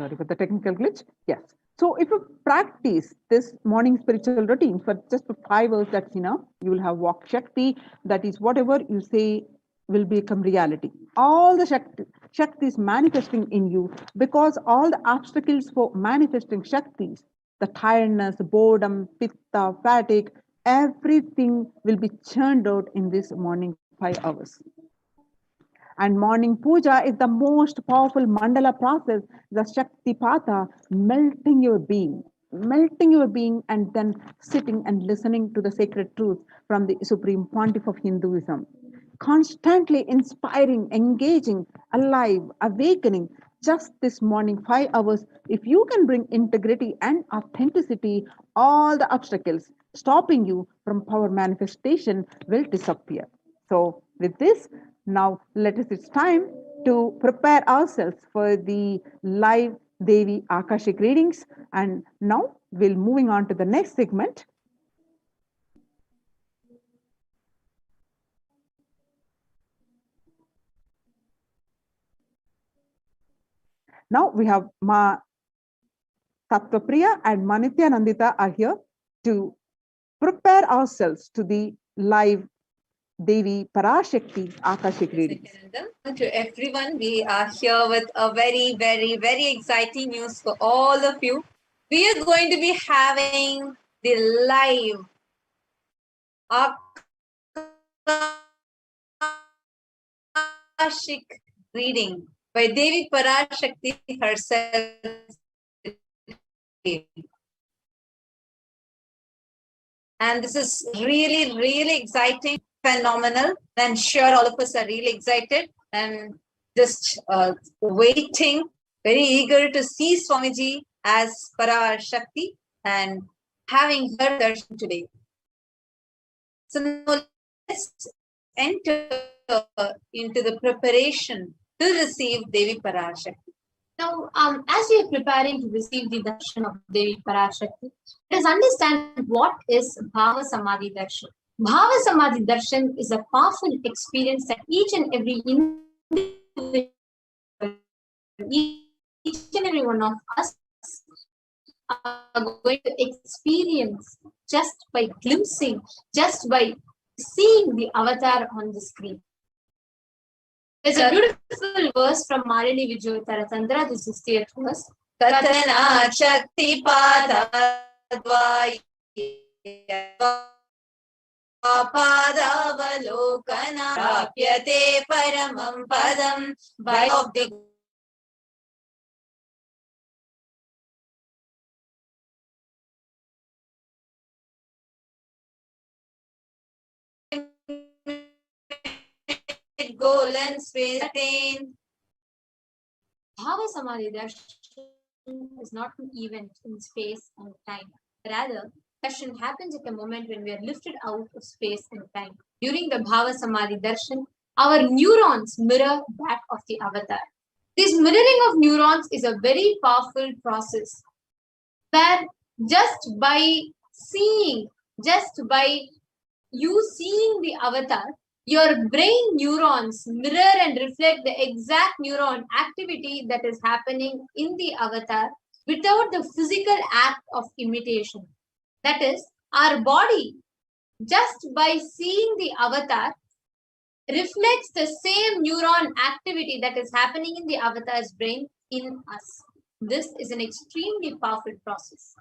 sorry for the technical glitch. Yes. So if you practice this morning spiritual routine for just for 5 hours, that's enough. You will have Vak Shakti. That is whatever you say will become reality. All the Shakti is manifesting in you, because all the obstacles for manifesting Shaktis, the tiredness, boredom, pitta, fatigue, everything will be churned out in this morning 5 hours. And morning puja is the most powerful mandala process, the Shakti Pata, melting your being, and then sitting and listening to the sacred truth from the Supreme Pontiff of Hinduism. Constantly inspiring, engaging, alive, awakening. Just this morning, 5 hours, if you can bring integrity and authenticity, all the obstacles stopping you from power manifestation will disappear. So, with this, now it's time to prepare ourselves for the live Devi Akashic readings. And now we'll moving on to the next segment. Now we have Ma Tattvapriya and Ma Nithyanandita are here to prepare ourselves to the live Devi Parashakti Akashic readings. To everyone, we are here with a very, very, very exciting news for all of you. We are going to be having the live Akashik reading by Devi Parashakti herself. And this is really, really exciting, phenomenal. I'm sure all of us are really excited and just waiting, very eager to see Swamiji as Parashakti and having her darshan today. So now let's enter into the preparation to receive Devi Parashakti. Now, as we are preparing to receive the darshan of Devi Parashakti, let us understand what is Bhava Samadhi Darshan. Bhava Samadhi Darshan is a powerful experience that each and every individual, each and every one of us are going to experience just by glimpsing, just by seeing the avatar on the screen. There's a beautiful verse from Marili Vijay Taratandra. This is the verse. Tatana Shakti Padadvaya Padavalokana Prapyate Paramam Padam by of the goal and space attained. Bhava Samadhi Darshan is not an event in space and time. Rather, darshan happens at a moment when we are lifted out of space and time. During the Bhava Samadhi Darshan, our neurons mirror that of the avatar. This mirroring of neurons is a very powerful process where just by you seeing the avatar, your brain neurons mirror and reflect the exact neuron activity that is happening in the avatar without the physical act of imitation. That is, our body, just by seeing the avatar, reflects the same neuron activity that is happening in the avatar's brain in us. This is an extremely powerful process.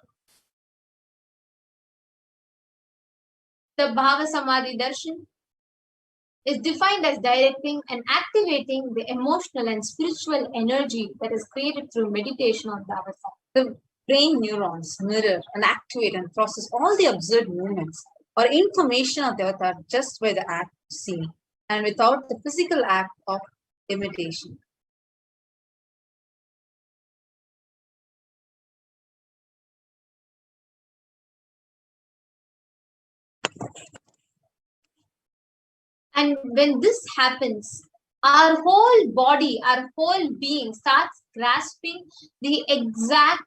The Bhava Samadhi Darshan is defined as directing and activating the emotional and spiritual energy that is created through meditation on the avatar. The brain neurons mirror and activate and process all the observed movements or information of the avatar just by the act of seeing and without the physical act of imitation. And when this happens, our whole body, our whole being starts grasping the exact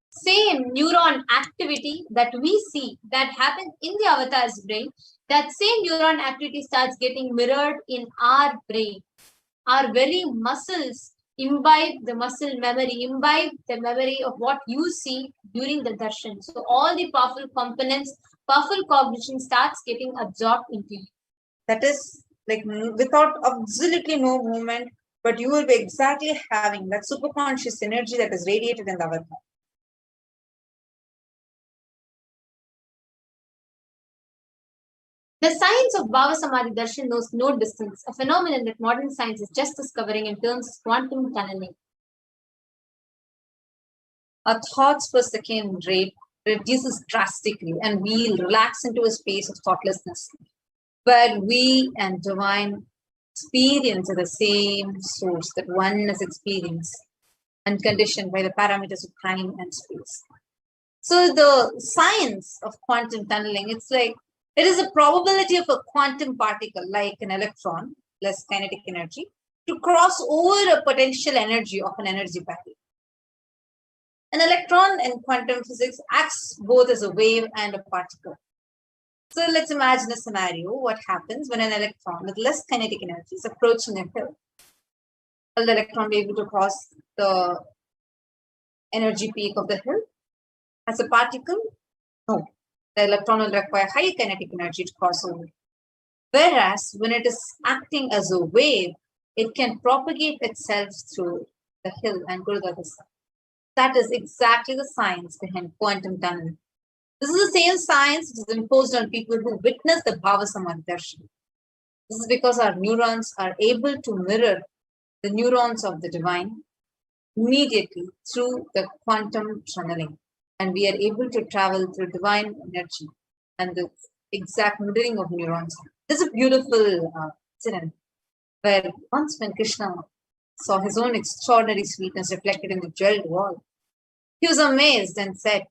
same neuron activity that we see that happens in the avatar's brain. That same neuron activity starts getting mirrored in our brain. Our very muscles imbibe the muscle memory, imbibe the memory of what you see during the darshan. So all the powerful components, powerful cognition starts getting absorbed into you. That is like without absolutely no movement, but you will be exactly having that superconscious energy that is radiated in the avatar. The science of Bhava Samadhi Darshan knows no distance, a phenomenon that modern science is just discovering in terms of quantum tunneling. Our thoughts per second rate reduces drastically and we relax into a space of thoughtlessness, where we and divine experience are the same source that one is experienced and conditioned by the parameters of time and space. So the science of quantum tunneling, it's like it is a probability of a quantum particle like an electron, less kinetic energy, to cross over a potential energy of an energy body. An electron in quantum physics acts both as a wave and a particle. So let's imagine a scenario. What happens when an electron with less kinetic energy is approaching a hill? Will the electron be able to cross the energy peak of the hill? As a particle? No. The electron will require high kinetic energy to cross over. Whereas when it is acting as a wave, it can propagate itself through the hill and go to the other side. That is exactly the science behind quantum tunneling. This is the same science which is imposed on people who witness the Bhava Samadhi Darshan. This is because our neurons are able to mirror the neurons of the divine immediately through the quantum tunneling. And we are able to travel through divine energy and the exact mirroring of neurons. This is a beautiful incident where once when Krishna saw his own extraordinary sweetness reflected in the jeweled wall, he was amazed and said,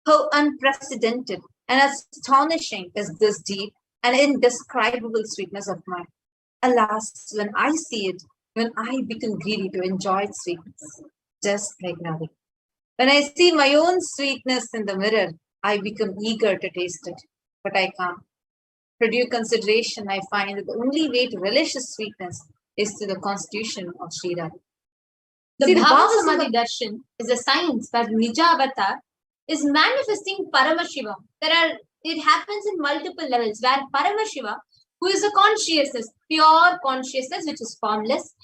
"How unprecedented and astonishing is this deep and indescribable sweetness of mine. Alas, when I see it, when I become greedy to enjoy its sweetness, just like Ravi. When I see my own sweetness in the mirror, I become eager to taste it, but I can't. For due consideration, I find that the only way to relish its sweetness is through the constitution of Sri Radha." The See, Bhava Samadhi Darshan is a science where Nija Avatar is manifesting Paramashiva. It happens in multiple levels where Paramashiva, who is a consciousness, pure consciousness which is formless,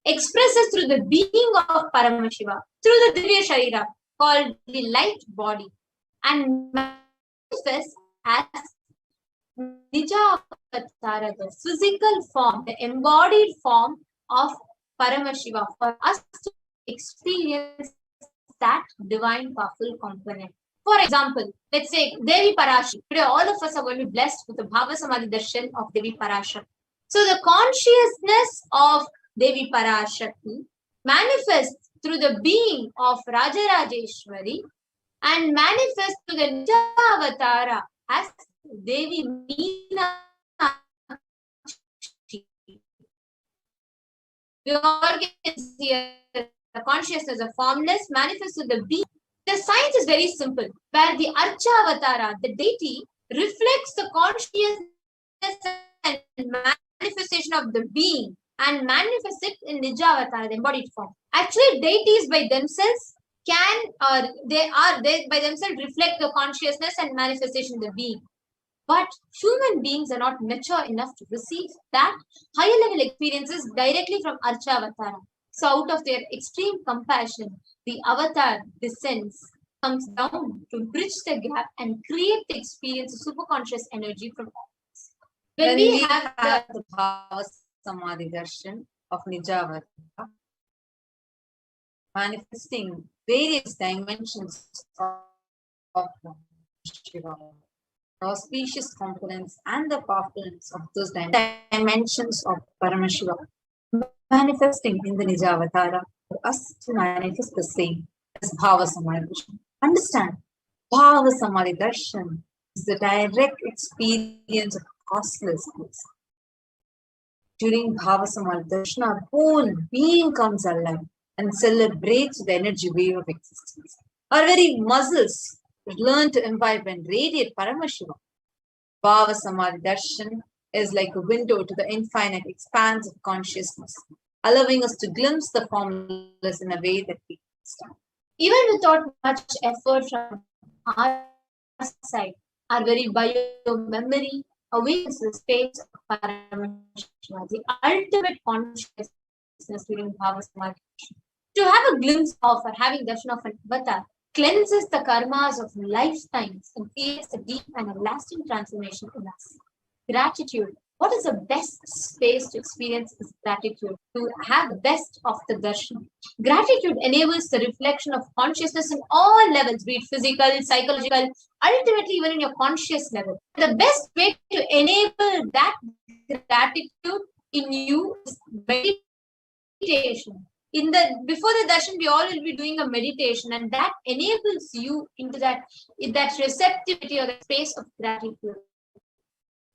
expresses through the being of Paramashiva, through the Divya Sharira called the light body, and manifests as Nija Avatara, the physical form, the embodied form of Paramashiva, for us to experience that divine powerful component. For example, let's say Devi Parashakti. Today, all of us are going to be blessed with the Bhava Samadhi Darshan of Devi Parashakti. So, the consciousness of Devi Parashakti manifests through the being of Rajarajeshwari and manifests to the Nija Avatara as Devi Meena. We all can see the consciousness of formless manifests to the being. The science is very simple, where the Archa Avatara, the deity, reflects the consciousness and manifestation of the being and manifests it in Nija Avatara, the embodied form. Actually, deities by themselves they by themselves reflect the consciousness and manifestation of the being. But human beings are not mature enough to receive that higher level experiences directly from Archa Avatara. So out of their extreme compassion, the avatar descends, comes down to bridge the gap and create the experience of superconscious energy from all. When we have the Bhava Samadhi Darshan of Nija Avatara, manifesting various dimensions of Shiva, auspicious components and the powerfulness of those dimensions of Paramashiva, manifesting in the Nija Avatara, for us to manifest the same as Bhava Samadhi Darshan. Understand, Bhava Samadhi Darshan is the direct experience of costlessness. During Bhava Samadhi Darshan, our whole being comes alive and celebrates the energy wave of existence. Our very muscles learn to imbibe and radiate Paramashiva. Bhava Samadhi Darshan is like a window to the infinite expanse of consciousness, allowing us to glimpse the formless in a way that we understand. Even without much effort from our side, our very bio-memory awakens the space of Paramashiva, the ultimate consciousness during Bhava Samadhi. To have a glimpse of or having darshan of an avatar cleanses the karmas of lifetimes and creates a deep and a lasting transformation in us. Gratitude. What is the best space to experience is gratitude, to have the best of the darshan. Gratitude enables the reflection of consciousness in all levels, be it physical, psychological, ultimately even in your conscious level. The best way to enable that gratitude in you is meditation. Before the darshan, we all will be doing a meditation, and that enables you into that receptivity or the space of gratitude.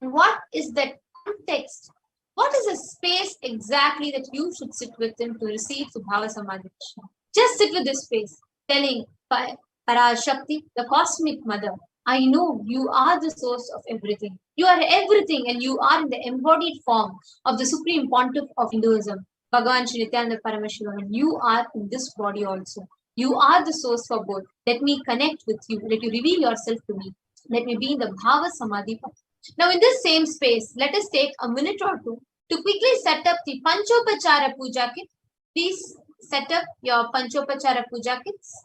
And what is the context? What is the space exactly that you should sit within to receive the Bhava Samadhi Darshan? Just sit with this space, telling Parashakti, the cosmic mother, I know you are the source of everything. You are everything, and you are in the embodied form of the supreme pontiff of Hinduism, Bhagavan Shri Nithyananda Paramashivam, and you are in this body also. You are the source for both. Let me connect with you. Let you reveal yourself to me. Let me be in the Bhava Samadhi path. Now, in this same space, let us take a minute or two to quickly set up the Panchopachara Puja kit. Please set up your Panchopachara Puja kits,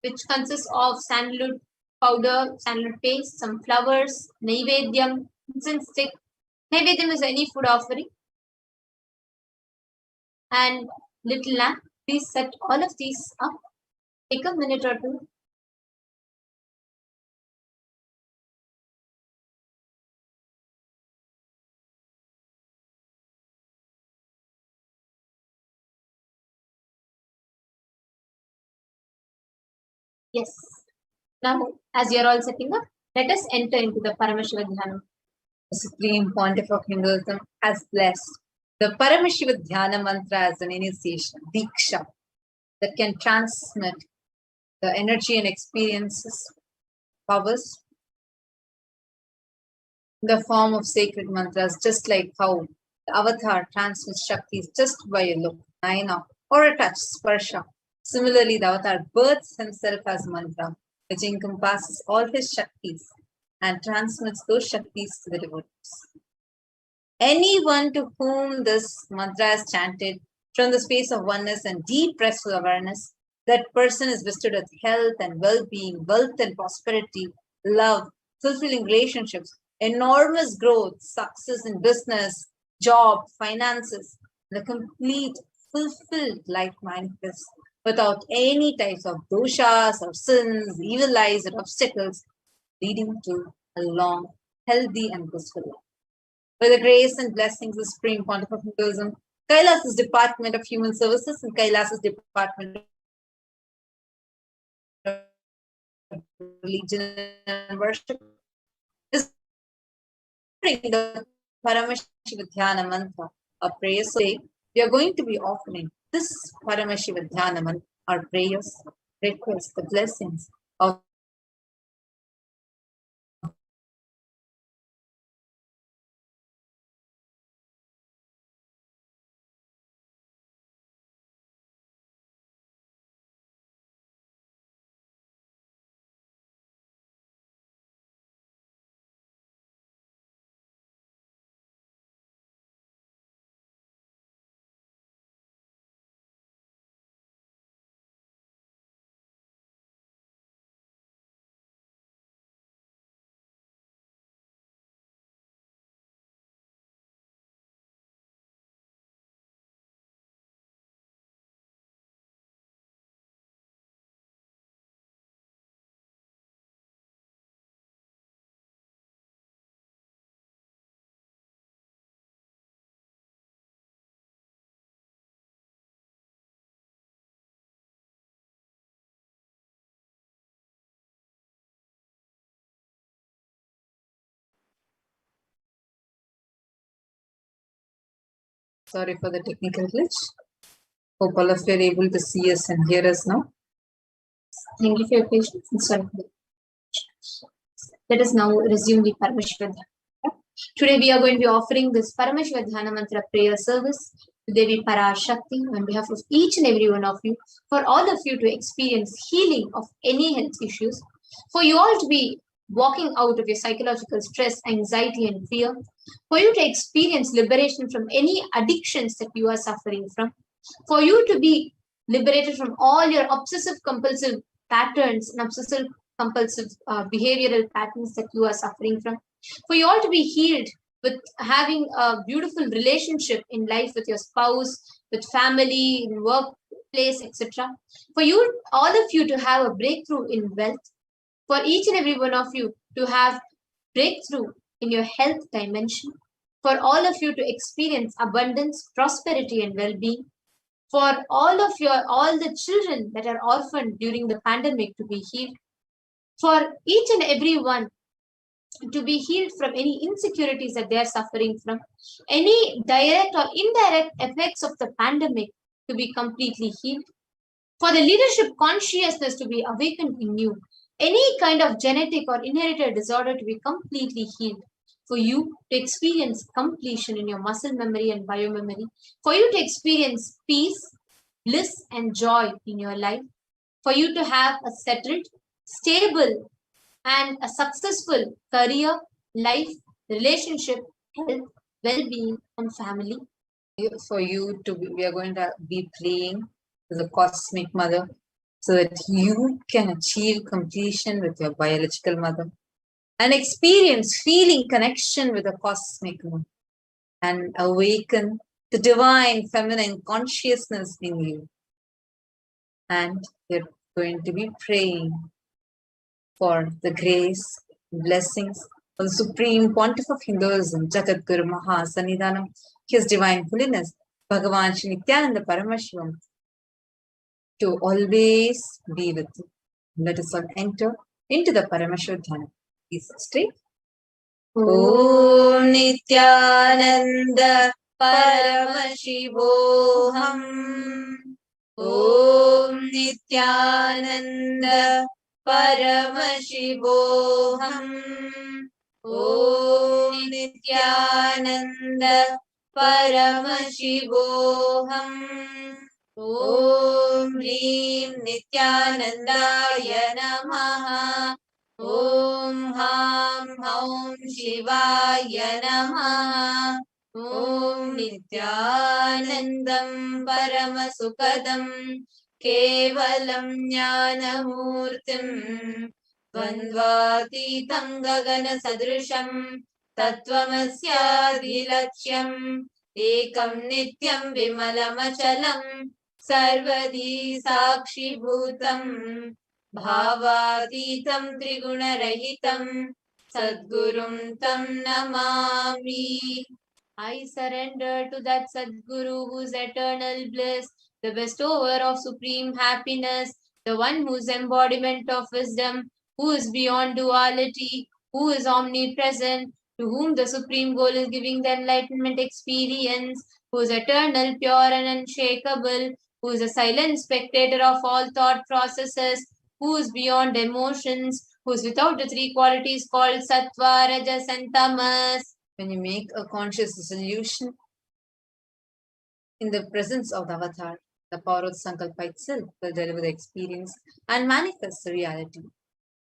which consists of sandalwood powder, sandalwood paste, some flowers, Naivedyam, incense stick, Naivedyam is any food offering. And little lamp, please set all of these up. Take a minute or two. Yes. Now, as you're all setting up, let us enter into the Paramashiva Dhyana. The Supreme Pontiff of Hinduism has blessed the Paramashiva Dhyana mantra as an initiation, Diksha, that can transmit the energy and experiences, powers, in the form of sacred mantras, just like how the avatar transmits Shaktis just by a look, Nayana, or a touch, Sparsha. Similarly, the avatar births himself as mantra, which encompasses all his Shaktis and transmits those Shaktis to the devotees. Anyone to whom this mantra is chanted from the space of oneness and deep restful awareness, that person is bestowed with health and well-being, wealth and prosperity, love, fulfilling relationships, enormous growth, success in business, job, finances, the complete fulfilled life manifest without any types of doshas or sins, evil eyes or obstacles, leading to a long, healthy and blissful life. By the grace and blessings of Supreme Pontiff of Hinduism, Kailasa's Department of Human Services and Kailasa's Department of Religion and Worship is offering the Paramashiva Dhyana mantra, a prayer. So we are going to be offering this Paramashiva Dhyana mantra, our prayers, requests, the blessings of sorry for the technical glitch. Hope all of you are able to see us and hear us now. Thank you for your patience and sorry for the Let us now resume the Paramashiva Dhyana. Today we are going to be offering this Paramashiva Dhyana Mantra prayer service to Devi Parashakti on behalf of each and every one of you, for all of you to experience healing of any health issues, for you all to be walking out of your psychological stress, anxiety and fear, for you to experience liberation from any addictions that you are suffering from, for you to be liberated from all your obsessive compulsive patterns and obsessive compulsive behavioral patterns that you are suffering from, for you all to be healed with having a beautiful relationship in life with your spouse, with family, in workplace, etc. For you, all of you to have a breakthrough in wealth, for each and every one of you to have breakthrough in your health dimension, for all of you to experience abundance, prosperity and well-being, for all the children that are orphaned during the pandemic to be healed, for each and every one to be healed from any insecurities that they are suffering from, any direct or indirect effects of the pandemic to be completely healed, for the leadership consciousness to be awakened in you, any kind of genetic or inherited disorder to be completely healed, for you to experience completion in your muscle memory and biomemory, for you to experience peace, bliss and joy in your life, for you to have a settled, stable and a successful career, life, relationship, health, well-being and family. For you to be, we are going to be praying to the cosmic mother so that you can achieve completion with your biological mother and experience feeling connection with the cosmic mother. and awaken the divine feminine consciousness in you. And we're going to be praying for the grace, blessings of the Supreme Pontiff of Hinduism, Jagat Guru Maha Sannidhanam, His Divine Holiness, Bhagavan Shri Nithyananda Paramashivam, to always be with you. Let us all enter into the Paramashivoham. Please stay. Om Nithyananda Paramashivoham. Om Nithyananda Paramashivoham. Om Nithyananda Paramashivoham. Om Hrim Nithyanandaya Namaha. Om Ham Haum Shivaya Namaha. Om Nithyanandam Paramasukadam Kevalam Jnanamurtim Dvandvatitam Gagana Sadrisham Tattvamasyadilakhyam Ekam Nityam Vimalamachalam Sarvadi Sakshi Bhutam Bhavatitam Triguna-rahitam Sadgurum Tam Namami. I surrender to that Sadguru whose eternal bliss, the bestower of supreme happiness, the one whose embodiment of wisdom, who is beyond duality, who is omnipresent, to whom the supreme goal is giving the enlightenment experience, who is eternal, pure and unshakable, who is a silent spectator of all thought processes, who is beyond emotions, who is without the three qualities called Sattva, Rajas and Tamas. When you make a conscious resolution in the presence of the avatar, the power of Sankalpa itself will deliver the experience and manifest the reality.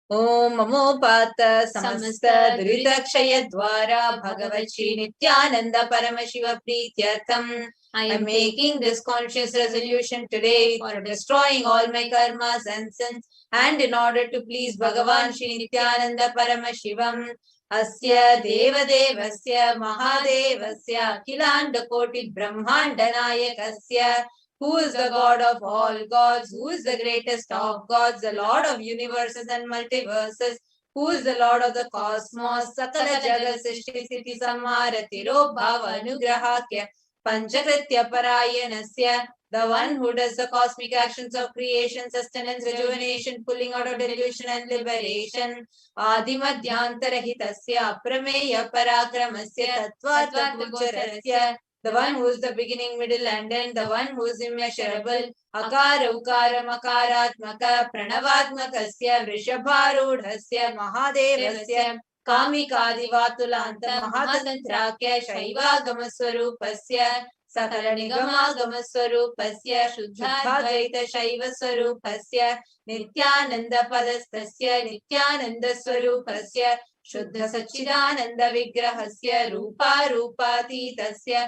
Om Mamopata Samasta Duridakshaya Dwara Bhagavat Shri Nithyananda Paramashiva Prityartham. I am making this conscious resolution today for destroying all my karmas and sins, and in order to please Bhagavan Shri Nithyananda Paramashivam. Asya Devadevasya Mahadevasya Khilanda Koti Brahmanda Nayakasya, who is the God of all gods, who is the greatest of gods, the Lord of universes and multiverses, who is the Lord of the cosmos, Sakala Jagat Srishti Sthiti Samharati Bhava Anugrahakya Panchakritya Parayanasya, the one who does the cosmic actions of creation, sustenance, rejuvenation, pulling out of delusion and liberation. Adimadhyantarahitasya Prameya Parakramasya Tattva, the one who is the beginning, middle and end, the one who is immeasurable. Akara Ukara Makaratmaka Pranavatmakasya Vrishabharudhasya Mahadevasya Kamikadivatulanta Mahadantrakya Shaivagamaswarupasya Sakala Nigamagamaswarupasya Shuddhadvaita Shaivaswarupasya Nithyananda Padastasya Nithyananda Swarupasya Shuddha Sachidananda Vigrahasya Rupa Rupatitasya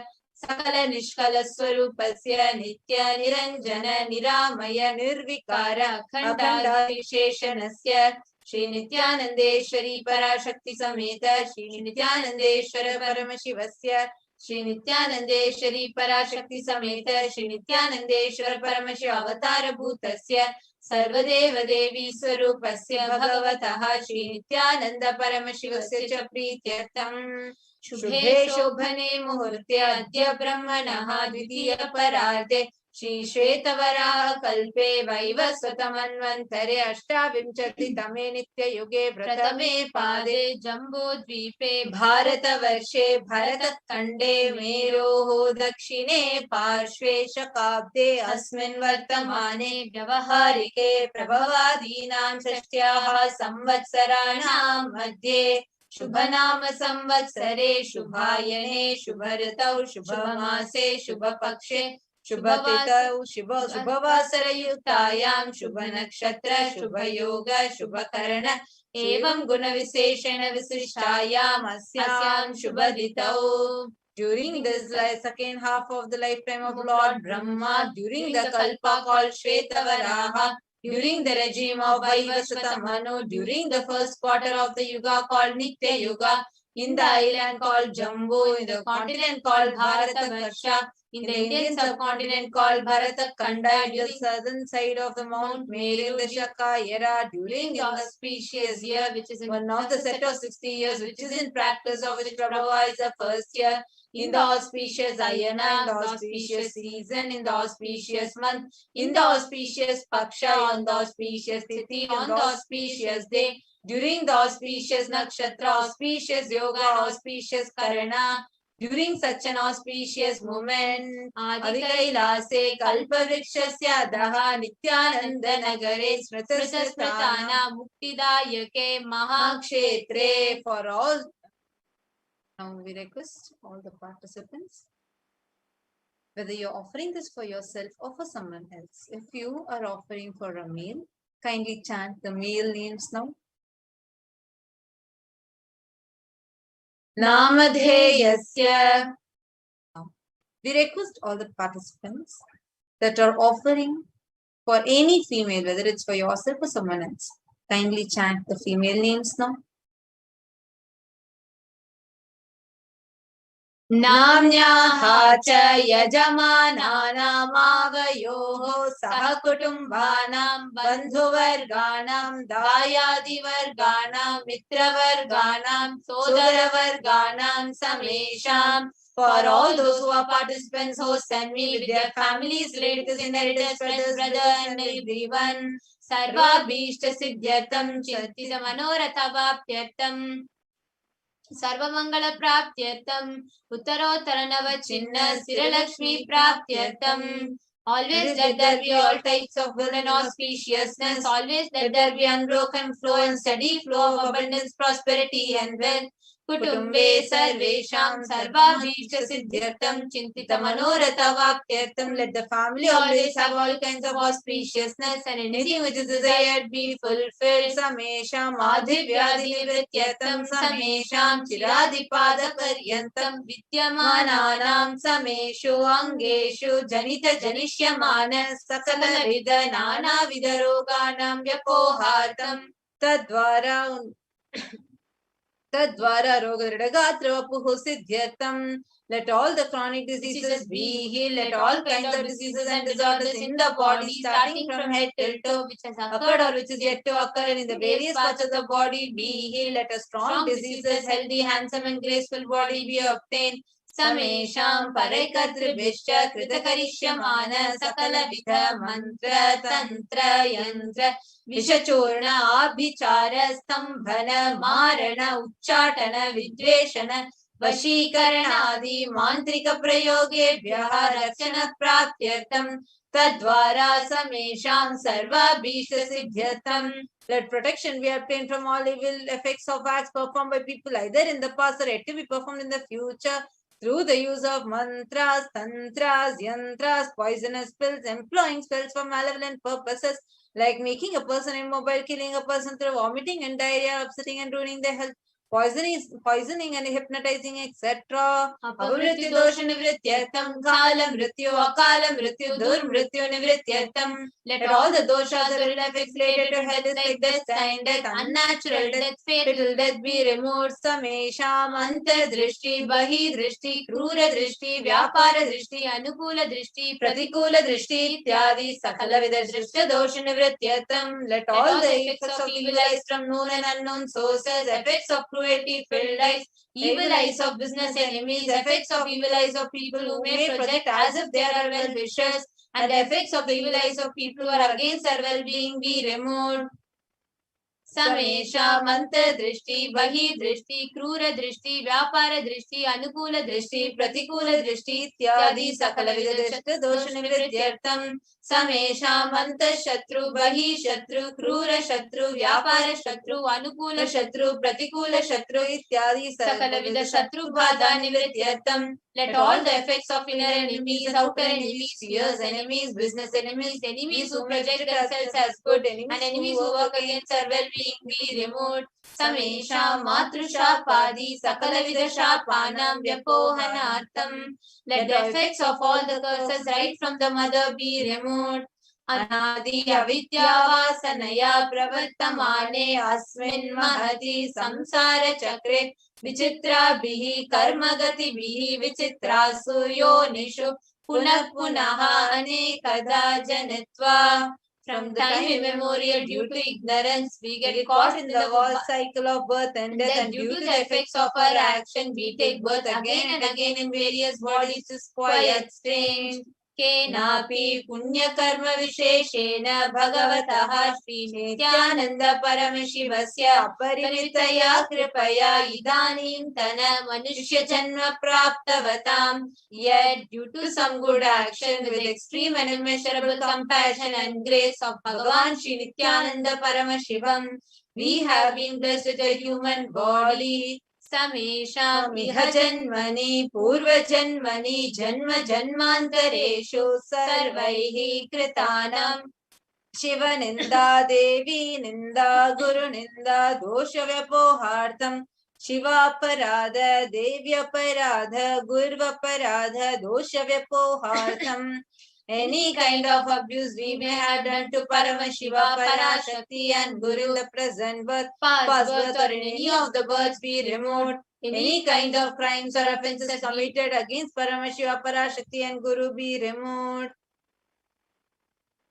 Sakala Nishkala Swarupasya Nitya Niranjana Niramaya Nirvikara Khanda Sheshanasya Shri Nithyanandeshwari Parashakti Sameta Shri Nithyanandeshwara Paramashivasya Shri Nithyanandeshwari Parashakti Sameta Shri Nithyanandeshwara Paramashiva Avatara Bhutasya Sarvadeva Devi Swarupasya Bhagavataha Shri Nithyananda Paramashivasya Cha Prityartham. Shubhe Shobhane Muhurte Adya Brahmanaha Dvitiya Pararde Shri Shvetavaraha Kalpe Vaivasvatamanvantare Ashtavinchati Tame Nitya Yuge Pratame Pade Jambu Dvipe Bharata Varshe Bharata Khande Meroho Dakshine Parshve Shakabde Asmin Vartamane Vyavaharike Prabhavadinam Sashtyaha Samvatsaranam Madhye Shubhanama Samvatsare Shubhayane Shubharatau Shubhamase Shubhapakshe Shubhatitau Shubhavasarayutayam Shubhanakshatra Shubhayoga Shubhakarana Evam Guna Viseshana Visishtayam Asyam Shubhaditau. During this second half of the lifetime of Lord Brahma, during the Kalpa called Shvetavaraha, during the regime of Vaivasvata Manu, during the first quarter of the Yuga called Nitya Yuga, in the island called Jambu, in the continent called Bharatavarsha, in the Indian subcontinent called Bharatkhanda, in the southern side of the Mount Meru, the Shaka era, during the auspicious year, which is one of the set of 60 years, which is in practice, of which Prabhava is the first year, in the auspicious Ayana, in the auspicious season, in the auspicious month, in the auspicious Paksha, on the auspicious Tithi, on the auspicious day, during the auspicious Nakshatra, auspicious Yoga, auspicious Karana, during such an auspicious moment, Adi Kailase, Kalpavrikshasya Daha, Nithyananda Nagare, Smrtasmritana, Muktidayake, Mahakshetre, for all. Now we request all the participants, whether you're offering this for yourself or for someone else. If you are offering for a meal, kindly chant the meal names now. Namadheyasya. We request all the participants that are offering for any female, whether it's for yourself or someone else, kindly chant the female names now. Namnyaha cha yajamananamavayoho sahakutumbanam bandhuvarganam dayadivarganam mitravarganam sodaravarganam samesham. For all those who are participants, hosts and me with their families, relatives, inheritors, brothers, and everyone. Sarva bhishta siddhyatam chintita manoratha vapyatam. Sarvamangala praptyartam uttarottara navachinna siralakshmi praptyartam. Always let there be all types of good and auspiciousness. Always let there be unbroken flow and steady flow of abundance, prosperity and wealth. Kutumbe sarvesham sarvabhishta siddhyartam chintita manoratha vaptyartam. Let the family always have all kinds of auspiciousness and anything which is desired be fulfilled. Samesham adhivyadhivrityartam samesham chiradipada paryantam vidyamananam sameshu angeshu janita janishyamana sakala vida nana vidaroganam vyapohartam tadvara Tadvara rogadagatrapuhu siddhyatam. Let all the chronic diseases be healed. Let all kinds of diseases and disorders in the body, starting from head till toe, which has occurred or which is yet to occur in the various parts of the body, be healed. Let a strong, diseaseless, healthy, handsome, and graceful body be obtained. Samesham paraikatribhishya kritakarishyamana sakala vidha mantra tantra yantra Vishachurna abhichara stambhana marana uchchatana vidveshana vashikaranadi mantrika prayogebhyaha rakshana praptyartam tadvara samesham sarva bhishta siddhyatam. Let protection be obtained from all evil effects of acts performed by people either in the past or yet to be performed in the future, through the use of mantras, tantras, yantras, poisonous pills, employing spells for malevolent purposes, like making a person immobile, killing a person through vomiting and diarrhea, upsetting and ruining their health, poisoning and hypnotizing, etc. Apamrityu dosha nivrityartam kala mrityu akala mrityu dur mrityu nivrityartam. Let all the doshas or ill effects related to health like death, sign death, unnatural death, fatal death be removed. Samesham antar drishti, bahi drishti, krura drishti, vyapara drishti, anukula drishti, pratikula drishti, ityadi sakala vida drishta dosha nivrityartam. Let all the effects of evil eyes from known and unknown sources, effects of cruelty filled eyes, evil eyes of business enemies, effects of evil eyes of people who may project as if they are well-wishers, and the effects of the evil eyes of people who are against our well-being be removed. Samesha mantra drishti, bahi drishti, krura drishti, vyapara drishti, anukula drishti, pratikula drishti, ityadi sakala vida drishta dosha nivrityartam. Samesha mantra shatru, bahi shatru, krura shatru, vyapara shatru, anukula shatru, pratikula shatru, ityadi sakala vida shatru bada nivrityartam. Let all the effects of inner enemies, outer enemies, fears, enemies, business enemies, enemies who project themselves as good, and enemies who work against our well-being be removed. Samesha matrusha-padi sakala-vida shapanam vyapohanartam. Let the effects of all the curses right from the mother be removed. अनादि अविद्यावासनया प्रवर्तमाने अस्मिन् महति संसार चक्रे विचित्राभिः कर्मगतिभिः विचित्रासु योनिषु पुनः पुनः अनेकदा जनित्वा. From time immemorial, due to ignorance, we get caught in the vast cycle of birth and death, and due to the effects of our action, we take birth again and again in various bodies. Is quite strange. केनापि पुण्यकर्म विशेषेण भगवतः श्री नित्यानंद परमशिवस्य अपरिमितया कृपया इदानीन्तन मनुष्य जन्म प्राप्तवताम्. Yet due to some good action with extreme and immeasurable compassion and grace of Bhagavan Shri Nithyananda Paramashivam, we have been blessed with a human body. समेषां इह जन्मनि पूर्वजन्मनि जन्म जन्मान्तरेषु सर्वैः कृतानां शिवनिन्दा देवी निन्दा गुरुनिन्दा दोषव्यपोहार्थं शिवापराध देव्यपराध गुर्वपराध दोषव्यपोहार्थम्. Any kind of abuse we may have done to Paramashiva, Parashakti and Guru, the present birth, past birth or in any of the births be removed. Any kind of crimes or offences committed against Paramashiva, Parashakti and Guru be removed.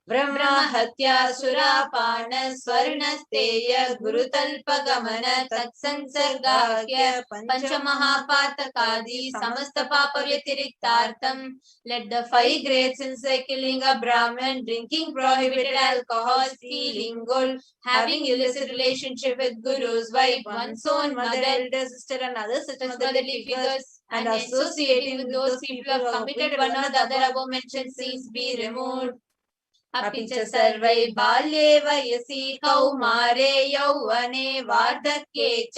ब्रह्म हत्या सुरापान स्वर्णस्तेय गुरुतल्पगमन तत्संसर्गाख्य पंचमहापातकादि समस्त पाप व्यतिरिक्तार्थम. Let the 5 great sins like killing a Brahmin, drinking prohibited alcohol, stealing gold, having illicit relationship with Guru's wife, one's own mother, elder sister and other such motherly figures, and associating with those people who have committed one or the other above mentioned sins be removed. अपि च सर्वै बाल्ये वयसि कौमारे यौवने वार्धक्ये च.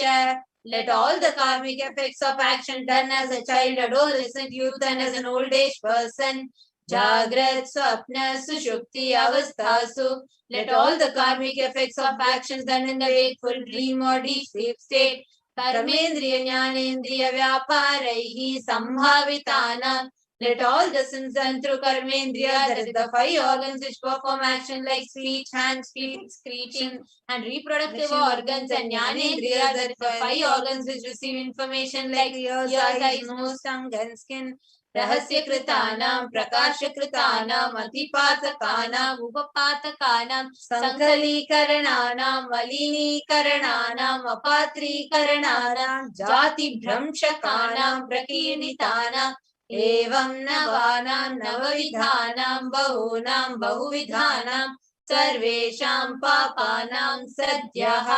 Let all the karmic effects of action done as a child, adolescent, youth and as an old age person, Jagrat, Swapna, Sushupti, Avasthasu. Let all the karmic effects of actions done in the wakeful dream or deep sleep state, Karmendriya Jnanendriya Vyaparaihi Sambhavitanam. Let all the sins done through Karmendriya, that is the 5 organs which perform action like speech, hands, feet, screeching, and reproductive organs, and Jnanendriya, that is the 5 organs which receive information like ears, eyes, nose, tongue, and skin. Rahasya Kritanam, Prakasha Kritanam, Atipathakanam, Upapathakanam, Sankali Karananam, Valini Karananam, Apatri Karananam, Jati Bhramshakanam, Prakirnitanam. एवं नवानां नवविधानां बहूनां बहुविधानां सर्वेषां पापानां सद्यः.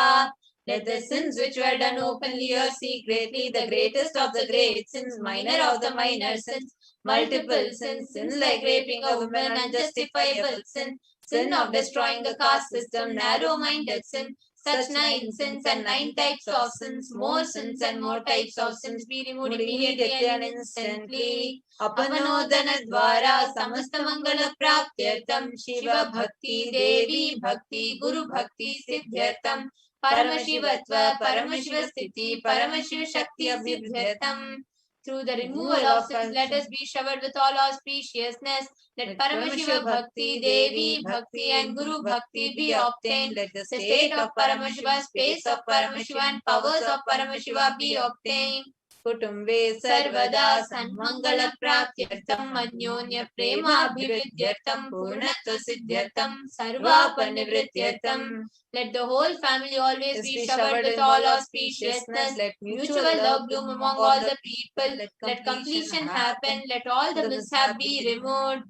Let the sins which were done openly or secretly, the greatest of the great sins, minor of the minor sins, multiple sins, sins like raping a woman, unjustifiable sin, sin of destroying the caste system, narrow-minded sin, such 9 sins and 9 types of sins, more sins and more types of sins be removed immediately and instantly. Apanodana dvara samasta mangala praptyartam Shiva bhakti devi bhakti guru bhakti siddhyartam Paramashivatva Paramashiva sthiti Paramashiva shakti abhibhyartam. Through the removal of sins, let us be showered with all auspiciousness. Let Paramashiva Bhakti, Devi Bhakti and Guru Bhakti be obtained. Let the state of Paramashiva, space of Paramashiva and powers of Paramashiva be obtained. Kutumbe Sarvada Sanmangala Praptyartam Anyonya Prema Abhividyartam Purnatva Siddhyartam Sarvapanivrityartam. Let the whole family always be showered with all auspiciousness. Let mutual love bloom among all the people. Let completion happen. Let all the mishap be removed.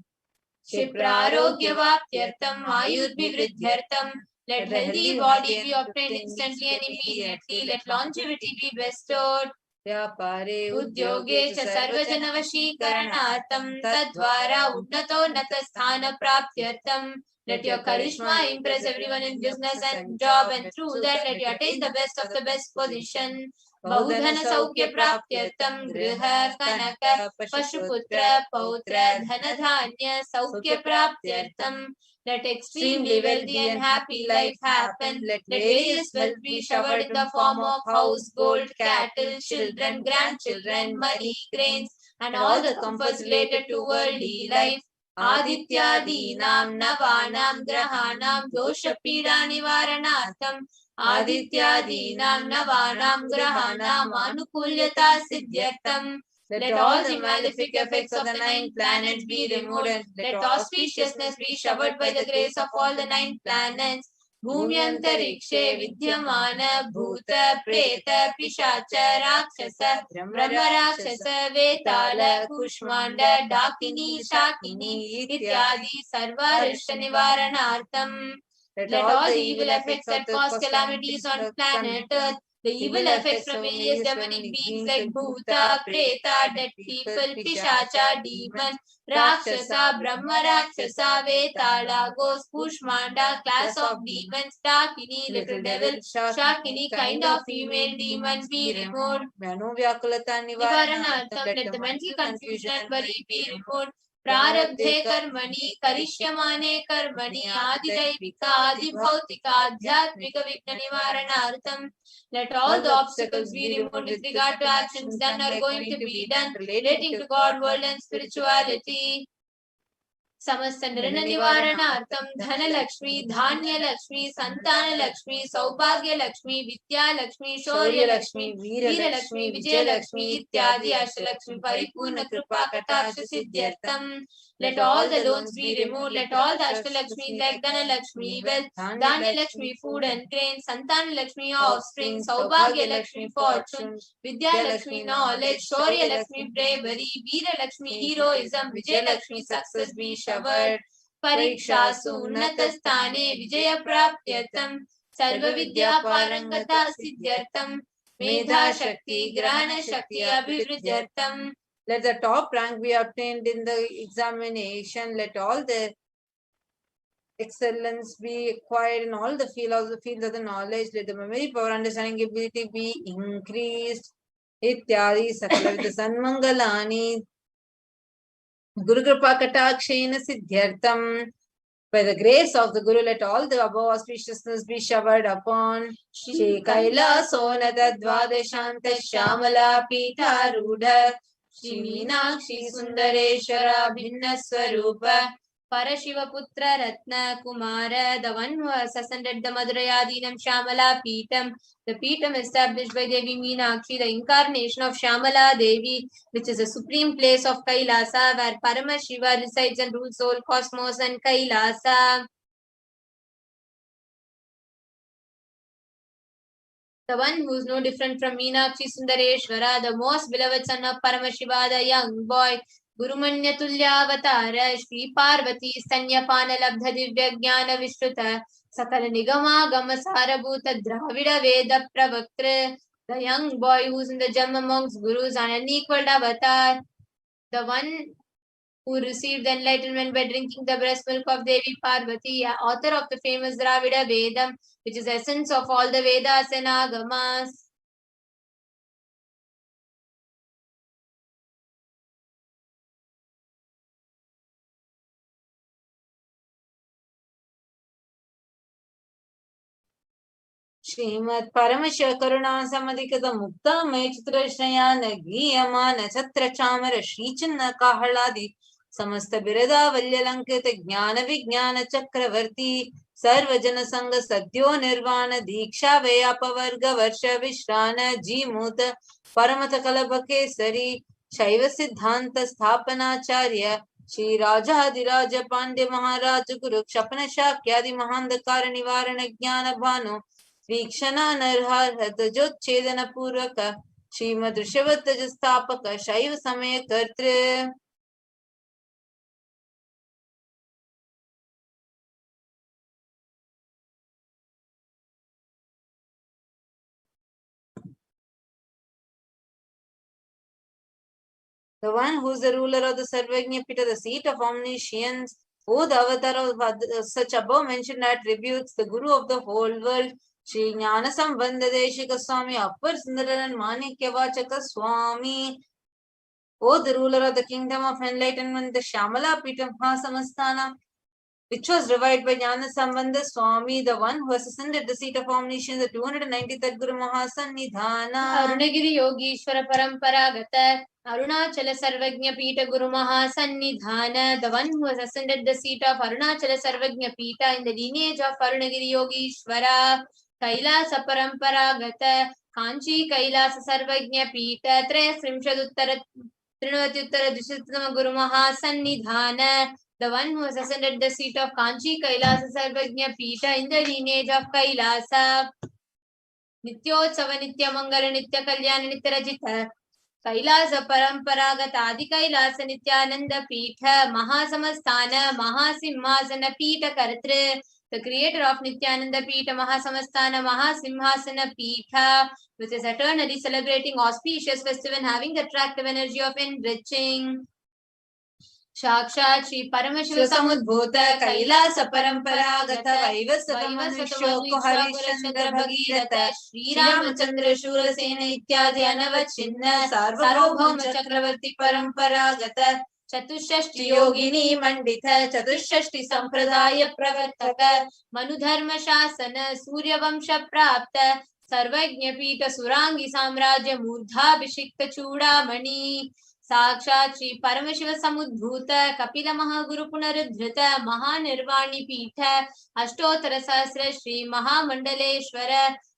Shiprarogya-vaptyartam Ayurvivridyartam. Let healthy body be obtained instantly and immediately. Let longevity be bestowed. व्यापारे उद्योगे च सर्वजनवशीकरणार्थं तद्वारा उन्नतोन्नत स्थान प्राप्त्यर्थं. Let your charisma impress everyone in business and job, and through that let you attain the best of the best position. Bahudhana saukya praptyartam griha kanaka pashuputra pautra dhanadhanya saukya praptyartam. Let extremely wealthy and happy life happen. Let various wealth be showered in the form of house, gold, cattle, children, grandchildren, money, grains, and all the comforts related to worldly life. आदित्यादीनां नवानां ग्रहाणां दोषपीडानिवारणार्थम् आदित्यादीनां नवानां ग्रहाणाम् आनुकूल्यता सिद्ध्यर्थम् let all the malefic effects of the 9 planets be removed and let auspiciousness be showered by the grace of all the 9 planets. भूम्यन्तरिक्षे विद्यमान भूत प्रेत पिशाच राक्षस ब्रह्मराक्षस वेताल कुष्माण्ड डाकिनी शाकिनी इत्यादि सर्वारिष्ट निवारणार्थम् let all the evil effects that cause calamities on planet Earth, the evil effects from various demonic beings like Bhuta, Preta, dead people, Pishacha, demons, Rakshasa, Brahma Rakshasa, Vetala, ghost, Kushmanda, class of demons, Dakini, little devil, Shakini, kind of female demons be removed. Nivaranartham, let the mental confusion and worry be removed. प्रारब्धे कर्मणि करिष्यमाणे कर्मणि आदिदैविक आदिभौतिक आध्यात्मिक विघ्न निवारणार्थम let all the obstacles be removed with regard to actions done or going to be done relating to God, world and spirituality. समस्त निर्णय निवारणार्थम धन लक्ष्मी धान्य लक्ष्मी संतान लक्ष्मी सौभाग्य लक्ष्मी विद्या लक्ष्मी शौर्य लक्ष्मी वीर लक्ष्मी विजय लक्ष्मी इत्यादि अष्टलक्ष्मी परिपूर्ण कृपा कटाक्ष सिद्ध्यर्थम let all the loans be removed let all the ashtalakshmis like dhana lakshmi wealth dhanya lakshmi food and grain santan lakshmi offspring saubhagya lakshmi fortune vidya lakshmi knowledge shaurya lakshmi bravery veera lakshmi heroism vijay lakshmi success be showered परीक्षासु उन्नतस्थाने विजयप्राप्त्यर्थं सर्वविद्यापारंगता सिद्ध्यर्थं मेधाशक्ति ग्रहणशक्ति अभिवृद्ध्यर्थं let the top rank be obtained in the examination. Let all the excellence be acquired in all the fields of the knowledge. Let the memory power, understanding ability be increased. Ityadi sakalavidya sanmangalani Guru Kripa Katakshena Siddhyartham. By the grace of the Guru, let all the above auspiciousness be showered upon Shri Kailasa Dvadashanta Shamala Pita Rudha Shri Meenakshi Sundareshwara Bhinna Swarupa Parashiva Putra Ratna Kumara, the one who has ascended the Madhurayadinam Shamala Peetam, the Peetam established by Devi Meenakshi, the incarnation of Shamala Devi, which is a supreme place of Kailasa, where Paramashiva resides and rules whole cosmos and Kailasa. The one who is no different from Meenakshi Sundareshwara, the most beloved son of Paramashiva, the young boy, Gurumanya Tulyavatara, Shri Parvati, Stanyapana Labdha Divya Jnana Vishruta, Sakala Nigama Gama Sarabhuta Dravida Veda Pravaktra, the young boy who is in the Jam amongst gurus, an unequaled avatar, the one who received enlightenment by drinking the breast milk of Devi Parvati, author of the famous Dravida Vedam, which is the essence of all the Vedas and Agamas. Srimad Paramashiva Karuna Samadhikata Mukta May Chitrashrayana Giyamana Chatra Chamara Shri Chinna Kahaladi Samasta Birada Valyalankita Jnana Vijnana Chakravarti Sarvajana Sangha Sadhyo Nirvana Diksha Veyapavarga Varsha Vishrana Jimuta Paramata Kalabake Sari Shaiva Siddhanta Sthapanacharya Shri Rajadiraja Pandya Maharaj Guru Kshapana Shakyadi Mahandakara Nivarana Jnana Bhanu Vikshana Narhar Hadajotchedana Purvaka Srimad Rishabhatajastapaka Shaiva Samaya Kartre. The one who is the ruler of the Sarvagnya Pita, the seat of omniscience, who the avatar of such above mentioned attributes, the Guru of the whole world, Shri Jnana Sambandha Deshika Swami, Appar Sundaran Manikyavachaka Swami, O the ruler of the kingdom of enlightenment, the Shamala Pita Mahasamastana, which was revived by Jnana Sambandha Swami, the one who has ascended the seat of omniscience, the 293rd Guru Mahasannidhana. Arunagiri Yogishwara Paramparagata, Arunachala Sarvagnya Pita Guru Mahasannidhana, the one who has ascended the seat of Arunachala Sarvagnya Pita in the lineage of Arunagiri Yogishwara, Kailasa Paramparagata, Kanchi Kailasa Sarvagnya Pita, Trayasrimshaduttara Trinatyuttara Dushittama Guru Mahasannidhana, the one who has ascended the seat of Kanchi Kailasa Sarvagnya Pita in the lineage of Kailasa. Nityotsava Nitya Mangala Nitya Kalyana Nitya Rajita Kailasa Paramparagat Adi Kailasa Nityananda Pitha Mahasamastana Mahasimhasana Pitha Karatre, the creator of Nityananda Pitha Mahasamastana Mahasimhasana Pitha, which is eternally celebrating auspicious festival having the attractive energy of enriching. Sakshat Shri Paramashiva Samudbhuta Kailasa Paramparagatha Vaivasva Manushyoko Harishchandra Bhagirata Shri Ramachandra Shurasena Ityadi Anavachinna Sarvabhauma Chakravarti Paramparagata Chatushashti Yogini Mandita Chatushashti Sampradaya Pravartaka Manudharma Shasana Surya Vamsha Prapta Sarvajna Pita Surangi Samrajya Murdha Bishikta Chudamani साक्षात् श्री परमशिव समुद्भूत कपिल महागुरु पुनरुद्धृत महानिर्वाणी पीठ अष्टोत्तर सहस्र श्री महामंडलेश्वर,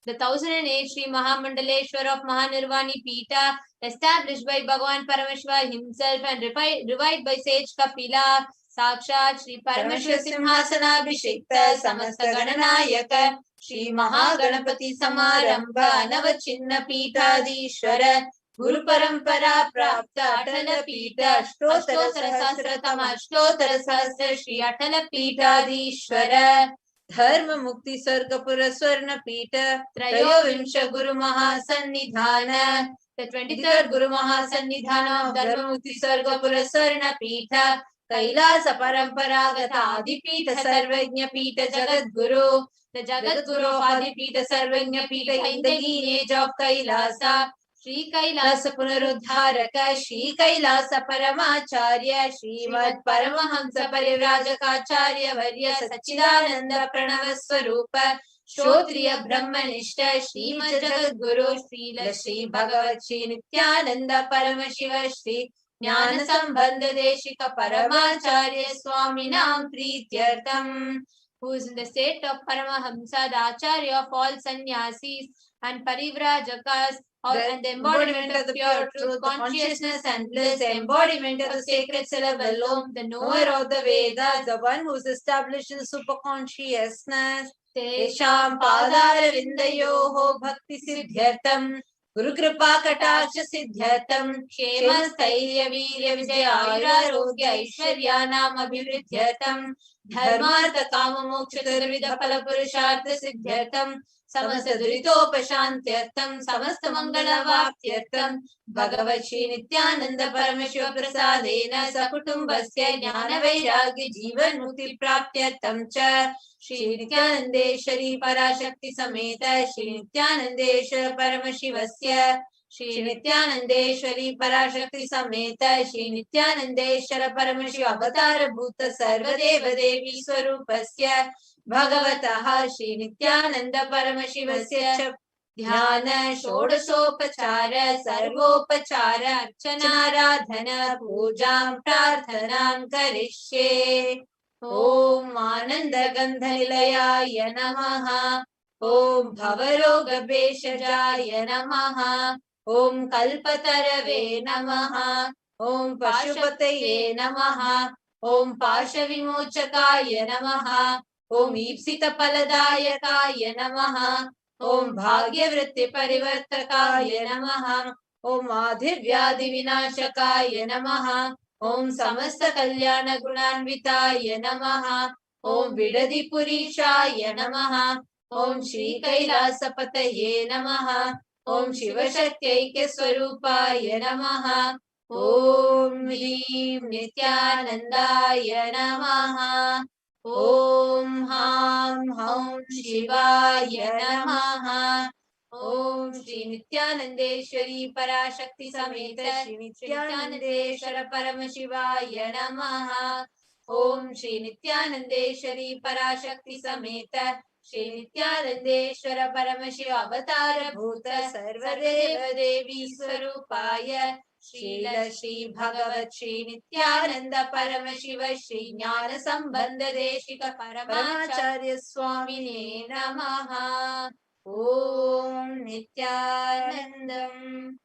the 1008 Sri Mahamandaleshwar of Mahanirvani Pita, established by Bhagavan Paramashiva himself and revived by sage Kapila. Sakshat Shri Paramashiva Simhasana Abhishekta Samasta Gananayaka Shri Mahaganapati Samarambha Navachinna Pitadishwara Guru Parampara Prapta Atala Pita Ashtotara Sahasratama Ashtotara Sahasra Shri Atala Pitadishwara Dharma Mukti Sargapura Swarna Pita Trayovimsha Guru Mahasannidhana, the 23rd Guru Mahasannidhana of Dharma Mukti Sargapura Swarna Pita Kailasa Paramparagata Adipita Sarvajna Pita Jagat Guru, the Jagat Guru of Adipita Sarvajna Pita in the lineage of Kailasa. Shri Kailasa Punaruddharaka Shri Kailasa Paramacharya Shrimad Paramahamsa Parivrajakaacharya Varya Sachidananda Pranava Swarupa Shrotriya Brahmanishta Shrimad Jagadguru Srila Shri Bhagavat Shri Nithyananda Paramashiva Shri Jnana Sambandha Deshika Paramacharya Swaminam Prityartham, who is in the state of Paramahamsa, the Acharya of all sannyasis and Parivrajakas, and the embodiment of the pure truth, consciousness and bliss, the embodiment of the sacred syllable Om, the knower of the Vedas, the one who is established in the superconsciousness. Tesham Padara Vindayoho Bhakti Siddhyartham Guru Kripa Kataksha Siddhyartham Shema Stairya Virya Vijaya Ayurarogya Aishwaryanam Abhivriddhyartham Dharmartha Kama Moksha Chaturvidha Phala Purushartha Siddhyartham Samasta Duritopashantyartham Samasta Mangala Vaptyartham Bhagavat Shri Nithyananda Paramashiva Prasadena Sakutumbasya Jnana Vairagya Jivan Mukti Praptyartham Cha Shri Nithyanandeshwari Parashakti Sameta Shri Nithyanandeshwara Paramashivasya Shri Nithyanandeshwari Parashakti Sameta Shri Nithyanandeshwara Paramashiva Avatara Bhuta Sarvadeva Devi Swarupasya Bhagavataha Shri Nithyananda Paramashivasya Dhyana Shodasopachara Sarvopachara Archanaradhana Pujam Prarthanam Karishye. Om Ananda Gandhalayaya Namaha, Om Bhavaroga Beshajaya Namaha, Om Kalpatarave Namaha, Om Pashupataye Namaha, Om Pasha Vimochakaya Namaha, Om Ipsita Paladayakaya Namaha, Om Bhagya Vritti Parivartakaya Namaha, Om Adhivyadi Vinashakaya Namaha, Om Samasta Kalyana Gunanvitaya Namaha, Om Vidadi Purishaya Namaha, Om Shri Kailasa Pataye Namaha, Om Shiva Shakyaike Swarupaya Namaha, Om Hrim Nithyanandaya Namaha, Om Ham Hum Shivaya Namaha, Om Shri Nithyanandeshwari Parashakti Sameta Shri Nithyanandeshwara Paramashivaya Namaha, Om Shri Nithyanandeshwari Parashakti Sameta Shri Nithyanandeshwara Paramashiva Avatara Bhuta Sarvadeva Devi Swarupaya Srila Shri Bhagavat Shri Nithyananda Paramashiva Shri Jnana Sambandha Deshika Paramacharya Swamine Namaha. Om Nithyanandam.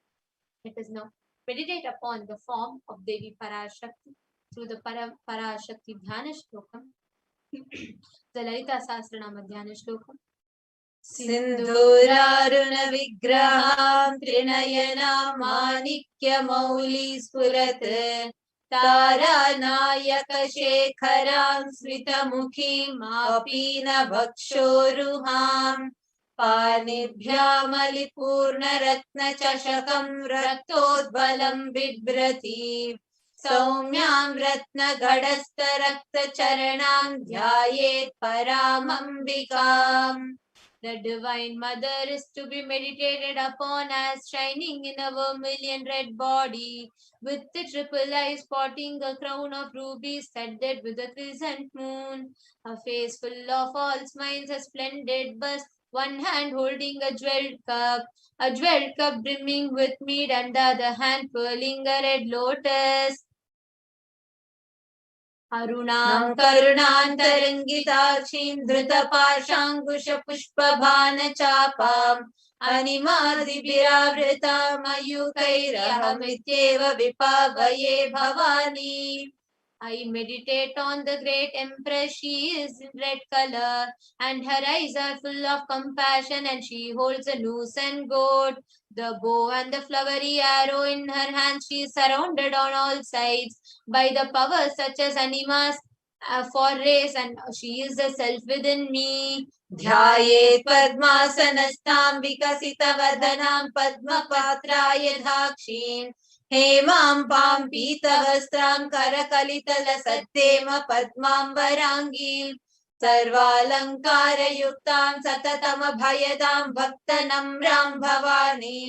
Let us now meditate upon the form of Devi Parashakti through the Parashakti Dhyana Shlokam, the Lalita Sahasranama Dhyana Shlokam. Sindhuraruna Vigraham Trinayana Manikya Mauli Spurat Taranayaka Shekharam Smritamukhi Mapina Vakshoruham Panibhyamalipurnaratnachashakam Raktodbalam Bibrati Saumyam Ratnagadastharaktacharanam Dhyayet Paramambikam. The Divine Mother is to be meditated upon as shining in a vermilion red body, with the triple eyes sporting a crown of rubies studded with a crescent moon. Her face full of all smiles, a splendid bust, one hand holding a jeweled cup brimming with mead, and the other hand twirling a red lotus. Arunam Karunantarangitachim Dhrutapashankusha Pushpabhana Chapam Animadibhiravritam Ayukairahamityeva Vipavaye Bhavani. I meditate on the great Empress. She is in red color, and her eyes are full of compassion, and she holds a noose and goad, the bow and the flowery arrow in her hand. She is surrounded on all sides by the powers such as animas for race, and she is the self within me. Dhyayet Padmasanastam Vikasitavadanam Padmapatraya Dhakshin Hemam Pam Pitavastram Karakalitala Satyema Padmambarangi Sarvalankara Yuktam Satatama Bhayadam Bhaktanamram Bhavani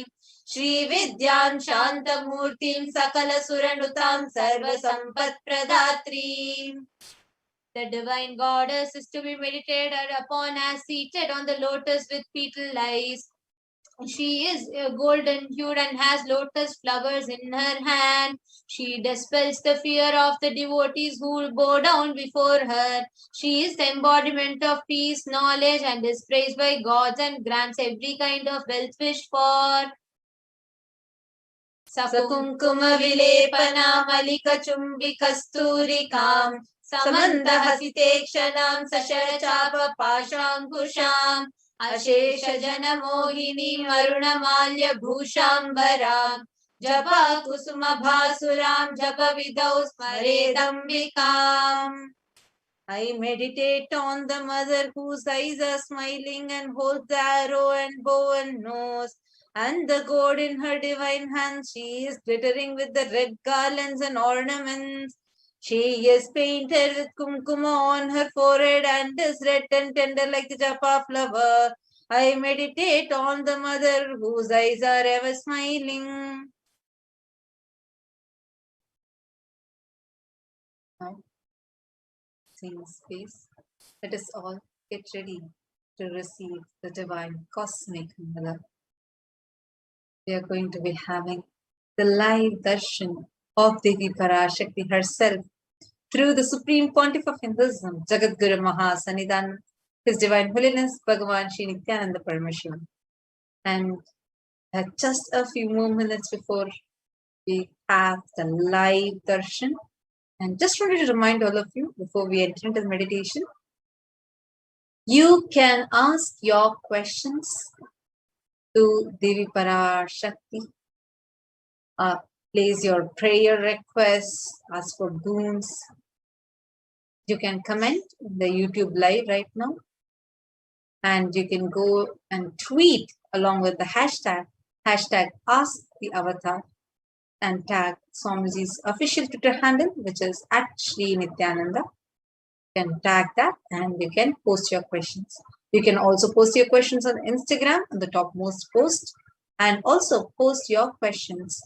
Shri Vidyam Shantamurtim Sakala Suranutam Sarva Sampat Pradatri. The divine goddess is to be meditated upon as seated on the lotus with petal eyes. She is golden hued and has lotus flowers in her hand. She dispels the fear of the devotees who bow down before her. She is the embodiment of peace, knowledge, and is praised by gods and grants every kind of wealth wished for. Sakunkuma Vilepana Malika Chumbi Kasturikam Samandahasitekshanam Sasharachapa Pashankusham Ashesha Janamohini Marunamalya Bhushambaram Japa Kusuma Bhasuram Japa Vidau Smaredambikam. I meditate on the mother whose eyes are smiling and holds the arrow and bow and nose and the gourd in her divine hand. She is glittering with the red garlands and ornaments. She is painted with kumkuma on her forehead and is red and tender like the japa flower. I meditate on the mother whose eyes are ever smiling. Now, seeing space, let us all get ready to receive the divine cosmic mother. We are going to be having the live darshan of Devi Parashakti herself through the Supreme Pontiff of Hinduism, Jagadguru Mahasannidhan, His Divine Holiness Bhagavan Shri Nithyananda Paramashivam. And just a few more minutes before we have the live darshan, and just wanted to remind all of you before we enter into the meditation, you can ask your questions to Devi Parashakti, place your prayer requests, ask for boons. You can comment in the YouTube live right now, and you can go and tweet along with the hashtag #AskTheAvatar, and tag Swamiji's official Twitter handle, which is @Shri Nithyananda. You can tag that and you can post your questions. You can also post your questions on Instagram on the topmost post, and also post your questions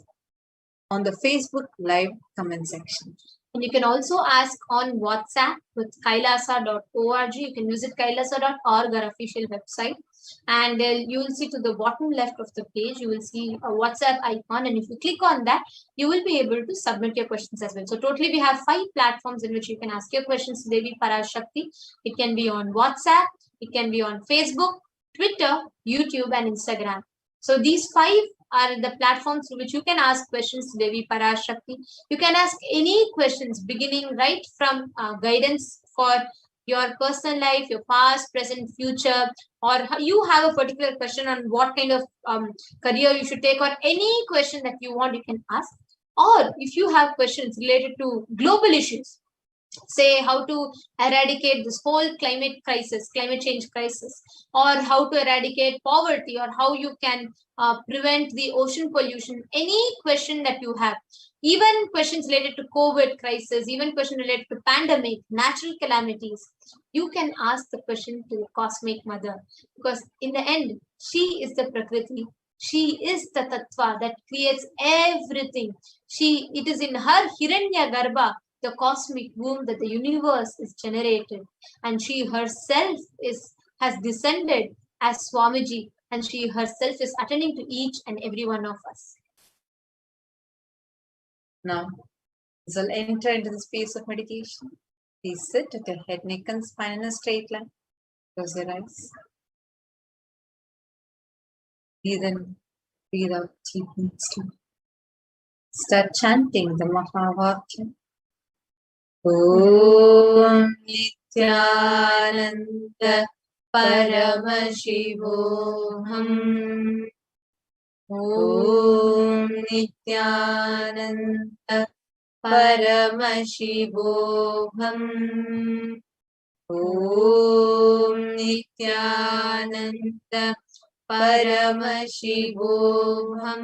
on the Facebook live comment section. And you can also ask on WhatsApp with kailasa.org. You can visit kailasa.org, our official website. And you will see to the bottom left of the page, you will see a WhatsApp icon. And if you click on that, you will be able to submit your questions as well. So totally we have 5 platforms in which you can ask your questions to Devi Parashakti. It can be on WhatsApp, it can be on Facebook, Twitter, YouTube, and Instagram. So these 5 are the platforms through which you can ask questions to Devi Parashakti. You can ask any questions beginning right from guidance for your personal life, your past, present, future, or you have a particular question on what kind of career you should take, or any question that you want, you can ask. Or if you have questions related to global issues, say how to eradicate this whole climate change crisis, or how to eradicate poverty, or how you can prevent the ocean pollution, any question that you have, even questions related to COVID crisis, even question related to pandemic, natural calamities, you can ask the question to the cosmic mother, because in the end, she is the Prakriti. She is the Tattva that creates everything. It is in her Hiranya Garbha, the cosmic womb, that the universe is generated, and she herself has descended as Swamiji, and she herself is attending to each and every one of us. Now, we will enter into the space of meditation. Please sit with your head, neck, and spine in a straight line. Close your eyes. Breathe in, breathe out deep and slow. Start chanting the Mahavakya. Om Nithyananda Paramashivoham. Om Nithyananda Paramashivoham. Om Nithyananda Paramashivoham.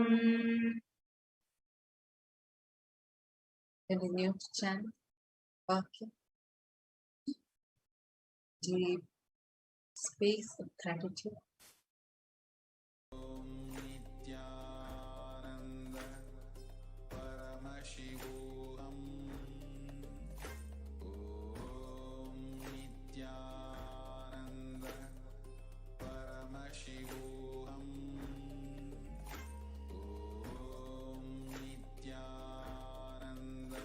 Continue to chant. Okay. Deep space of gratitude. Om Nithyananda Paramashivoham. Om Nithyananda Paramashivoham. Om Nithyananda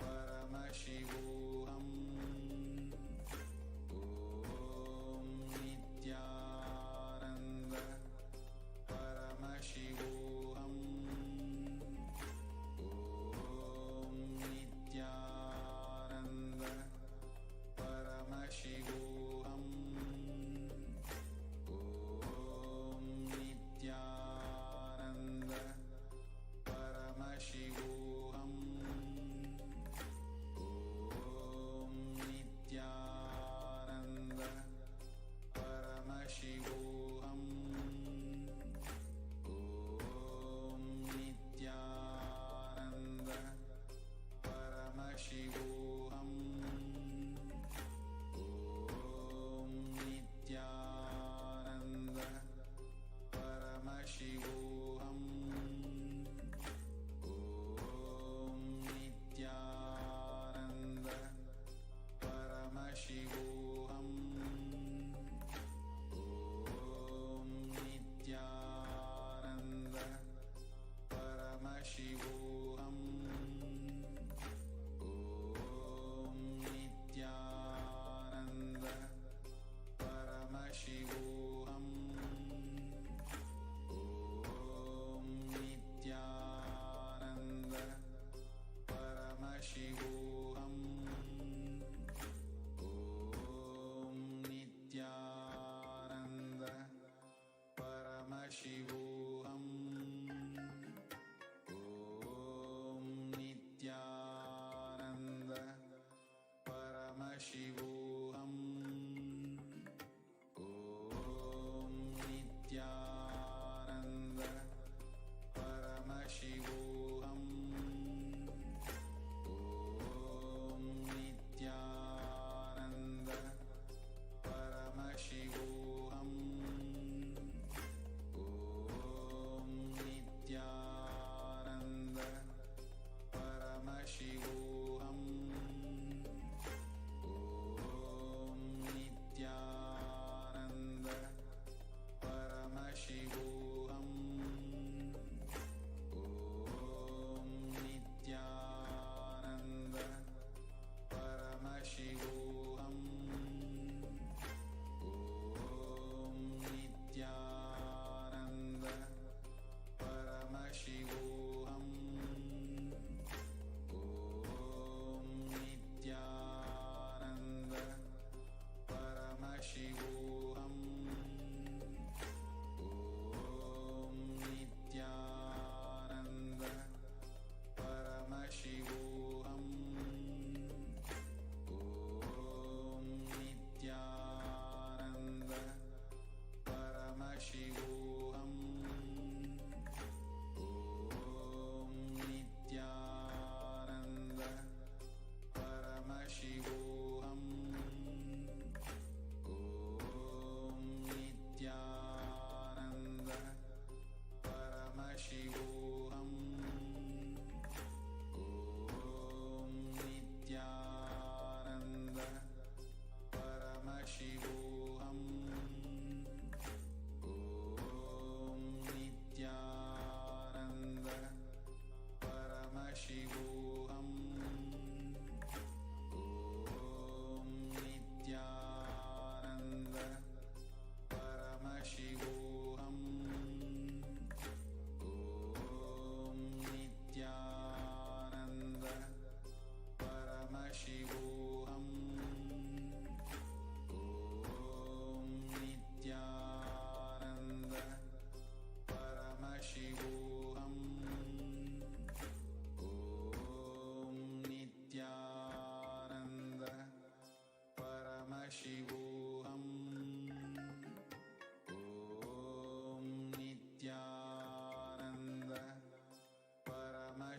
Paramashivoham. Om Nithyananda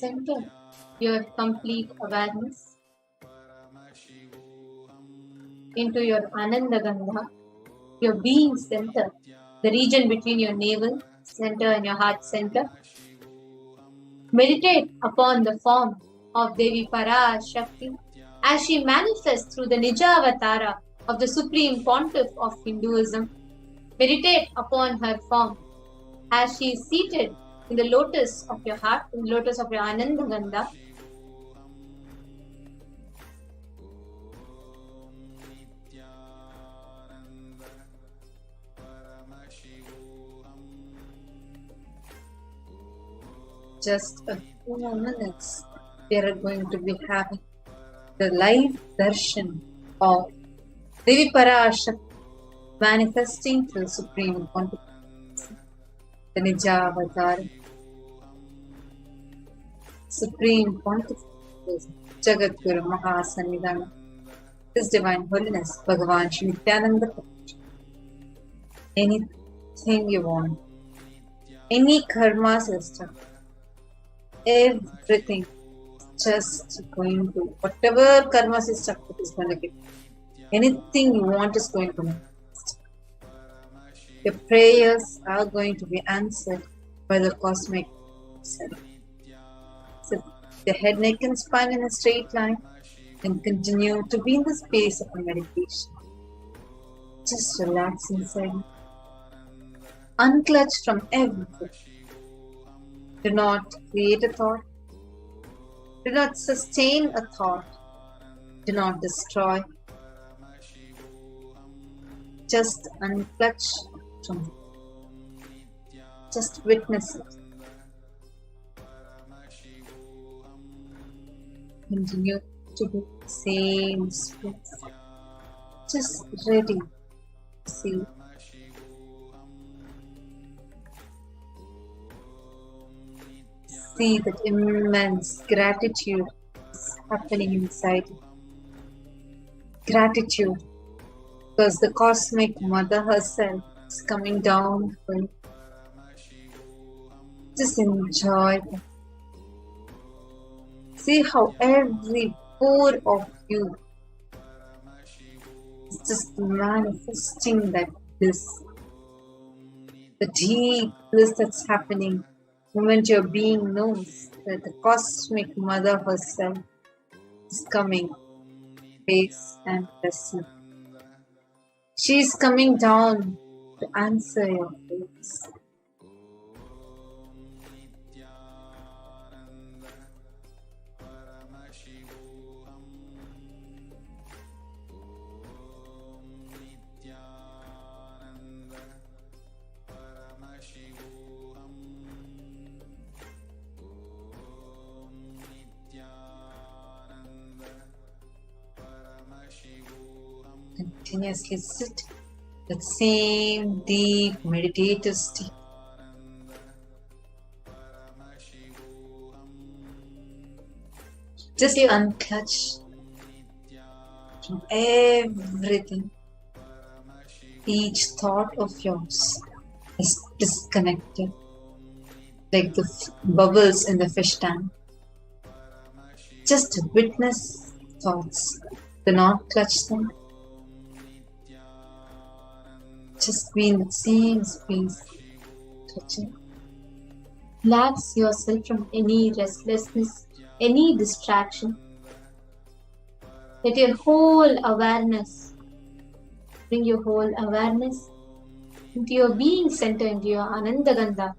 Center your complete awareness into your Ananda Ganga, your being center, the region between your navel center and your heart center. Meditate upon the form of Devi Parashakti as she manifests through the Nija Avatara of the Supreme Pontiff of Hinduism. Meditate upon her form as she is seated in the lotus of your heart, in the lotus of your Ananda Ganga. Just a few more minutes, we are going to be having the live darshan of Devi Parashakti manifesting through the Supreme Pontiff, the Nija Avatar. Supreme Pontiff is Jagat Guru Mahasannidhana, His Divine Holiness Bhagavan Shri Nithyananda Paramashivam. Anything you want, any karma system, everything just going to, whatever karma system is going to give, anything you want is going to manifest. Your prayers are going to be answered by the cosmic self. So the head, neck and spine in a straight line and continue to be in the space of a meditation. Just relax inside. Unclutch from everything. Do not create a thought. Do not sustain a thought. Do not destroy. Just unclutch from it. Just witness it. Continue to do the same space. Just ready to see. See that immense gratitude is happening inside you. Gratitude because the cosmic mother herself is coming down for you. Just enjoy that. See how every pore of you is just manifesting that bliss. The deep bliss that's happening the moment your being knows that the cosmic mother herself is coming, face and blessing. She is coming down to answer your prayers. Continuously sit that same deep meditative state. Just unclutch from everything. Each thought of yours is disconnected, like the bubbles in the fish tank. Just witness thoughts. Do not clutch them. Just be in the same space, touching. Relax yourself from any restlessness, any distraction. Let your whole awareness, bring your whole awareness into your being center, into your Ananda Ganga,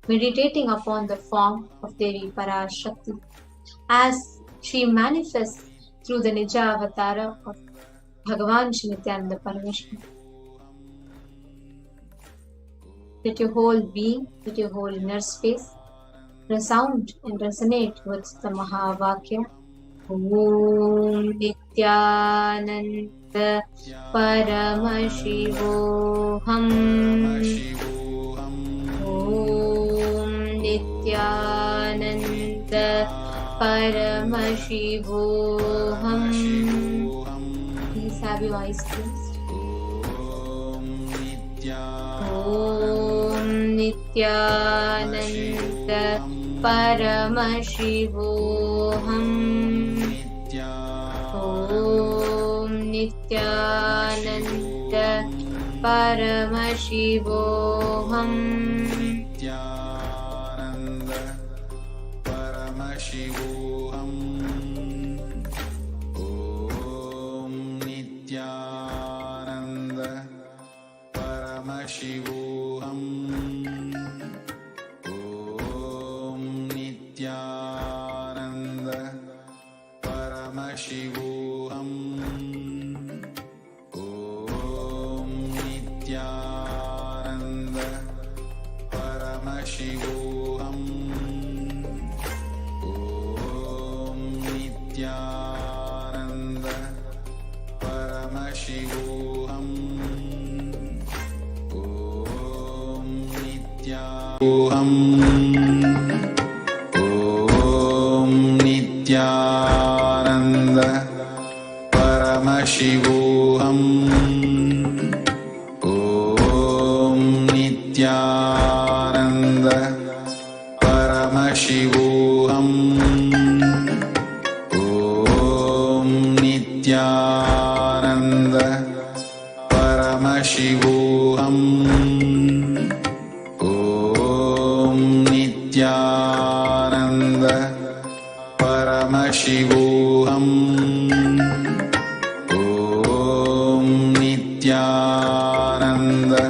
meditating upon the form of Devi Parashakti as she manifests through the Nija Avatara of Bhagavan Shri Nithyananda Paramashivam. Let your whole being, let your whole inner space resound and resonate with the Mahavakya. Om Nithyananda Paramashivoham. Om Nithyananda Paramashivoham. Please have your eyes closed. Om Nithyananda Paramashivoham. Om Nithyananda Paramashivoham. Paramashivoham. Om Nithyananda Paramashivoham. Om Nithyananda Paramashivoham. Om Nithyananda Paramashivoham. Om Nithyananda Paramashivoham. Om Nithyananda. Om Nithyananda Paramashivoham. Om Nithyananda Paramashivoham. Om Nithyananda Paramashivoham. Om Nithyananda Paramashivoham. Om Nithyananda